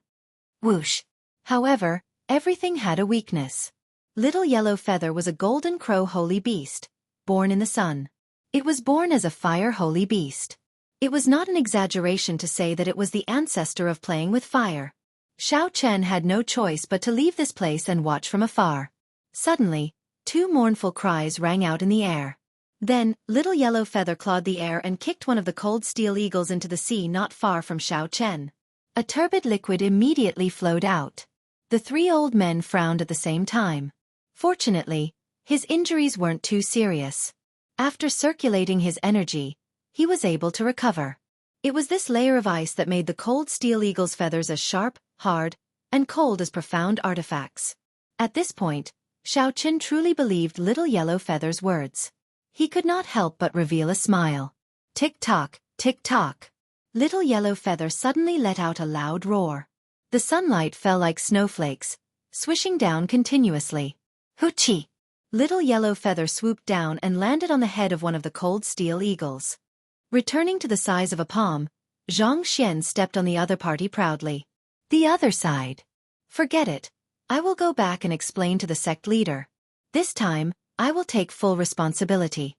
Whoosh! However, everything had a weakness. Little Yellow Feather was a golden crow holy beast, born in the sun. It was born as a fire holy beast. It was not an exaggeration to say that it was the ancestor of playing with fire. Xiao Chen had no choice but to leave this place and watch from afar. Suddenly, 2 mournful cries rang out in the air. Then, Little Yellow Feather clawed the air and kicked one of the cold steel eagles into the sea not far from Xiao Chen. A turbid liquid immediately flowed out. The 3 old men frowned at the same time. Fortunately, his injuries weren't too serious. After circulating his energy, he was able to recover. It was this layer of ice that made the cold steel eagle's feathers as sharp, hard, and cold as profound artifacts. At this point, Xiao Chen truly believed Little Yellow Feather's words. He could not help but reveal a smile. Tick-tock, tick-tock. Little Yellow Feather suddenly let out a loud roar. The sunlight fell like snowflakes, swishing down continuously. Hoochie! Little Yellow Feather swooped down and landed on the head of one of the cold steel eagles. Returning to the size of a palm, Zhang Xian stepped on the other party proudly. The other side. Forget it. I will go back and explain to the sect leader. This time, I will take full responsibility.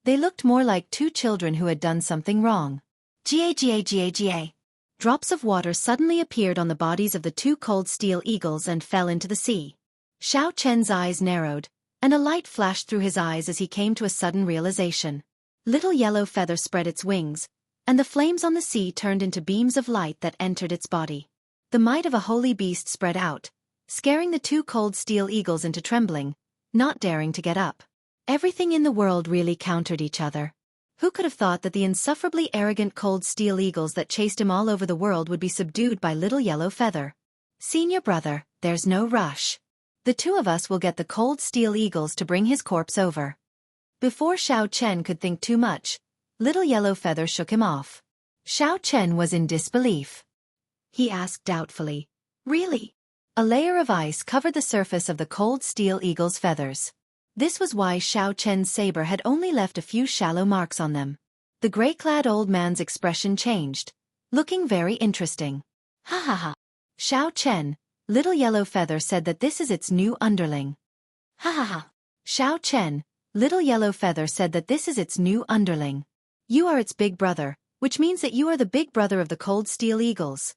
They looked more like 2 children who had done something wrong. Ga. Drops of water suddenly appeared on the bodies of the 2 cold steel eagles and fell into the sea. Xiao Chen's eyes narrowed, and a light flashed through his eyes as he came to a sudden realization. Little Yellow Feather spread its wings, and the flames on the sea turned into beams of light that entered its body. The might of a holy beast spread out, scaring the 2 cold steel eagles into trembling, not daring to get up. Everything in the world really countered each other. Who could have thought that the insufferably arrogant cold steel eagles that chased him all over the world would be subdued by Little Yellow Feather? Senior brother, there's no rush. The 2 of us will get the cold steel eagles to bring his corpse over. Before Xiao Chen could think too much, Little Yellow Feather shook him off. Xiao Chen was in disbelief. He asked doubtfully, "Really?" A layer of ice covered the surface of the cold steel eagle's feathers. This was why Xiao Chen's saber had only left a few shallow marks on them. The gray-clad old man's expression changed, looking very interesting. Ha ha ha. Xiao Chen, Little Yellow Feather said that this is its new underling. Ha ha ha. Xiao Chen, Little Yellow Feather said that this is its new underling. You are its big brother, which means that you are the big brother of the Cold Steel Eagles.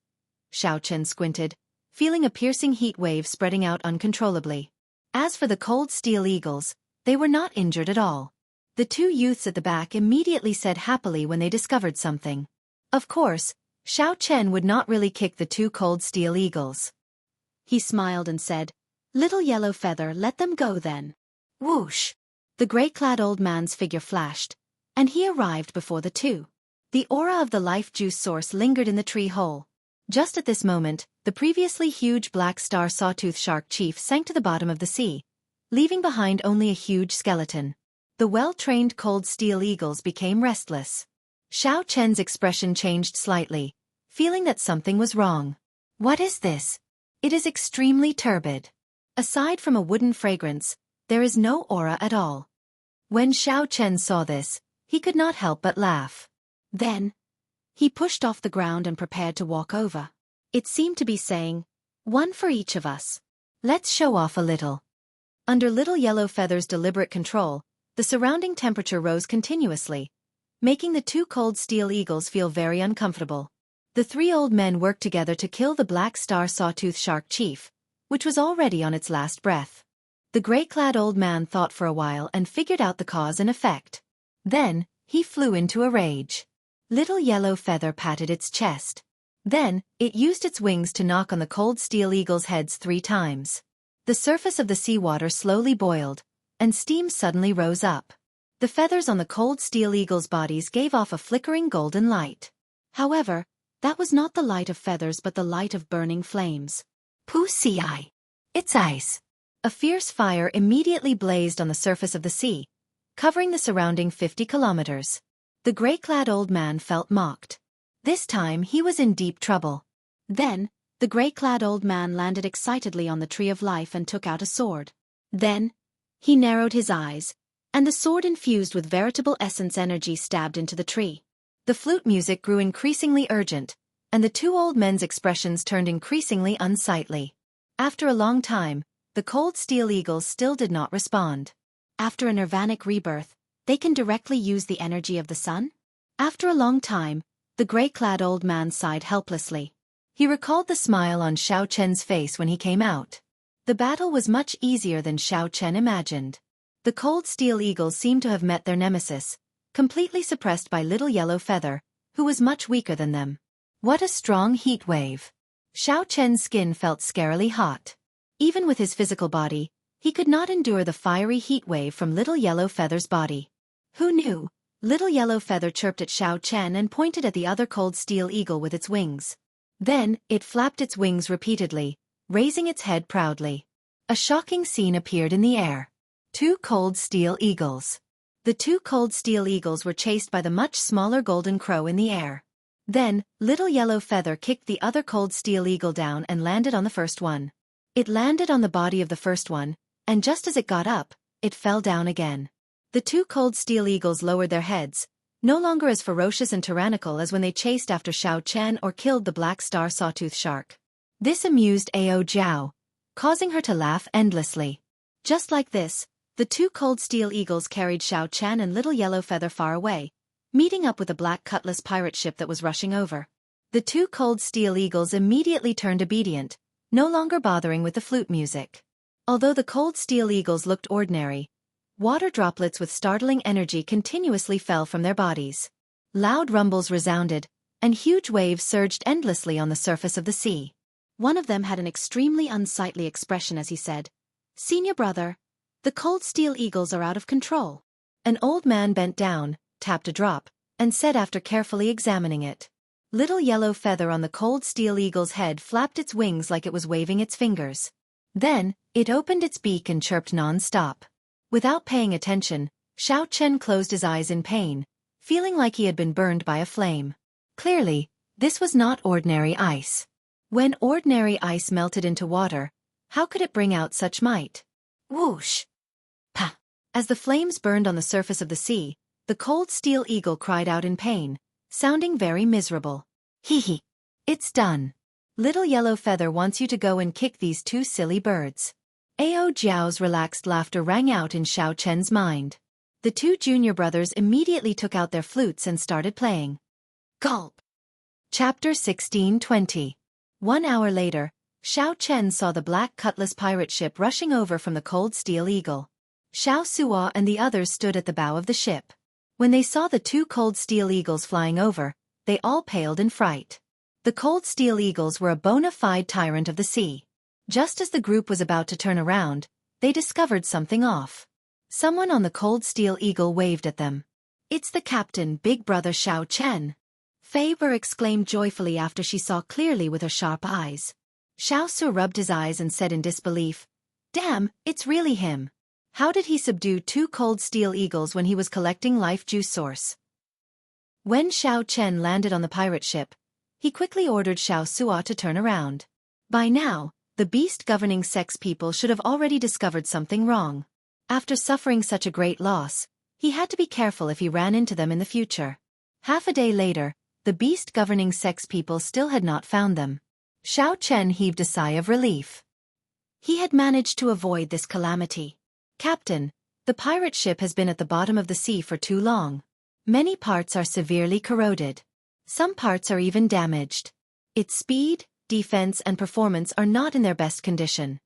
Xiao Chen squinted, feeling a piercing heat wave spreading out uncontrollably. As for the Cold Steel Eagles, they were not injured at all. The two youths at the back immediately said happily when they discovered something. Of course, Xiao Chen would not really kick the two Cold Steel Eagles. He smiled and said, "Little Yellow Feather, let them go then." Whoosh! The gray-clad old man's figure flashed, and he arrived before the two. The aura of the life juice source lingered in the tree hole. Just at this moment, the previously huge black star sawtooth shark chief sank to the bottom of the sea, leaving behind only a huge skeleton. The well-trained Cold Steel Eagles became restless. Xiao Chen's expression changed slightly, feeling that something was wrong. What is this? It is extremely turbid. Aside from a wooden fragrance, there is no aura at all. When Xiao Chen saw this, he could not help but laugh. Then, he pushed off the ground and prepared to walk over. It seemed to be saying, "One for each of us. Let's show off a little." Under Little Yellow Feather's deliberate control, the surrounding temperature rose continuously, making the two Cold Steel Eagles feel very uncomfortable. The three old men worked together to kill the black star sawtooth shark chief, which was already on its last breath. The gray-clad old man thought for a while and figured out the cause and effect. Then, he flew into a rage. Little Yellow Feather patted its chest. Then, it used its wings to knock on the Cold Steel Eagles' heads 3 times. The surface of the seawater slowly boiled, and steam suddenly rose up. The feathers on the Cold Steel Eagles' bodies gave off a flickering golden light. However, that was not the light of feathers but the light of burning flames. Pussy! It's ice! A fierce fire immediately blazed on the surface of the sea, covering the surrounding 50 kilometers. The gray-clad old man felt mocked. This time he was in deep trouble. Then, the gray-clad old man landed excitedly on the Tree of Life and took out a sword. Then, he narrowed his eyes, and the sword infused with veritable essence energy stabbed into the tree. The flute music grew increasingly urgent, and the two old men's expressions turned increasingly unsightly. After a long time, the Cold Steel Eagles still did not respond. After a nirvanic rebirth, they can directly use the energy of the sun? After a long time, the gray-clad old man sighed helplessly. He recalled the smile on Xiao Chen's face when he came out. The battle was much easier than Xiao Chen imagined. The Cold Steel Eagles seemed to have met their nemesis, completely suppressed by Little Yellow Feather, who was much weaker than them. What a strong heat wave! Xiao Chen's skin felt scarily hot. Even with his physical body, he could not endure the fiery heat wave from Little Yellow Feather's body. Who knew? Little Yellow Feather chirped at Xiao Chen and pointed at the other Cold Steel Eagle with its wings. Then, it flapped its wings repeatedly, raising its head proudly. A shocking scene appeared in the air. 2 Cold Steel Eagles. The 2 Cold Steel Eagles were chased by the much smaller Golden Crow in the air. Then, Little Yellow Feather kicked the other Cold Steel Eagle down and landed on the first one. It landed on the body of the first one, and just as it got up, it fell down again. The 2 Cold Steel Eagles lowered their heads, no longer as ferocious and tyrannical as when they chased after Xiao Chen or killed the black star sawtooth shark. This amused Ao Jiao, causing her to laugh endlessly. Just like this, the 2 Cold Steel Eagles carried Xiao Chen and Little Yellow Feather far away, meeting up with a Black Cutlass pirate ship that was rushing over. The 2 Cold Steel Eagles immediately turned obedient, no longer bothering with the flute music. Although the Cold Steel Eagles looked ordinary, water droplets with startling energy continuously fell from their bodies. Loud rumbles resounded, and huge waves surged endlessly on the surface of the sea. One of them had an extremely unsightly expression as he said, "Senior brother, the Cold Steel Eagles are out of control." An old man bent down, tapped a drop, and said after carefully examining it. Little Yellow Feather on the Cold Steel Eagle's head flapped its wings like it was waving its fingers. Then, it opened its beak and chirped non-stop. Without paying attention, Xiao Chen closed his eyes in pain, feeling like he had been burned by a flame. Clearly, this was not ordinary ice. When ordinary ice melted into water, how could it bring out such might? Whoosh! Pah! As the flames burned on the surface of the sea, the Cold Steel Eagle cried out in pain, sounding very miserable. Hee hee. It's done. Little Yellow Feather wants you to go and kick these two silly birds. Ao Jiao's relaxed laughter rang out in Xiao Chen's mind. The two junior brothers immediately took out their flutes and started playing. Gulp. Chapter 16:20. 1 hour later, Xiao Chen saw the black cutlass pirate ship rushing over from the Cold Steel Eagle. Xiao Suo and the others stood at the bow of the ship. When they saw the two Cold Steel Eagles flying over, they all paled in fright. The Cold Steel Eagles were a bona fide tyrant of the sea. Just as the group was about to turn around, they discovered something off. Someone on the Cold Steel Eagle waved at them. It's the captain, Big Brother Xiao Chen. Faber exclaimed joyfully after she saw clearly with her sharp eyes. Xiao Su rubbed his eyes and said in disbelief, "Damn, it's really him. How did he subdue two Cold Steel Eagles when he was collecting life juice source?" When Xiao Chen landed on the pirate ship, he quickly ordered Xiao Suo to turn around. By now, the beast governing sex people should have already discovered something wrong. After suffering such a great loss, he had to be careful if he ran into them in the future. Half a day later, the beast governing sex people still had not found them. Xiao Chen heaved a sigh of relief. He had managed to avoid this calamity. "Captain, the pirate ship has been at the bottom of the sea for too long. Many parts are severely corroded. Some parts are even damaged. Its speed, defense and performance are not in their best condition."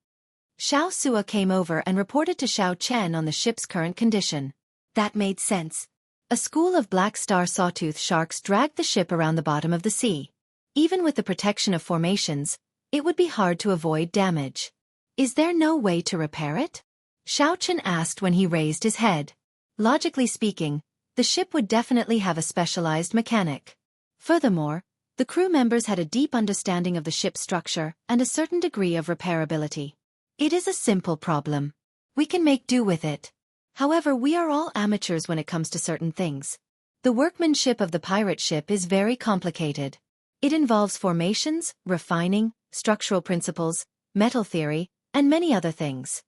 Xiao Suo came over and reported to Xiao Chen on the ship's current condition. That made sense. A school of black star sawtooth sharks dragged the ship around the bottom of the sea. Even with the protection of formations, it would be hard to avoid damage. "Is there no way to repair it?" Xiao Chen asked when he raised his head. Logically speaking, the ship would definitely have a specialized mechanic. Furthermore, the crew members had a deep understanding of the ship's structure and a certain degree of repairability. "It is a simple problem. We can make do with it. However, we are all amateurs when it comes to certain things. The workmanship of the pirate ship is very complicated. It involves formations, refining, structural principles, metal theory, and many other things."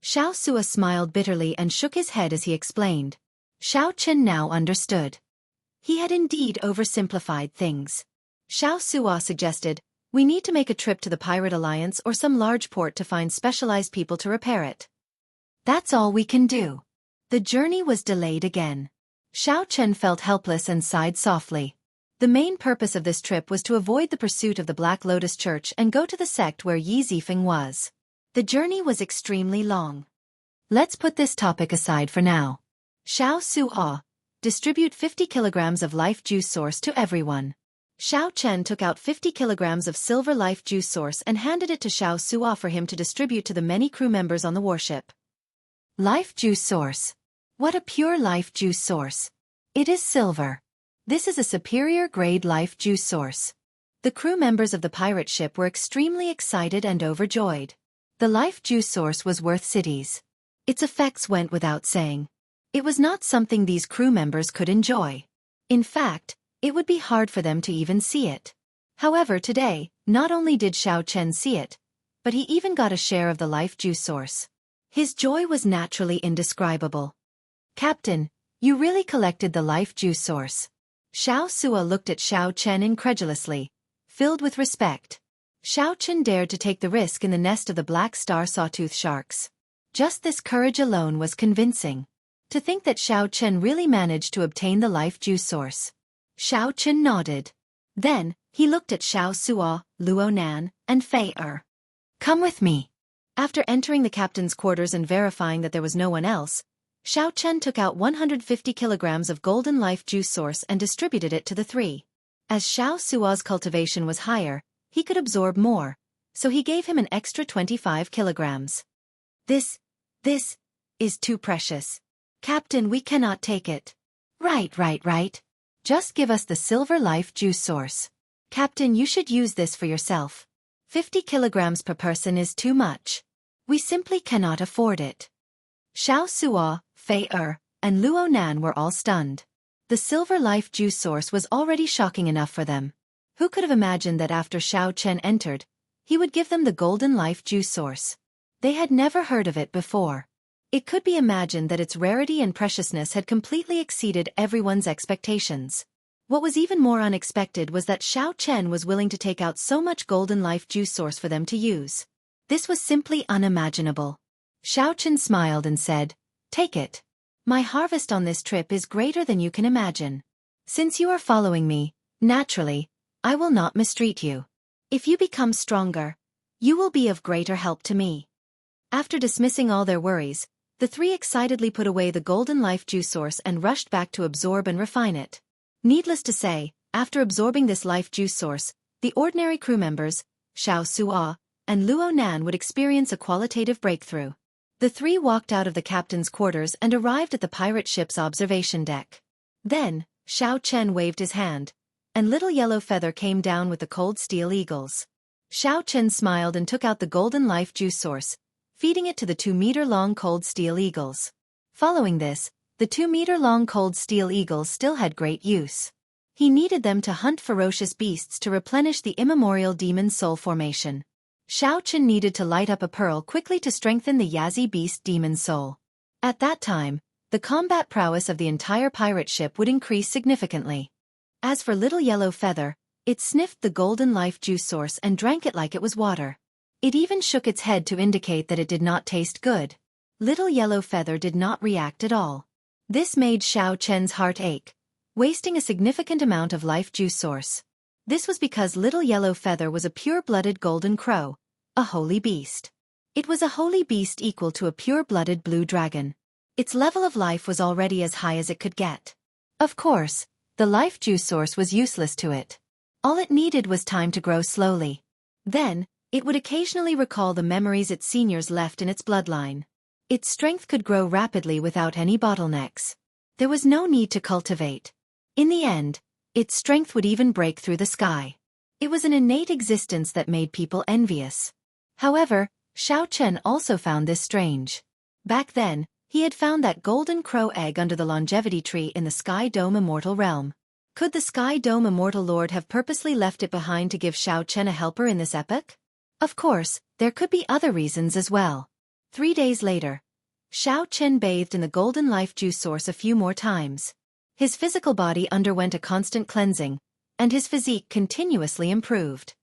Xiao Suo smiled bitterly and shook his head as he explained. Xiao Chen now understood. He had indeed oversimplified things. Xiao Suo suggested, "We need to make a trip to the Pirate Alliance or some large port to find specialized people to repair it. That's all we can do." The journey was delayed again. Xiao Chen felt helpless and sighed softly. The main purpose of this trip was to avoid the pursuit of the Black Lotus Church and go to the sect where Yi Zifeng was. The journey was extremely long. Let's put this topic aside for now. Xiao Suo, distribute 50 kilograms of life juice source to everyone. Xiao Chen took out 50 kilograms of silver life juice source and handed it to Xiao Suo for him to distribute to the many crew members on the warship. Life juice source. What a pure life juice source. It is silver. This is a superior grade life juice source. The crew members of the pirate ship were extremely excited and overjoyed. The life juice source was worth cities. Its effects went without saying. It was not something these crew members could enjoy. In fact, it would be hard for them to even see it. However, today, not only did Xiao Chen see it, but he even got a share of the life juice source. His joy was naturally indescribable. "Captain, you really collected the life juice source." Xiao Suo looked at Xiao Chen incredulously, filled with respect. Xiao Chen dared to take the risk in the nest of the black star sawtooth sharks. Just this courage alone was convincing. To think that Xiao Chen really managed to obtain the life juice source. Xiao Chen nodded. Then, he looked at Xiao Suo, Luo Nan, and Fei Er. "Come with me." After entering the captain's quarters and verifying that there was no one else, Xiao Chen took out 150 kilograms of golden life juice source and distributed it to the three. As Xiao Suo's cultivation was higher, he could absorb more, so he gave him an extra 25 kilograms. This is too precious. Captain, we cannot take it." Right. Just give us the silver life juice source. Captain, you should use this for yourself. 50 kilograms per person is too much. We simply cannot afford it." Xiao Suo, Fei Er, and Luo Nan were all stunned. The silver life juice source was already shocking enough for them. Who could have imagined that after Xiao Chen entered, he would give them the golden life juice source? They had never heard of it before. It could be imagined that its rarity and preciousness had completely exceeded everyone's expectations. What was even more unexpected was that Xiao Chen was willing to take out so much golden life juice source for them to use. This was simply unimaginable. Xiao Chen smiled and said, "Take it. My harvest on this trip is greater than you can imagine. Since you are following me, naturally, I will not mistreat you. If you become stronger, you will be of greater help to me." After dismissing all their worries, the three excitedly put away the golden life juice source and rushed back to absorb and refine it. Needless to say, after absorbing this life juice source, the ordinary crew members, Xiao Suo and Luo Nan, would experience a qualitative breakthrough. The three walked out of the captain's quarters and arrived at the pirate ship's observation deck. Then, Xiao Chen waved his hand, and Little Yellow Feather came down with the cold steel eagles. Xiao Chen smiled and took out the golden life juice source, feeding it to the 2-meter-long cold steel eagles. Following this, the 2-meter-long cold steel eagles still had great use. He needed them to hunt ferocious beasts to replenish the immemorial demon soul formation. Xiao Chen needed to light up a pearl quickly to strengthen the Yazi beast demon soul. At that time, the combat prowess of the entire pirate ship would increase significantly. As for Little Yellow Feather, it sniffed the golden life juice source and drank it like it was water. It even shook its head to indicate that it did not taste good. Little Yellow Feather did not react at all. This made Xiao Chen's heart ache, wasting a significant amount of life juice source. This was because Little Yellow Feather was a pure-blooded golden crow, a holy beast. It was a holy beast equal to a pure-blooded blue dragon. Its level of life was already as high as it could get. Of course, the life juice source was useless to it. All it needed was time to grow slowly. Then, it would occasionally recall the memories its seniors left in its bloodline. Its strength could grow rapidly without any bottlenecks. There was no need to cultivate. In the end, its strength would even break through the sky. It was an innate existence that made people envious. However, Xiao Chen also found this strange. Back then, he had found that golden crow egg under the longevity tree in the Sky Dome Immortal realm. Could the Sky Dome Immortal Lord have purposely left it behind to give Xiao Chen a helper in this epoch? Of course, there could be other reasons as well. 3 days later, Xiao Chen bathed in the golden life juice source a few more times. His physical body underwent a constant cleansing, and his physique continuously improved.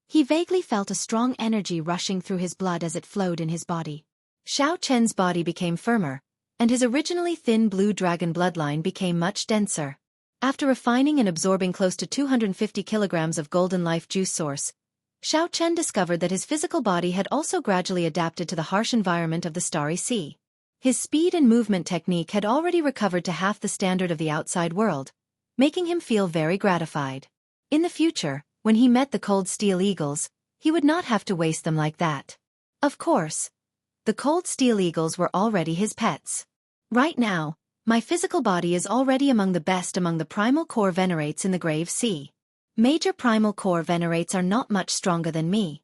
He vaguely felt a strong energy rushing through his blood as it flowed in his body. Xiao Chen's body became firmer, and his originally thin blue dragon bloodline became much denser. After refining and absorbing close to 250 kilograms of golden life juice source, Xiao Chen discovered that his physical body had also gradually adapted to the harsh environment of the Starry Sea. His speed and movement technique had already recovered to half the standard of the outside world, making him feel very gratified. In the future, when he met the cold steel eagles, he would not have to waste them like that. Of course, the cold steel eagles were already his pets. Right now, my physical body is already among the best among the primal core venerates in the Grave Sea. Major primal core venerates are not much stronger than me.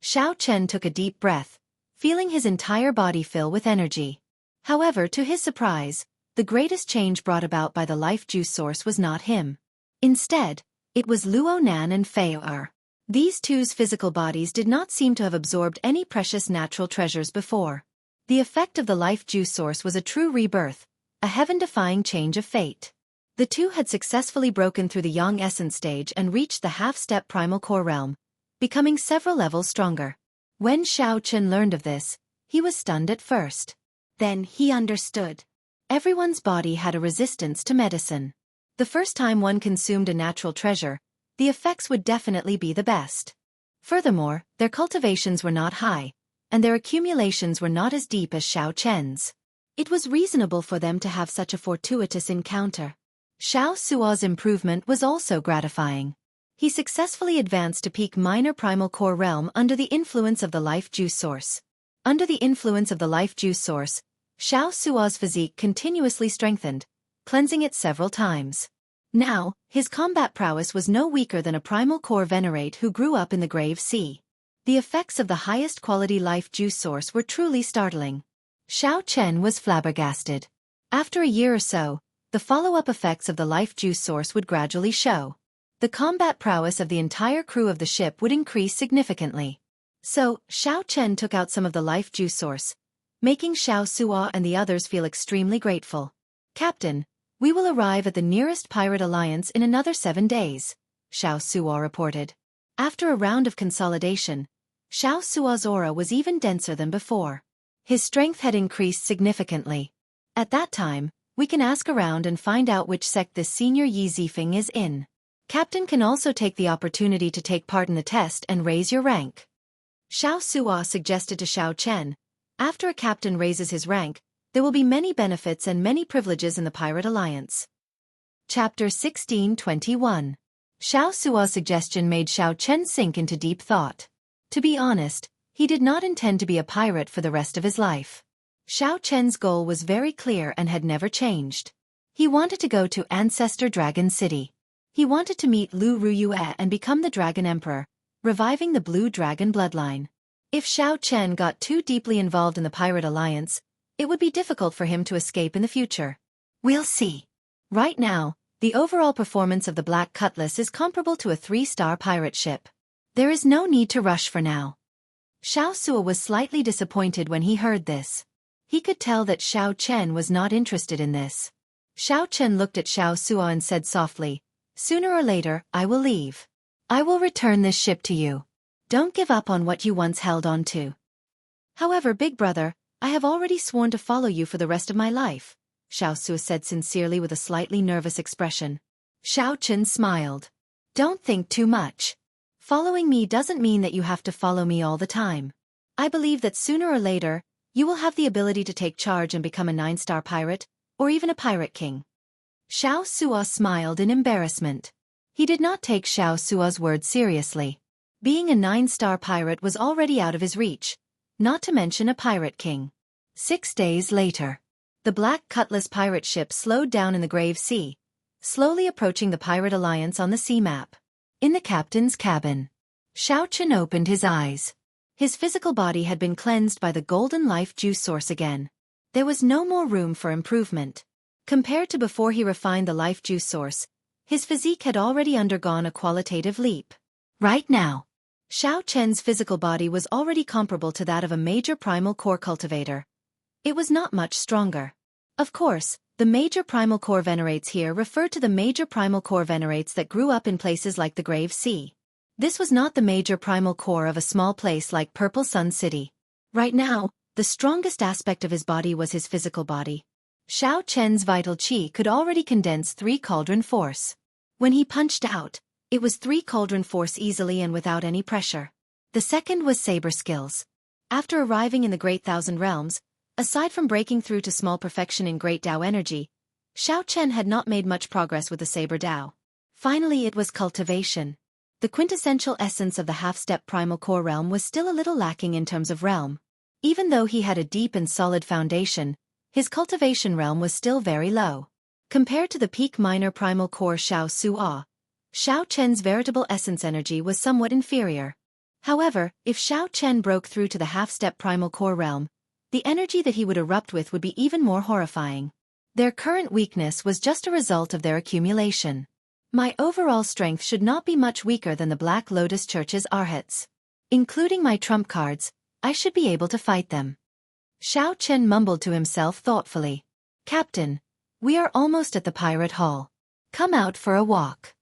Xiao Chen took a deep breath, feeling his entire body fill with energy. However, to his surprise, the greatest change brought about by the life juice source was not him. Instead, it was Luo Nan and Fei Er. These two's physical bodies did not seem to have absorbed any precious natural treasures before. The effect of the life juice source was a true rebirth, a heaven-defying change of fate. The two had successfully broken through the Yang Essence stage and reached the half-step primal core realm, becoming several levels stronger. When Xiao Chen learned of this, he was stunned at first. Then he understood. Everyone's body had a resistance to medicine. The first time one consumed a natural treasure, the effects would definitely be the best. Furthermore, their cultivations were not high, and their accumulations were not as deep as Xiao Chen's. It was reasonable for them to have such a fortuitous encounter. Xiao Suo's improvement was also gratifying. He successfully advanced to peak minor primal core realm under the influence of the life juice source. Under the influence of the life juice source, Xiao Suo's physique continuously strengthened, cleansing it several times. Now, his combat prowess was no weaker than a primal core venerate who grew up in the Grave Sea. The effects of the highest quality life juice source were truly startling. Xiao Chen was flabbergasted. After a year or so, the follow-up effects of the life juice source would gradually show. The combat prowess of the entire crew of the ship would increase significantly. So, Xiao Chen took out some of the life juice source, making Xiao Suo and the others feel extremely grateful. "Captain, We will arrive at the nearest pirate alliance in another 7 days, Xiao Suo reported. After a round of consolidation, Xiao Suo's aura was even denser than before. His strength had increased significantly. At that time, we can ask around and find out which sect this senior Yi Zifeng is in. Captain can also take the opportunity to take part in the test and raise your rank. Xiao Suo suggested to Xiao Chen, after a captain raises his rank, there will be many benefits and many privileges in the Pirate Alliance. Chapter 1621. Xiao Suo's suggestion made Xiao Chen sink into deep thought. To be honest, he did not intend to be a pirate for the rest of his life. Xiao Chen's goal was very clear and had never changed. He wanted to go to Ancestor Dragon City. He wanted to meet Lu Ruyue and become the Dragon Emperor, reviving the Blue Dragon bloodline. If Xiao Chen got too deeply involved in the Pirate Alliance, it would be difficult for him to escape in the future. We'll see. Right now, the overall performance of the Black Cutlass is comparable to a 3-star pirate ship. There is no need to rush for now. Xiao Suo was slightly disappointed when he heard this. He could tell that Xiao Chen was not interested in this. Xiao Chen looked at Xiao Suo and said softly, "Sooner or later, I will leave. I will return this ship to you. Don't give up on what you once held on to. However, big brother, I have already sworn to follow you for the rest of my life," Xiao Suo said sincerely with a slightly nervous expression. Xiao Chen smiled. "Don't think too much. Following me doesn't mean that you have to follow me all the time. I believe that sooner or later, you will have the ability to take charge and become a 9-star pirate, or even a pirate king." Xiao Suo smiled in embarrassment. He did not take Xiao Suo's words seriously. Being a 9-star pirate was already out of his reach, not to mention a pirate king. 6 days later, the Black Cutlass pirate ship slowed down in the Grave Sea, slowly approaching the Pirate Alliance on the sea map. In the captain's cabin, Xiao Chen opened his eyes. His physical body had been cleansed by the golden life juice source again. There was no more room for improvement. Compared to before he refined the life juice source, his physique had already undergone a qualitative leap. Right now, Xiao Chen's physical body was already comparable to that of a major primal core cultivator. It was not much stronger. Of course, the major primal core venerates here refer to the major primal core venerates that grew up in places like the Grave Sea. This was not the major primal core of a small place like Purple Sun City. Right now, the strongest aspect of his body was his physical body. Xiao Chen's vital qi could already condense 3 cauldron force. When he punched out, it was 3 cauldron force easily and without any pressure. The second was saber skills. After arriving in the Great Thousand Realms, aside from breaking through to small perfection in Great Dao energy, Xiao Chen had not made much progress with the saber Dao. Finally, it was cultivation. The quintessential essence of the half-step primal core realm was still a little lacking in terms of realm. Even though he had a deep and solid foundation, his cultivation realm was still very low. Compared to the peak minor primal core Xiao Suo, Xiao Chen's veritable essence energy was somewhat inferior. However, if Xiao Chen broke through to the half-step primal core realm, the energy that he would erupt with would be even more horrifying. Their current weakness was just a result of their accumulation. My overall strength should not be much weaker than the Black Lotus Church's Arhats. Including my trump cards, I should be able to fight them. Xiao Chen mumbled to himself thoughtfully. "Captain, we are almost at the pirate hall. Come out for a walk."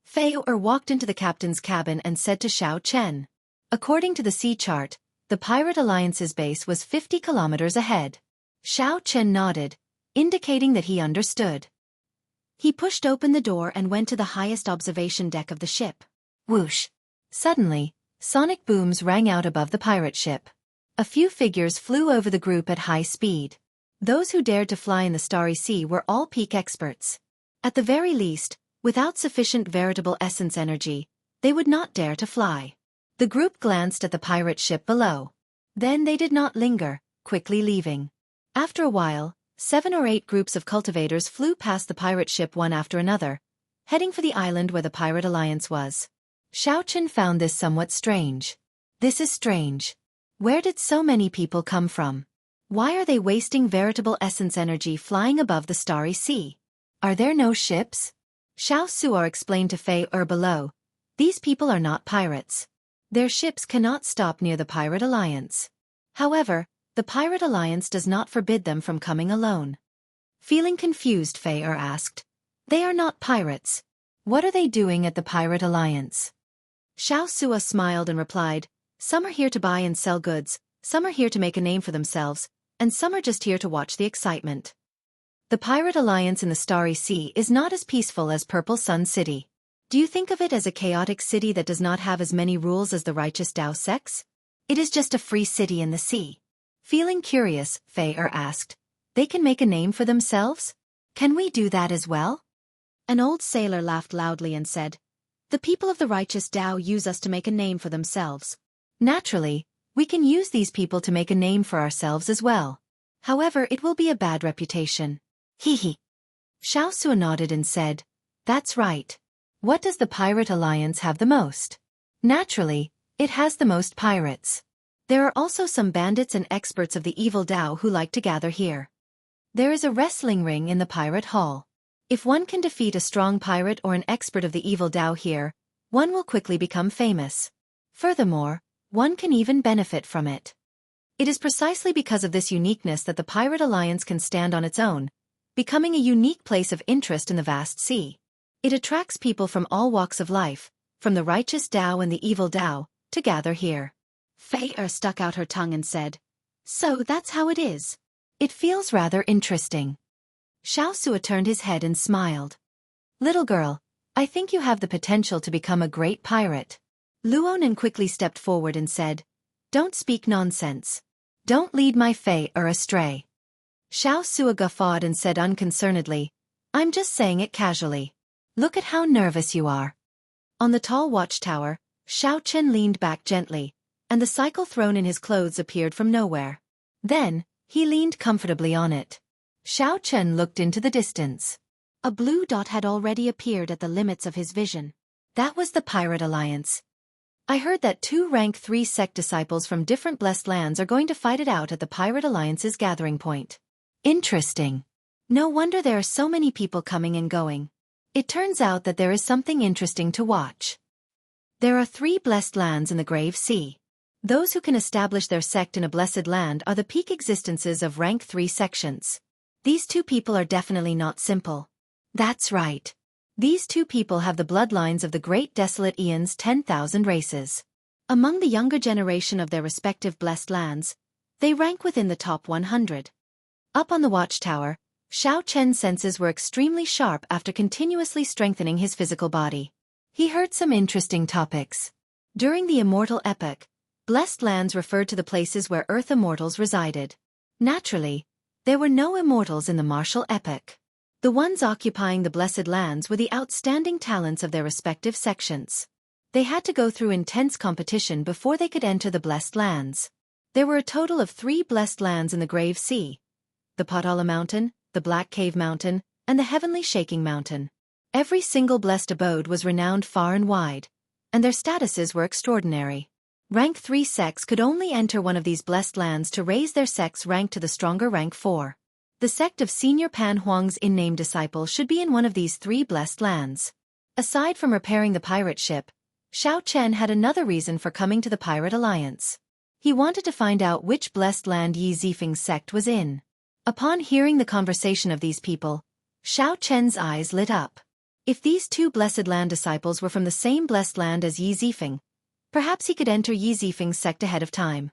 Fei walked into the captain's cabin and said to Xiao Chen. According to the sea chart, the Pirate Alliance's base was 50 kilometers ahead. Xiao Chen nodded, indicating that he understood. He pushed open the door and went to the highest observation deck of the ship. Whoosh! Suddenly, sonic booms rang out above the pirate ship. A few figures flew over the group at high speed. Those who dared to fly in the Starry Sea were all peak experts. At the very least, without sufficient veritable essence energy, they would not dare to fly. The group glanced at the pirate ship below. Then they did not linger, quickly leaving. After a while, 7 or 8 groups of cultivators flew past the pirate ship one after another, heading for the island where the Pirate Alliance was. Xiao Chen found this somewhat strange. This is strange. Where did so many people come from? Why are they wasting veritable essence energy flying above the Starry Sea? Are there no ships? Xiao Suo explained to Fei below. These people are not pirates. Their ships cannot stop near the Pirate Alliance. However, the Pirate Alliance does not forbid them from coming alone. Feeling confused, Fei asked. They are not pirates. What are they doing at the Pirate Alliance? Xiao Sua smiled and replied, some are here to buy and sell goods, some are here to make a name for themselves, and some are just here to watch the excitement. The Pirate Alliance in the Starry Sea is not as peaceful as Purple Sun City. Do you think of it as a chaotic city that does not have as many rules as the righteous Dao sects? It is just a free city in the sea. Feeling curious, Fei asked, they can make a name for themselves? Can we do that as well? An old sailor laughed loudly and said, the people of the righteous Dao use us to make a name for themselves. Naturally, we can use these people to make a name for ourselves as well. However, it will be a bad reputation. Hee. Xiao Sua nodded and said, that's right. What does the Pirate Alliance have the most? Naturally, it has the most pirates. There are also some bandits and experts of the evil Dao who like to gather here. There is a wrestling ring in the Pirate Hall. If one can defeat a strong pirate or an expert of the evil Dao here, one will quickly become famous. Furthermore, one can even benefit from it. It is precisely because of this uniqueness that the Pirate Alliance can stand on its own, becoming a unique place of interest in the vast sea. It attracts people from all walks of life, from the righteous Dao and the evil Dao, to gather here. Fei stuck out her tongue and said, so that's how it is. It feels rather interesting. Xiao Sua turned his head and smiled. Little girl, I think you have the potential to become a great pirate. Luonan quickly stepped forward and said, don't speak nonsense. Don't lead my Fei astray. Xiao Sua guffawed and said unconcernedly, I'm just saying it casually. Look at how nervous you are. On the tall watchtower, Xiao Chen leaned back gently, and the cycle thrown in his clothes appeared from nowhere. Then, he leaned comfortably on it. Xiao Chen looked into the distance. A blue dot had already appeared at the limits of his vision. That was the Pirate Alliance. I heard that 2 rank 3 sect disciples from different blessed lands are going to fight it out at the Pirate Alliance's gathering point. Interesting. No wonder there are so many people coming and going. It turns out that there is something interesting to watch. There are 3 blessed lands in the Grave Sea. Those who can establish their sect in a blessed land are the peak existences of rank 3 sections. These 2 people are definitely not simple. That's right. These 2 people have the bloodlines of the great desolate Eon's 10,000 races. Among the younger generation of their respective blessed lands, they rank within the top 100. Up on the watchtower, Xiao Chen's senses were extremely sharp after continuously strengthening his physical body. He heard some interesting topics. During the Immortal Epoch, blessed lands referred to the places where Earth immortals resided. Naturally, there were no immortals in the Martial Epoch. The ones occupying the blessed lands were the outstanding talents of their respective sections. They had to go through intense competition before they could enter the blessed lands. There were a total of 3 blessed lands in the Grave Sea: the Potala Mountain, the Black Cave Mountain, and the Heavenly Shaking Mountain. Every single blessed abode was renowned far and wide, and their statuses were extraordinary. Rank 3 sects could only enter one of these blessed lands to raise their sect's rank to the stronger rank 4. The sect of Senior Pan Huang's in-name disciple should be in one of these 3 blessed lands. Aside from repairing the pirate ship, Xiao Chen had another reason for coming to the Pirate Alliance. He wanted to find out which blessed land Yi Zifeng's sect was in. Upon hearing the conversation of these people, Xiao Chen's eyes lit up. If these 2 blessed land disciples were from the same blessed land as Yi Zifeng, perhaps he could enter Yi Zifeng's sect ahead of time.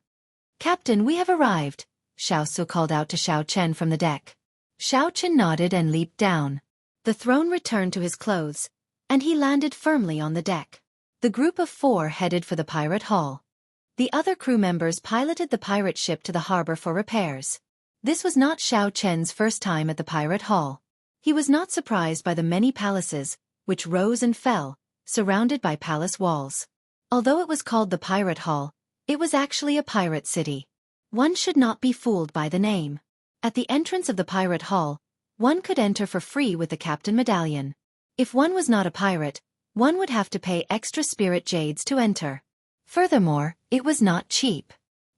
Captain, we have arrived, Xiao Su called out to Xiao Chen from the deck. Xiao Chen nodded and leaped down. The throne returned to his clothes, and he landed firmly on the deck. The group of 4 headed for the pirate hall. The other crew members piloted the pirate ship to the harbor for repairs. This was not Xiao Chen's first time at the pirate hall. He was not surprised by the many palaces, which rose and fell, surrounded by palace walls. Although it was called the Pirate Hall, it was actually a pirate city. One should not be fooled by the name. At the entrance of the Pirate Hall, one could enter for free with the Captain Medallion. If one was not a pirate, one would have to pay extra spirit jades to enter. Furthermore, it was not cheap.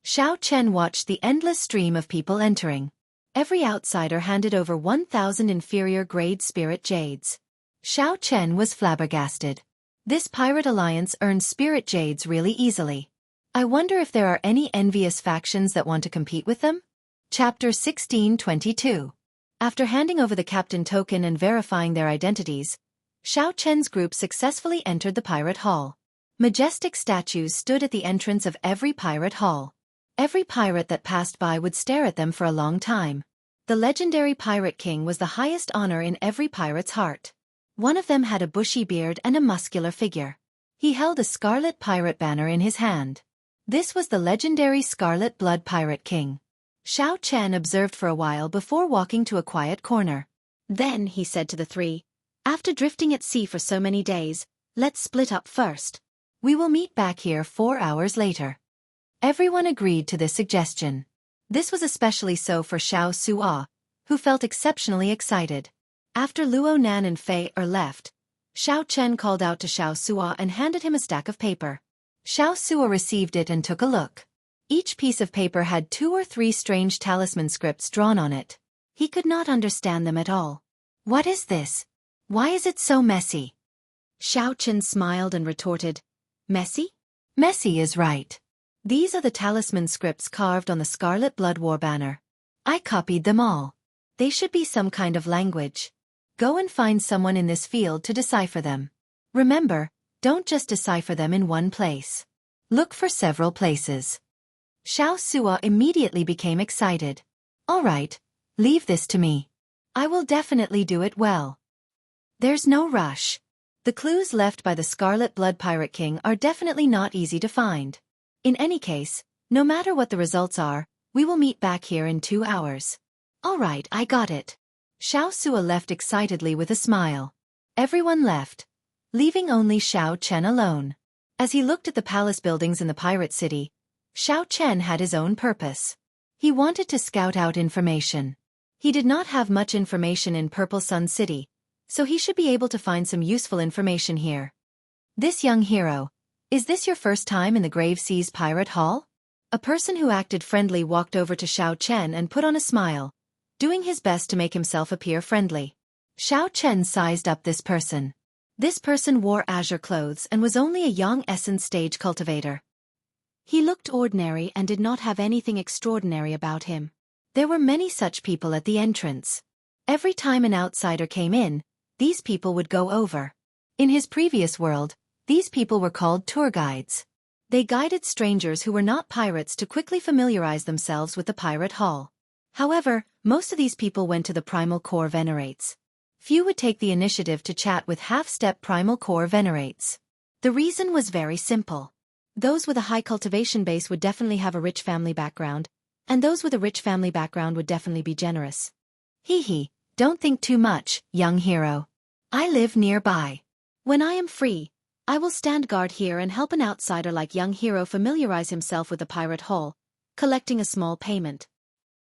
Xiao Chen watched the endless stream of people entering. Every outsider handed over 1,000 inferior-grade spirit jades. Xiao Chen was flabbergasted. This Pirate Alliance earns spirit jades really easily. I wonder if there are any envious factions that want to compete with them? Chapter 1622. After handing over the captain token and verifying their identities, Xiao Chen's group successfully entered the pirate hall. Majestic statues stood at the entrance of every pirate hall. Every pirate that passed by would stare at them for a long time. The legendary Pirate King was the highest honor in every pirate's heart. One of them had a bushy beard and a muscular figure. He held a scarlet pirate banner in his hand. This was the legendary Scarlet Blood Pirate King. Xiao Chen observed for a while before walking to a quiet corner. Then he said to the three, "After drifting at sea for so many days, let's split up first. We will meet back here 4 hours later." Everyone agreed to this suggestion. This was especially so for Xiao Suo, who felt exceptionally excited. After Luo Nan and Fei Er left, Xiao Chen called out to Xiao Suo and handed him a stack of paper. Xiao Suo received it and took a look. Each piece of paper had 2 or 3 strange talisman scripts drawn on it. He could not understand them at all. "What is this? Why is it so messy?" Xiao Chen smiled and retorted, "Messy? Messy is right. These are the talisman scripts carved on the Scarlet Blood War banner. I copied them all. They should be some kind of language. Go and find someone in this field to decipher them. Remember, don't just decipher them in one place. Look for several places." Xiao Suo immediately became excited. "All right, leave this to me. I will definitely do it well." There's no rush. The clues left by the Scarlet Blood Pirate King are definitely not easy to find. In any case, no matter what the results are, we will meet back here in 2 hours. "All right, I got it." Xiao Suo left excitedly with a smile. Everyone left, leaving only Xiao Chen alone. As he looked at the palace buildings in the pirate city, Xiao Chen had his own purpose. He wanted to scout out information. He did not have much information in Purple Sun City, so he should be able to find some useful information here. "This young hero, is this your first time in the Grave Seas Pirate Hall?" A person who acted friendly walked over to Xiao Chen and put on a smile, doing his best to make himself appear friendly. Xiao Chen sized up this person. This person wore azure clothes and was only a young essence stage cultivator. He looked ordinary and did not have anything extraordinary about him. There were many such people at the entrance. Every time an outsider came in, these people would go over. In his previous world, these people were called tour guides. They guided strangers who were not pirates to quickly familiarize themselves with the pirate hall. However, most of these people went to the Primal Core Venerates. Few would take the initiative to chat with half-step Primal Core Venerates. The reason was very simple. Those with a high cultivation base would definitely have a rich family background, and those with a rich family background would definitely be generous. Hee, don't think too much, young hero. I live nearby. When I am free, I will stand guard here and help an outsider like young hero familiarize himself with the pirate hall, collecting a small payment.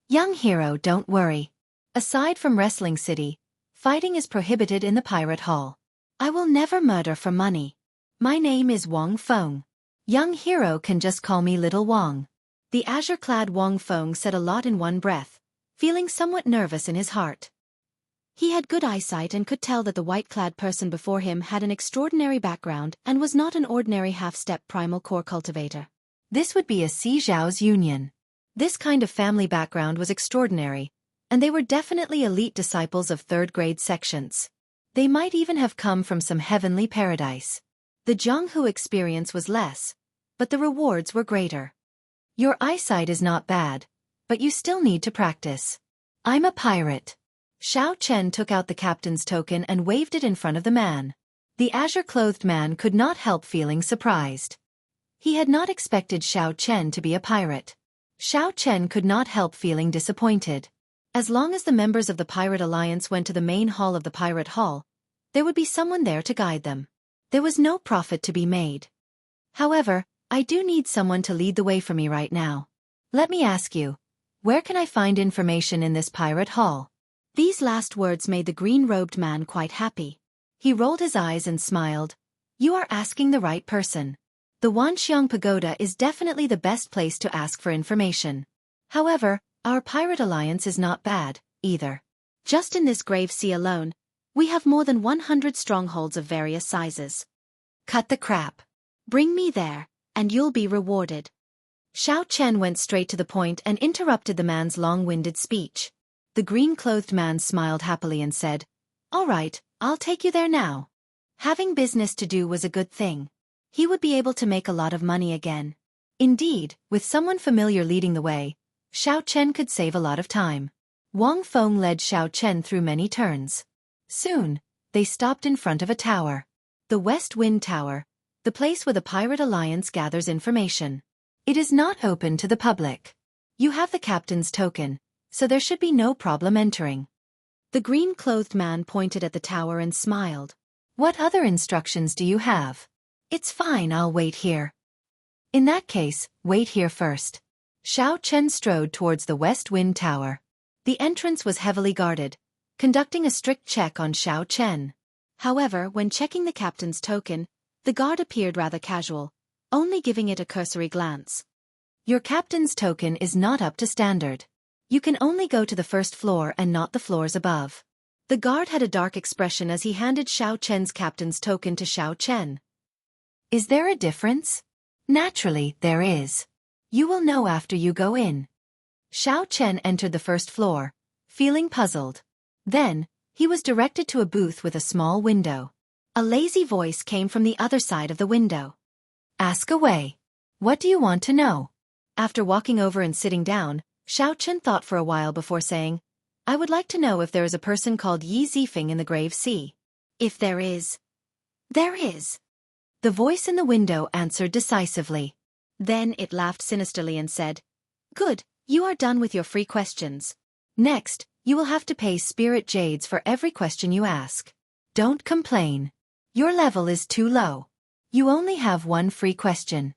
Young hero, don't worry. Aside from Wrestling City, fighting is prohibited in the pirate hall. I will never murder for money. My name is Wang Feng. Young hero can just call me Little Wang. The azure-clad Wang Feng said a lot in one breath, feeling somewhat nervous in his heart. He had good eyesight and could tell that the white-clad person before him had an extraordinary background and was not an ordinary half-step primal core cultivator. This would be a Si Zhao's union. This kind of family background was extraordinary, and they were definitely elite disciples of third-grade sections. They might even have come from some heavenly paradise. The Zhonghu experience was less, but the rewards were greater. Your eyesight is not bad, but you still need to practice. I'm a pirate. Xiao Chen took out the captain's token and waved it in front of the man. The azure-clothed man could not help feeling surprised. He had not expected Xiao Chen to be a pirate. Xiao Chen could not help feeling disappointed. As long as the members of the Pirate Alliance went to the main hall of the Pirate Hall, there would be someone there to guide them. There was no profit to be made. However, I do need someone to lead the way for me right now. Let me ask you, where can I find information in this Pirate Hall? These last words made the green-robed man quite happy. He rolled his eyes and smiled. You are asking the right person. The Wanxiang Pagoda is definitely the best place to ask for information. However, our Pirate Alliance is not bad, either. Just in this grave sea alone, we have more than 100 strongholds of various sizes. Cut the crap. Bring me there, and you'll be rewarded. Xiao Chen went straight to the point and interrupted the man's long-winded speech. The green-clothed man smiled happily and said, "All right, I'll take you there now." Having business to do was a good thing. He would be able to make a lot of money again. Indeed, with someone familiar leading the way, Xiao Chen could save a lot of time. Wang Feng led Xiao Chen through many turns. Soon, they stopped in front of a tower. The West Wind Tower, the place where the Pirate Alliance gathers information. It is not open to the public. You have the captain's token, so there should be no problem entering. The green-clothed man pointed at the tower and smiled. "What other instructions do you have?" "It's fine, I'll wait here." "In that case, wait here first." Xiao Chen strode towards the West Wind Tower. The entrance was heavily guarded, conducting a strict check on Xiao Chen. However, when checking the captain's token, the guard appeared rather casual, only giving it a cursory glance. "Your captain's token is not up to standard. You can only go to the first floor and not the floors above." The guard had a dark expression as he handed Xiao Chen's captain's token to Xiao Chen. "Is there a difference?" "Naturally, there is. You will know after you go in." Xiao Chen entered the first floor, feeling puzzled. Then, he was directed to a booth with a small window. A lazy voice came from the other side of the window. "Ask away. What do you want to know?" After walking over and sitting down, Xiao Chen thought for a while before saying, "I would like to know if there is a person called Yi Zifeng in the Grave Sea." "If there is." "There is." The voice in the window answered decisively. Then it laughed sinisterly and said, "Good, you are done with your free questions. Next, you will have to pay spirit jades for every question you ask. Don't complain. Your level is too low. You only have one free question."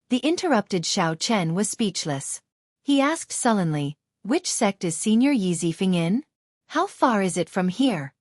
The interrupted Xiao Chen was speechless. He asked sullenly, "Which sect is Senior Yi Zifeng in? How far is it from here?"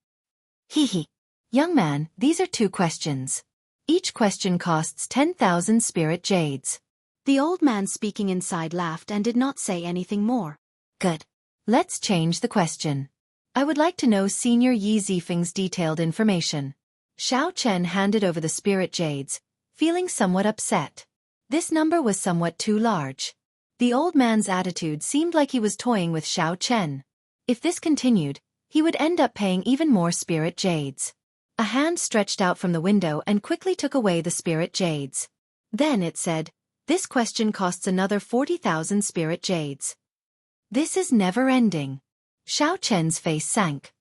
"Hee. Young man, these are 2 questions. Each question costs 10,000 spirit jades." The old man speaking inside laughed and did not say anything more. "Good. Let's change the question. I would like to know Senior Yi Zifeng's detailed information." Xiao Chen handed over the spirit jades, feeling somewhat upset. This number was somewhat too large. The old man's attitude seemed like he was toying with Xiao Chen. If this continued, he would end up paying even more spirit jades. A hand stretched out from the window and quickly took away the spirit jades. Then it said, "This question costs another 40,000 spirit jades." This is never-ending. Xiao Chen's face sank.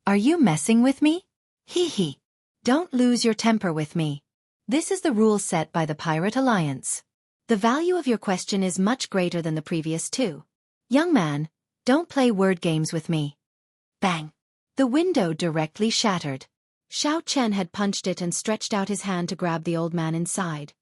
"Are you messing with me? Hee. Don't lose your temper with me. This is the rule set by the Pirate Alliance. The value of your question is much greater than the previous 2. Young man, don't play word games with me." Bang! The window directly shattered. Xiao Chen had punched it and stretched out his hand to grab the old man inside.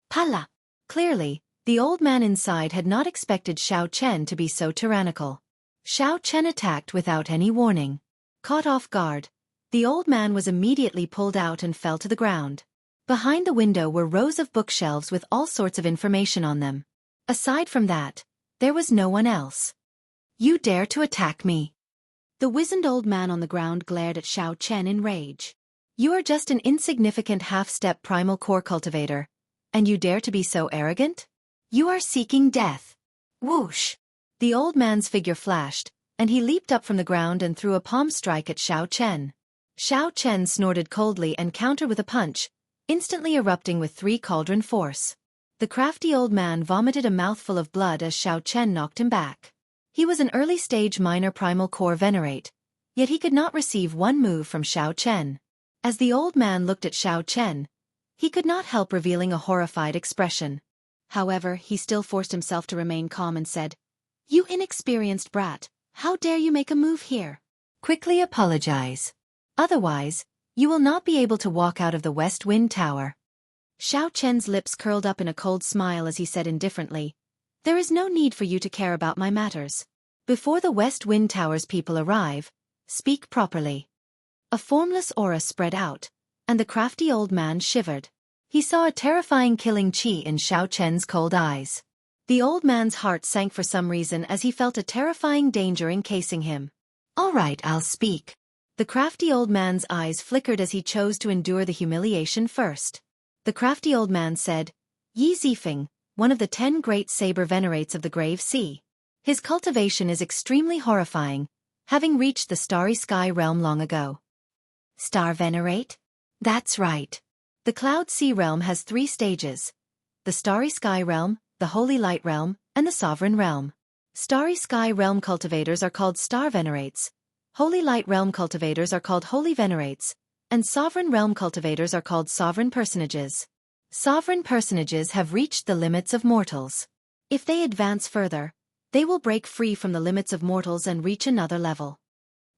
Pala! Clearly, the old man inside had not expected Xiao Chen to be so tyrannical. Xiao Chen attacked without any warning. Caught off guard, the old man was immediately pulled out and fell to the ground. Behind the window were rows of bookshelves with all sorts of information on them. Aside from that, there was no one else. "You dare to attack me?" The wizened old man on the ground glared at Xiao Chen in rage. "You are just an insignificant half-step primal core cultivator, and you dare to be so arrogant? You are seeking death." Whoosh! The old man's figure flashed, and he leaped up from the ground and threw a palm strike at Xiao Chen. Xiao Chen snorted coldly and countered with a punch, instantly erupting with 3 cauldron force. The crafty old man vomited a mouthful of blood as Xiao Chen knocked him back. He was an early-stage minor primal core venerate, yet he could not receive one move from Xiao Chen. As the old man looked at Xiao Chen, he could not help revealing a horrified expression. However, he still forced himself to remain calm and said, "You inexperienced brat, how dare you make a move here? Quickly apologize. Otherwise, you will not be able to walk out of the West Wind Tower." Xiao Chen's lips curled up in a cold smile as he said indifferently, "There is no need for you to care about my matters. Before the West Wind Tower's people arrive, speak properly." A formless aura spread out, and the crafty old man shivered. He saw a terrifying killing chi in Xiao Chen's cold eyes. The old man's heart sank for some reason as he felt a terrifying danger encasing him. "All right, I'll speak." The crafty old man's eyes flickered as he chose to endure the humiliation first. The crafty old man said, "Yi Zifeng, one of the 10 great saber venerates of the Grave Sea. His cultivation is extremely horrifying, having reached the starry sky realm long ago. Star Venerate? That's right. The Cloud Sea realm has 3 stages: the Starry Sky realm, the Holy Light realm, and the Sovereign realm. Starry Sky realm cultivators are called Star Venerates, Holy Light realm cultivators are called Holy Venerates, and Sovereign realm cultivators are called Sovereign Personages. Sovereign Personages have reached the limits of mortals. If they advance further, they will break free from the limits of mortals and reach another level.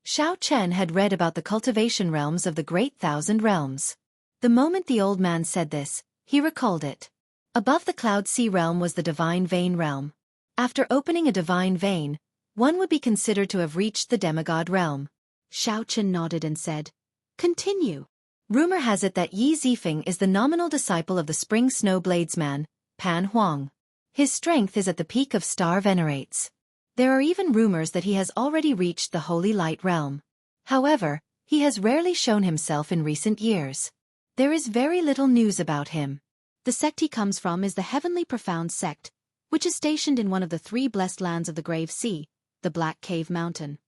Xiao Chen had read about the cultivation realms of the Great Thousand Realms. The moment the old man said this, he recalled it. Above the Cloud Sea realm was the Divine Vein realm. After opening a divine vein, one would be considered to have reached the demigod realm. Xiao Chen nodded and said, "Continue." Rumor has it that Yi Zifeng is the nominal disciple of the Spring Snow Bladesman, Pan Huang. His strength is at the peak of Star Venerates. There are even rumors that he has already reached the Holy Light realm. However, he has rarely shown himself in recent years. There is very little news about him. The sect he comes from is the Heavenly Profound sect, which is stationed in one of the 3 blessed lands of the Grave Sea, the Black Cave Mountain.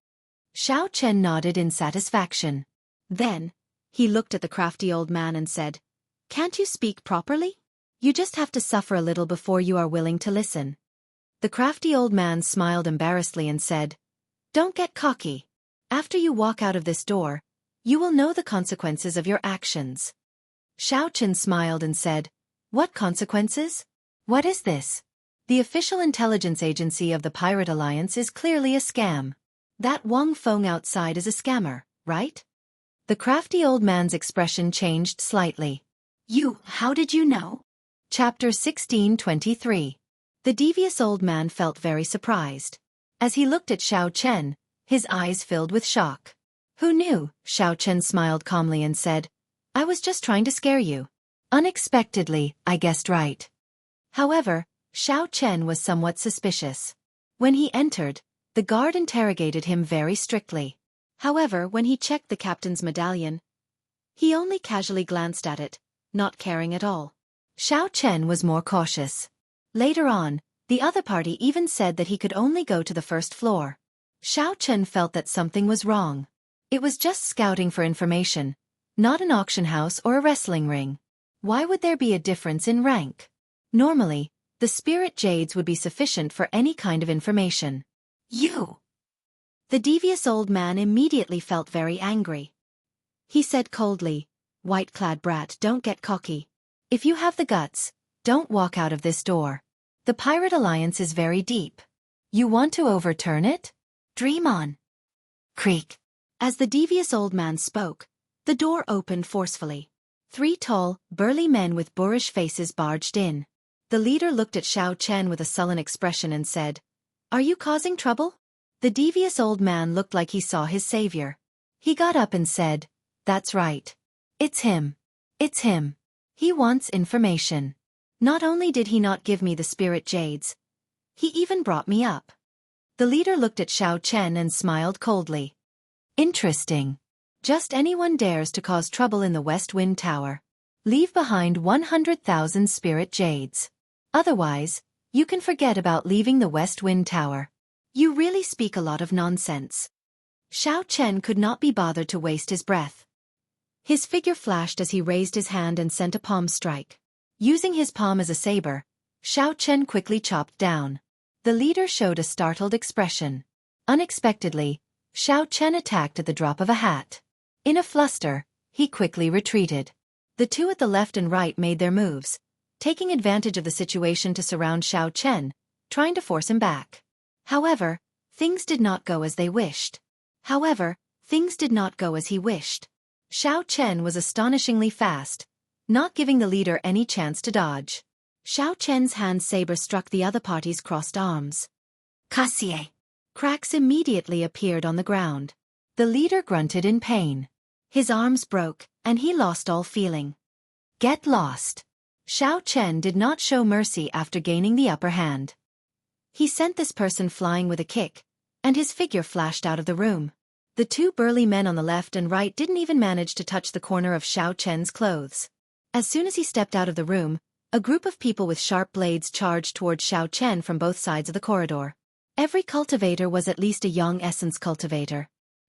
Xiao Chen nodded in satisfaction. Then, he looked at the crafty old man and said, "Can't you speak properly? You just have to suffer a little before you are willing to listen." The crafty old man smiled embarrassedly and said, "Don't get cocky. After you walk out of this door, you will know the consequences of your actions." Xiao Chen smiled and said, "What consequences? What is this?" The official intelligence agency of the Pirate Alliance is clearly a scam. That Wang Feng outside is a scammer, right? The crafty old man's expression changed slightly. How did you know? Chapter 1623. The devious old man felt very surprised. As he looked at Xiao Chen, his eyes filled with shock. "Who knew?" Xiao Chen smiled calmly and said, "I was just trying to scare you. Unexpectedly, I guessed right." However, Xiao Chen was somewhat suspicious. When he entered, the guard interrogated him very strictly. However, when he checked the captain's medallion, he only casually glanced at it, not caring at all. Xiao Chen was more cautious. Later on, the other party even said that he could only go to the first floor. Xiao Chen felt that something was wrong. It was just scouting for information, not an auction house or a wrestling ring. Why would there be a difference in rank? Normally, the spirit jades would be sufficient for any kind of information. The devious old man immediately felt very angry. He said coldly, "White-clad brat, don't get cocky. If you have the guts, don't walk out of this door. The Pirate Alliance is very deep. You want to overturn it? Dream on." Creak. As the devious old man spoke, the door opened forcefully. 3 tall, burly men with boorish faces barged in. The leader looked at Xiao Chen with a sullen expression and said, "Are you causing trouble?" The devious old man looked like he saw his savior. He got up and said, "That's right. It's him. It's him. He wants information. Not only did he not give me the spirit jades, he even brought me up." The leader looked at Xiao Chen and smiled coldly. "Interesting. Just anyone dares to cause trouble in the West Wind Tower. Leave behind 100,000 spirit jades. Otherwise, you can forget about leaving the West Wind Tower. You really speak a lot of nonsense." Xiao Chen could not be bothered to waste his breath. His figure flashed as he raised his hand and sent a palm strike. Using his palm as a saber, Xiao Chen quickly chopped down. The leader showed a startled expression. Unexpectedly, Xiao Chen attacked at the drop of a hat. In a fluster, he quickly retreated. The 2 at the left and right made their moves, taking advantage of the situation to surround Xiao Chen, trying to force him back. However, things did not go as he wished. Xiao Chen was astonishingly fast, not giving the leader any chance to dodge. Xiao Chen's hand saber struck the other party's crossed arms. "Cassier!" Cracks immediately appeared on the ground. The leader grunted in pain. His arms broke, and he lost all feeling. "Get lost." Xiao Chen did not show mercy after gaining the upper hand. He sent this person flying with a kick, and his figure flashed out of the room. The 2 burly men on the left and right didn't even manage to touch the corner of Xiao Chen's clothes. As soon as he stepped out of the room, a group of people with sharp blades charged towards Xiao Chen from both sides of the corridor. Every cultivator was at least a young essence cultivator.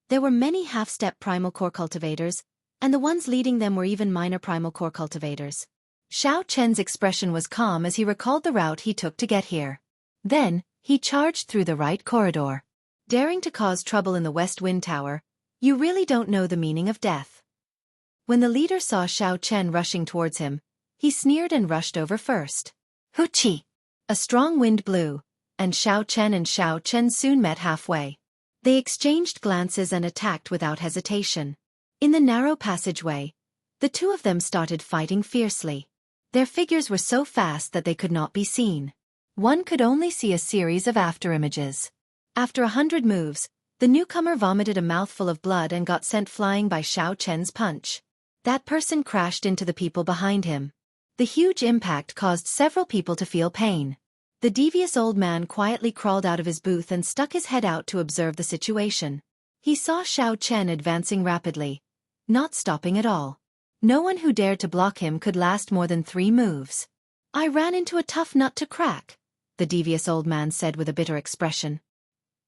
There were many half-step primal core cultivators, and the ones leading them were even minor primal core cultivators. Xiao Chen's expression was calm as he recalled the route he took to get here. Then, he charged through the right corridor. Daring to cause trouble in the West Wind Tower, you really don't know the meaning of death. When the leader saw Xiao Chen rushing towards him, he sneered and rushed over first. Hoochie! A strong wind blew, and Xiao Chen soon met halfway. They exchanged glances and attacked without hesitation. In the narrow passageway, the two of them started fighting fiercely. Their figures were so fast that they could not be seen. One could only see a series of afterimages. After 100 moves, the newcomer vomited a mouthful of blood and got sent flying by Xiao Chen's punch. That person crashed into the people behind him. The huge impact caused several people to feel pain. The devious old man quietly crawled out of his booth and stuck his head out to observe the situation. He saw Xiao Chen advancing rapidly, not stopping at all. No one who dared to block him could last more than 3 moves. I ran into a tough nut to crack, the devious old man said with a bitter expression.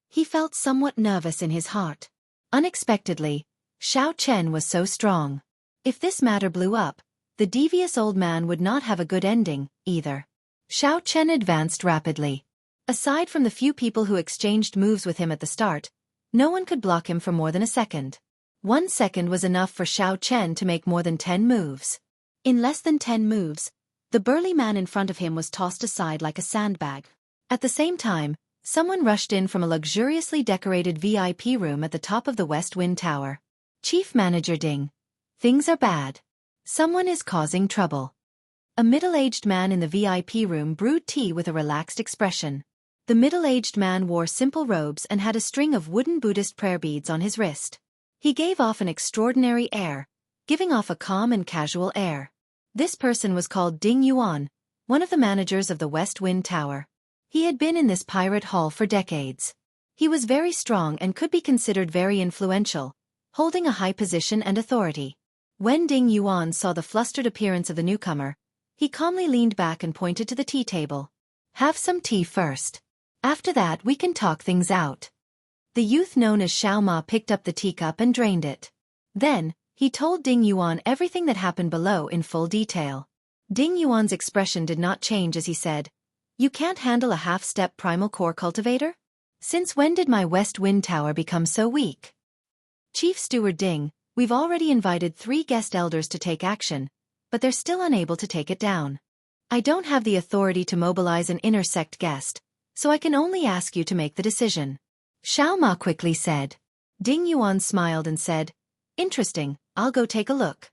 He felt somewhat nervous in his heart. Unexpectedly, Xiao Chen was so strong. If this matter blew up, the devious old man would not have a good ending, either. Xiao Chen advanced rapidly. Aside from the few people who exchanged moves with him at the start, no one could block him for more than a second. 1 second was enough for Xiao Chen to make more than 10 moves. In less than 10 moves, the burly man in front of him was tossed aside like a sandbag. At the same time, someone rushed in from a luxuriously decorated VIP room at the top of the West Wind Tower. Chief Manager Ding. Things are bad. Someone is causing trouble. A middle-aged man in the VIP room brewed tea with a relaxed expression. The middle-aged man wore simple robes and had a string of wooden Buddhist prayer beads on his wrist. He gave off an extraordinary air, giving off a calm and casual air. This person was called Ding Yuan, one of the managers of the West Wind Tower. He had been in this pirate hall for decades. He was very strong and could be considered very influential, holding a high position and authority. When Ding Yuan saw the flustered appearance of the newcomer, he calmly leaned back and pointed to the tea table. Have some tea first. After that we can talk things out. The youth known as Xiao Ma picked up the teacup and drained it. Then, he told Ding Yuan everything that happened below in full detail. Ding Yuan's expression did not change as he said, "You can't handle a half-step primal core cultivator? Since when did my West Wind Tower become so weak?" Chief Steward Ding, we've already invited 3 guest elders to take action, but they're still unable to take it down. I don't have the authority to mobilize an inner sect guest, so I can only ask you to make the decision. Xiao Ma quickly said. Ding Yuan smiled and said, "Interesting, I'll go take a look."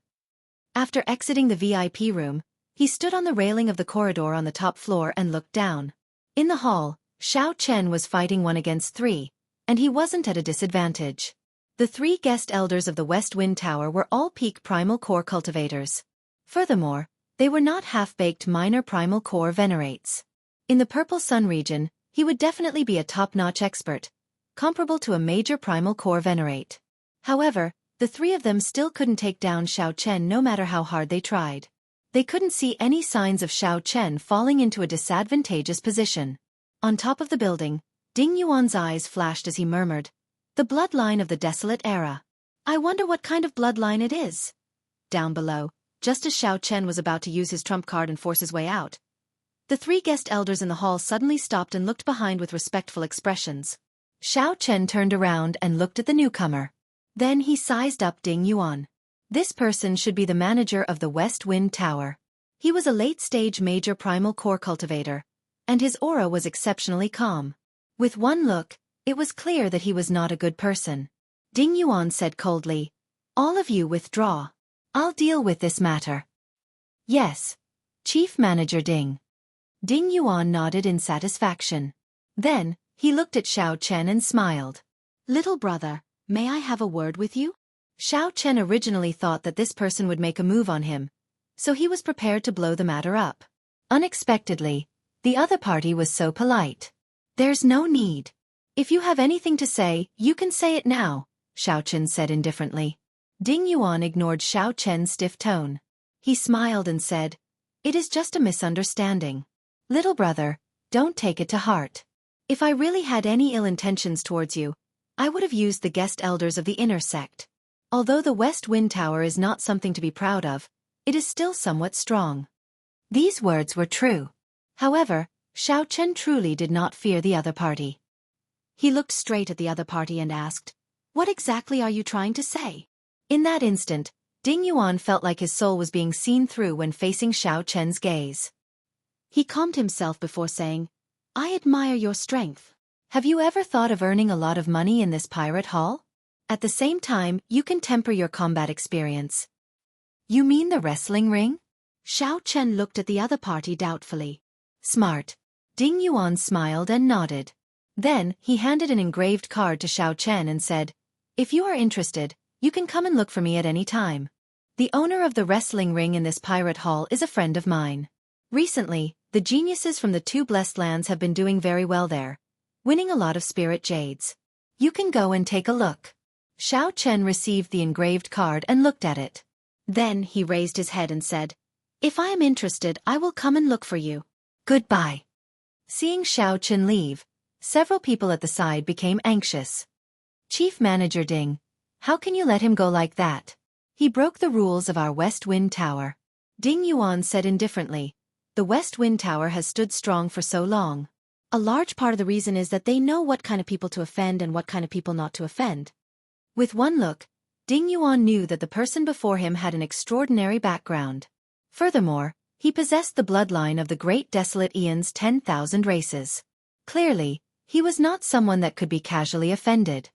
After exiting the VIP room, he stood on the railing of the corridor on the top floor and looked down. In the hall, Xiao Chen was fighting 1 against 3, and he wasn't at a disadvantage. The 3 guest elders of the West Wind Tower were all peak primal core cultivators. Furthermore, they were not half-baked minor primal core venerates. In the Purple Sun region, he would definitely be a top-notch expert, comparable to a major primal core venerate. However, the 3 of them still couldn't take down Xiao Chen no matter how hard they tried. They couldn't see any signs of Xiao Chen falling into a disadvantageous position. On top of the building, Ding Yuan's eyes flashed as he murmured, "The bloodline of the desolate era. I wonder what kind of bloodline it is." Down below, just as Xiao Chen was about to use his trump card and force his way out, the 3 guest elders in the hall suddenly stopped and looked behind with respectful expressions. Xiao Chen turned around and looked at the newcomer. Then he sized up Ding Yuan. This person should be the manager of the West Wind Tower. He was a late-stage major primal core cultivator, and his aura was exceptionally calm. With one look, it was clear that he was not a good person. Ding Yuan said coldly, "All of you withdraw. I'll deal with this matter." "Yes, Chief Manager Ding." Ding Yuan nodded in satisfaction. Then, he looked at Xiao Chen and smiled. "Little brother, may I have a word with you?" Xiao Chen originally thought that this person would make a move on him, so he was prepared to blow the matter up. Unexpectedly, the other party was so polite. "There's no need. If you have anything to say, you can say it now," Xiao Chen said indifferently. Ding Yuan ignored Xiao Chen's stiff tone. He smiled and said, "It is just a misunderstanding. Little brother, don't take it to heart. If I really had any ill intentions towards you, I would have used the guest elders of the inner sect. Although the West Wind Tower is not something to be proud of, it is still somewhat strong. These words were true. However, Xiao Chen truly did not fear the other party. He looked straight at the other party and asked, "What exactly are you trying to say?" In that instant, Ding Yuan felt like his soul was being seen through when facing Xiao Chen's gaze. He calmed himself before saying, "I admire your strength. Have you ever thought of earning a lot of money in this pirate hall? At the same time, you can temper your combat experience." "You mean the wrestling ring?" Xiao Chen looked at the other party doubtfully. "Smart." Ding Yuan smiled and nodded. Then, he handed an engraved card to Xiao Chen and said, "If you are interested, you can come and look for me at any time. The owner of the wrestling ring in this pirate hall is a friend of mine. Recently, the geniuses from the two blessed lands have been doing very well there, winning a lot of spirit jades. You can go and take a look." Xiao Chen received the engraved card and looked at it. Then he raised his head and said, "If I am interested, I will come and look for you. Goodbye." Seeing Xiao Chen leave, several people at the side became anxious. "Chief Manager Ding, how can you let him go like that? He broke the rules of our West Wind Tower." Ding Yuan said indifferently, "The West Wind Tower has stood strong for so long. A large part of the reason is that they know what kind of people to offend and what kind of people not to offend." With one look, Ding Yuan knew that the person before him had an extraordinary background. Furthermore, he possessed the bloodline of the great desolate Aeon's 10,000 races. Clearly, he was not someone that could be casually offended.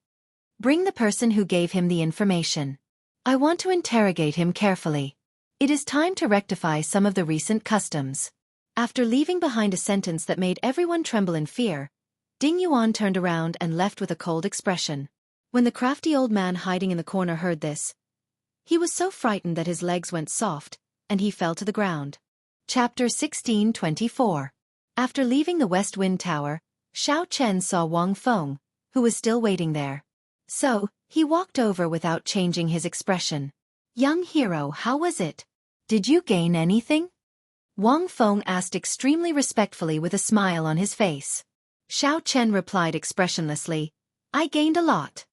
"Bring the person who gave him the information. I want to interrogate him carefully. It is time to rectify some of the recent customs." After leaving behind a sentence that made everyone tremble in fear, Ding Yuan turned around and left with a cold expression. When the crafty old man hiding in the corner heard this, he was so frightened that his legs went soft, and he fell to the ground. Chapter 16:24. After leaving the West Wind Tower, Xiao Chen saw Wang Feng, who was still waiting there. So, he walked over without changing his expression. "Young hero, how was it? Did you gain anything?" Wang Feng asked extremely respectfully with a smile on his face. Xiao Chen replied expressionlessly, "I gained a lot."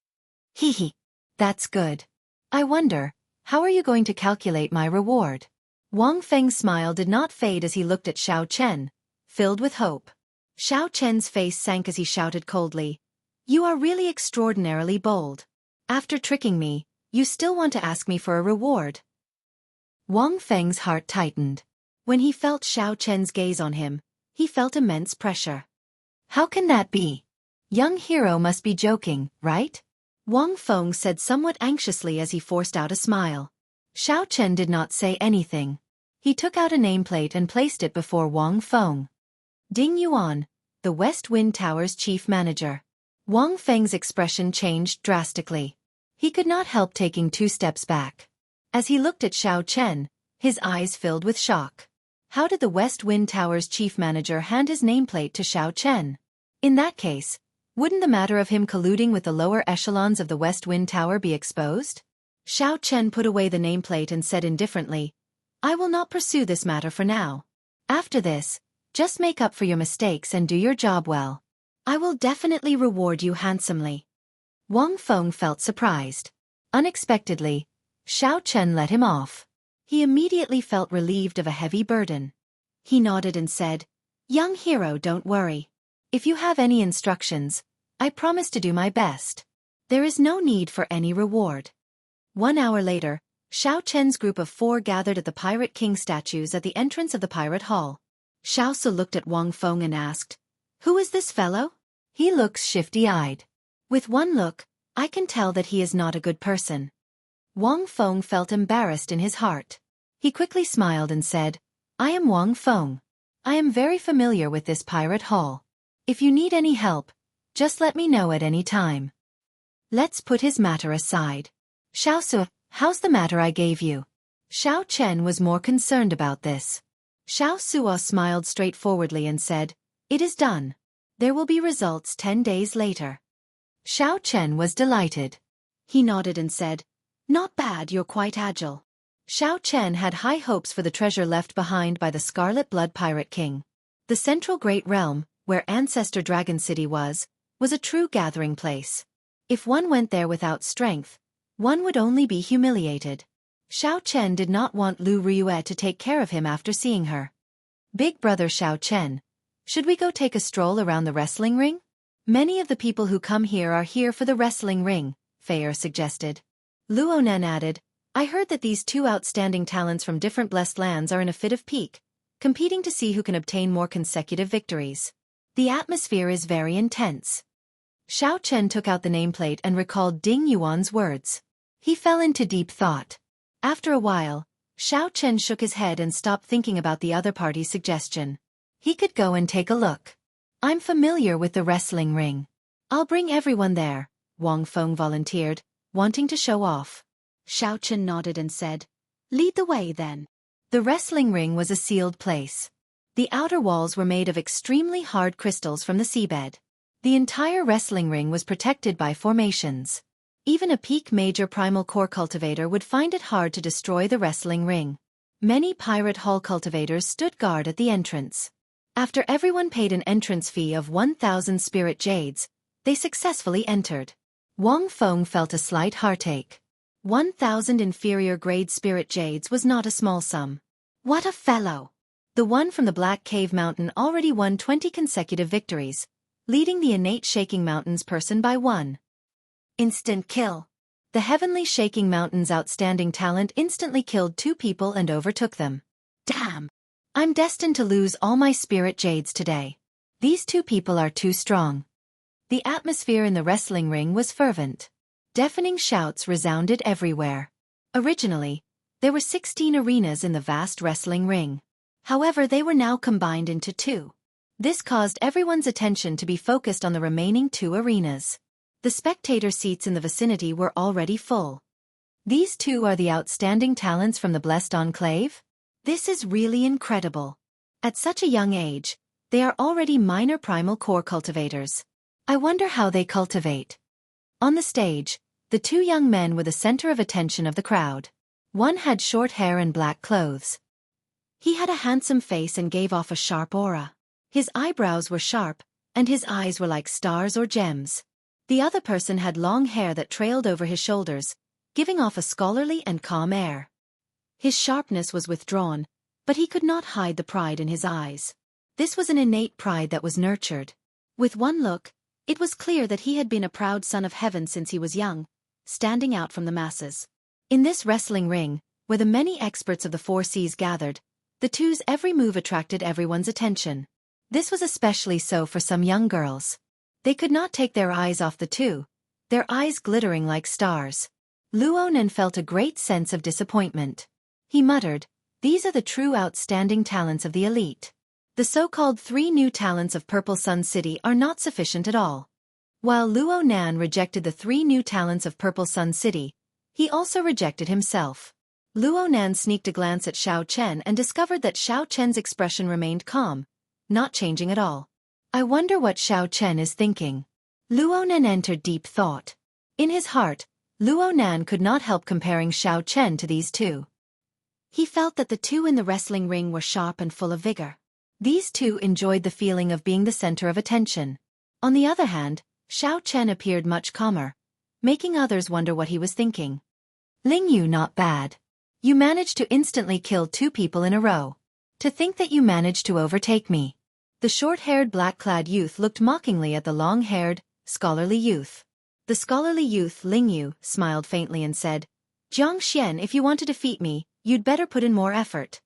"Hee. That's good. I wonder, how are you going to calculate my reward?" Wang Feng's smile did not fade as he looked at Xiao Chen, filled with hope. Xiao Chen's face sank as he shouted coldly, "You are really extraordinarily bold. After tricking me, you still want to ask me for a reward?" Wang Feng's heart tightened. When he felt Xiao Chen's gaze on him, he felt immense pressure. "How can that be? Young hero must be joking, right?" Wang Feng said somewhat anxiously as he forced out a smile. Xiao Chen did not say anything. He took out a nameplate and placed it before Wang Feng. "Ding Yuan, the West Wind Tower's chief manager." Wang Feng's expression changed drastically. He could not help taking 2 steps back. As he looked at Xiao Chen, his eyes filled with shock. How did the West Wind Tower's chief manager hand his nameplate to Xiao Chen? In that case, wouldn't the matter of him colluding with the lower echelons of the West Wind Tower be exposed? Xiao Chen put away the nameplate and said indifferently, "I will not pursue this matter for now. After this, just make up for your mistakes and do your job well. I will definitely reward you handsomely." Wang Feng felt surprised. Unexpectedly, Xiao Chen let him off. He immediately felt relieved of a heavy burden. He nodded and said, "Young hero, don't worry. If you have any instructions, I promise to do my best. There is no need for any reward." 1 hour later, Xiao Chen's group of 4 gathered at the Pirate King statues at the entrance of the Pirate Hall. Xiao Su looked at Wang Feng and asked, "Who is this fellow? He looks shifty-eyed. With one look, I can tell that he is not a good person." Wang Feng felt embarrassed in his heart. He quickly smiled and said, "I am Wang Feng. I am very familiar with this Pirate Hall. If you need any help, just let me know at any time. Let's put his matter aside. Xiao Su, how's the matter I gave you?" Xiao Chen was more concerned about this. Xiao Suo smiled straightforwardly and said, "It is done. There will be results 10 days later." Xiao Chen was delighted. He nodded and said, "Not bad, you're quite agile." Xiao Chen had high hopes for the treasure left behind by the Scarlet Blood Pirate King. The Central Great Realm, where Ancestor Dragon City was a true gathering place. If one went there without strength, one would only be humiliated. Xiao Chen did not want Lu Ryue to take care of him after seeing her. Big brother Xiao Chen, should we go take a stroll around the wrestling ring? Many of the people who come here are here for the wrestling ring, Fei suggested. Luonan added, I heard that these two outstanding talents from different blessed lands are in a fit of pique, competing to see who can obtain more consecutive victories. The atmosphere is very intense. Xiao Chen took out the nameplate and recalled Ding Yuan's words. He fell into deep thought. After a while, Xiao Chen shook his head and stopped thinking about the other party's suggestion. He could go and take a look. I'm familiar with the wrestling ring. I'll bring everyone there, Wang Feng volunteered, wanting to show off. Xiao Chen nodded and said, lead the way then. The wrestling ring was a sealed place. The outer walls were made of extremely hard crystals from the seabed. The entire wrestling ring was protected by formations. Even a peak major primal core cultivator would find it hard to destroy the wrestling ring. Many pirate hall cultivators stood guard at the entrance. After everyone paid an entrance fee of 1,000 spirit jades, they successfully entered. Wang Feng felt a slight heartache. 1,000 inferior grade spirit jades was not a small sum. What a fellow! The one from the Black Cave Mountain already won 20 consecutive victories, leading the innate Shaking Mountains person by 1. Instant kill. The Heavenly Shaking Mountain's outstanding talent instantly killed 2 people and overtook them. Damn! I'm destined to lose all my spirit jades today. These 2 people are too strong. The atmosphere in the wrestling ring was fervent. Deafening shouts resounded everywhere. Originally, there were 16 arenas in the vast wrestling ring. However, they were now combined into 2. This caused everyone's attention to be focused on the remaining 2 arenas. The spectator seats in the vicinity were already full. These 2 are the outstanding talents from the Blessed Enclave? This is really incredible. At such a young age, they are already minor primal core cultivators. I wonder how they cultivate. On the stage, the 2 young men were the center of attention of the crowd. One had short hair and black clothes. He had a handsome face and gave off a sharp aura. His eyebrows were sharp, and his eyes were like stars or gems. The other person had long hair that trailed over his shoulders, giving off a scholarly and calm air. His sharpness was withdrawn, but he could not hide the pride in his eyes. This was an innate pride that was nurtured. With one look, it was clear that he had been a proud son of heaven since he was young, standing out from the masses. In this wrestling ring, where the many experts of the 4 seas gathered, the 2's every move attracted everyone's attention. This was especially so for some young girls. They could not take their eyes off the 2, their eyes glittering like stars. Luonan felt a great sense of disappointment. He muttered, these are the true outstanding talents of the elite. The so-called 3 new talents of Purple Sun City are not sufficient at all. While Luonan rejected the 3 new talents of Purple Sun City, he also rejected himself. Luonan sneaked a glance at Xiao Chen and discovered that Xiao Chen's expression remained calm, not changing at all. I wonder what Xiao Chen is thinking. Luonan entered deep thought. In his heart, Luonan could not help comparing Xiao Chen to these 2. He felt that the 2 in the wrestling ring were sharp and full of vigor. These 2 enjoyed the feeling of being the center of attention. On the other hand, Xiao Chen appeared much calmer, making others wonder what he was thinking. Ling Yu, not bad. You managed to instantly kill 2 people in a row. To think that you managed to overtake me. The short-haired black-clad youth looked mockingly at the long-haired, scholarly youth. The scholarly youth, Ling Yu, smiled faintly and said, Jiang Xian, if you want to defeat me, you'd better put in more effort.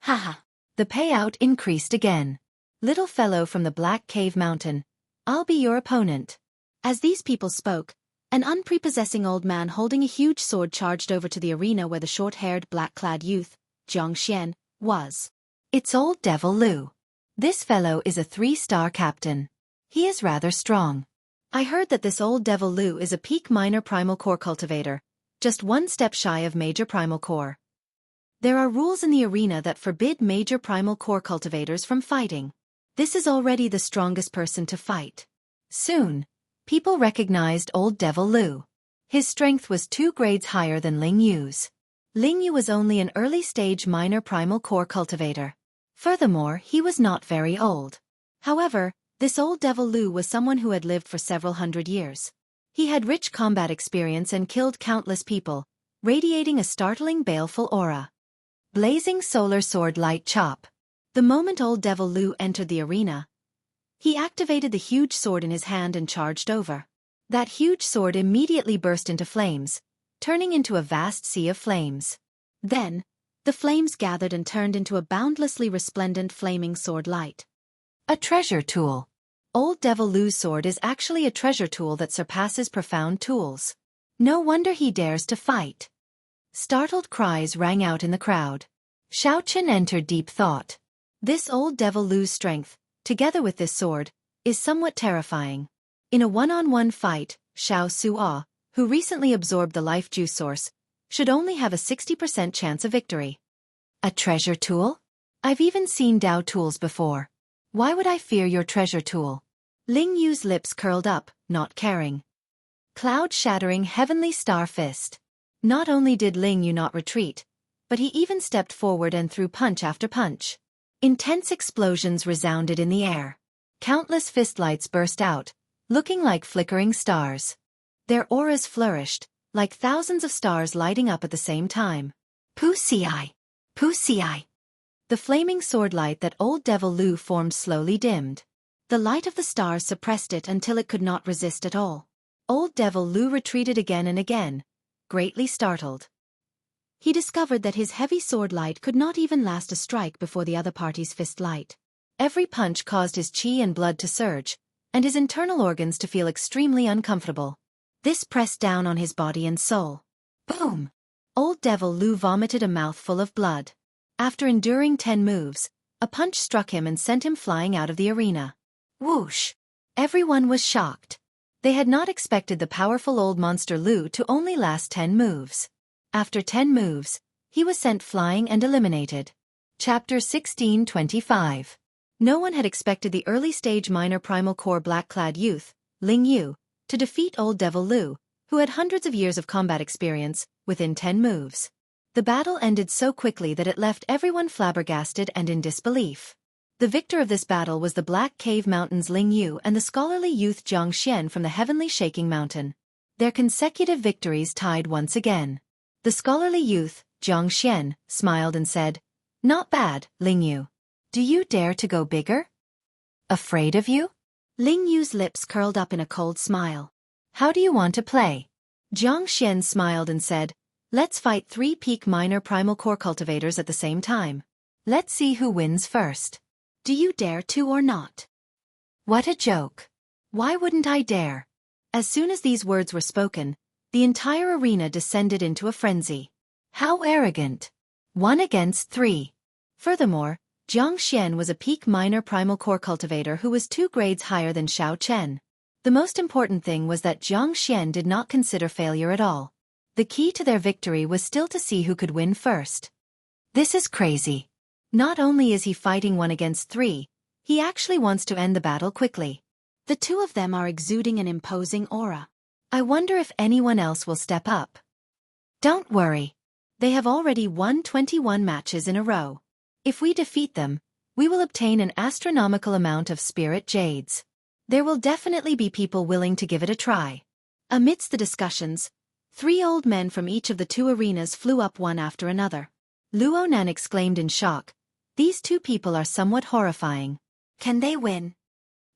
Haha. The payout increased again. Little fellow from the Black Cave Mountain, I'll be your opponent. As these people spoke, an unprepossessing old man holding a huge sword charged over to the arena where the short-haired, black-clad youth, Jiang Xian, was. It's old Devil Lu. This fellow is a 3-star captain. He is rather strong. I heard that this old Devil Lu is a peak minor primal core cultivator, just 1 step shy of major primal core. There are rules in the arena that forbid major primal core cultivators from fighting. This is already the strongest person to fight. Soon, people recognized old Devil Lu. His strength was 2 grades higher than Ling Yu's. Ling Yu was only an early-stage minor primal core cultivator. Furthermore, he was not very old. However, This old devil Lu was someone who had lived for several hundred years. He had rich combat experience and killed countless people, radiating a startling baleful aura. Blazing solar sword light chop. The moment old devil Lu entered the arena, he activated the huge sword in his hand and charged over. That huge sword immediately burst into flames, turning into a vast sea of flames. Then, the flames gathered and turned into a boundlessly resplendent flaming sword light. A treasure tool. Old Devil Lu's sword is actually a treasure tool that surpasses profound tools. No wonder he dares to fight. Startled cries rang out in the crowd. Xiao Chen entered deep thought. This old Devil Lu's strength, together with this sword, is somewhat terrifying. In a one-on-one fight, Xiao Suo, who recently absorbed the life juice source, should only have a 60% chance of victory. A treasure tool? I've even seen Dao tools before. Why would I fear your treasure tool? Ling Yu's lips curled up, not caring. Cloud-shattering heavenly star fist. Not only did Ling Yu not retreat, but he even stepped forward and threw punch after punch. Intense explosions resounded in the air. Countless fistlights burst out, looking like flickering stars. Their auras flourished, like thousands of stars lighting up at the same time. Pu-si-ai! Pu-si-ai! The flaming sword light that old Devil Lu formed slowly dimmed. The light of the stars suppressed it until it could not resist at all. Old Devil Lu retreated again and again, greatly startled. He discovered that his heavy sword light could not even last a strike before the other party's fist light. Every punch caused his chi and blood to surge, and his internal organs to feel extremely uncomfortable. This pressed down on his body and soul. Boom! Old Devil Lu vomited a mouthful of blood. After enduring 10 moves, a punch struck him and sent him flying out of the arena. Whoosh! Everyone was shocked. They had not expected the powerful old monster Lu to only last 10 moves. After 10 moves, he was sent flying and eliminated. Chapter 1625. No one had expected the early-stage minor primal core black-clad youth, Ling Yu, to defeat old Devil Lu, who had hundreds of years of combat experience, within 10 moves. The battle ended so quickly that it left everyone flabbergasted and in disbelief. The victor of this battle was the Black Cave Mountain's Ling Yu and the scholarly youth Jiang Xian from the Heavenly Shaking Mountain. Their consecutive victories tied once again. The scholarly youth, Jiang Xian, smiled and said, "Not bad, Ling Yu. Do you dare to go bigger?" "Afraid of you?" Ling Yu's lips curled up in a cold smile. "How do you want to play?" Jiang Xian smiled and said, "Let's fight 3 peak minor primal core cultivators at the same time. Let's see who wins first. Do you dare to or not?" What a joke. Why wouldn't I dare? As soon as these words were spoken, the entire arena descended into a frenzy. How arrogant. 1 against 3. Furthermore, Jiang Xian was a peak minor primal core cultivator who was 2 grades higher than Xiao Chen. The most important thing was that Jiang Xian did not consider failure at all. The key to their victory was still to see who could win first. This is crazy. Not only is he fighting 1 against 3, he actually wants to end the battle quickly. The two of them are exuding an imposing aura. I wonder if anyone else will step up. Don't worry. They have already won 21 matches in a row. If we defeat them, we will obtain an astronomical amount of spirit jades. There will definitely be people willing to give it a try. Amidst the discussions, 3 old men from each of the 2 arenas flew up one after another. Luo Nan exclaimed in shock, "These 2 people are somewhat horrifying. Can they win?"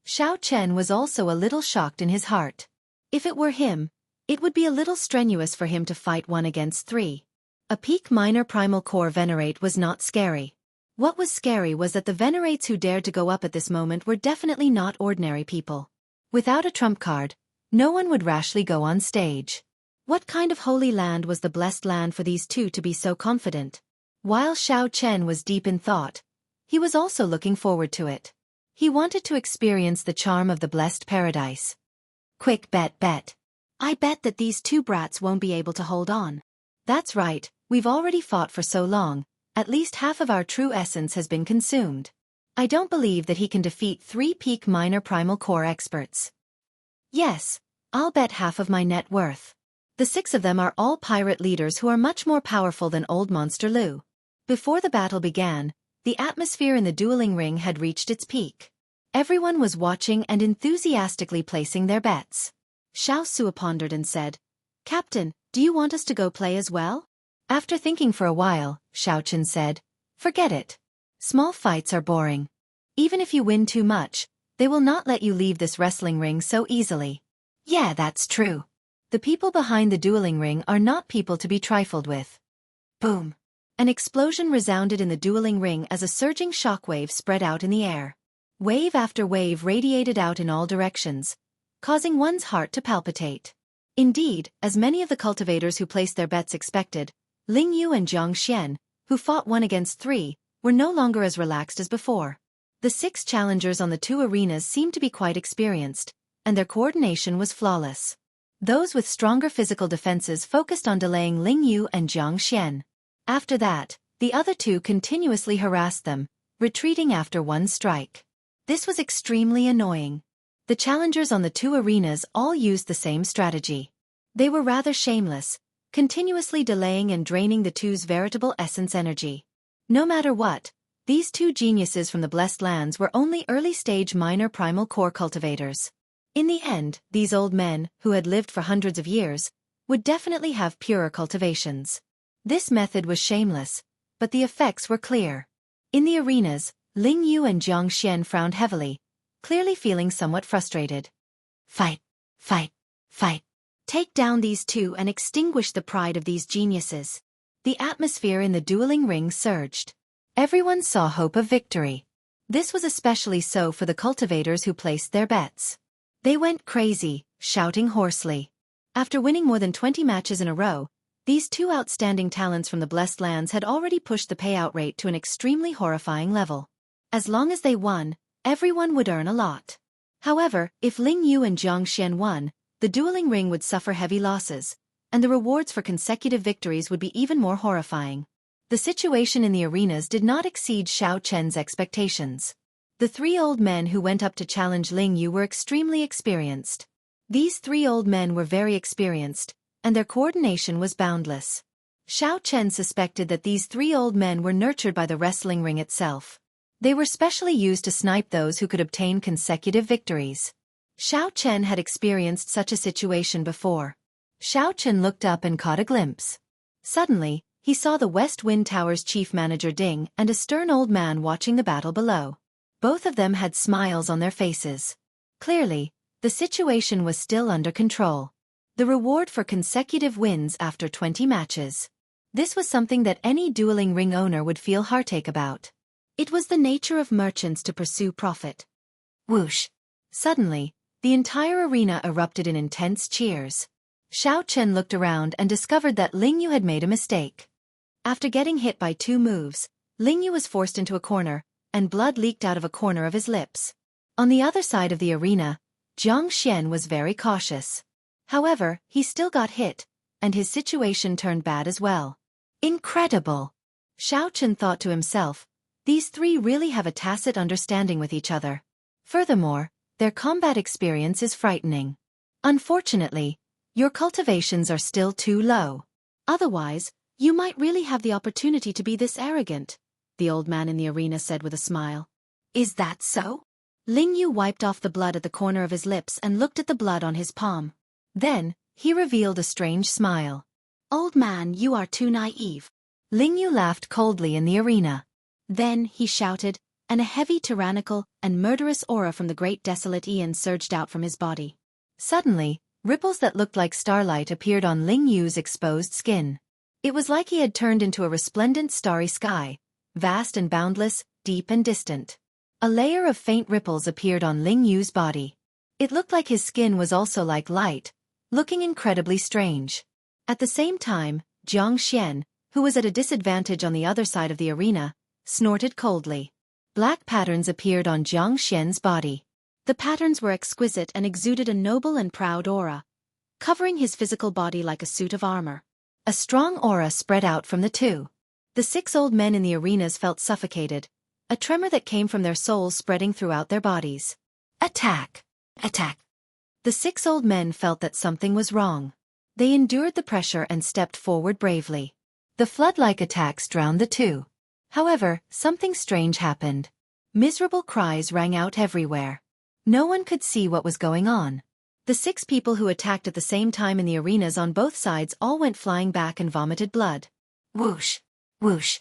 Xiao Chen was also a little shocked in his heart. If it were him, it would be a little strenuous for him to fight 1 against 3. A peak minor primal core venerate was not scary. What was scary was that the venerates who dared to go up at this moment were definitely not ordinary people. Without a trump card, no one would rashly go on stage. What kind of holy land was the blessed land for these 2 to be so confident? While Xiao Chen was deep in thought, he was also looking forward to it. He wanted to experience the charm of the blessed paradise. Quick bet. I bet that these 2 brats won't be able to hold on. That's right, we've already fought for so long, at least half of our true essence has been consumed. I don't believe that he can defeat 3 peak minor primal core experts. Yes, I'll bet half of my net worth. The 6 of them are all pirate leaders who are much more powerful than old Monster Lu. Before the battle began, the atmosphere in the dueling ring had reached its peak. Everyone was watching and enthusiastically placing their bets. Xiao Sua pondered and said, "Captain, do you want us to go play as well?" After thinking for a while, Xiao Chen said, "Forget it. Small fights are boring. Even if you win too much, they will not let you leave this wrestling ring so easily." Yeah, that's true. The people behind the dueling ring are not people to be trifled with. Boom. An explosion resounded in the dueling ring as a surging shockwave spread out in the air. Wave after wave radiated out in all directions, causing one's heart to palpitate. Indeed, as many of the cultivators who placed their bets expected, Ling Yu and Jiang Xian, who fought 1 against 3, were no longer as relaxed as before. The 6 challengers on the 2 arenas seemed to be quite experienced, and their coordination was flawless. Those with stronger physical defenses focused on delaying Ling Yu and Jiang Xian. After that, the other 2 continuously harassed them, retreating after 1 strike. This was extremely annoying. The challengers on the 2 arenas all used the same strategy. They were rather shameless, continuously delaying and draining the 2's veritable essence energy. No matter what, these 2 geniuses from the Blessed Lands were only early-stage minor primal core cultivators. In the end, these old men, who had lived for hundreds of years, would definitely have purer cultivations. This method was shameless, but the effects were clear. In the arenas, Ling Yu and Jiang Xian frowned heavily, clearly feeling somewhat frustrated. Fight! Fight! Fight! Take down these 2 and extinguish the pride of these geniuses. The atmosphere in the dueling ring surged. Everyone saw hope of victory. This was especially so for the cultivators who placed their bets. They went crazy, shouting hoarsely. After winning more than 20 matches in a row, these 2 outstanding talents from the Blessed Lands had already pushed the payout rate to an extremely horrifying level. As long as they won, everyone would earn a lot. However, if Ling Yu and Jiang Xian won, the dueling ring would suffer heavy losses, and the rewards for consecutive victories would be even more horrifying. The situation in the arenas did not exceed Xiao Chen's expectations. The 3 old men who went up to challenge Ling Yu were extremely experienced. These 3 old men were very experienced, and their coordination was boundless. Xiao Chen suspected that these 3 old men were nurtured by the wrestling ring itself. They were specially used to snipe those who could obtain consecutive victories. Xiao Chen had experienced such a situation before. Xiao Chen looked up and caught a glimpse. Suddenly, he saw the West Wind Tower's chief manager Ding and a stern old man watching the battle below. Both of them had smiles on their faces. Clearly, the situation was still under control. The reward for consecutive wins after 20 matches. This was something that any dueling ring owner would feel heartache about. It was the nature of merchants to pursue profit. Whoosh! Suddenly, the entire arena erupted in intense cheers. Xiao Chen looked around and discovered that Ling Yu had made a mistake. After getting hit by 2 moves, Ling Yu was forced into a corner, and blood leaked out of a corner of his lips. On the other side of the arena, Jiang Xian was very cautious. However, he still got hit, and his situation turned bad as well. Incredible! Xiao Chen thought to himself, these 3 really have a tacit understanding with each other. Furthermore, their combat experience is frightening. Unfortunately, your cultivations are still too low. Otherwise, you might really have the opportunity to be this arrogant, the old man in the arena said with a smile. Is that so? Ling Yu wiped off the blood at the corner of his lips and looked at the blood on his palm. Then, he revealed a strange smile. Old man, you are too naive. Ling Yu laughed coldly in the arena. Then, he shouted, and a heavy tyrannical and murderous aura from the great desolate Aeon surged out from his body. Suddenly, ripples that looked like starlight appeared on Ling Yu's exposed skin. It was like he had turned into a resplendent starry sky, vast and boundless, deep and distant. A layer of faint ripples appeared on Ling Yu's body. It looked like his skin was also like light, looking incredibly strange. At the same time, Jiang Xian, who was at a disadvantage on the other side of the arena, snorted coldly. Black patterns appeared on Jiang Xian's body. The patterns were exquisite and exuded a noble and proud aura, covering his physical body like a suit of armor. A strong aura spread out from the 2. The 6 old men in the arenas felt suffocated, a tremor that came from their souls spreading throughout their bodies. Attack! Attack! The 6 old men felt that something was wrong. They endured the pressure and stepped forward bravely. The flood-like attacks drowned the 2. However, something strange happened. Miserable cries rang out everywhere. No one could see what was going on. The 6 people who attacked at the same time in the arenas on both sides all went flying back and vomited blood. Whoosh! Whoosh!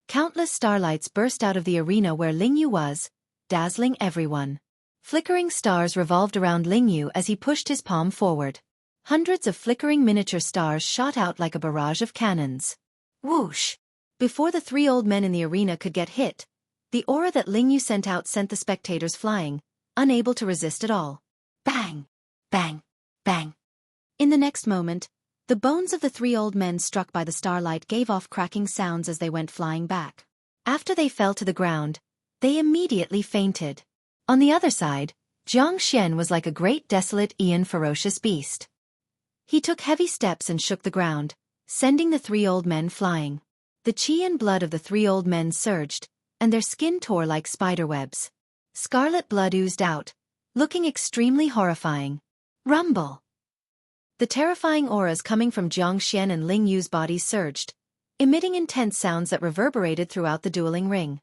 Countless starlights burst out of the arena where Lingyu was, dazzling everyone. Flickering stars revolved around Lingyu as he pushed his palm forward. Hundreds of flickering miniature stars shot out like a barrage of cannons. Whoosh! Before the 3 old men in the arena could get hit, the aura that Lingyu sent out sent the spectators flying, unable to resist at all. Bang! Bang! Bang! In the next moment, the bones of the 3 old men struck by the starlight gave off cracking sounds as they went flying back. After they fell to the ground, they immediately fainted. On the other side, Jiang Xian was like a great desolate ferocious beast. He took heavy steps and shook the ground, sending the 3 old men flying. The qi and blood of the 3 old men surged, and their skin tore like spiderwebs. Scarlet blood oozed out, looking extremely horrifying. Rumble! The terrifying auras coming from Jiang Xian and Ling Yu's bodies surged, emitting intense sounds that reverberated throughout the dueling ring.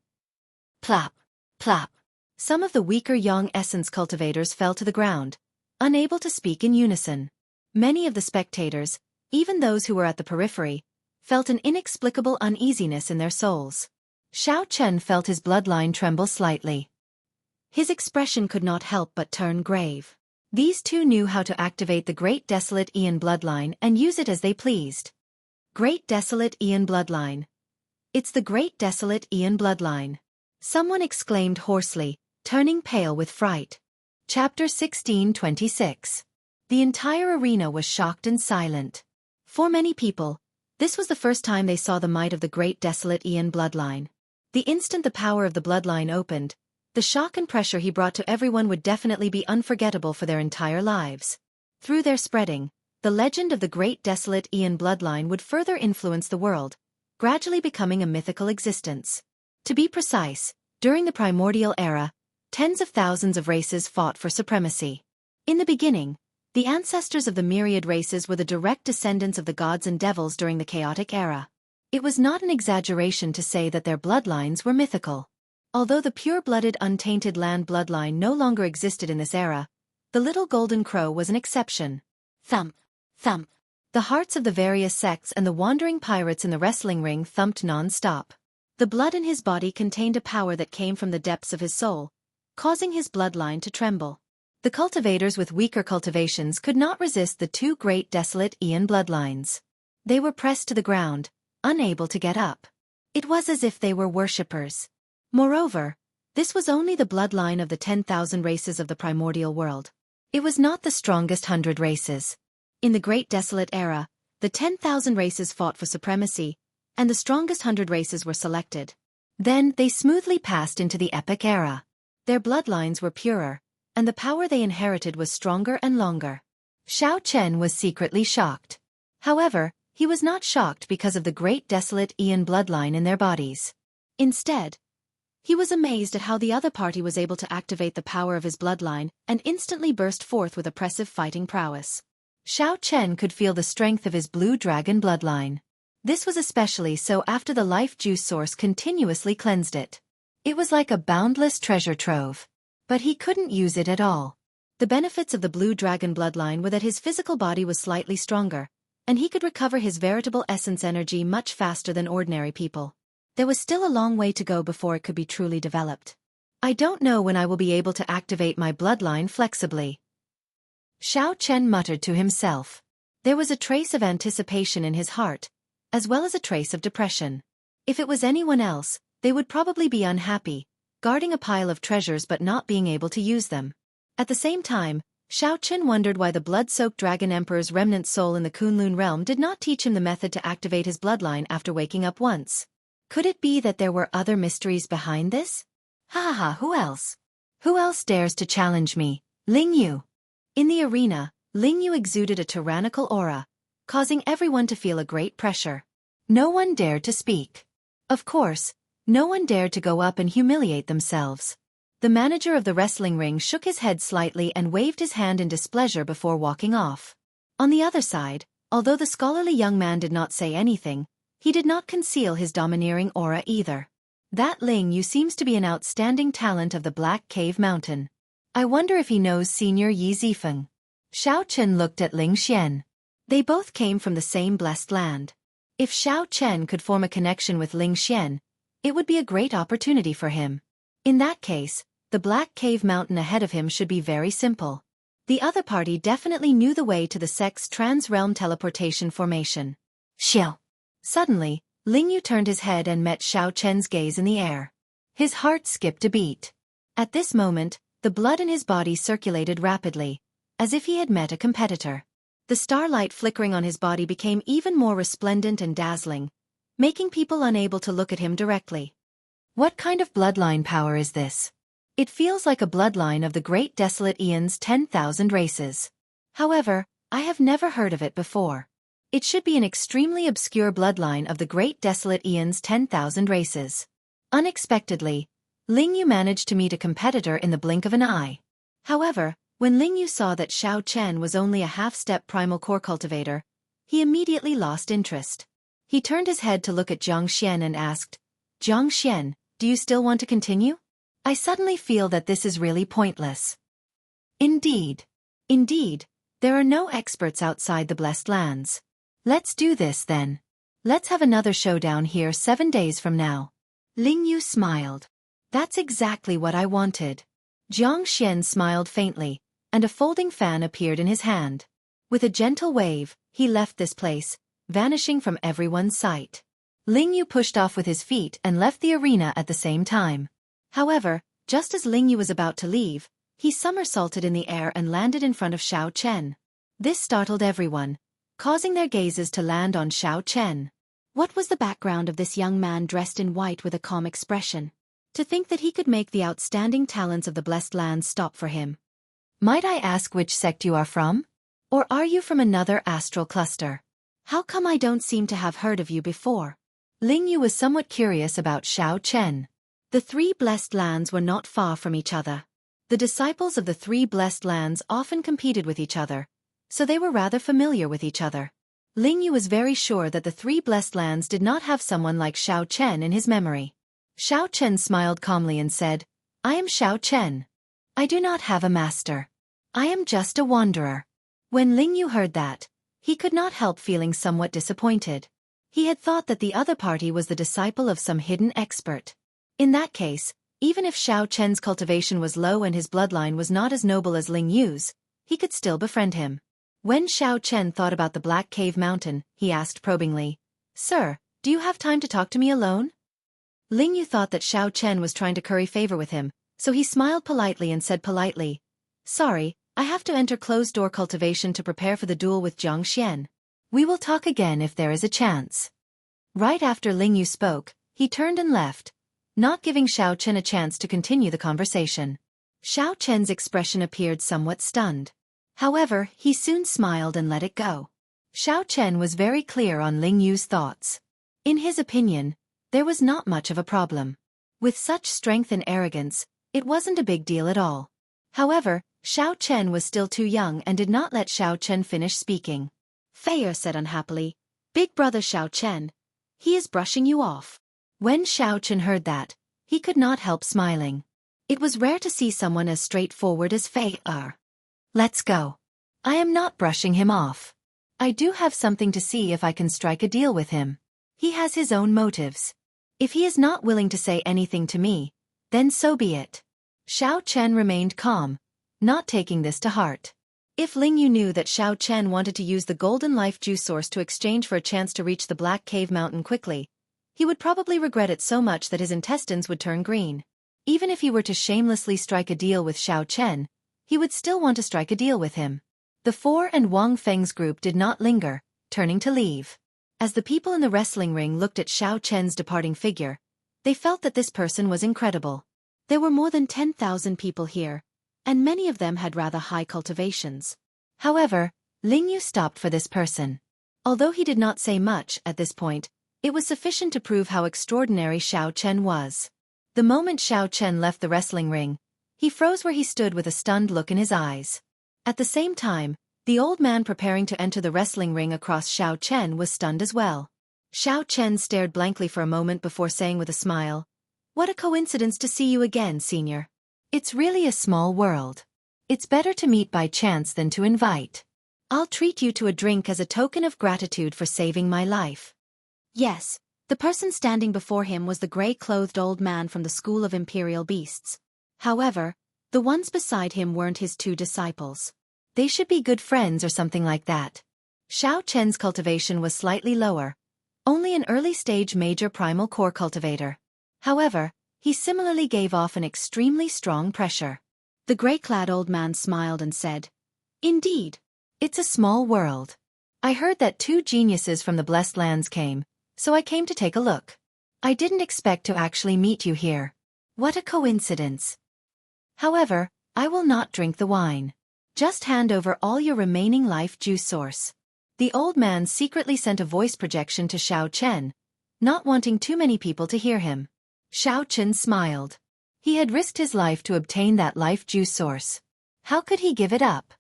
Plop! Plop! Some of the weaker Yang essence cultivators fell to the ground, unable to speak in unison. Many of the spectators, even those who were at the periphery, felt an inexplicable uneasiness in their souls. Xiao Chen felt his bloodline tremble slightly. His expression could not help but turn grave. These 2 knew how to activate the Great Desolate Aeon bloodline and use it as they pleased. Great Desolate Aeon bloodline. It's the Great Desolate Aeon bloodline. Someone exclaimed hoarsely, turning pale with fright. Chapter 1626. The entire arena was shocked and silent. For many people, this was the first time they saw the might of the Great Desolate Aeon bloodline. The instant the power of the bloodline opened, the shock and pressure he brought to everyone would definitely be unforgettable for their entire lives. Through their spreading, the legend of the Great Desolate Aeon bloodline would further influence the world, gradually becoming a mythical existence. To be precise, during the primordial era, tens of thousands of races fought for supremacy. In the beginning, the ancestors of the myriad races were the direct descendants of the gods and devils during the chaotic era. It was not an exaggeration to say that their bloodlines were mythical. Although the pure-blooded untainted land bloodline no longer existed in this era, the little golden crow was an exception. Thump! Thump! The hearts of the various sects and the wandering pirates in the wrestling ring thumped non-stop. The blood in his body contained a power that came from the depths of his soul, causing his bloodline to tremble. The cultivators with weaker cultivations could not resist the 2 great desolate Aeon bloodlines. They were pressed to the ground, unable to get up. It was as if they were worshippers. Moreover, this was only the bloodline of the 10,000 races of the primordial world. It was not the strongest 100 races. In the Great Desolate Era, the 10,000 races fought for supremacy, and the strongest 100 races were selected. Then they smoothly passed into the Epic Era. Their bloodlines were purer, and the power they inherited was stronger and longer. Xiao Chen was secretly shocked. However, he was not shocked because of the Great Desolate Aeon bloodline in their bodies. Instead, he was amazed at how the other party was able to activate the power of his bloodline and instantly burst forth with oppressive fighting prowess. Xiao Chen could feel the strength of his blue dragon bloodline. This was especially so after the life juice source continuously cleansed it. It was like a boundless treasure trove. But he couldn't use it at all. The benefits of the blue dragon bloodline were that his physical body was slightly stronger, and he could recover his veritable essence energy much faster than ordinary people. There was still a long way to go before it could be truly developed. I don't know when I will be able to activate my bloodline flexibly. Xiao Chen muttered to himself. There was a trace of anticipation in his heart, as well as a trace of depression. If it was anyone else, they would probably be unhappy, guarding a pile of treasures but not being able to use them. At the same time, Xiao Chen wondered why the blood-soaked Dragon Emperor's remnant soul in the Kunlun realm did not teach him the method to activate his bloodline after waking up once. Could it be that there were other mysteries behind this? Ha ha ha, who else? Who else dares to challenge me? Ling Yu. In the arena, Ling Yu exuded a tyrannical aura, causing everyone to feel a great pressure. No one dared to speak. Of course, no one dared to go up and humiliate themselves. The manager of the wrestling ring shook his head slightly and waved his hand in displeasure before walking off. On the other side, although the scholarly young man did not say anything, he did not conceal his domineering aura either. That Ling Yu seems to be an outstanding talent of the Black Cave Mountain. I wonder if he knows Senior Yi Zifeng. Xiao Chen looked at Ling Xian. They both came from the same blessed land. If Xiao Chen could form a connection with Ling Xian, it would be a great opportunity for him. In that case, the Black Cave Mountain ahead of him should be very simple. The other party definitely knew the way to the Sex Trans-Realm Teleportation Formation. Xiao. Suddenly, Ling Yu turned his head and met Xiao Chen's gaze in the air. His heart skipped a beat. At this moment, the blood in his body circulated rapidly, as if he had met a competitor. The starlight flickering on his body became even more resplendent and dazzling, making people unable to look at him directly. What kind of bloodline power is this? It feels like a bloodline of the great desolate Aeon's 10,000 races. However, I have never heard of it before. It should be an extremely obscure bloodline of the great desolate Aeon's 10,000 races. Unexpectedly, Ling Yu managed to meet a competitor in the blink of an eye. However, when Ling Yu saw that Xiao Chen was only a half-step primal core cultivator, he immediately lost interest. He turned his head to look at Jiang Xian and asked, "Jiang Xian, do you still want to continue? I suddenly feel that this is really pointless." Indeed. Indeed, there are no experts outside the Blessed Lands. Let's do this then. Let's have another showdown here 7 days from now. Ling Yu smiled. That's exactly what I wanted. Jiang Xian smiled faintly, and a folding fan appeared in his hand. With a gentle wave, he left this place, vanishing from everyone's sight. Ling Yu pushed off with his feet and left the arena at the same time. However, just as Ling Yu was about to leave, he somersaulted in the air and landed in front of Xiao Chen. This startled everyone, causing their gazes to land on Xiao Chen. What was the background of this young man dressed in white with a calm expression? To think that he could make the outstanding talents of the Blessed Lands stop for him. Might I ask which sect you are from? Or are you from another astral cluster? How come I don't seem to have heard of you before? Ling Yu was somewhat curious about Xiao Chen. The 3 Blessed Lands were not far from each other. The disciples of the 3 Blessed Lands often competed with each other, so they were rather familiar with each other. Ling Yu was very sure that the 3 Blessed Lands did not have someone like Xiao Chen in his memory. Xiao Chen smiled calmly and said, "I am Xiao Chen. I do not have a master. I am just a wanderer." When Ling Yu heard that, he could not help feeling somewhat disappointed. He had thought that the other party was the disciple of some hidden expert. In that case, even if Xiao Chen's cultivation was low and his bloodline was not as noble as Ling Yu's, he could still befriend him. When Xiao Chen thought about the Black Cave Mountain, he asked probingly, "Sir, do you have time to talk to me alone?" Ling Yu thought that Xiao Chen was trying to curry favor with him, so he smiled politely and said politely, "Sorry, I have to enter closed-door cultivation to prepare for the duel with Jiang Xian. We will talk again if there is a chance." Right after Ling Yu spoke, he turned and left, not giving Xiao Chen a chance to continue the conversation. Xiao Chen's expression appeared somewhat stunned. However, he soon smiled and let it go. Xiao Chen was very clear on Ling Yu's thoughts. In his opinion, there was not much of a problem. With such strength and arrogance, it wasn't a big deal at all. However, Xiao Chen was still too young and did not let Xiao Chen finish speaking. Fei said unhappily, "Big brother Xiao Chen, he is brushing you off." When Xiao Chen heard that, he could not help smiling. It was rare to see someone as straightforward as Fei are. "Let's go. I am not brushing him off. I do have something to see if I can strike a deal with him. He has his own motives. If he is not willing to say anything to me, then so be it." Xiao Chen remained calm, not taking this to heart. If Ling Yu knew that Xiao Chen wanted to use the golden life juice source to exchange for a chance to reach the Black Cave Mountain quickly, he would probably regret it so much that his intestines would turn green. Even if he were to shamelessly strike a deal with Xiao Chen, he would still want to strike a deal with him. The Four and Wang Feng's group did not linger, turning to leave. As the people in the wrestling ring looked at Xiao Chen's departing figure, they felt that this person was incredible. There were more than 10,000 people here, and many of them had rather high cultivations. However, Ling Yu stopped for this person. Although he did not say much at this point, it was sufficient to prove how extraordinary Xiao Chen was. The moment Xiao Chen left the wrestling ring, he froze where he stood with a stunned look in his eyes. At the same time, the old man preparing to enter the wrestling ring across Xiao Chen was stunned as well. Xiao Chen stared blankly for a moment before saying with a smile, What a coincidence to see you again, Senior. It's really a small world. It's better to meet by chance than to invite. I'll treat you to a drink as a token of gratitude for saving my life. Yes, the person standing before him was the gray-clothed old man from the School of Imperial Beasts. However, the ones beside him weren't his two disciples. They should be good friends or something like that. Xiao Chen's cultivation was slightly lower, only an early-stage major primal core cultivator. However, he similarly gave off an extremely strong pressure. The gray-clad old man smiled and said, "Indeed, it's a small world. I heard that 2 geniuses from the Blessed Lands came, so I came to take a look. I didn't expect to actually meet you here. What a coincidence. However, I will not drink the wine. Just hand over all your remaining life juice source." The old man secretly sent a voice projection to Xiao Chen, not wanting too many people to hear him. Xiao Chen smiled. He had risked his life to obtain that life juice source. How could he give it up?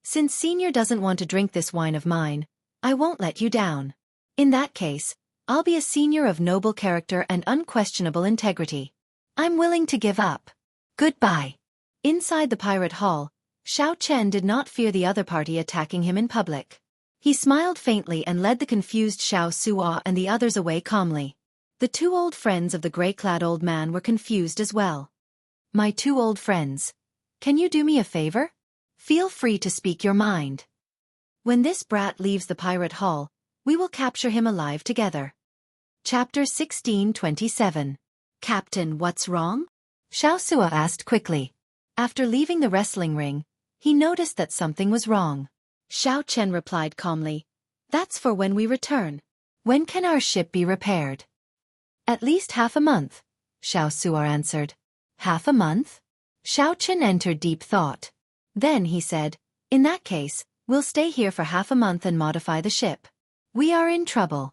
Since Senior doesn't want to drink this wine of mine, I won't let you down. In that case, I'll be a senior of noble character and unquestionable integrity. I'm willing to give up. Goodbye. Inside the pirate hall, Xiao Chen did not fear the other party attacking him in public. He smiled faintly and led the confused Xiao Suo and the others away calmly. The 2 old friends of the gray-clad old man were confused as well. My 2 old friends. Can you do me a favor? Feel free to speak your mind. When this brat leaves the pirate hall, we will capture him alive together. Chapter 1627. Captain, what's wrong? Xiao Suo asked quickly. After leaving the wrestling ring, he noticed that something was wrong. Xiao Chen replied calmly, "That's for when we return. When can our ship be repaired?" "At least half a month," Xiao Suo answered. "Half a month?" Xiao Chen entered deep thought. Then he said, "In that case, we'll stay here for half a month and modify the ship. We are in trouble."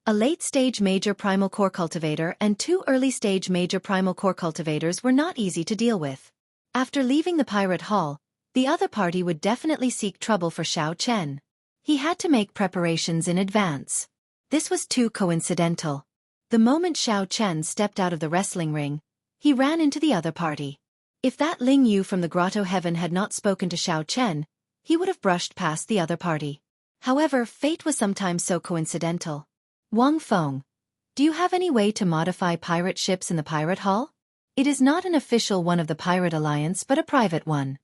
A late-stage major primal core cultivator and 2 early-stage major primal core cultivators were not easy to deal with. After leaving the pirate hall, the other party would definitely seek trouble for Xiao Chen. He had to make preparations in advance. This was too coincidental. The moment Xiao Chen stepped out of the wrestling ring, he ran into the other party. If that Ling Yu from the Grotto Heaven had not spoken to Xiao Chen, he would have brushed past the other party. However, fate was sometimes so coincidental. Wang Feng, do you have any way to modify pirate ships in the pirate hall? It is not an official one of the Pirate Alliance but a private one.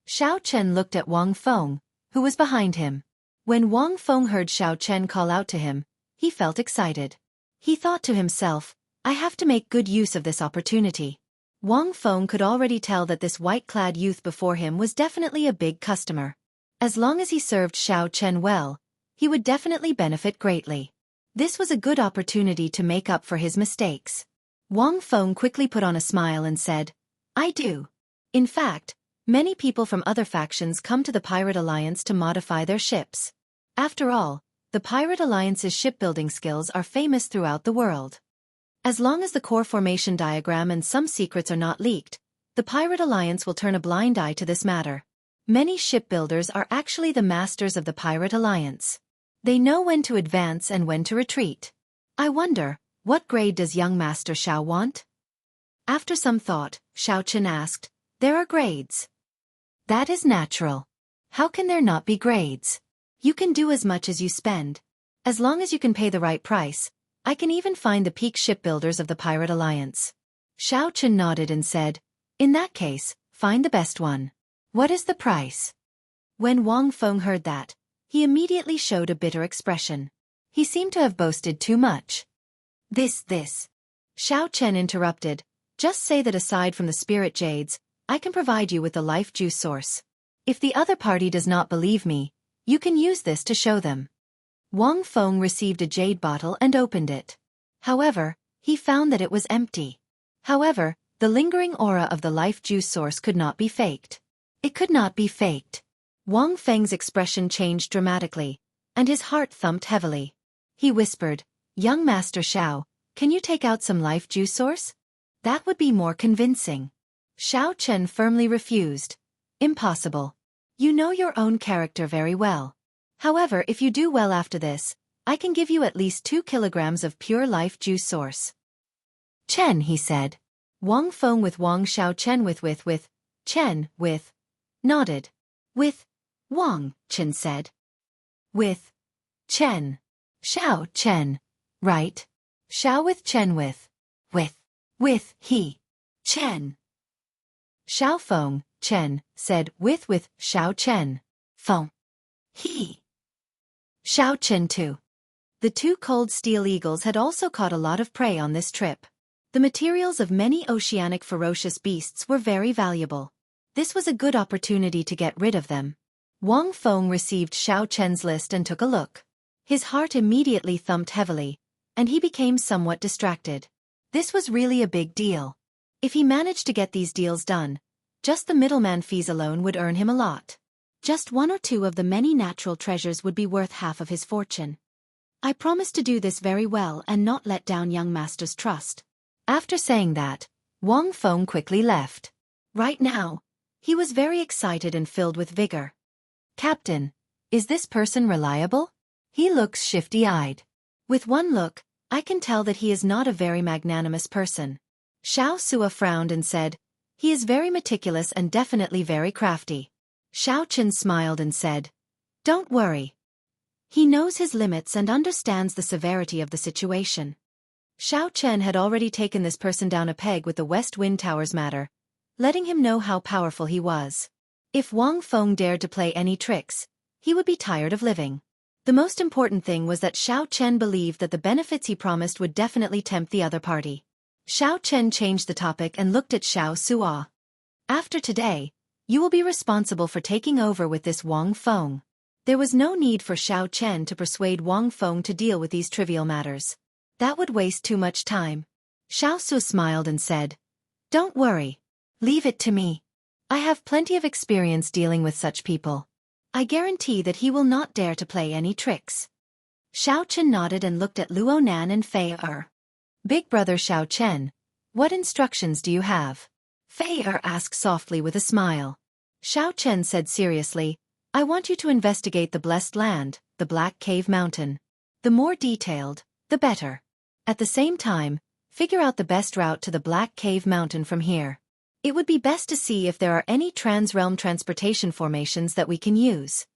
Xiao Chen looked at Wang Feng, who was behind him. When Wang Feng heard Xiao Chen call out to him, he felt excited. He thought to himself, I have to make good use of this opportunity. Wang Feng could already tell that this white-clad youth before him was definitely a big customer. As long as he served Xiao Chen well, he would definitely benefit greatly. This was a good opportunity to make up for his mistakes. Wang Feng quickly put on a smile and said, I do. In fact, many people from other factions come to the Pirate Alliance to modify their ships. After all, the Pirate Alliance's shipbuilding skills are famous throughout the world. As long as the core formation diagram and some secrets are not leaked, the Pirate Alliance will turn a blind eye to this matter. Many shipbuilders are actually the masters of the Pirate Alliance. They know when to advance and when to retreat. I wonder, what grade does young Master Xiao want? After some thought, Xiao Chen asked, There are grades. That is natural. How can there not be grades? You can do as much as you spend. As long as you can pay the right price, I can even find the peak shipbuilders of the Pirate Alliance. Xiao Chen nodded and said, In that case, find the best one. What is the price? When Wang Feng heard that, he immediately showed a bitter expression. He seemed to have boasted too much. This. Xiao Chen interrupted, just say that aside from the spirit jades, I can provide you with the life juice source. If the other party does not believe me, you can use this to show them. Wang Feng received a jade bottle and opened it. However, he found that it was empty. However, the lingering aura of the life juice source could not be faked. It could not be faked. Wang Feng's expression changed dramatically, and his heart thumped heavily. He whispered, Young Master Xiao, can you take out some life juice source? That would be more convincing. Xiao Chen firmly refused. Impossible. You know your own character very well. However, if you do well after this, I can give you at least 2 kilograms of pure life juice source. Chen, he said. Wang Feng with Wang Xiao Chen with Chen with nodded. With Wang, Chen said. With Chen. Xiao Chen. Right. Xiao with Chen with he. Chen. Xiao Feng, Chen, said with Xiao Chen. Feng. He. Xiao Chen too. The two cold steel eagles had also caught a lot of prey on this trip. The materials of many oceanic ferocious beasts were very valuable. This was a good opportunity to get rid of them. Wang Feng received Xiao Chen's list and took a look. His heart immediately thumped heavily, and he became somewhat distracted. This was really a big deal. If he managed to get these deals done, just the middleman fees alone would earn him a lot. Just one or two of the many natural treasures would be worth half of his fortune. I promise to do this very well and not let down young master's trust. After saying that, Wang Feng quickly left. Right now, he was very excited and filled with vigor. Captain, is this person reliable? He looks shifty-eyed. With one look, I can tell that he is not a very magnanimous person. Xiao Sua frowned and said, he is very meticulous and definitely very crafty. Xiao Chen smiled and said, don't worry. He knows his limits and understands the severity of the situation. Xiao Chen had already taken this person down a peg with the West Wind Tower's matter, letting him know how powerful he was. If Wang Feng dared to play any tricks, he would be tired of living. The most important thing was that Xiao Chen believed that the benefits he promised would definitely tempt the other party. Xiao Chen changed the topic and looked at Xiao Sua. After today, you will be responsible for taking over with this Wang Feng. There was no need for Xiao Chen to persuade Wang Feng to deal with these trivial matters. That would waste too much time. Xiao Sua smiled and said, don't worry. Leave it to me. I have plenty of experience dealing with such people. I guarantee that he will not dare to play any tricks. Xiao Chen nodded and looked at Luo Nan and Fei Er. Big brother Xiao Chen, what instructions do you have? Fei Er asked softly with a smile. Xiao Chen said seriously, I want you to investigate the blessed land, the Black Cave Mountain. The more detailed, the better. At the same time, figure out the best route to the Black Cave Mountain from here. It would be best to see if there are any trans-realm transportation formations that we can use.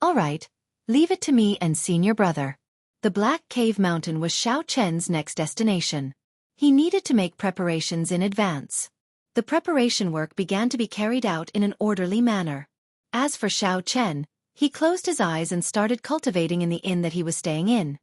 All right, leave it to me and senior brother. The Black Cave Mountain was Xiao Chen's next destination. He needed to make preparations in advance. The preparation work began to be carried out in an orderly manner. As for Xiao Chen, he closed his eyes and started cultivating in the inn that he was staying in.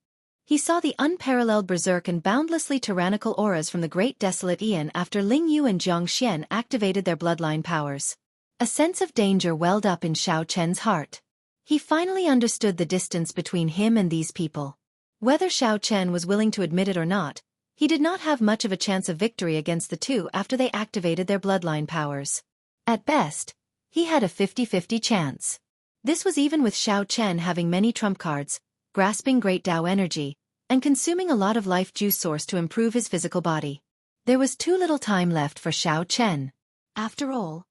He saw the unparalleled berserk and boundlessly tyrannical auras from the great desolate Ian after Ling Yu and Jiang Xian activated their bloodline powers. A sense of danger welled up in Xiao Chen's heart. He finally understood the distance between him and these people. Whether Xiao Chen was willing to admit it or not, he did not have much of a chance of victory against the two after they activated their bloodline powers. At best, he had a 50-50 chance. This was even with Xiao Chen having many trump cards, grasping great Tao energy, and consuming a lot of life juice source to improve his physical body. There was too little time left for Xiao Chen. After all,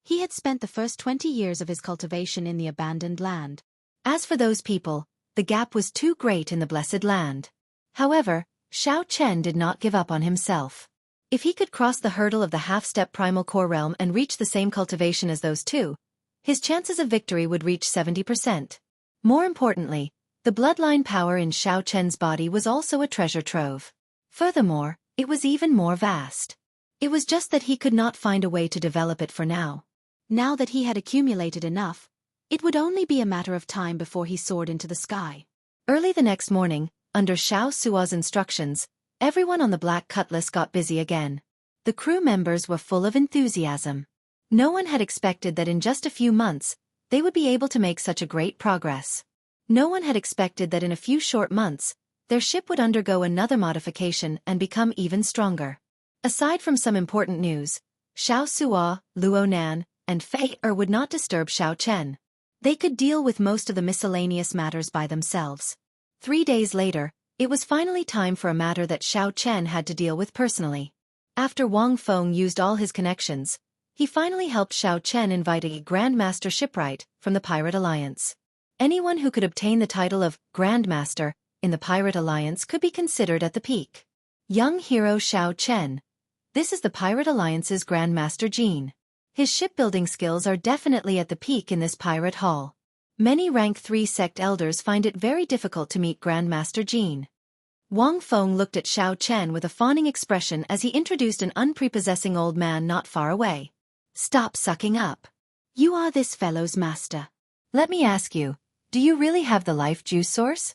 he had spent the first 20 years of his cultivation in the abandoned land. As for those people, the gap was too great in the blessed land. However, Xiao Chen did not give up on himself. If he could cross the hurdle of the half-step primal core realm and reach the same cultivation as those two, his chances of victory would reach 70%. More importantly, the bloodline power in Xiao Chen's body was also a treasure trove. Furthermore, it was even more vast. It was just that he could not find a way to develop it for now. Now that he had accumulated enough, it would only be a matter of time before he soared into the sky. Early the next morning, under Xiao Sua's instructions, everyone on the Black Cutlass got busy again. The crew members were full of enthusiasm. No one had expected that in just a few months, they would be able to make such a great progress. No one had expected that in a few short months, their ship would undergo another modification and become even stronger. Aside from some important news, Xiao Sua, Luo Nan, and Fei Er would not disturb Xiao Chen. They could deal with most of the miscellaneous matters by themselves. 3 days later, it was finally time for a matter that Xiao Chen had to deal with personally. After Wang Feng used all his connections, he finally helped Xiao Chen invite a Grandmaster shipwright from the Pirate Alliance. Anyone who could obtain the title of Grandmaster in the Pirate Alliance could be considered at the peak. Young hero Xiao Chen. This is the Pirate Alliance's Grandmaster Jean. His shipbuilding skills are definitely at the peak in this pirate hall. Many rank 3 sect elders find it very difficult to meet Grandmaster Jean. Wang Feng looked at Xiao Chen with a fawning expression as he introduced an unprepossessing old man not far away. Stop sucking up. You are this fellow's master. Let me ask you, do you really have the life juice source?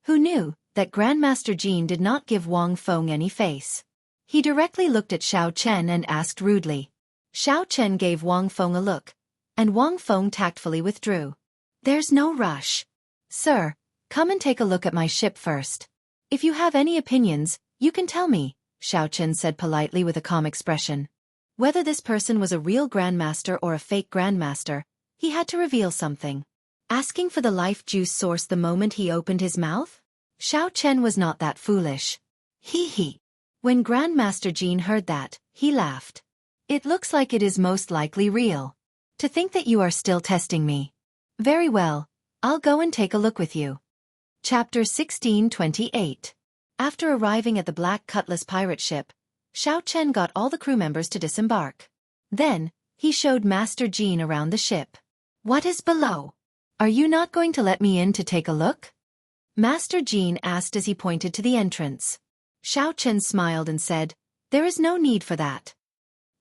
Who knew that Grandmaster Jean did not give Wang Feng any face? He directly looked at Xiao Chen and asked rudely. Xiao Chen gave Wang Feng a look, and Wang Feng tactfully withdrew. There's no rush. Sir, come and take a look at my ship first. If you have any opinions, you can tell me, Xiao Chen said politely with a calm expression. Whether this person was a real grandmaster or a fake grandmaster, he had to reveal something. Asking for the life juice source the moment he opened his mouth? Xiao Chen was not that foolish. Hee hee. When Grandmaster Jean heard that, he laughed. It looks like it is most likely real. To think that you are still testing me. Very well, I'll go and take a look with you. Chapter 1628. After arriving at the Black Cutlass pirate ship, Xiao Chen got all the crew members to disembark. Then, he showed Master Jean around the ship. What is below? Are you not going to let me in to take a look? Master Jean asked as he pointed to the entrance. Xiao Chen smiled and said, There is no need for that.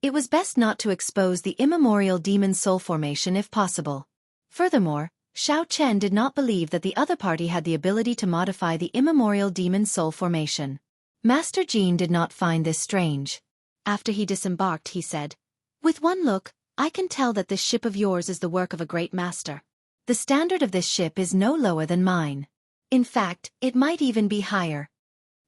It was best not to expose the immemorial demon soul formation if possible. Furthermore, Xiao Chen did not believe that the other party had the ability to modify the immemorial demon soul formation. Master Jean did not find this strange. After he disembarked, he said, With one look, I can tell that this ship of yours is the work of a great master. The standard of this ship is no lower than mine. In fact, it might even be higher.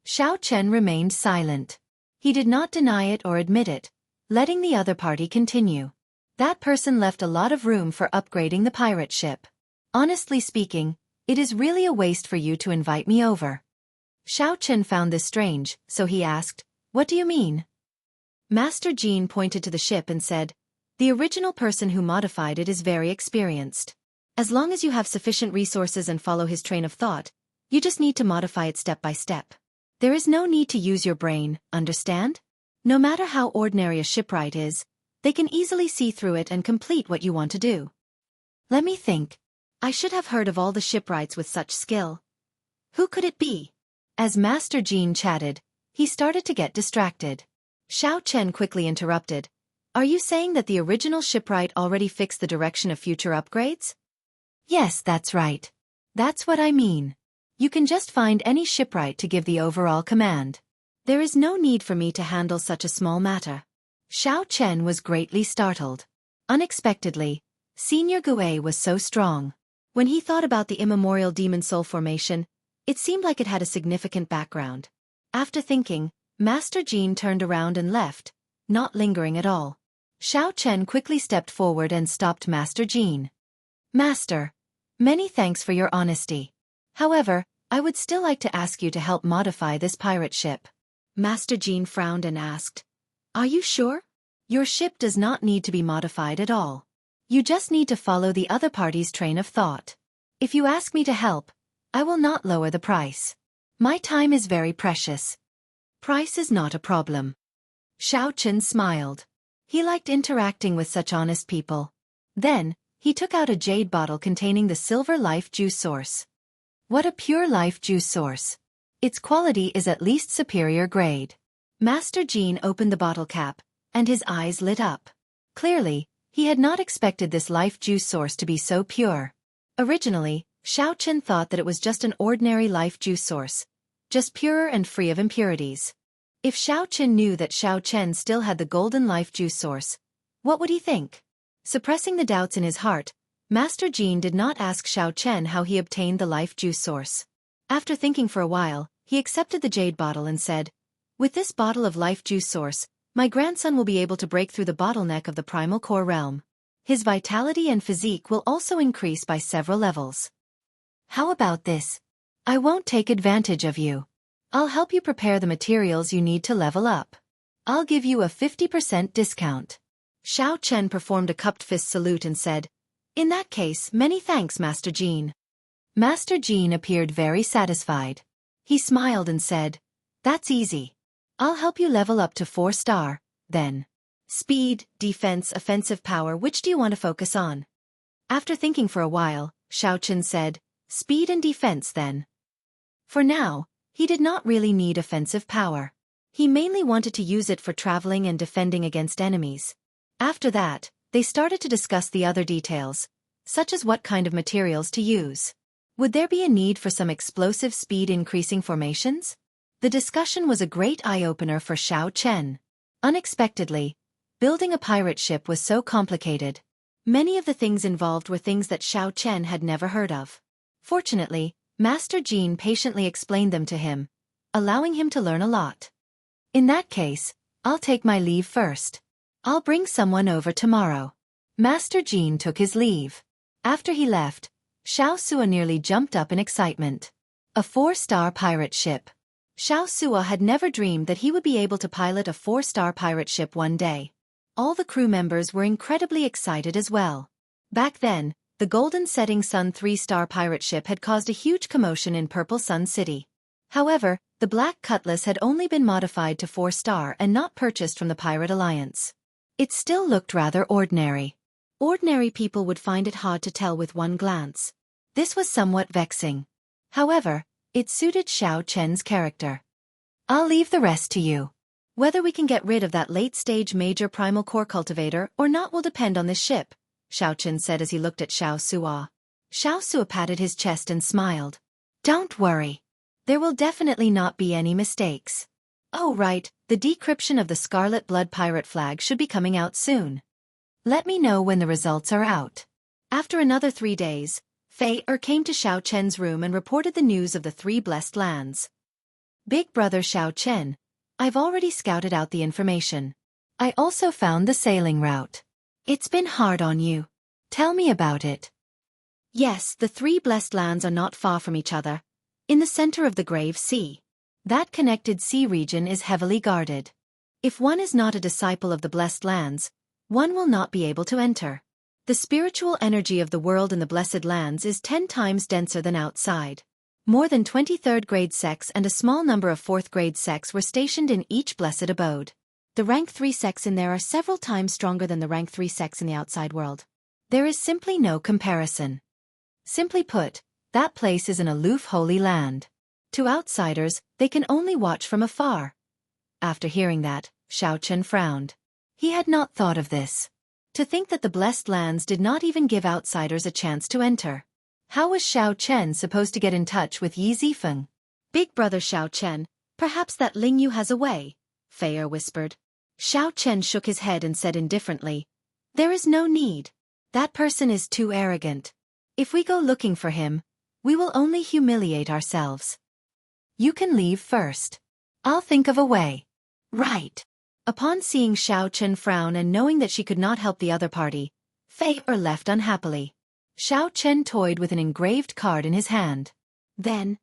Xiao Chen remained silent. He did not deny it or admit it, letting the other party continue. That person left a lot of room for upgrading the pirate ship. Honestly speaking, it is really a waste for you to invite me over. Xiao Chen found this strange, so he asked, What do you mean? Master Jean pointed to the ship and said, The original person who modified it is very experienced. As long as you have sufficient resources and follow his train of thought, you just need to modify it step by step. There is no need to use your brain, understand? No matter how ordinary a shipwright is, they can easily see through it and complete what you want to do. Let me think. I should have heard of all the shipwrights with such skill. Who could it be? As Master Jean chatted, he started to get distracted. Xiao Chen quickly interrupted. Are you saying that the original shipwright already fixed the direction of future upgrades? Yes, that's right. That's what I mean. You can just find any shipwright to give the overall command. There is no need for me to handle such a small matter. Xiao Chen was greatly startled. Unexpectedly, Senior Gue was so strong. When he thought about the immemorial demon soul formation, it seemed like it had a significant background. After thinking, Master Jean turned around and left, not lingering at all. Xiao Chen quickly stepped forward and stopped Master Jean. Master, many thanks for your honesty. However, I would still like to ask you to help modify this pirate ship. Master Jean frowned and asked, Are you sure? Your ship does not need to be modified at all. You just need to follow the other party's train of thought. If you ask me to help, I will not lower the price. My time is very precious. Price is not a problem. Xiao Chen smiled. He liked interacting with such honest people. Then, he took out a jade bottle containing the silver life juice source. What a pure life juice source. Its quality is at least superior grade. Master Jean opened the bottle cap, and his eyes lit up. Clearly, he had not expected this life juice source to be so pure. Originally, Xiao Chen thought that it was just an ordinary life juice source, just purer and free of impurities. If Xiao Chen knew that Xiao Chen still had the golden life juice source, what would he think? Suppressing the doubts in his heart, Master Jean did not ask Xiao Chen how he obtained the life juice source. After thinking for a while, he accepted the jade bottle and said, With this bottle of life juice source, my grandson will be able to break through the bottleneck of the primal core realm. His vitality and physique will also increase by several levels. How about this? I won't take advantage of you. I'll help you prepare the materials you need to level up. I'll give you a 50% discount. Xiao Chen performed a cupped fist salute and said, In that case, many thanks, Master Jean. Master Jean appeared very satisfied. He smiled and said, That's easy. I'll help you level up to 4-star, then. Speed, defense, offensive power, which do you want to focus on? After thinking for a while, Xiao Chen said, speed and defense then. For now, he did not really need offensive power. He mainly wanted to use it for traveling and defending against enemies. After that, they started to discuss the other details, such as what kind of materials to use. Would there be a need for some explosive speed-increasing formations? The discussion was a great eye-opener for Xiao Chen. Unexpectedly, building a pirate ship was so complicated. Many of the things involved were things that Xiao Chen had never heard of. Fortunately, Master Jean patiently explained them to him, allowing him to learn a lot. In that case, I'll take my leave first. I'll bring someone over tomorrow. Master Jean took his leave. After he left, Xiao Sua nearly jumped up in excitement. A 4-star pirate ship. Xiao Sua had never dreamed that he would be able to pilot a 4-star pirate ship one day. All the crew members were incredibly excited as well. Back then, the Golden Setting Sun 3-star pirate ship had caused a huge commotion in Purple Sun City. However, the Black Cutlass had only been modified to 4-star and not purchased from the Pirate Alliance. It still looked rather ordinary. Ordinary people would find it hard to tell with one glance. This was somewhat vexing. However, it suited Xiao Chen's character. I'll leave the rest to you. Whether we can get rid of that late-stage major primal core cultivator or not will depend on this ship, Xiao Chen said as he looked at Xiao Sua. Xiao Sua patted his chest and smiled. Don't worry. There will definitely not be any mistakes. Oh right, the decryption of the Scarlet Blood Pirate flag should be coming out soon. Let me know when the results are out. After another 3 days, Fei came to Xiao Chen's room and reported the news of the 3 blessed lands. Big brother Xiao Chen, I've already scouted out the information. I also found the sailing route. It's been hard on you. Tell me about it. Yes, the 3 blessed lands are not far from each other, in the center of the Grave Sea. That connected sea region is heavily guarded. If one is not a disciple of the blessed lands, one will not be able to enter. The spiritual energy of the world in the blessed lands is 10 times denser than outside. More than 23rd grade sects and a small number of 4th grade sects were stationed in each blessed abode. The rank 3 sects in there are several times stronger than the rank 3 sects in the outside world. There is simply no comparison. Simply put, that place is an aloof holy land. To outsiders, they can only watch from afar. After hearing that, Xiao Chen frowned. He had not thought of this. To think that the blessed lands did not even give outsiders a chance to enter. How was Xiao Chen supposed to get in touch with Yi Zifeng? Big brother Xiao Chen, perhaps that Ling Yu has a way, Fei whispered. Xiao Chen shook his head and said indifferently, there is no need. That person is too arrogant. If we go looking for him, we will only humiliate ourselves. You can leave first. I'll think of a way. Right. Upon seeing Xiao Chen frown and knowing that she could not help the other party, Fei left unhappily. Xiao Chen toyed with an engraved card in his hand. Then,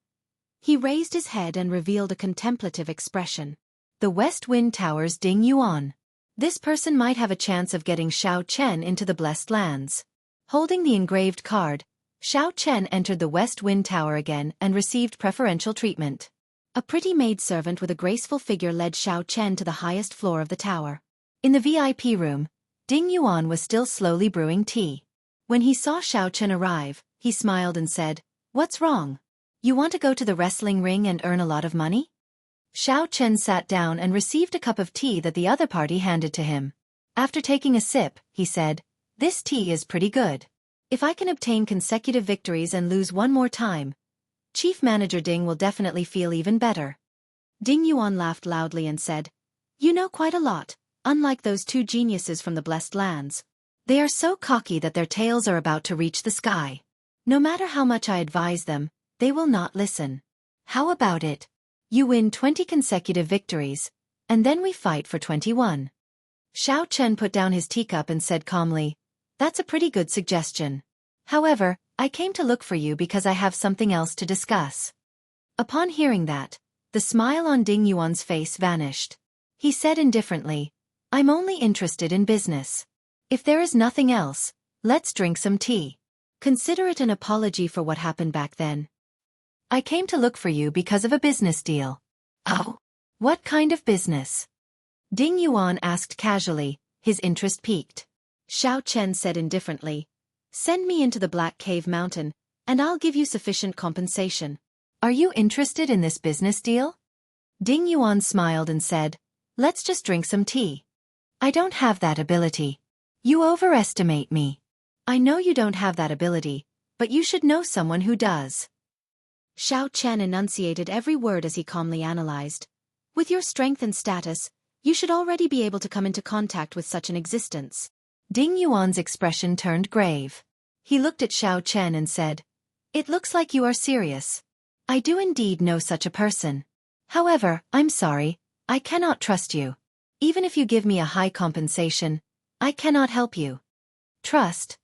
he raised his head and revealed a contemplative expression. The West Wind Tower's Ding Yuan. This person might have a chance of getting Xiao Chen into the blessed lands. Holding the engraved card, Xiao Chen entered the West Wind Tower again and received preferential treatment. A pretty maidservant with a graceful figure led Xiao Chen to the highest floor of the tower. In the VIP room, Ding Yuan was still slowly brewing tea. When he saw Xiao Chen arrive, he smiled and said, "What's wrong? You want to go to the wrestling ring and earn a lot of money?" Xiao Chen sat down and received a cup of tea that the other party handed to him. After taking a sip, he said, "This tea is pretty good. If I can obtain consecutive victories and lose one more time, Chief Manager Ding will definitely feel even better." Ding Yuan laughed loudly and said, "You know quite a lot, unlike those 2 geniuses from the blessed lands. They are so cocky that their tails are about to reach the sky. No matter how much I advise them, they will not listen. How about it? You win 20 consecutive victories, and then we fight for 21. Xiao Chen put down his teacup and said calmly, "That's a pretty good suggestion. However, I came to look for you because I have something else to discuss." Upon hearing that, the smile on Ding Yuan's face vanished. He said indifferently, "I'm only interested in business. If there is nothing else, let's drink some tea. Consider it an apology for what happened back then. I came to look for you because of a business deal." "Oh? What kind of business? Ding Yuan asked casually, his interest piqued. Xiao Chen said indifferently, "Send me into the Black Cave Mountain, and I'll give you sufficient compensation." Are you interested in this business deal? Ding Yuan smiled and said, "Let's just drink some tea." I don't have that ability. You overestimate me. I know you don't have that ability, but you should know someone who does. Xiao Chen enunciated every word as he calmly analyzed. With your strength and status, you should already be able to come into contact with such an existence. Ding Yuan's expression turned grave. He looked at Xiao Chen and said, "It looks like you are serious. I do indeed know such a person. However, I'm sorry, I cannot trust you. Even if you give me a high compensation, I cannot help you." Trust?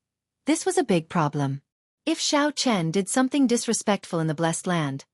This was a big problem. If Xiao Chen did something disrespectful in the Blessed Land,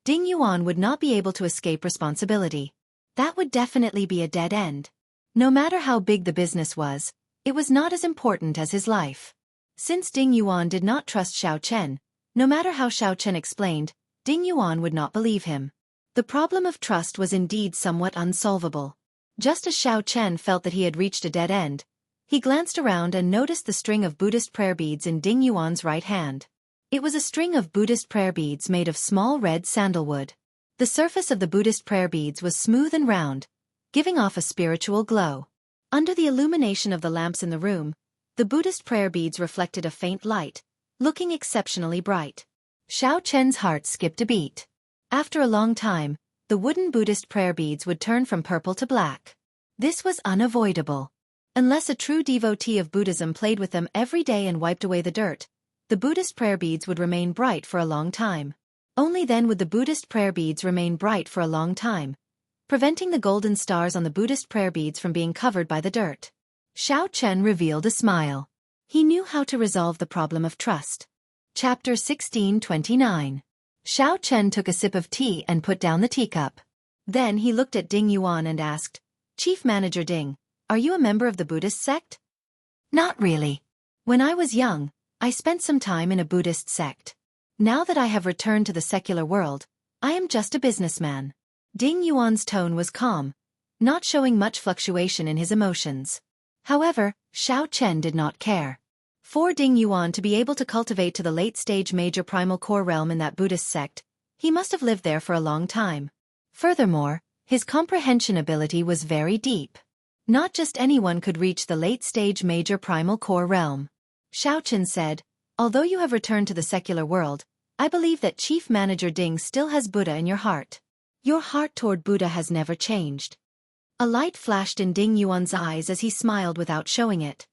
Ding Yuan would not be able to escape responsibility. That would definitely be a dead end. No matter how big the business was, it was not as important as his life. Since Ding Yuan did not trust Xiao Chen, no matter how Xiao Chen explained, Ding Yuan would not believe him. The problem of trust was indeed somewhat unsolvable. Just as Xiao Chen felt that he had reached a dead end, he glanced around and noticed the string of Buddhist prayer beads in Ding Yuan's right hand. It was a string of Buddhist prayer beads made of small red sandalwood. The surface of the Buddhist prayer beads was smooth and round, giving off a spiritual glow. Under the illumination of the lamps in the room, the Buddhist prayer beads reflected a faint light, looking exceptionally bright. Xiao Chen's heart skipped a beat. After a long time, the wooden Buddhist prayer beads would turn from purple to black. This was unavoidable. Unless a true devotee of Buddhism played with them every day and wiped away the dirt, the Buddhist prayer beads would remain bright for a long time. Only then would the Buddhist prayer beads remain bright for a long time, preventing the golden stars on the Buddhist prayer beads from being covered by the dirt. Xiao Chen revealed a smile. He knew how to resolve the problem of trust. Chapter 1629. Xiao Chen took a sip of tea and put down the teacup. Then he looked at Ding Yuan and asked, "Chief Manager Ding, are you a member of the Buddhist sect?" "Not really. When I was young, I spent some time in a Buddhist sect. Now that I have returned to the secular world, I am just a businessman." Ding Yuan's tone was calm, not showing much fluctuation in his emotions. However, Xiao Chen did not care. For Ding Yuan to be able to cultivate to the late-stage major primal core realm in that Buddhist sect, he must have lived there for a long time. Furthermore, his comprehension ability was very deep. Not just anyone could reach the late-stage major primal core realm. Xiao Chen said, "Although you have returned to the secular world, I believe that Chief Manager Ding still has Buddha in your heart. Your heart toward Buddha has never changed." A light flashed in Ding Yuan's eyes as he smiled without showing it.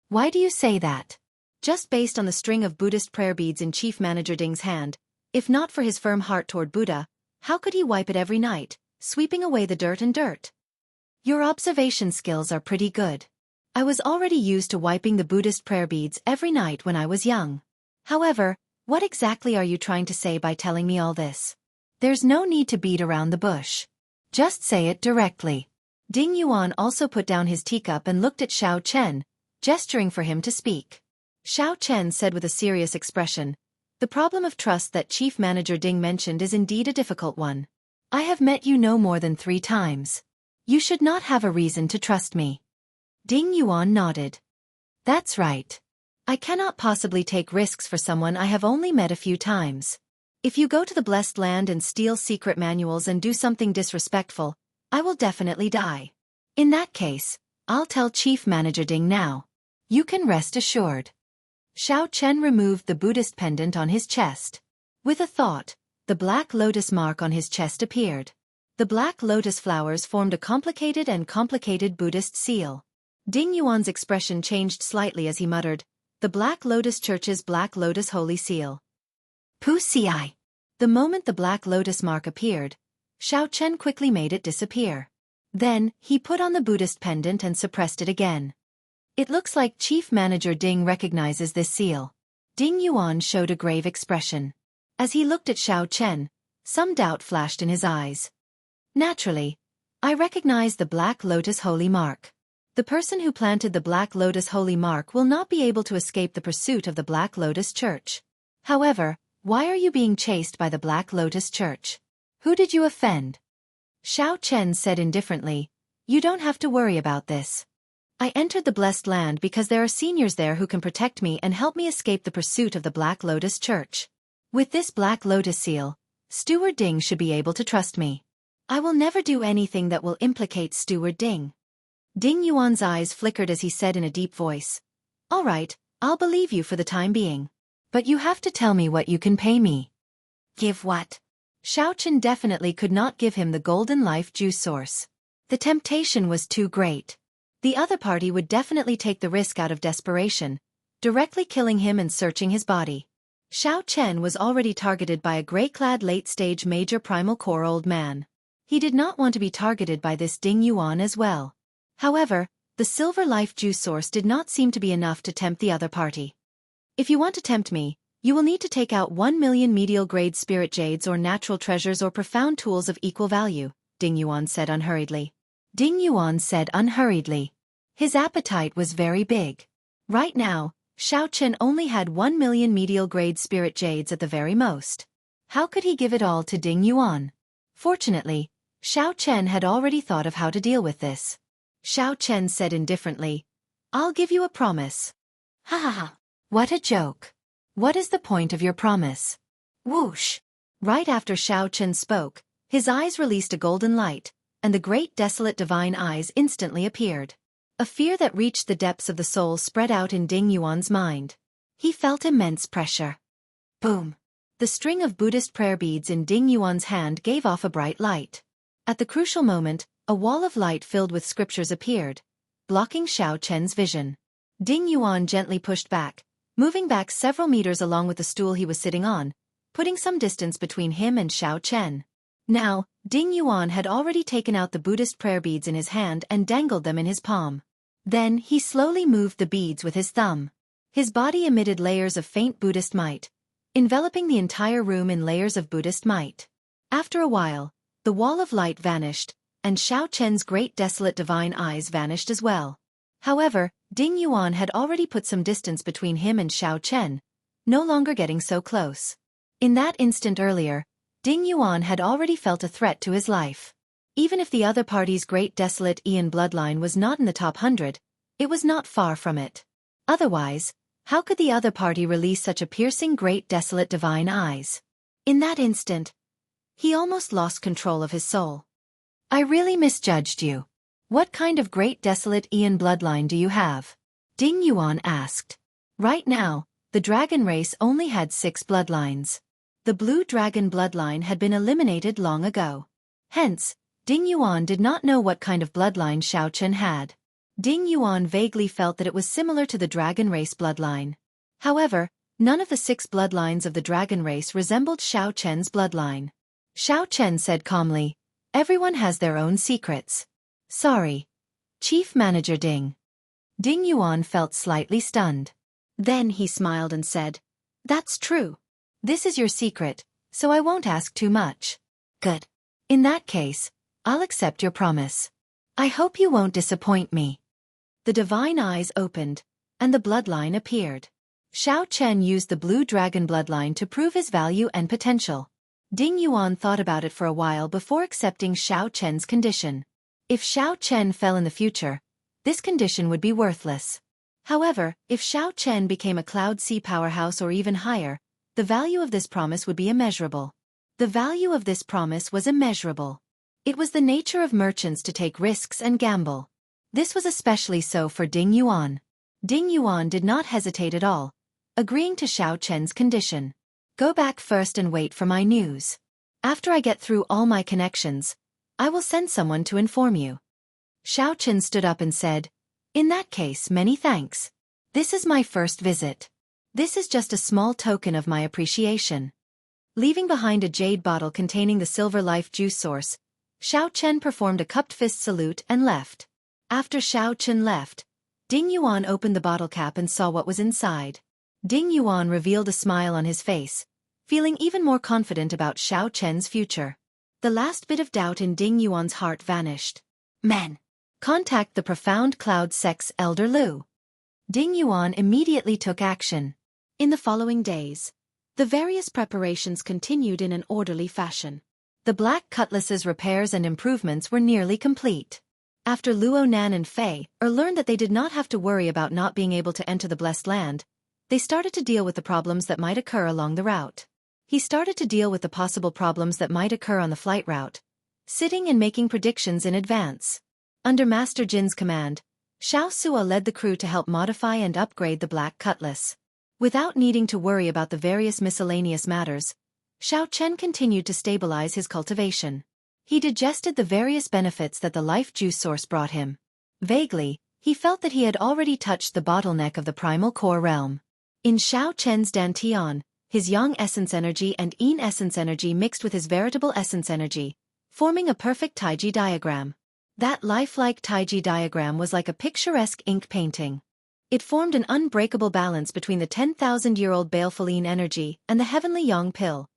"Why do you say that?" Just based on the string of Buddhist prayer beads in Chief Manager Ding's hand, if not for his firm heart toward Buddha, how could he wipe it every night, sweeping away the dirt and dirt? Your observation skills are pretty good. I was already used to wiping the Buddhist prayer beads every night when I was young. However, what exactly are you trying to say by telling me all this? There's no need to beat around the bush. Just say it directly. Ding Yuan also put down his teacup and looked at Xiao Chen, gesturing for him to speak. Xiao Chen said with a serious expression, "The problem of trust that Chief Manager Ding mentioned is indeed a difficult one. I have met you no more than 3 times. You should not have a reason to trust me." Ding Yuan nodded. "That's right. I cannot possibly take risks for someone I have only met a few times. If you go to the Blessed Land and steal secret manuals and do something disrespectful, I will definitely die. In that case, I'll tell Chief Manager Ding now. You can rest assured." Xiao Chen removed the Buddhist pendant on his chest. With a thought, the black lotus mark on his chest appeared. The black lotus flowers formed a complicated Buddhist seal. Ding Yuan's expression changed slightly as he muttered, "The Black Lotus Church's Black Lotus Holy Seal." Pu-ci. The moment the black lotus mark appeared, Xiao Chen quickly made it disappear. Then, he put on the Buddhist pendant and suppressed it again. "It looks like Chief Manager Ding recognizes this seal." Ding Yuan showed a grave expression. As he looked at Xiao Chen, some doubt flashed in his eyes. "Naturally, I recognize the Black Lotus Holy Mark. The person who planted the Black Lotus Holy Mark will not be able to escape the pursuit of the Black Lotus Church. However, why are you being chased by the Black Lotus Church? Who did you offend?" Xiao Chen said indifferently, "You don't have to worry about this. I entered the Blessed Land because there are seniors there who can protect me and help me escape the pursuit of the Black Lotus Church. With this Black Lotus seal, Steward Ding should be able to trust me. I will never do anything that will implicate Steward Ding." Ding Yuan's eyes flickered as he said in a deep voice, "All right, I'll believe you for the time being. But you have to tell me what you can pay me." "Give what?" Xiao Chen definitely could not give him the golden life juice source. The temptation was too great. The other party would definitely take the risk out of desperation, directly killing him and searching his body. Xiao Chen was already targeted by a gray-clad late-stage major primal core old man. He did not want to be targeted by this Ding Yuan as well. However, the silver life juice source did not seem to be enough to tempt the other party. "If you want to tempt me, you will need to take out 1 million medial-grade spirit jades or natural treasures or profound tools of equal value," Ding Yuan said unhurriedly. Ding Yuan said unhurriedly. His appetite was very big. Right now, Xiao Chen only had 1 million medial-grade spirit jades at the very most. How could he give it all to Ding Yuan? Fortunately, Xiao Chen had already thought of how to deal with this. Xiao Chen said indifferently, "I'll give you a promise." "Ha ha ha. What a joke. What is the point of your promise?" Whoosh! Right after Xiao Chen spoke, his eyes released a golden light, and the great desolate divine eyes instantly appeared. A fear that reached the depths of the soul spread out in Ding Yuan's mind. He felt immense pressure. Boom! The string of Buddhist prayer beads in Ding Yuan's hand gave off a bright light. At the crucial moment, a wall of light filled with scriptures appeared, blocking Xiao Chen's vision. Ding Yuan gently pushed back, moving back several meters along with the stool he was sitting on, putting some distance between him and Xiao Chen. Now, Ding Yuan had already taken out the Buddhist prayer beads in his hand and dangled them in his palm. Then he slowly moved the beads with his thumb. His body emitted layers of faint Buddhist might, enveloping the entire room in layers of Buddhist might. After a while, the wall of light vanished, and Xiao Chen's great desolate divine eyes vanished as well. However, Ding Yuan had already put some distance between him and Xiao Chen, no longer getting so close. In that instant earlier, Ding Yuan had already felt a threat to his life. Even if the other party's great desolate Ian bloodline was not in the top 100, it was not far from it. Otherwise, how could the other party release such a piercing great desolate divine eyes? In that instant, he almost lost control of his soul. "I really misjudged you. What kind of great desolate Ian bloodline do you have?" Ding Yuan asked. Right now, the dragon race only had 6 bloodlines. The blue dragon bloodline had been eliminated long ago. Hence, Ding Yuan did not know what kind of bloodline Xiao Chen had. Ding Yuan vaguely felt that it was similar to the dragon race bloodline. However, none of the 6 bloodlines of the dragon race resembled Xiao Chen's bloodline. Xiao Chen said calmly, "Everyone has their own secrets." "Sorry. Chief Manager Ding." Ding Yuan felt slightly stunned. Then he smiled and said, "That's true. This is your secret, so I won't ask too much." "Good. In that case, I'll accept your promise. I hope you won't disappoint me." The divine eyes opened, and the bloodline appeared. Xiao Chen used the blue dragon bloodline to prove his value and potential. Ding Yuan thought about it for a while before accepting Xiao Chen's condition. If Xiao Chen fell in the future, this condition would be worthless. However, if Xiao Chen became a Cloud Sea powerhouse or even higher, the value of this promise would be immeasurable. The value of this promise was immeasurable. It was the nature of merchants to take risks and gamble. This was especially so for Ding Yuan. Ding Yuan did not hesitate at all, agreeing to Xiao Chen's condition. "Go back first and wait for my news. After I get through all my connections, I will send someone to inform you." Xiao Chen stood up and said, "In that case, many thanks. This is my first visit. This is just a small token of my appreciation." Leaving behind a jade bottle containing the silver life juice source, Xiao Chen performed a cupped fist salute and left. After Xiao Chen left, Ding Yuan opened the bottle cap and saw what was inside. Ding Yuan revealed a smile on his face, feeling even more confident about Xiao Chen's future. The last bit of doubt in Ding Yuan's heart vanished. "Men, contact the profound cloud sex Elder Lu." Ding Yuan immediately took action. In the following days, the various preparations continued in an orderly fashion. The Black Cutlass's repairs and improvements were nearly complete. After Luo Nan and Fei learned that they did not have to worry about not being able to enter the Blessed Land, they started to deal with the problems that might occur along the route. He started to deal with the possible problems that might occur on the flight route, sitting and making predictions in advance. Under Master Jin's command, Xiao Sua led the crew to help modify and upgrade the Black Cutlass. Without needing to worry about the various miscellaneous matters, Xiao Chen continued to stabilize his cultivation. He digested the various benefits that the life juice source brought him. Vaguely, he felt that he had already touched the bottleneck of the primal core realm. In Xiao Chen's Dantian, his yang essence energy and yin essence energy mixed with his veritable essence energy, forming a perfect Taiji diagram. That lifelike Taiji diagram was like a picturesque ink painting. It formed an unbreakable balance between the 10,000-year-old baleful yin energy and the heavenly yang pill,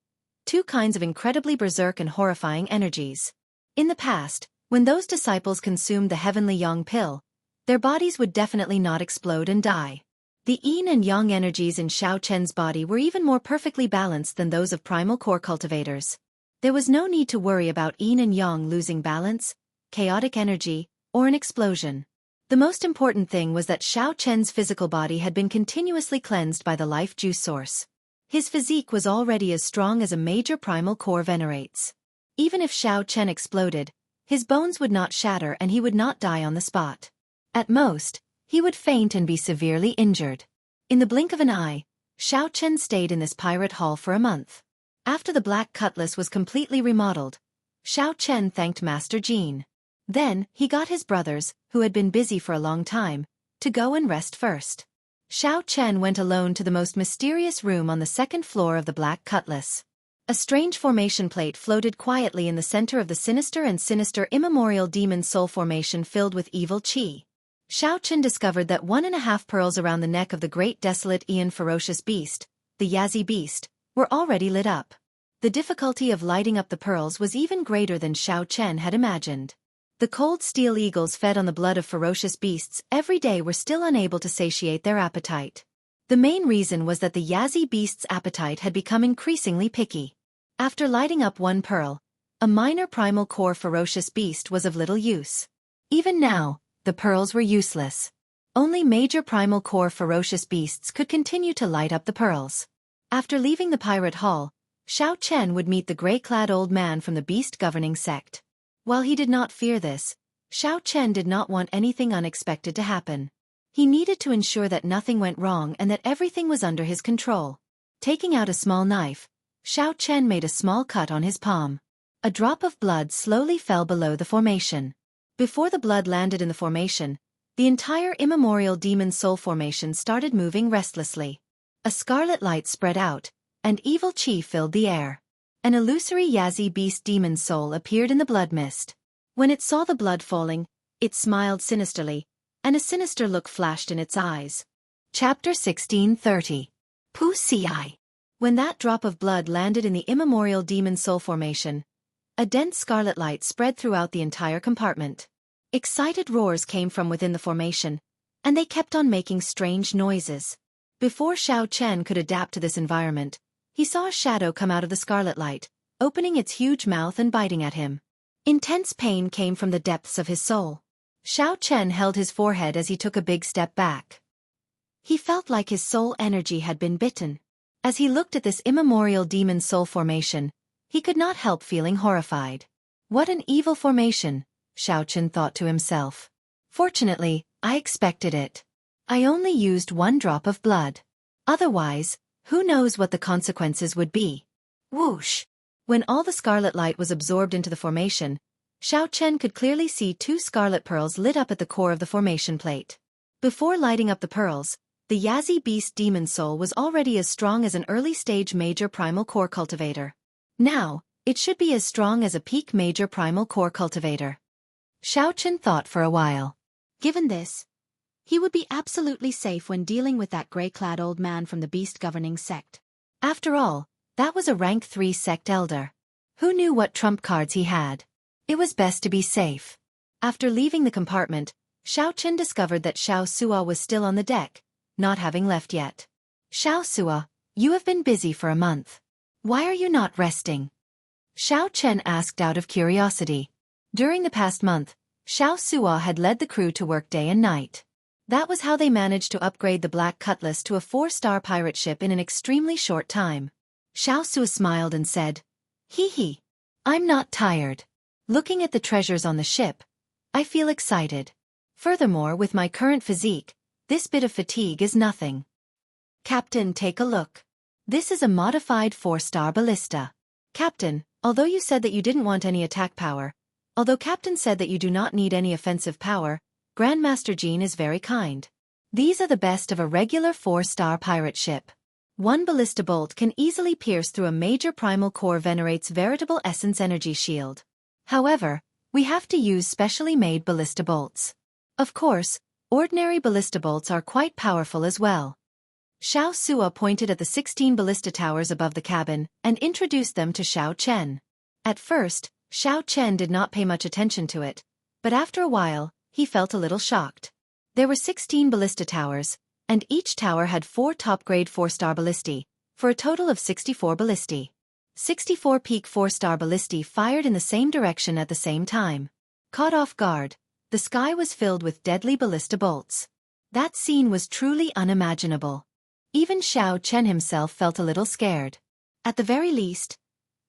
two kinds of incredibly berserk and horrifying energies. In the past, when those disciples consumed the heavenly yang pill, their bodies would definitely not explode and die. The yin and yang energies in Xiao Chen's body were even more perfectly balanced than those of primal core cultivators. There was no need to worry about yin and yang losing balance, chaotic energy, or an explosion. The most important thing was that Xiao Chen's physical body had been continuously cleansed by the life juice source. His physique was already as strong as a major primal core venerates. Even if Xiao Chen exploded, his bones would not shatter and he would not die on the spot. At most, he would faint and be severely injured. In the blink of an eye, Xiao Chen stayed in this pirate hall for a month. After the Black Cutlass was completely remodeled, Xiao Chen thanked Master Jin. Then, he got his brothers, who had been busy for a long time, to go and rest first. Xiao Chen went alone to the most mysterious room on the second floor of the Black Cutlass. A strange formation plate floated quietly in the center of the sinister and sinister immemorial demon soul formation filled with evil qi. Xiao Chen discovered that 1.5 pearls around the neck of the great desolate Aeon ferocious beast, the Yazi beast, were already lit up. The difficulty of lighting up the pearls was even greater than Xiao Chen had imagined. The cold steel eagles fed on the blood of ferocious beasts every day were still unable to satiate their appetite. The main reason was that the Yazi beast's appetite had become increasingly picky. After lighting up one pearl, a minor primal core ferocious beast was of little use. Even now, the pearls were useless. Only major primal core ferocious beasts could continue to light up the pearls. After leaving the pirate hall, Xiao Chen would meet the gray-clad old man from the beast governing sect. While he did not fear this, Xiao Chen did not want anything unexpected to happen. He needed to ensure that nothing went wrong and that everything was under his control. Taking out a small knife, Xiao Chen made a small cut on his palm. A drop of blood slowly fell below the formation. Before the blood landed in the formation, the entire immemorial demon soul formation started moving restlessly. A scarlet light spread out, and evil qi filled the air. An illusory Yazi beast demon soul appeared in the blood mist. When it saw the blood falling, it smiled sinisterly, and a sinister look flashed in its eyes. Chapter 1630. Pu Ci. When that drop of blood landed in the immemorial demon soul formation, a dense scarlet light spread throughout the entire compartment. Excited roars came from within the formation, and they kept on making strange noises. Before Xiao Chen could adapt to this environment, he saw a shadow come out of the scarlet light, opening its huge mouth and biting at him. Intense pain came from the depths of his soul. Xiao Chen held his forehead as he took a big step back. He felt like his soul energy had been bitten. As he looked at this immemorial demon soul formation, he could not help feeling horrified. What an evil formation, Xiao Chen thought to himself. Fortunately, I expected it. I only used one drop of blood. Otherwise, who knows what the consequences would be. Whoosh! When all the scarlet light was absorbed into the formation, Xiao Chen could clearly see 2 scarlet pearls lit up at the core of the formation plate. Before lighting up the pearls, the Yazi beast demon soul was already as strong as an early-stage major primal core cultivator. Now, it should be as strong as a peak major primal core cultivator. Xiao Chen thought for a while. Given this, he would be absolutely safe when dealing with that gray-clad old man from the beast governing sect. After all, that was a rank 3 sect elder. Who knew what trump cards he had? It was best to be safe. After leaving the compartment, Xiao Chen discovered that Xiao Sua was still on the deck, not having left yet. Xiao Sua, you have been busy for a month. Why are you not resting? Xiao Chen asked out of curiosity. During the past month, Xiao Suo had led the crew to work day and night. That was how they managed to upgrade the Black Cutlass to a 4-star pirate ship in an extremely short time. Xiao Suo smiled and said, "Hee hee. I'm not tired. Looking at the treasures on the ship, I feel excited. Furthermore, with my current physique, this bit of fatigue is nothing." "Captain, take a look. This is a modified 4-star ballista." "Captain, although you said that you didn't want any attack power, although Captain said that you do not need any offensive power, Grandmaster Jean is very kind. These are the best of a regular 4-star pirate ship. One ballista bolt can easily pierce through a major primal core Venerate's veritable essence energy shield. However, we have to use specially made ballista bolts. Of course, ordinary ballista bolts are quite powerful as well." Xiao Suo pointed at the 16 ballista towers above the cabin and introduced them to Xiao Chen. At first, Xiao Chen did not pay much attention to it, but after a while, he felt a little shocked. There were 16 ballista towers, and each tower had 4 top-grade 4-star ballistae, for a total of 64 ballistae. 64 peak 4-star ballistae fired in the same direction at the same time. Caught off guard, the sky was filled with deadly ballista bolts. That scene was truly unimaginable. Even Xiao Chen himself felt a little scared. At the very least,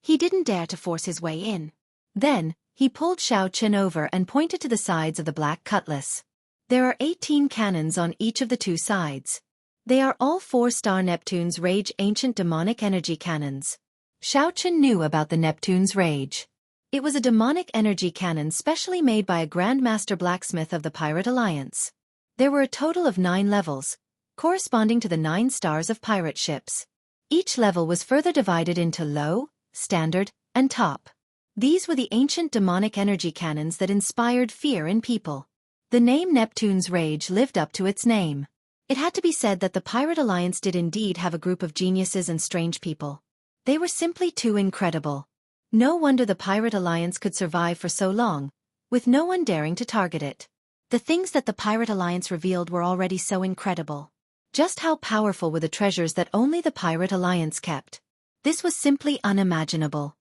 he didn't dare to force his way in. Then, he pulled Xiao Chen over and pointed to the sides of the Black Cutlass. There are 18 cannons on each of the 2 sides. They are all 4-star Neptune's Rage ancient demonic energy cannons. Xiao Chen knew about the Neptune's Rage. It was a demonic energy cannon specially made by a Grandmaster blacksmith of the Pirate Alliance. There were a total of 9 levels, corresponding to the 9 stars of pirate ships. Each level was further divided into low, standard, and top. These were the ancient demonic energy cannons that inspired fear in people. The name Neptune's Rage lived up to its name. It had to be said that the Pirate Alliance did indeed have a group of geniuses and strange people. They were simply too incredible. No wonder the Pirate Alliance could survive for so long, with no one daring to target it. The things that the Pirate Alliance revealed were already so incredible. Just how powerful were the treasures that only the Pirate Alliance kept? This was simply unimaginable.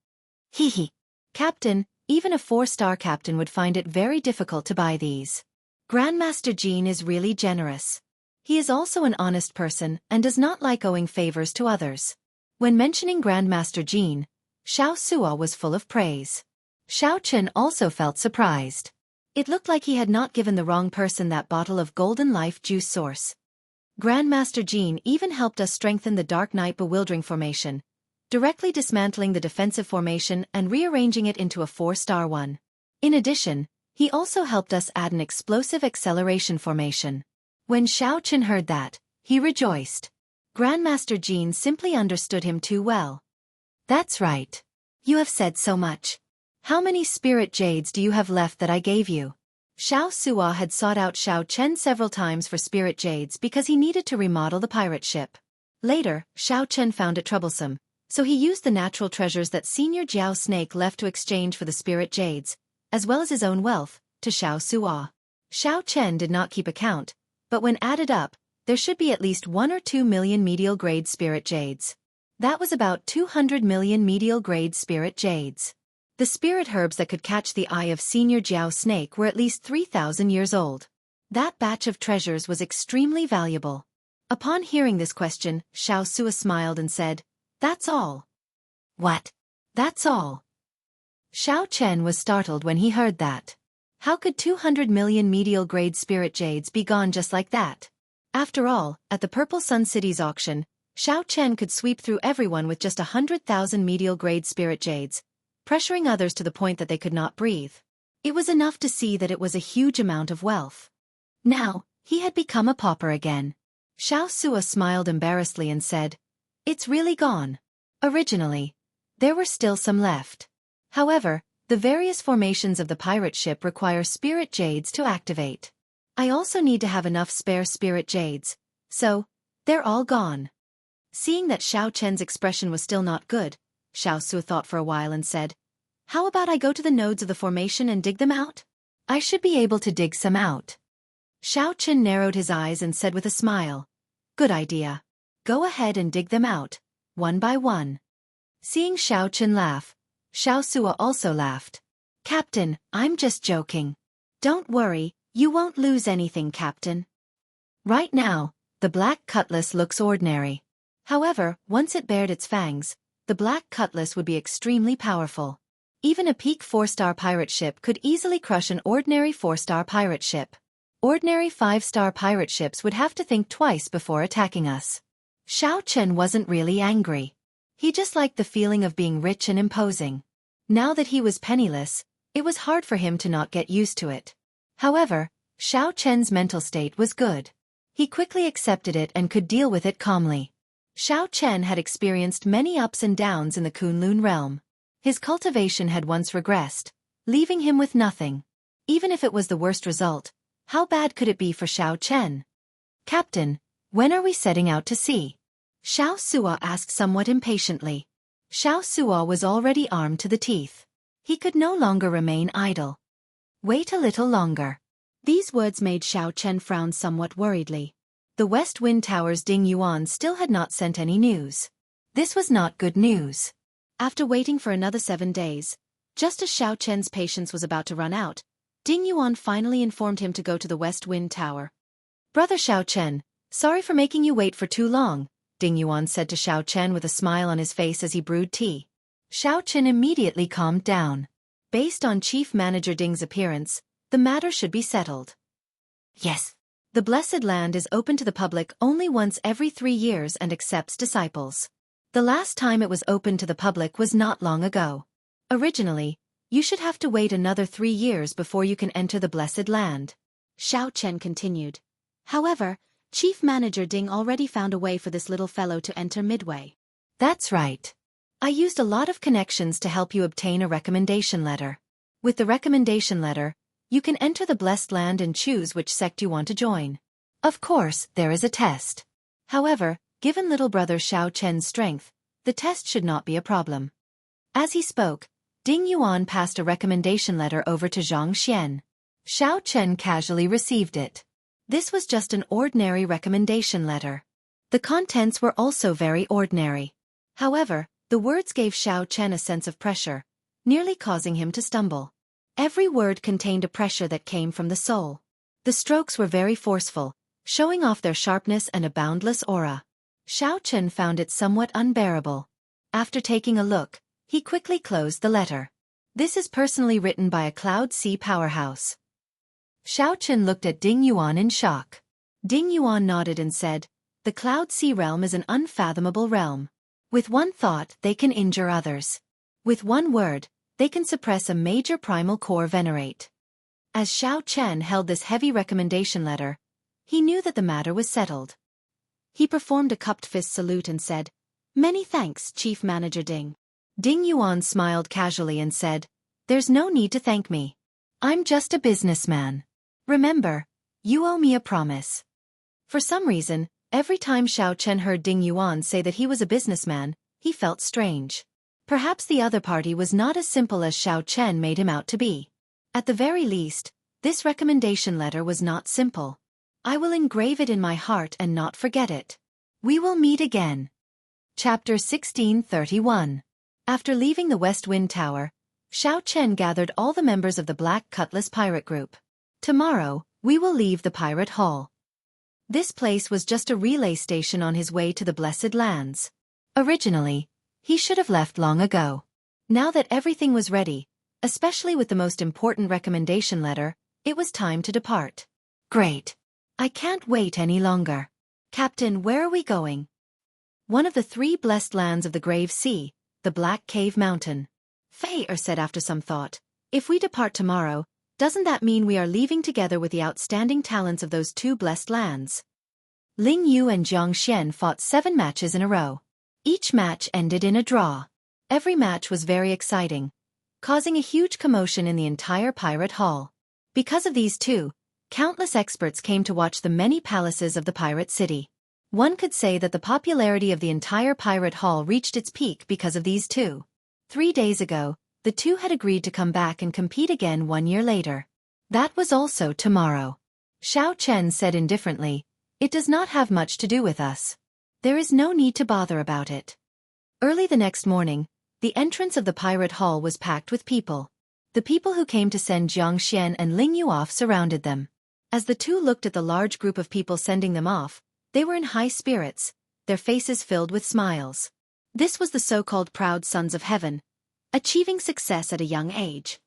Hee hee. Captain, even a 4-star captain would find it very difficult to buy these. Grandmaster Jean is really generous. He is also an honest person and does not like owing favors to others. When mentioning Grandmaster Jean, Xiao Suo was full of praise. Xiao Chen also felt surprised. It looked like he had not given the wrong person that bottle of golden life juice source. Grandmaster Jean even helped us strengthen the Dark Knight Bewildering formation, directly dismantling the defensive formation and rearranging it into a 4-star one. In addition, he also helped us add an explosive acceleration formation. When Xiao Chen heard that, he rejoiced. Grandmaster Jean simply understood him too well. "That's right. You have said so much. How many spirit jades do you have left that I gave you?" Xiao Suo had sought out Xiao Chen several times for spirit jades because he needed to remodel the pirate ship. Later, Xiao Chen found it troublesome, so he used the natural treasures that Senior Jiao Snake left to exchange for the spirit jades, as well as his own wealth, to Xiao Suo. Xiao Chen did not keep account, but when added up, there should be at least 1 or 2 million medial-grade spirit jades. That was about 200 million medial-grade spirit jades. The spirit herbs that could catch the eye of Senior Jiao Snake were at least 3,000 years old. That batch of treasures was extremely valuable. Upon hearing this question, Xiao Suo smiled and said, "That's all." "What? That's all?" Xiao Chen was startled when he heard that. How could 200 million medial-grade spirit jades be gone just like that? After all, at the Purple Sun City's auction, Xiao Chen could sweep through everyone with just 100,000 medial-grade spirit jades, pressuring others to the point that they could not breathe. It was enough to see that it was a huge amount of wealth. Now, he had become a pauper again. Xiao Suo smiled embarrassedly and said, "It's really gone. Originally, there were still some left. However, the various formations of the pirate ship require spirit jades to activate. I also need to have enough spare spirit jades, so, they're all gone." Seeing that Xiao Chen's expression was still not good, Xiao Suo thought for a while and said, "How about I go to the nodes of the formation and dig them out? I should be able to dig some out." Xiao Chen narrowed his eyes and said with a smile, "Good idea. Go ahead and dig them out, one by one." Seeing Xiao Chen laugh, Xiao Sua also laughed. Captain, I'm just joking. Don't worry, you won't lose anything, Captain. Right now, the black cutlass looks ordinary. However, once it bared its fangs, the black cutlass would be extremely powerful. Even a peak 4-star pirate ship could easily crush an ordinary 4-star pirate ship. Ordinary 5-star pirate ships would have to think twice before attacking us. Xiao Chen wasn't really angry. He just liked the feeling of being rich and imposing. Now that he was penniless, it was hard for him to not get used to it. However, Xiao Chen's mental state was good. He quickly accepted it and could deal with it calmly. Xiao Chen had experienced many ups and downs in the Kunlun realm. His cultivation had once regressed, leaving him with nothing. Even if it was the worst result, how bad could it be for Xiao Chen? Captain, when are we setting out to sea? Xiao Sua asked somewhat impatiently. Xiao Sua was already armed to the teeth. He could no longer remain idle. Wait a little longer. These words made Xiao Chen frown somewhat worriedly. The West Wind Tower's Ding Yuan still had not sent any news. This was not good news. After waiting for another 7 days, just as Xiao Chen's patience was about to run out, Ding Yuan finally informed him to go to the West Wind Tower. Brother Xiao Chen, sorry for making you wait for too long, Ding Yuan said to Xiao Chen with a smile on his face as he brewed tea. Xiao Chen immediately calmed down. Based on Chief Manager Ding's appearance, the matter should be settled. Yes. The Blessed Land is open to the public only once every 3 years and accepts disciples. The last time it was open to the public was not long ago. Originally, you should have to wait another 3 years before you can enter the Blessed Land. Xiao Chen continued. However, Chief Manager Ding already found a way for this little fellow to enter midway. That's right. I used a lot of connections to help you obtain a recommendation letter. With the recommendation letter, you can enter the Blessed Land and choose which sect you want to join. Of course, there is a test. However, given little brother Xiao Chen's strength, the test should not be a problem. As he spoke, Ding Yuan passed a recommendation letter over to Zhang Xian. Xiao Chen casually received it. This was just an ordinary recommendation letter. The contents were also very ordinary. However, the words gave Xiao Chen a sense of pressure, nearly causing him to stumble. Every word contained a pressure that came from the soul. The strokes were very forceful, showing off their sharpness and a boundless aura. Xiao Chen found it somewhat unbearable. After taking a look, he quickly closed the letter. This is personally written by a Cloud Sea powerhouse. Xiao Chen looked at Ding Yuan in shock. Ding Yuan nodded and said, the Cloud Sea realm is an unfathomable realm. With one thought, they can injure others. With one word, they can suppress a major primal core venerate. As Xiao Chen held this heavy recommendation letter, he knew that the matter was settled. He performed a cupped fist salute and said, Many thanks, Chief Manager Ding. Ding Yuan smiled casually and said, There's no need to thank me. I'm just a businessman. Remember, you owe me a promise. For some reason, every time Xiao Chen heard Ding Yuan say that he was a businessman, he felt strange. Perhaps the other party was not as simple as Xiao Chen made him out to be. At the very least, this recommendation letter was not simple. I will engrave it in my heart and not forget it. We will meet again. Chapter 1631. After leaving the West Wind Tower, Xiao Chen gathered all the members of the Black Cutlass pirate group. Tomorrow, we will leave the pirate hall. This place was just a relay station on his way to the Blessed Lands. Originally, he should have left long ago. Now that everything was ready, especially with the most important recommendation letter, it was time to depart. Great. I can't wait any longer. Captain, where are we going? One of the 3 blessed lands of the Grave Sea, the Black Cave Mountain. Fei said after some thought, if we depart tomorrow, doesn't that mean we are leaving together with the outstanding talents of those 2 blessed lands? Ling Yu and Jiang Xian fought 7 matches in a row. Each match ended in a draw. Every match was very exciting, causing a huge commotion in the entire pirate hall. Because of these 2, countless experts came to watch the many palaces of the pirate city. One could say that the popularity of the entire pirate hall reached its peak because of these 2. 3 days ago, the 2 had agreed to come back and compete again 1 year later. That was also tomorrow. Xiao Chen said indifferently, It does not have much to do with us. There is no need to bother about it. Early the next morning, The entrance of the pirate hall was packed with people. The people who came to send Jiang Xian and Ling Yu off surrounded them. As the two looked at the large group of people sending them off, they were in high spirits, their faces filled with smiles. This was the so-called proud sons of heaven, achieving success at a young age.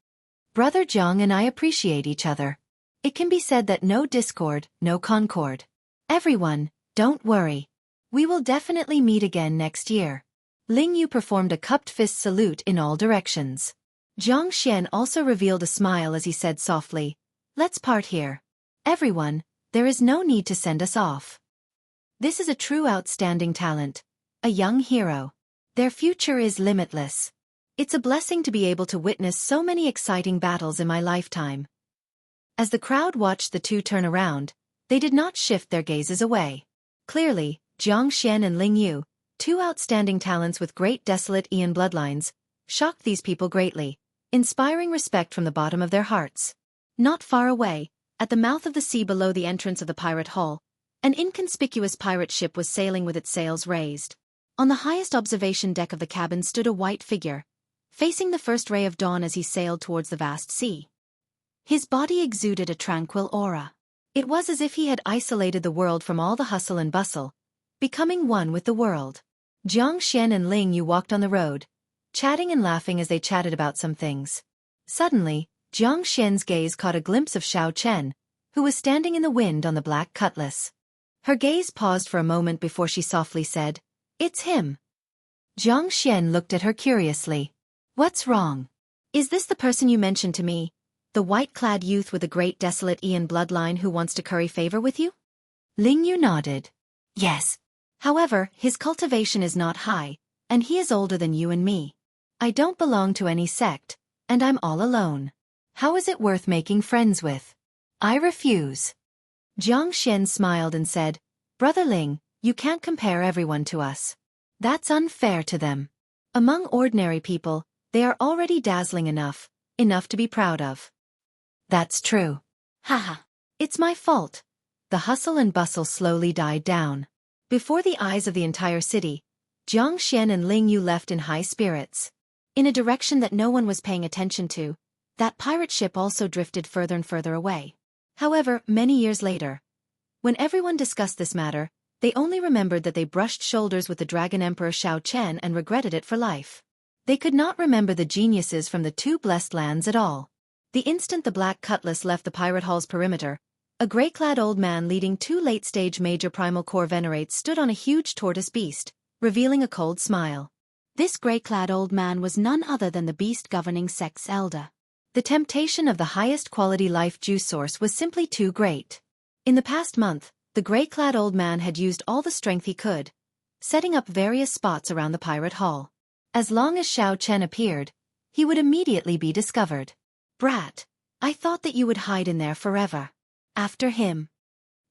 Brother Jiang and I appreciate each other. It can be said that no discord, no concord. Everyone, don't worry. We will definitely meet again next year. Ling Yu performed a cupped fist salute in all directions. Jiang Xian also revealed a smile as he said softly, "Let's part here. Everyone, there is no need to send us off." This is a true outstanding talent, a young hero. Their future is limitless. It's a blessing to be able to witness so many exciting battles in my lifetime. As the crowd watched the two turn around, they did not shift their gazes away. Clearly, Jiang Xian and Ling Yu, two outstanding talents with great desolate Ian bloodlines, shocked these people greatly, inspiring respect from the bottom of their hearts. Not far away, at the mouth of the sea below the entrance of the pirate hall, an inconspicuous pirate ship was sailing with its sails raised. On the highest observation deck of the cabin stood a white figure, facing the first ray of dawn as he sailed towards the vast sea. His body exuded a tranquil aura. It was as if he had isolated the world from all the hustle and bustle, becoming one with the world. Jiang Xian and Ling Yu walked on the road, chatting and laughing as they chatted about some things. Suddenly, Jiang Xian's gaze caught a glimpse of Xiao Chen, who was standing in the wind on the black cutlass. Her gaze paused for a moment before she softly said, "It's him." Jiang Xian looked at her curiously. "What's wrong? Is this the person you mentioned to me, the white-clad youth with a great desolate Ian bloodline who wants to curry favor with you?" Ling Yu nodded. "Yes. However, his cultivation is not high, and he is older than you and me. I don't belong to any sect, and I'm all alone. How is it worth making friends with? I refuse." Jiang Xian smiled and said, "Brother Ling, you can't compare everyone to us. That's unfair to them. Among ordinary people, they are already dazzling enough to be proud of." "That's true. Haha. It's my fault." The hustle and bustle slowly died down. Before the eyes of the entire city, Jiang Xian and Ling Yu left in high spirits. In a direction that no one was paying attention to, that pirate ship also drifted further and further away. However, many years later, when everyone discussed this matter, they only remembered that they brushed shoulders with the Dragon Emperor Xiao Chen and regretted it for life. They could not remember the geniuses from the two blessed lands at all. The instant the black cutlass left the pirate hall's perimeter, a gray-clad old man leading two late-stage major primal core venerates stood on a huge tortoise beast, revealing a cold smile. This gray-clad old man was none other than the beast governing sect's elder. The temptation of the highest quality life juice source was simply too great. In the past month, the gray-clad old man had used all the strength he could, setting up various spots around the pirate hall. As long as Xiao Chen appeared, he would immediately be discovered. "Brat, I thought that you would hide in there forever." "After him."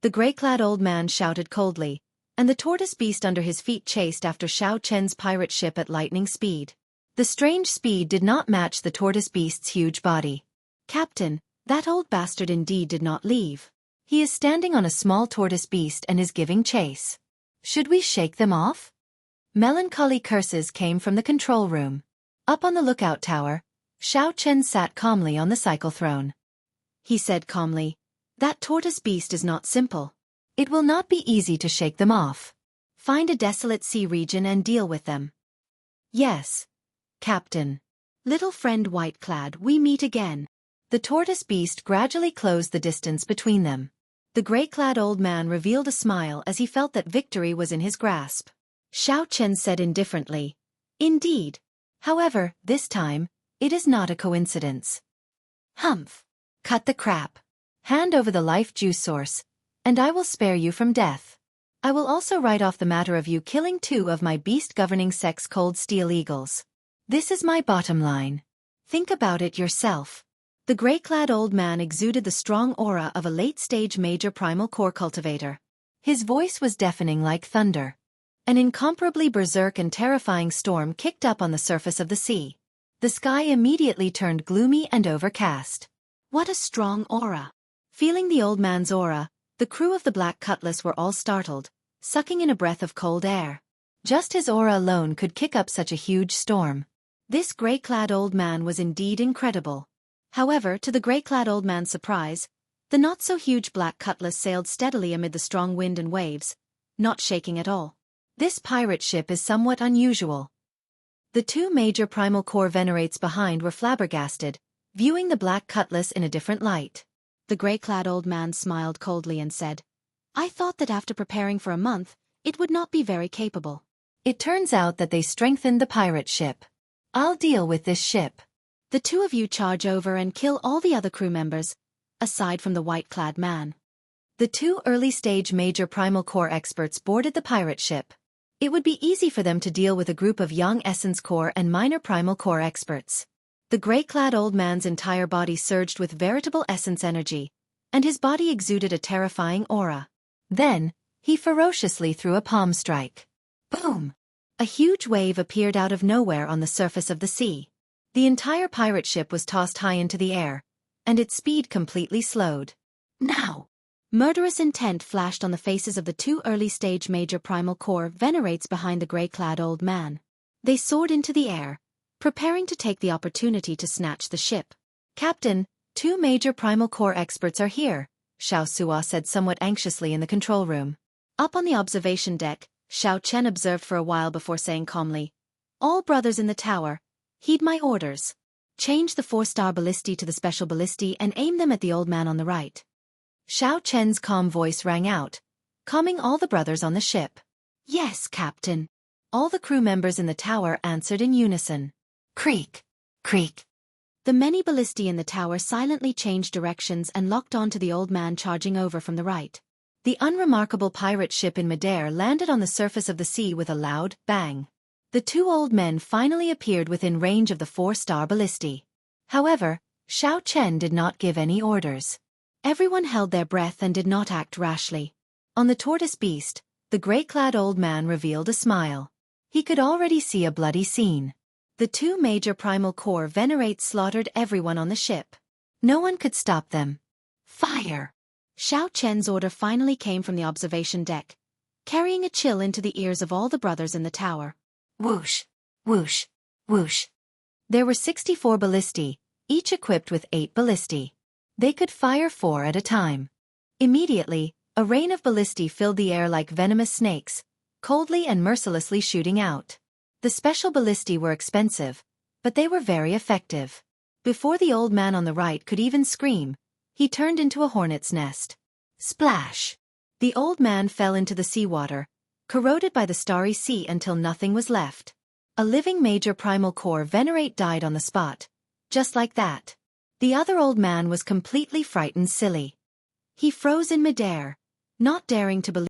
The gray-clad old man shouted coldly, and the tortoise beast under his feet chased after Xiao Chen's pirate ship at lightning speed. The strange speed did not match the tortoise beast's huge body. "Captain, that old bastard indeed did not leave. He is standing on a small tortoise beast and is giving chase. Should we shake them off?" Melancholy curses came from the control room. Up on the lookout tower, Xiao Chen sat calmly on the cycle throne. He said calmly, "That tortoise beast is not simple. It will not be easy to shake them off. Find a desolate sea region and deal with them." "Yes, Captain." "Little friend Whiteclad, we meet again." The tortoise beast gradually closed the distance between them. The gray-clad old man revealed a smile as he felt that victory was in his grasp. Xiao Chen said indifferently, "Indeed. However, this time, it is not a coincidence." "Humph. Cut the crap. Hand over the life juice source, and I will spare you from death. I will also write off the matter of you killing two of my beast-governing sect's cold steel eagles. This is my bottom line. Think about it yourself." The gray-clad old man exuded the strong aura of a late-stage major primal core cultivator. His voice was deafening like thunder. An incomparably berserk and terrifying storm kicked up on the surface of the sea. The sky immediately turned gloomy and overcast. What a strong aura! Feeling the old man's aura, the crew of the Black Cutlass were all startled, sucking in a breath of cold air. Just his aura alone could kick up such a huge storm. This gray-clad old man was indeed incredible. However, to the gray-clad old man's surprise, the not-so-huge black cutlass sailed steadily amid the strong wind and waves, not shaking at all. This pirate ship is somewhat unusual. The two major primal core venerates behind were flabbergasted, viewing the black cutlass in a different light. The gray-clad old man smiled coldly and said, "I thought that after preparing for a month, it would not be very capable." It turns out that they strengthened the pirate ship. I'll deal with this ship. The two of you charge over and kill all the other crew members, aside from the white-clad man. The two early-stage major primal core experts boarded the pirate ship. It would be easy for them to deal with a group of young essence core and minor primal core experts. The gray-clad old man's entire body surged with veritable essence energy, and his body exuded a terrifying aura. Then, he ferociously threw a palm strike. Boom! A huge wave appeared out of nowhere on the surface of the sea. The entire pirate ship was tossed high into the air, and its speed completely slowed. Now! Murderous intent flashed on the faces of the two early-stage major primal core venerates behind the gray-clad old man. They soared into the air, preparing to take the opportunity to snatch the ship. "Captain, two major primal core experts are here," Xiao Sua said somewhat anxiously in the control room. Up on the observation deck, Xiao Chen observed for a while before saying calmly, "All brothers in the tower, heed my orders. Change the 4-star ballistae to the special ballistae and aim them at the old man on the right." Xiao Chen's calm voice rang out, calming all the brothers on the ship. "Yes, Captain." All the crew members in the tower answered in unison. Creak! Creak! The many ballistae in the tower silently changed directions and locked onto the old man charging over from the right. The unremarkable pirate ship in midair landed on the surface of the sea with a loud bang. The two old men finally appeared within range of the 4-star ballistae. However, Xiao Chen did not give any orders. Everyone held their breath and did not act rashly. On the tortoise beast, the gray-clad old man revealed a smile. He could already see a bloody scene. The two major primal core venerates slaughtered everyone on the ship. No one could stop them. Fire! Xiao Chen's order finally came from the observation deck, carrying a chill into the ears of all the brothers in the tower. Whoosh! Whoosh! Whoosh! There were 64 ballistae, each equipped with 8 ballistae. They could fire 4 at a time. Immediately, a rain of ballistae filled the air like venomous snakes, coldly and mercilessly shooting out. The special ballistae were expensive, but they were very effective. Before the old man on the right could even scream, he turned into a hornet's nest. Splash! The old man fell into the seawater, corroded by the starry sea until nothing was left. A living major primal core venerate died on the spot, just like that. The other old man was completely frightened silly. He froze in midair, not daring to believe